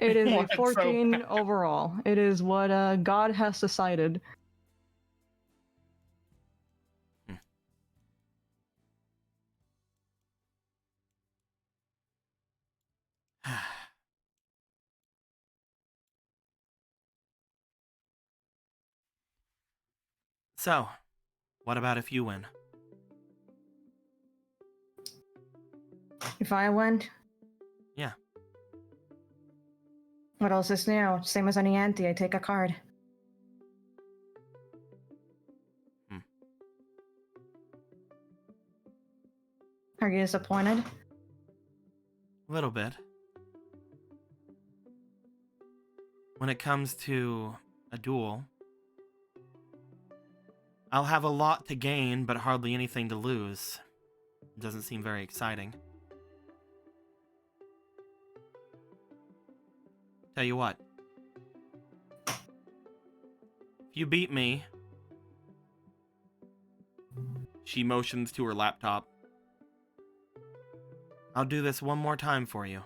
It is a wanted so 14 bad. overall. It is what God has decided. So, what about if you win? If I win? Yeah. What else is new? Same as any ante, I take a card. Are you disappointed? A little bit. When it comes to a duel, I'll have a lot to gain, but hardly anything to lose. It doesn't seem very exciting. Tell you what. If you beat me... She motions to her laptop. I'll do this one more time for you.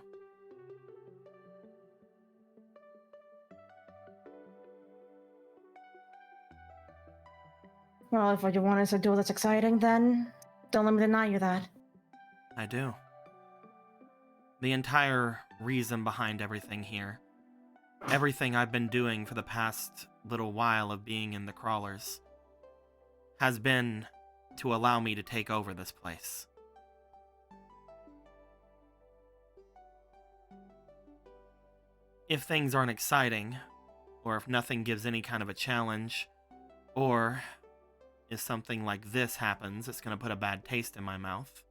Well, if what you want is a duel that's exciting, then don't let me deny you that. I do. The entire reason behind everything here, everything I've been doing for the past little while of being in the crawlers, has been to allow me to take over this place. If things aren't exciting, or if nothing gives any kind of a challenge, or if something like this happens, it's going to put a bad taste in my mouth,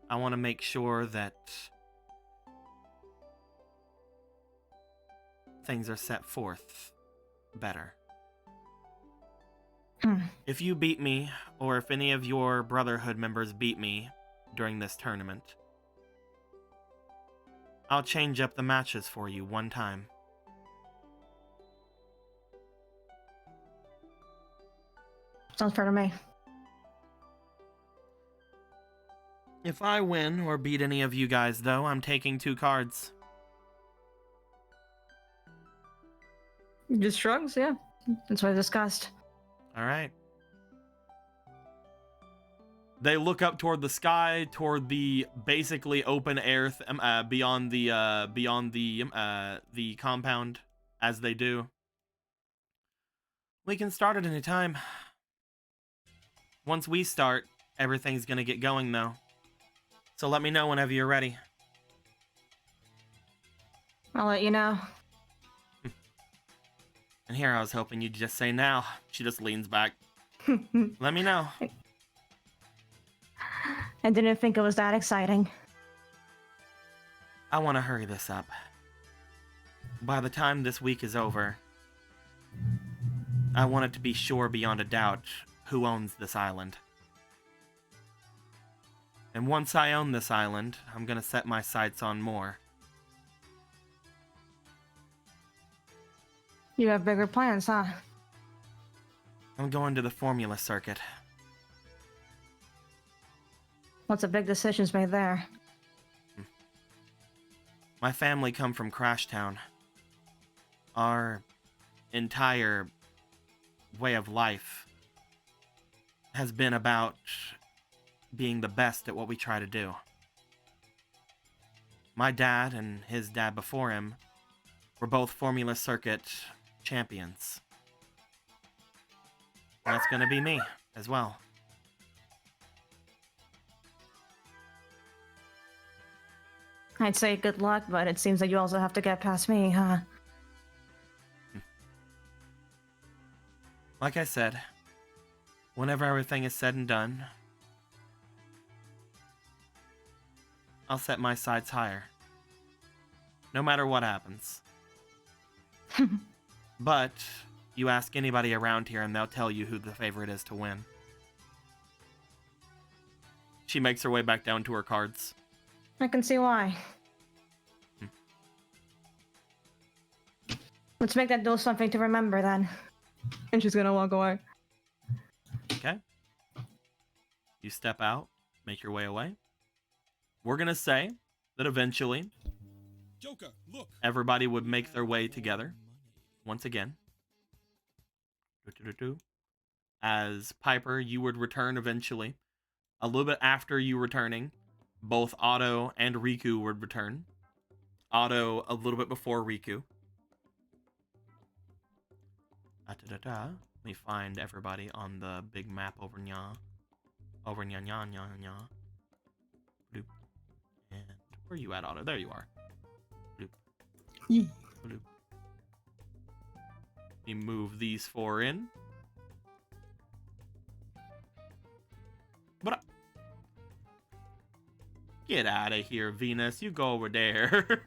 I want to make sure that things are set forth better. If you beat me, or if any of your Brotherhood members beat me during this tournament, I'll change up the matches for you one time. Sounds fair to me. If I win or beat any of you guys, though, I'm taking 2 cards. Just shrugs, yeah. That's what I discussed. Alright. They look up toward the sky, toward the basically open air beyond the compound, as they do. We can start at any time. Once we start, everything's gonna get going, though. So let me know whenever you're ready. I'll let you know. And here I was hoping you'd just say now. She just leans back. Let me know. I didn't think it was that exciting. I want to hurry this up. By the time this week is over, I want it to be sure beyond a doubt who owns this island. And once I own this island, I'm gonna set my sights on more. You have bigger plans, huh? I'm going to the formula circuit. Lots of big decisions made there. My family come from Crashtown. Our entire way of life has been about being the best at what we try to do. My dad and his dad before him were both Formula Circuit champions. And that's gonna be me as well. I'd say good luck, but it seems that you also have to get past me, huh? Like I said, whenever everything is said and done, I'll set my sights higher. No matter what happens. But you ask anybody around here and they'll tell you who the favorite is to win. She makes her way back down to her cards. I can see why. Let's make that duel something to remember then. And she's gonna walk away. Okay. You step out, make your way away. We're gonna say that eventually Joker, look. everybody would make their way together once again. As Piper, you would return eventually. A little bit after you returning, both Otto and Riku would return. Otto a little bit before Riku. me find everybody on the big map over nya. Over nya nya nya nya. Bloop. And where are you at, Otto? There you are. Bloop. Bloop. Let me move these 4 in. But get out of here, Venus. You go over there.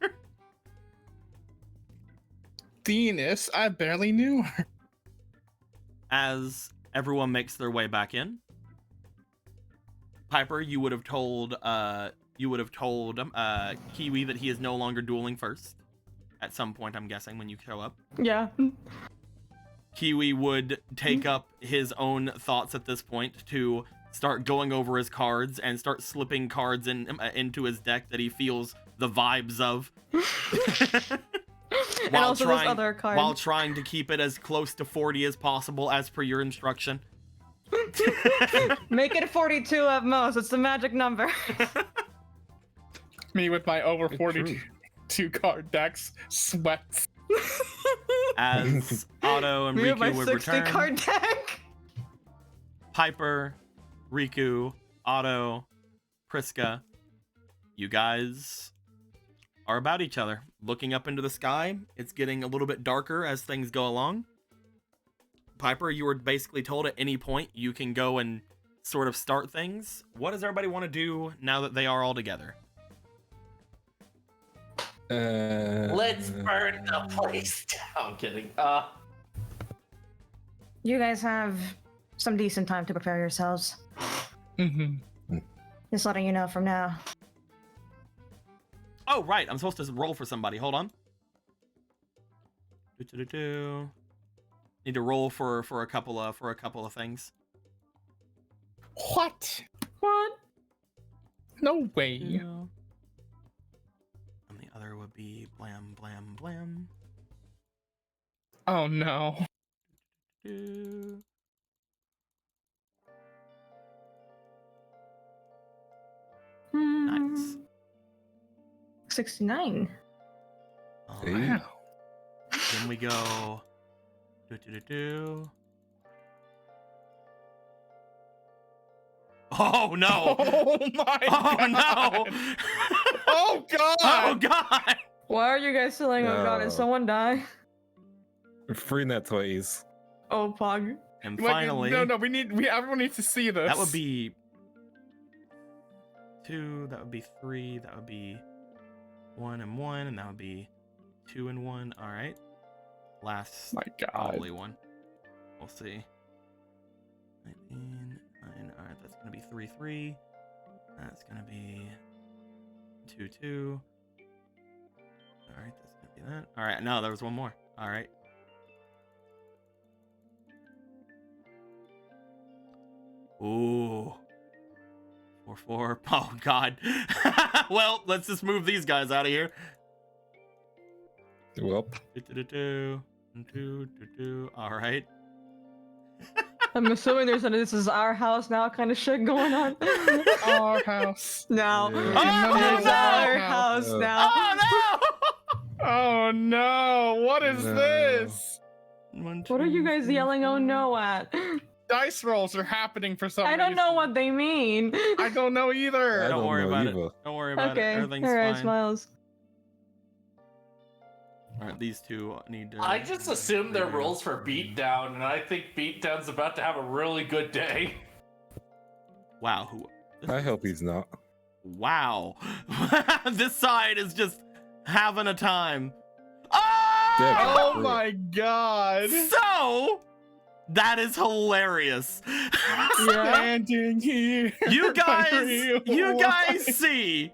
Venus, I barely knew her. As everyone makes their way back in, Piper, you would have told Kiwi that he is no longer dueling first. At some point, I'm guessing, when you show up. Yeah. Kiwi would take up his own thoughts at this point to start going over his cards and start slipping cards into his deck that he feels the vibes of. And also this other card. While trying to keep it as close to 40 as possible as per your instruction. Make it 42 at most. It's the magic number. Me with my over 42 card decks sweats. As Otto and Me with my Riku would 60 return, card deck. Piper, Riku, Otto, Priska, you guys are about each other, looking up into the sky. It's getting a little bit darker as things go along. Piper, you were basically told at any point you can go and sort of start things. What does everybody want to do now that they are all together? Let's burn the place down. I'm kidding. You guys have some decent time to prepare yourselves. Just letting you know from now. Oh, right. I'm supposed to roll for somebody. Hold on. Need to roll for a couple of things. What? What? No way. And the other would be blam blam blam. Oh no. Nice. 69. All Hey. right. Then we go. Oh no! Oh my Oh god. no! Oh god. Oh god! Why are you guys saying, oh god, did No. someone die? Free net toys. Oh, Pog. And Like, finally, no, everyone needs to see this. that would be 2. That would be 3. That would be 1 and 1, and that would be 2 and 1. All right. Last My god. probably 1. We'll see. 19, 9. All right, that's gonna be 3, 3. That's gonna be 2, 2. All right, that's gonna be that. All right, no, there was one more. All right. Ooh. 4, 4. Oh god. Well, let's just move these guys out of here. Well, All right. I'm assuming this is our house now kind of shit going on. Our house. No. Yeah. It's our house now. Oh no! Oh no! What is No. this? What are you guys yelling oh no at? Dice rolls are happening for some I don't know reason. what they mean. I don't know either. I Don't don't worry know about either. it. Don't worry about it. Okay. Everything's Alright, fine. Smiles. Alright, these two need to. I just assumed they're rolls for Beatdown, and I think Beatdown's about to have a really good day. Wow. I hope he's not. Wow. This side is just having a time. Oh! Yeah. Oh my god! So that is hilarious. Standing here. You by guys real life. see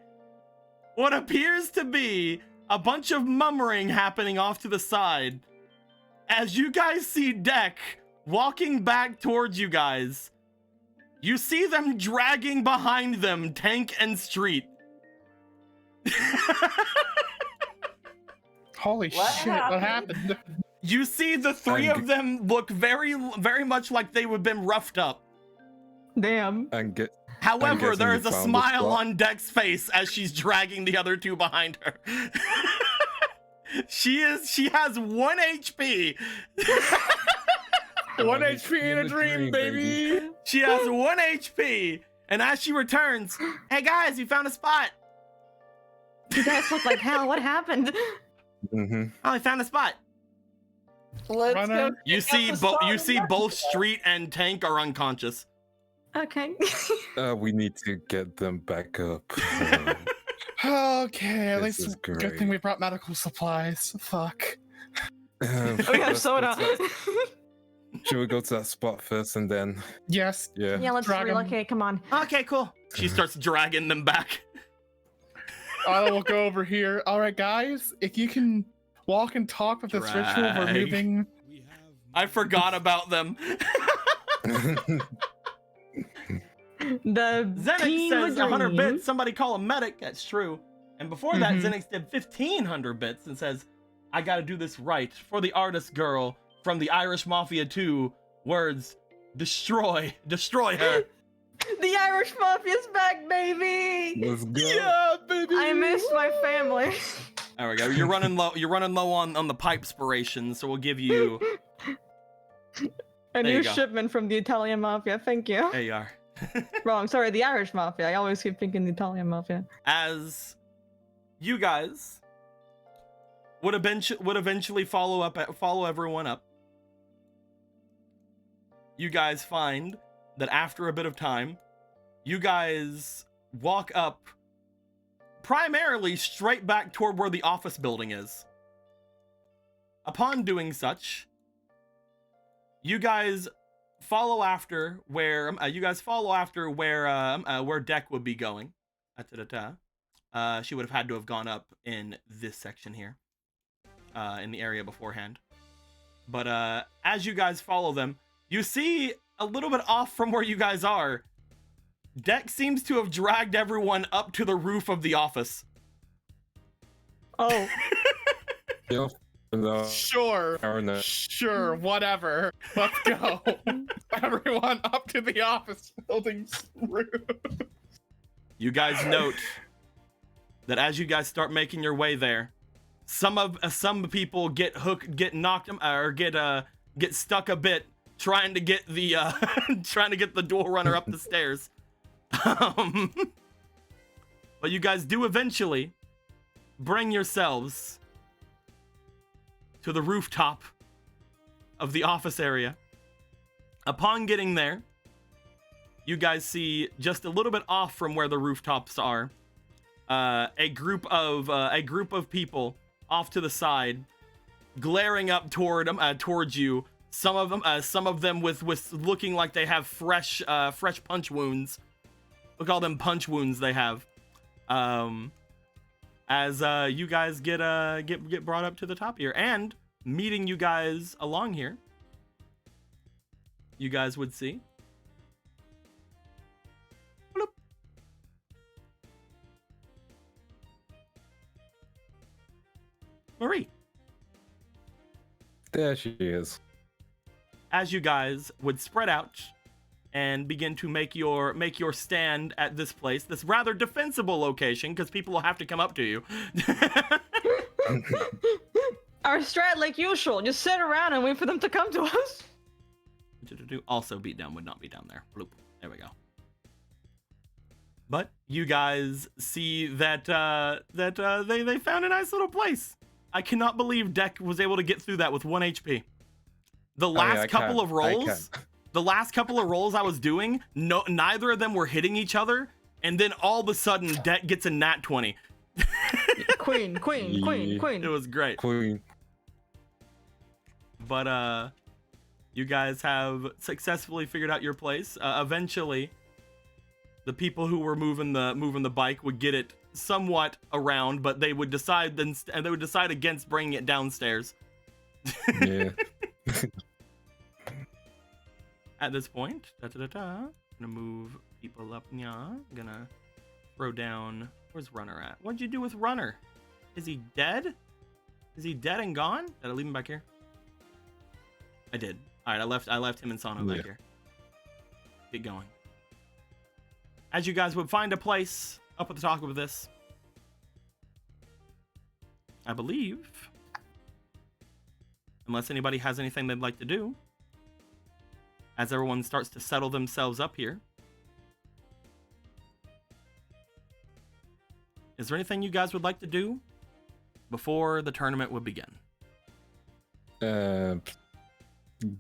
what appears to be a bunch of mummering happening off to the side as you guys see Deck walking back towards you guys. You see them dragging behind them Tank and Street. Holy What shit! What happened? You see the three of them look very, very much like they would have been roughed up. Damn. And get However, guessing there you is a found the smile spot. on Deck's face as she's dragging the other two behind her. She has 1 HP. 1 HP in a dream, baby. She has 1 HP, and as she returns, hey guys, you found a spot. You guys look like hell. What happened? Mm-hmm. Oh, I found a spot. Let's Runner. go. You see, both Street and Tank are unconscious. Okay. We need to get them back up. Okay, at This least is good great. thing we brought medical supplies. Fuck. We have soda. Should we go to that spot first and then? Yes. Yeah. Yeah, let's Drag 'em. relocate. Come on. Okay, cool. She starts dragging them back. I will go over here. All right, guys, if you can walk and talk with this ritual, we're Drag. moving. We have I forgot about them. The Zenix team says 100 dream. bits. Somebody call a medic. That's true. And before that, Mhm. Zenix did 1,500 bits and says, I gotta do this right for the artist girl from the Irish Mafia 2. Words, destroy her. The Irish Mafia's back, baby. Let's go. Yeah, baby. I missed my family. There we go. You're running low. You're running low on the pipe spiration, so we'll give you. A There new you go. shipment from the Italian Mafia. Thank you. There you are. Wrong. Sorry, the Irish Mafia. I always keep thinking the Italian Mafia. As you guys would eventually follow everyone up, you guys find that after a bit of time, you guys walk up primarily straight back toward where the office building is. Upon doing such, you guys follow after where where Deck would be going. She would have had to have gone up in this section here, in the area beforehand. But as you guys follow them, you see a little bit off from where you guys are. Deck seems to have dragged everyone up to the roof of the office. Oh, Yep. No. Sure. Or no. Sure, whatever. Let's go. Everyone up to the office building's roof. You guys note that as you guys start making your way there, some people get knocked or get stuck a bit trying to get the door runner up the stairs. But you guys do eventually bring yourselves to the rooftop of the office area. Upon getting there, you guys see just a little bit off from where the rooftops are, a group of people off to the side, glaring up towards you. Some of them with looking like they have fresh punch wounds. Look at all them punch wounds they have. As you guys get brought up to the top here, and meeting you guys along here, you guys would see bloop, Marie. There she is. As you guys would spread out and begin to make your stand at this place, this rather defensible location, because people will have to come up to you. our strat like usual. Just sit around and wait for them to come to us. Also, beatdown would not be down there. Bloop. There we go. But you guys see that they found a nice little place. I cannot believe Deck was able to get through that with 1 HP. The last couple of rolls, I was doing, neither of them were hitting each other, and then all of a sudden Deck gets a nat 20. Queen. It was great. Queen. But you guys have successfully figured out your place. Eventually, the people who were moving the bike would get it somewhat around, but they would decide against bringing it downstairs. Yeah. At this point, gonna move people up. Gonna throw down. Where's Runner at? What'd you do with Runner? Is he dead? Is he dead and gone? Did I leave him back here? I did. All right, I left him and Sano back here. Get going. As you guys would find a place up at the top of this, I believe, unless anybody has anything they'd like to do, As everyone starts to settle themselves up here, is there anything you guys would like to do before the tournament would begin?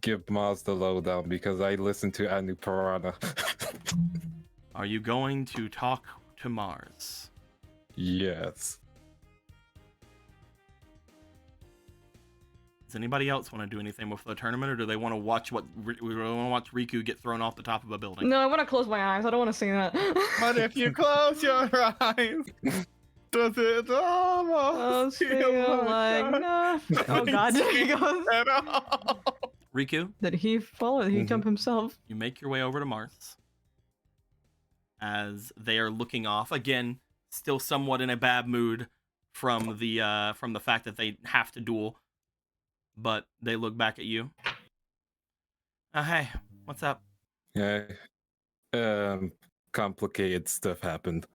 Give Maz the lowdown because I listened to Anu Piranha. Are you going to talk to Mars? Yes. Does anybody else want to do anything before the tournament, or do they want to watch Riku get thrown off the top of a building? No, I want to close my eyes. I don't want to see that. But if you close your eyes, does it I'll almost feel like nothing. Oh god, there he goes. at all? Riku, Did he fall or did he jump himself? you make your way over to Mars. As they are looking off again, still somewhat in a bad mood from the fact that they have to duel, but they look back at you. Hey, what's up? Yeah. Complicated stuff happened.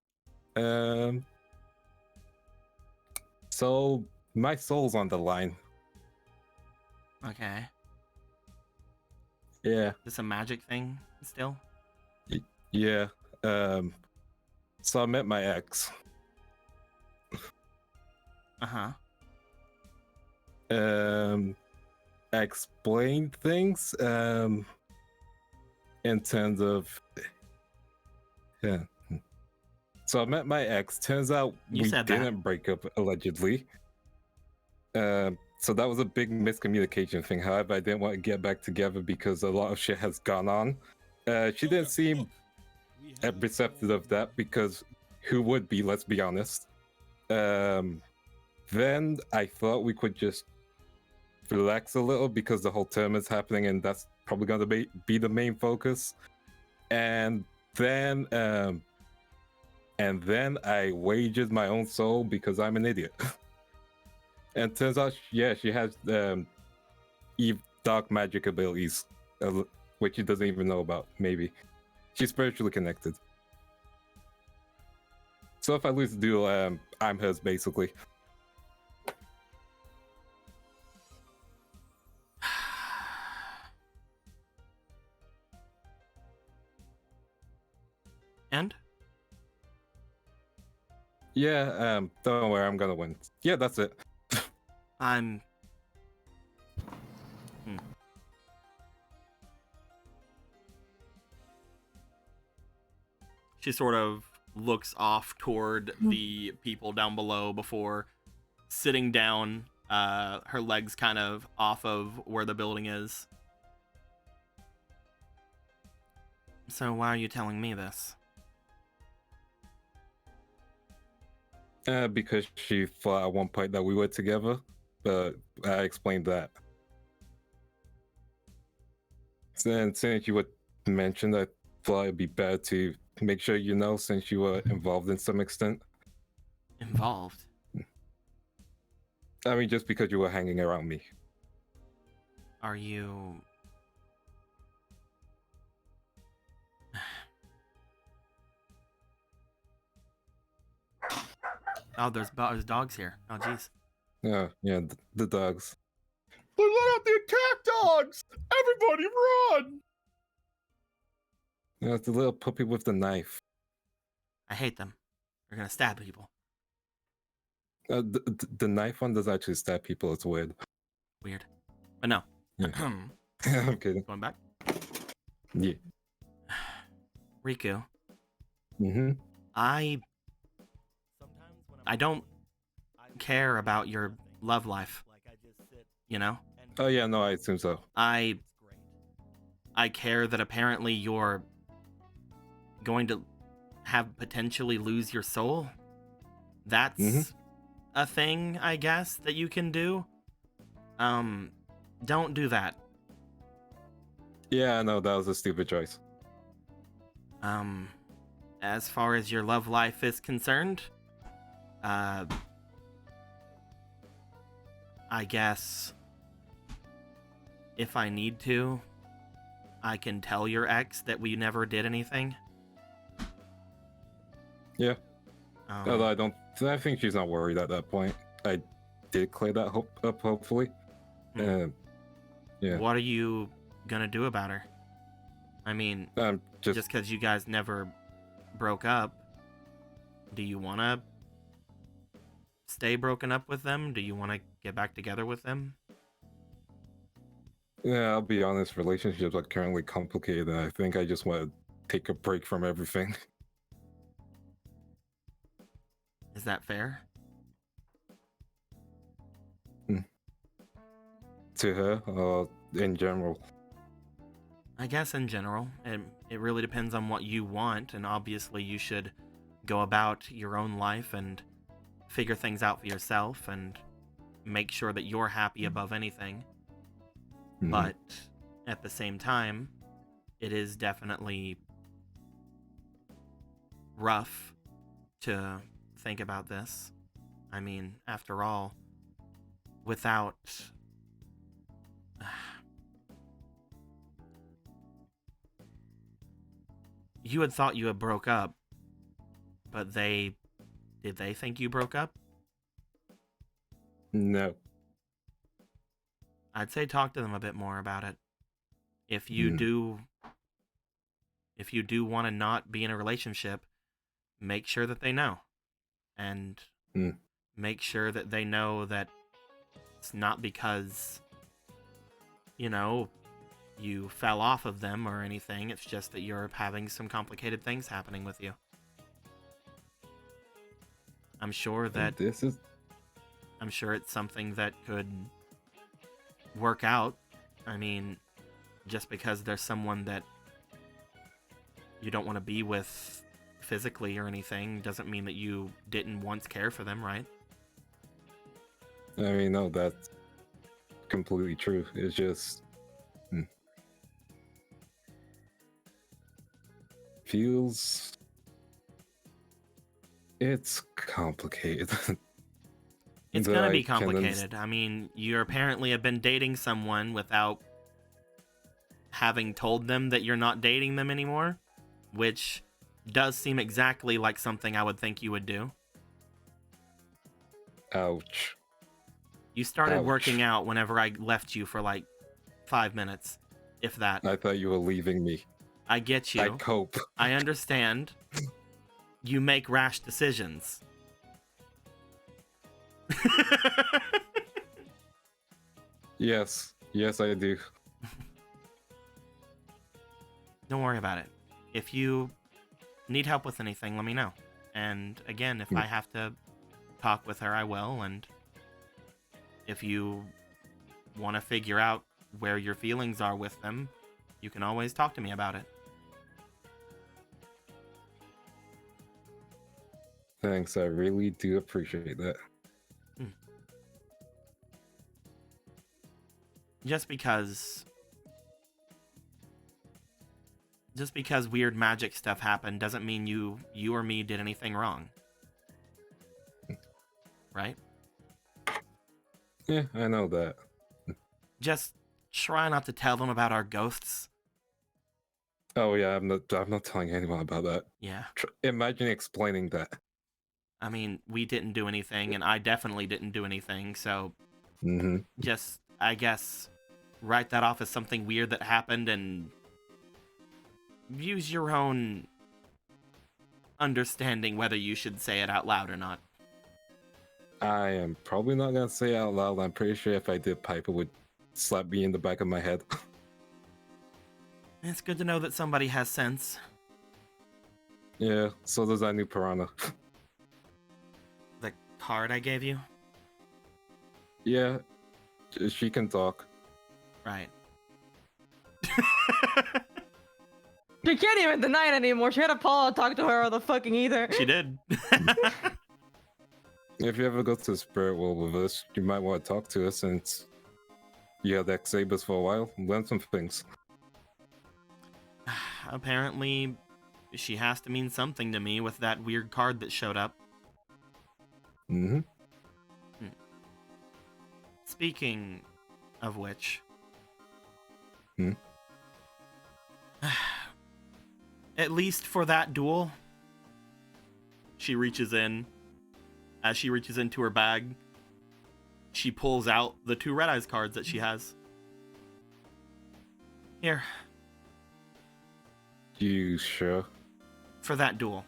So my soul's on the line. Okay, Yeah. this a magic thing still? Yeah. So I met my ex. Uh-huh. I explained things in terms of so I met my ex. Turns out You we said that. didn't break up allegedly. So that was a big miscommunication thing. However, I didn't want to get back together because a lot of shit has gone on. She didn't seem receptive of that because who would be, let's be honest. Then I thought we could just relax a little because the whole term is happening and that's probably going to be the main focus. And then I wagered my own soul because I'm an idiot. And turns out, yeah, she has dark magic abilities, which she doesn't even know about, maybe. She's spiritually connected. So if I lose the duel, I'm hers, basically. And? Yeah, don't worry, I'm gonna win. Yeah, that's it. I'm... She sort of looks off toward the people down below before sitting down, her legs kind of off of where the building is. So why are you telling me this? Because she thought at one point that we were together, but I explained that. And since you would mention, I thought it'd be better to make sure you know, since you were involved in some extent. Involved? I mean, just because you were hanging around me. Are you... Oh, there's dogs here. Oh, jeez. Yeah, the dogs. They let out the attack dogs! Everybody run! Yeah, it's the little puppy with the knife. I hate them. They're gonna stab people. The knife one does actually stab people. It's weird. Weird. But no. Yeah. I'm kidding. Going back. Yeah. Riku, Mm-hmm. I don't care about your love life. You know? Oh yeah, no, I assume so. I care that apparently you're going to have potentially lose your soul. That's a thing, I guess, that you can do. Don't do that. Yeah, I know, that was a stupid choice. As far as your love life is concerned, I guess if I need to, I can tell your ex that we never did anything. Yeah. Although I think she's not worried at that point. I did clear that up, hopefully. Yeah. What are you gonna do about her? I mean, just just because you guys never broke up, do you want to stay broken up with them? Do you want to get back together with them? yeah, I'll be honest. Relationships are currently complicated, and I think I just want to take a break from everything. Is that fair? To her, or in general. I guess in general. It really depends on what you want, and obviously you should go about your own life and figure things out for yourself and make sure that you're happy above anything. But at the same time, it is definitely rough to think about this. I mean, after all, without... You had thought you had broke up, but did they think you broke up? No. I'd say talk to them a bit more about it. If you do want to not be in a relationship, make sure that they know. And make sure that they know that it's not because, you fell off of them or anything. It's just that you're having some complicated things happening with you. I'm sure it's something that could work out. I mean, just because there's someone that you don't want to be with physically or anything doesn't mean that you didn't once care for them, right? I mean, no, that's completely true. It's just it's complicated. It's gonna be complicated. I mean, you apparently have been dating someone without having told them that you're not dating them anymore, which does seem exactly like something I would think you would do. Ouch. You started working out whenever I left you for like 5 minutes, if that. I thought you were leaving me. I get you. I cope. I understand. You make rash decisions. Yes, I do. Don't worry about it. If you need help with anything, let me know. And again, if I have to talk with her, I will. And if you want to figure out where your feelings are with them, you can always talk to me about it. Thanks, I really do appreciate that. Just because weird magic stuff happened doesn't mean you or me did anything wrong. Right? Yeah, I know that. Just try not to tell them about our ghosts. Oh yeah, I'm not telling anyone about that. Yeah. Imagine explaining that. I mean, we didn't do anything, and I definitely didn't do anything, so just, I guess, write that off as something weird that happened and use your own understanding whether you should say it out loud or not. I am probably not gonna say it out loud. I'm pretty sure if I did, Piper would slap me in the back of my head. It's good to know that somebody has sense. Yeah, so does that new piranha. The card I gave you? Yeah, she can talk. Right. She can't even deny it anymore. She had Apollo talk to her or the fucking either. She did. If you ever go to the spirit world with us, you might want to talk to us since you had X-Sabers for a while and learn some things. Apparently, she has to mean something to me with that weird card that showed up. Speaking of which... At least for that duel, she reaches in. As she reaches into her bag, she pulls out the 2 Red Eyes cards that she has. Here. You sure? for that duel.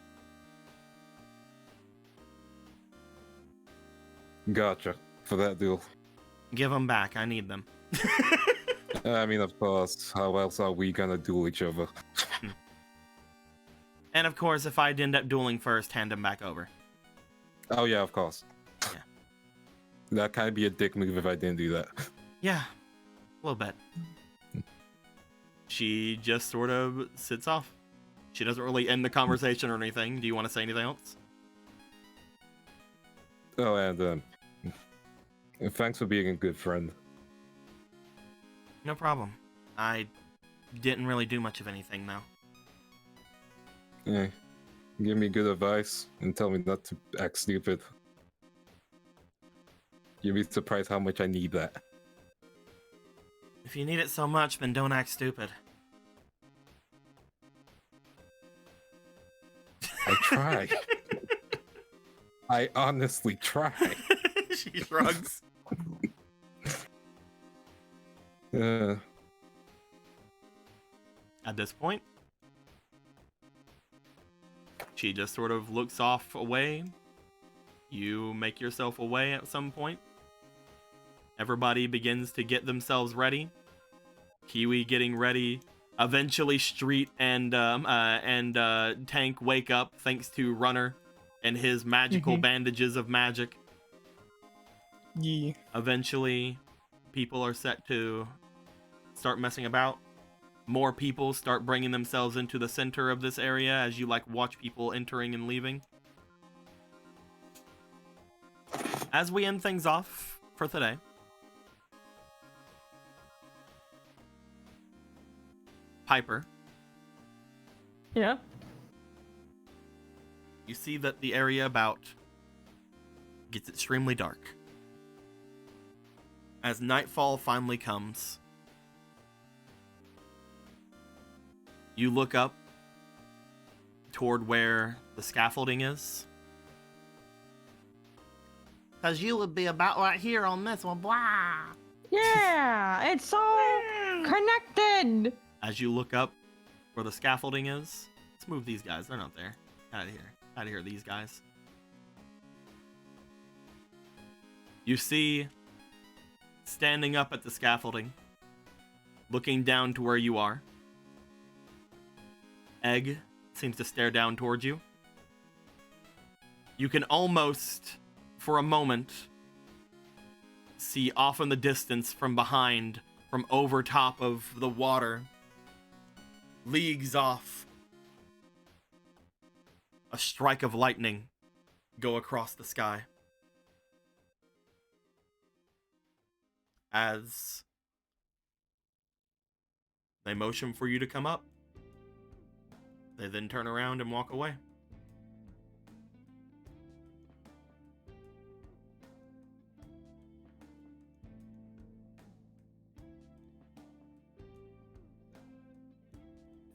Gotcha. For that deal. Give them back. I need them. I mean, of course. How else are we gonna duel each other? And of course, if I'd end up dueling first, hand them back over. Oh yeah, of course. Yeah. That'd kind of be a dick move if I didn't do that. Yeah, a little bit. She just sort of sits off. She doesn't really end the conversation or anything. Do you want to say anything else? Oh, and thanks for being a good friend. No problem. I didn't really do much of anything, though. Yeah. Give me good advice and tell me not to act stupid. You'd be surprised how much I need that. If you need it so much, then don't act stupid. I try. I honestly try. She shrugs. At this point, she just sort of looks off away. You make yourself away at some point. Everybody begins to get themselves ready. Kiwi getting ready. Eventually, Street and Tank wake up thanks to Runner and his magical bandages of magic. Yeah. Eventually, people are set to start messing about. More people start bringing themselves into the center of this area as you watch people entering and leaving. As we end things off for today, Piper, Yeah. you see that the area about gets extremely dark. As nightfall finally comes, you look up toward where the scaffolding is. Because you would be about right here on this one. Blah! Yeah, it's all connected. As you look up where the scaffolding is, let's move these guys. They're not there. Out of here. Out of here, these guys. You see, standing up at the scaffolding, looking down to where you are, Egg seems to stare down towards you. You can almost, for a moment, see off in the distance from behind, from over top of the water, leagues off, a strike of lightning go across the sky. As they motion for you to come up. They then turn around and walk away.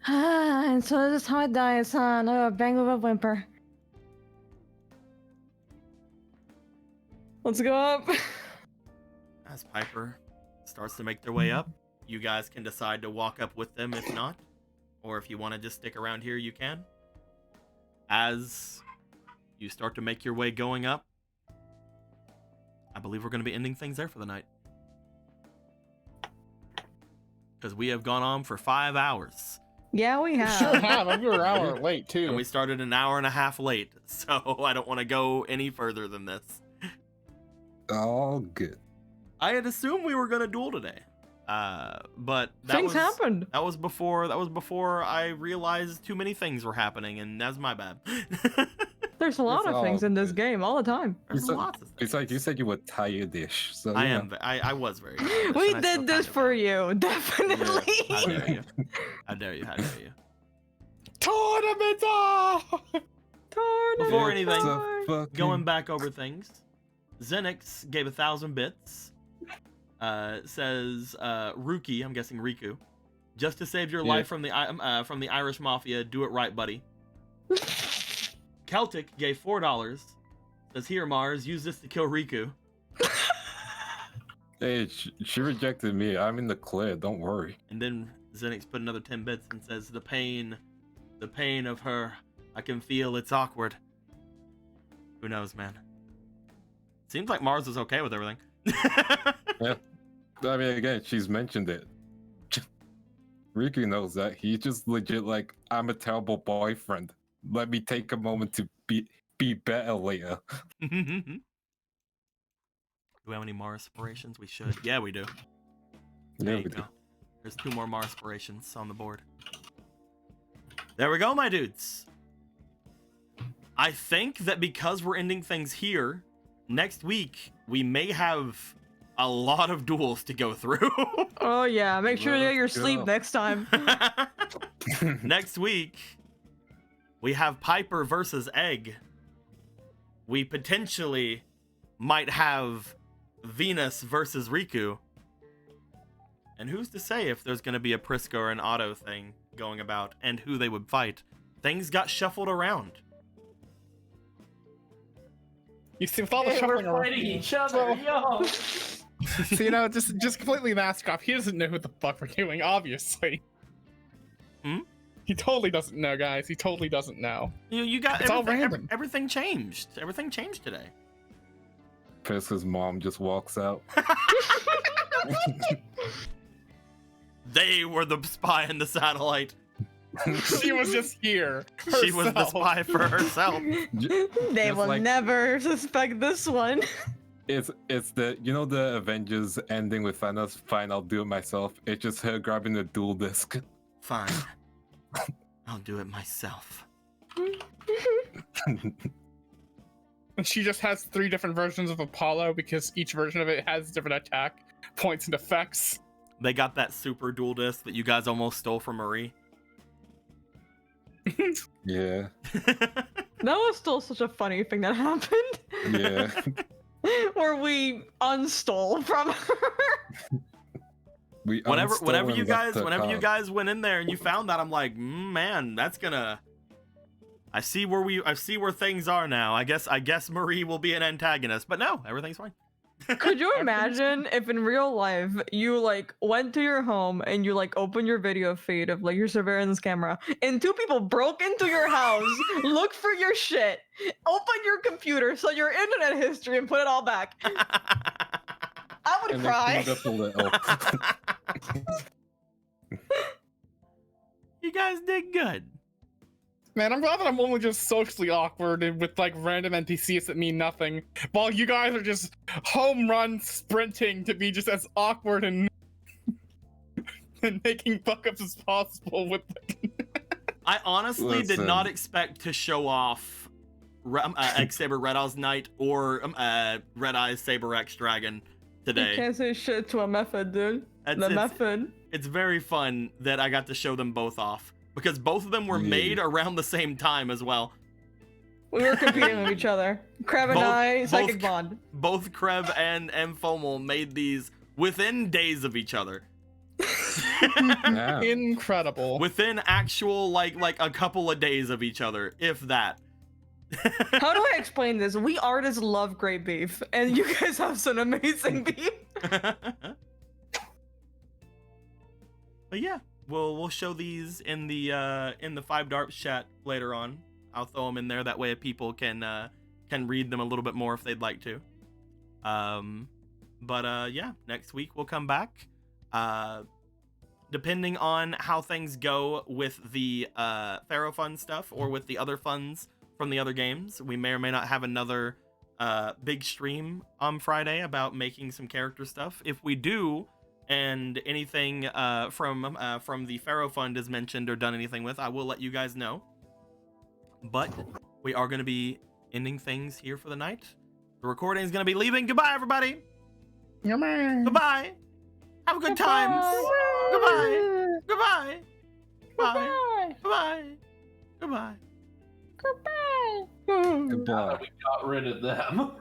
And so this is how it dies, huh? No, bang with a whimper. Let's go up. As Piper starts to make their way up, you guys can decide to walk up with them if not. Or if you want to just stick around here, you can. As you start to make your way going up, I believe we're going to be ending things there for the night. Because we have gone on for 5 hours. Yeah, we have. Sure have. We were an hour late And too. we started an hour and a half late. So I don't want to go any further than this. All good. I had assumed we were going to duel today. But Things happened. That was before I realized too many things were happening, and that's my bad. There's a lot It's of things in this all game all the time. There's lots of things. It's like you said you were tired-ish. So I yeah. am. I was very. tired, We and I still did this kind of for am. you, definitely. How dare you? How dare you? How dare you? Tournament! Before anything, So fucking- going back over things, Zenix gave 1,000 bits. Says Ruki, I'm guessing Riku, just to save your Yeah. life from the Irish Mafia. Do it right, buddy. Celtic gave $4. Says here, Mars, use this to kill Riku. Hey, she rejected me. I'm in the clear. Don't worry. And then Zenix put another 10 bits and says the pain The pain of her. I can feel it's awkward. Who knows, man? Seems like Mars is okay with everything. Yeah. I mean, again, she's mentioned it. Riku knows that. He's just legit like, I'm a terrible boyfriend. Let me take a moment to be better later. Do we have any Mars aspirations? We should. Yeah, we do. There Yeah, you we go. do. There's 2 more Mars aspirations on the board. There we go, my dudes. I think that because we're ending things here, next week we may have a lot of duels to go through. Oh yeah, make sure you get your Let's sleep go. next time. Next week, we have Piper versus Egg. We potentially might have Venus versus Riku. And who's to say if there's going to be a Prisca or an Otto thing going about and who they would fight? Things got shuffled around. You see, with all the Hey, shuffling we're around, fighting each other, yo! so you know, just completely mask off. He doesn't know who the fuck we're doing, obviously. Hmm? He totally doesn't know, guys. He totally doesn't know. You got It's all everything, random. everything changed. Everything changed today. Prisca's mom just walks out. They were the spy in the satellite. She was just here. She was the herself. spy for herself. They Just will like- never suspect this one. It's the, you know, the Avengers ending with Thanos, fine, I'll do it myself. It's just her grabbing the dual disc. Fine. I'll do it myself. And she just has 3 different versions of Apollo because each version of it has different attack points and effects. They got that super dual disc that you guys almost stole from Marie. Yeah, That was still such a funny thing that happened. yeah. Where we unstole from her. We whenever unstole you and left guys the whenever you car. guys went in there and you found that, I'm like, man, that's gonna. I see where things are now. I guess Marie will be an antagonist, but no, everything's fine. Could you imagine if in real life you like went to your home and you like open your video feed of like your surveillance camera and 2 people broke into your house, looked for your shit, open your computer, saw your internet history and put it all back? I would And they cry. cleaned up a little. You guys did good. Man, I'm glad that I'm only just socially awkward and with like random NPCs that mean nothing, while you guys are just home run sprinting to be just as awkward and and making fuck ups as possible with. I honestly did Listen. not expect to show off Egg Saber Red Eyes Knight or Red Eyes Saber X Dragon You today. can't say shit to a method, dude. The method. It's very fun that I got to show them both off because both of them were Yeah. made around the same time as well. We were competing with each other. Crab and Both- I, psychic both- bond. Both Kreb and Fomel made these within days of each other. Yeah. Incredible. Within actual like a couple of days of each other, if that. How do I explain this? We artists love great beef, and you guys have some amazing beef. But yeah, we'll show these in the 5Darps chat later on. I'll throw them in there that way people can read them a little bit more if they'd like to. But yeah, next week we'll come back. Depending on how things go with the Pharaoh Fund stuff or with the other funds from the other games, we may or may not have another big stream on Friday about making some character stuff. If we do, and anything from the Pharaoh Fund is mentioned or done anything with, I will let you guys know. But we are going to be ending things here for the night. The recording is going to be leaving. Goodbye, everybody. Goodbye. Have a good time. Goodbye. Goodbye. Bye. Goodbye. Goodbye. Goodbye. Goodbye. We got rid of them.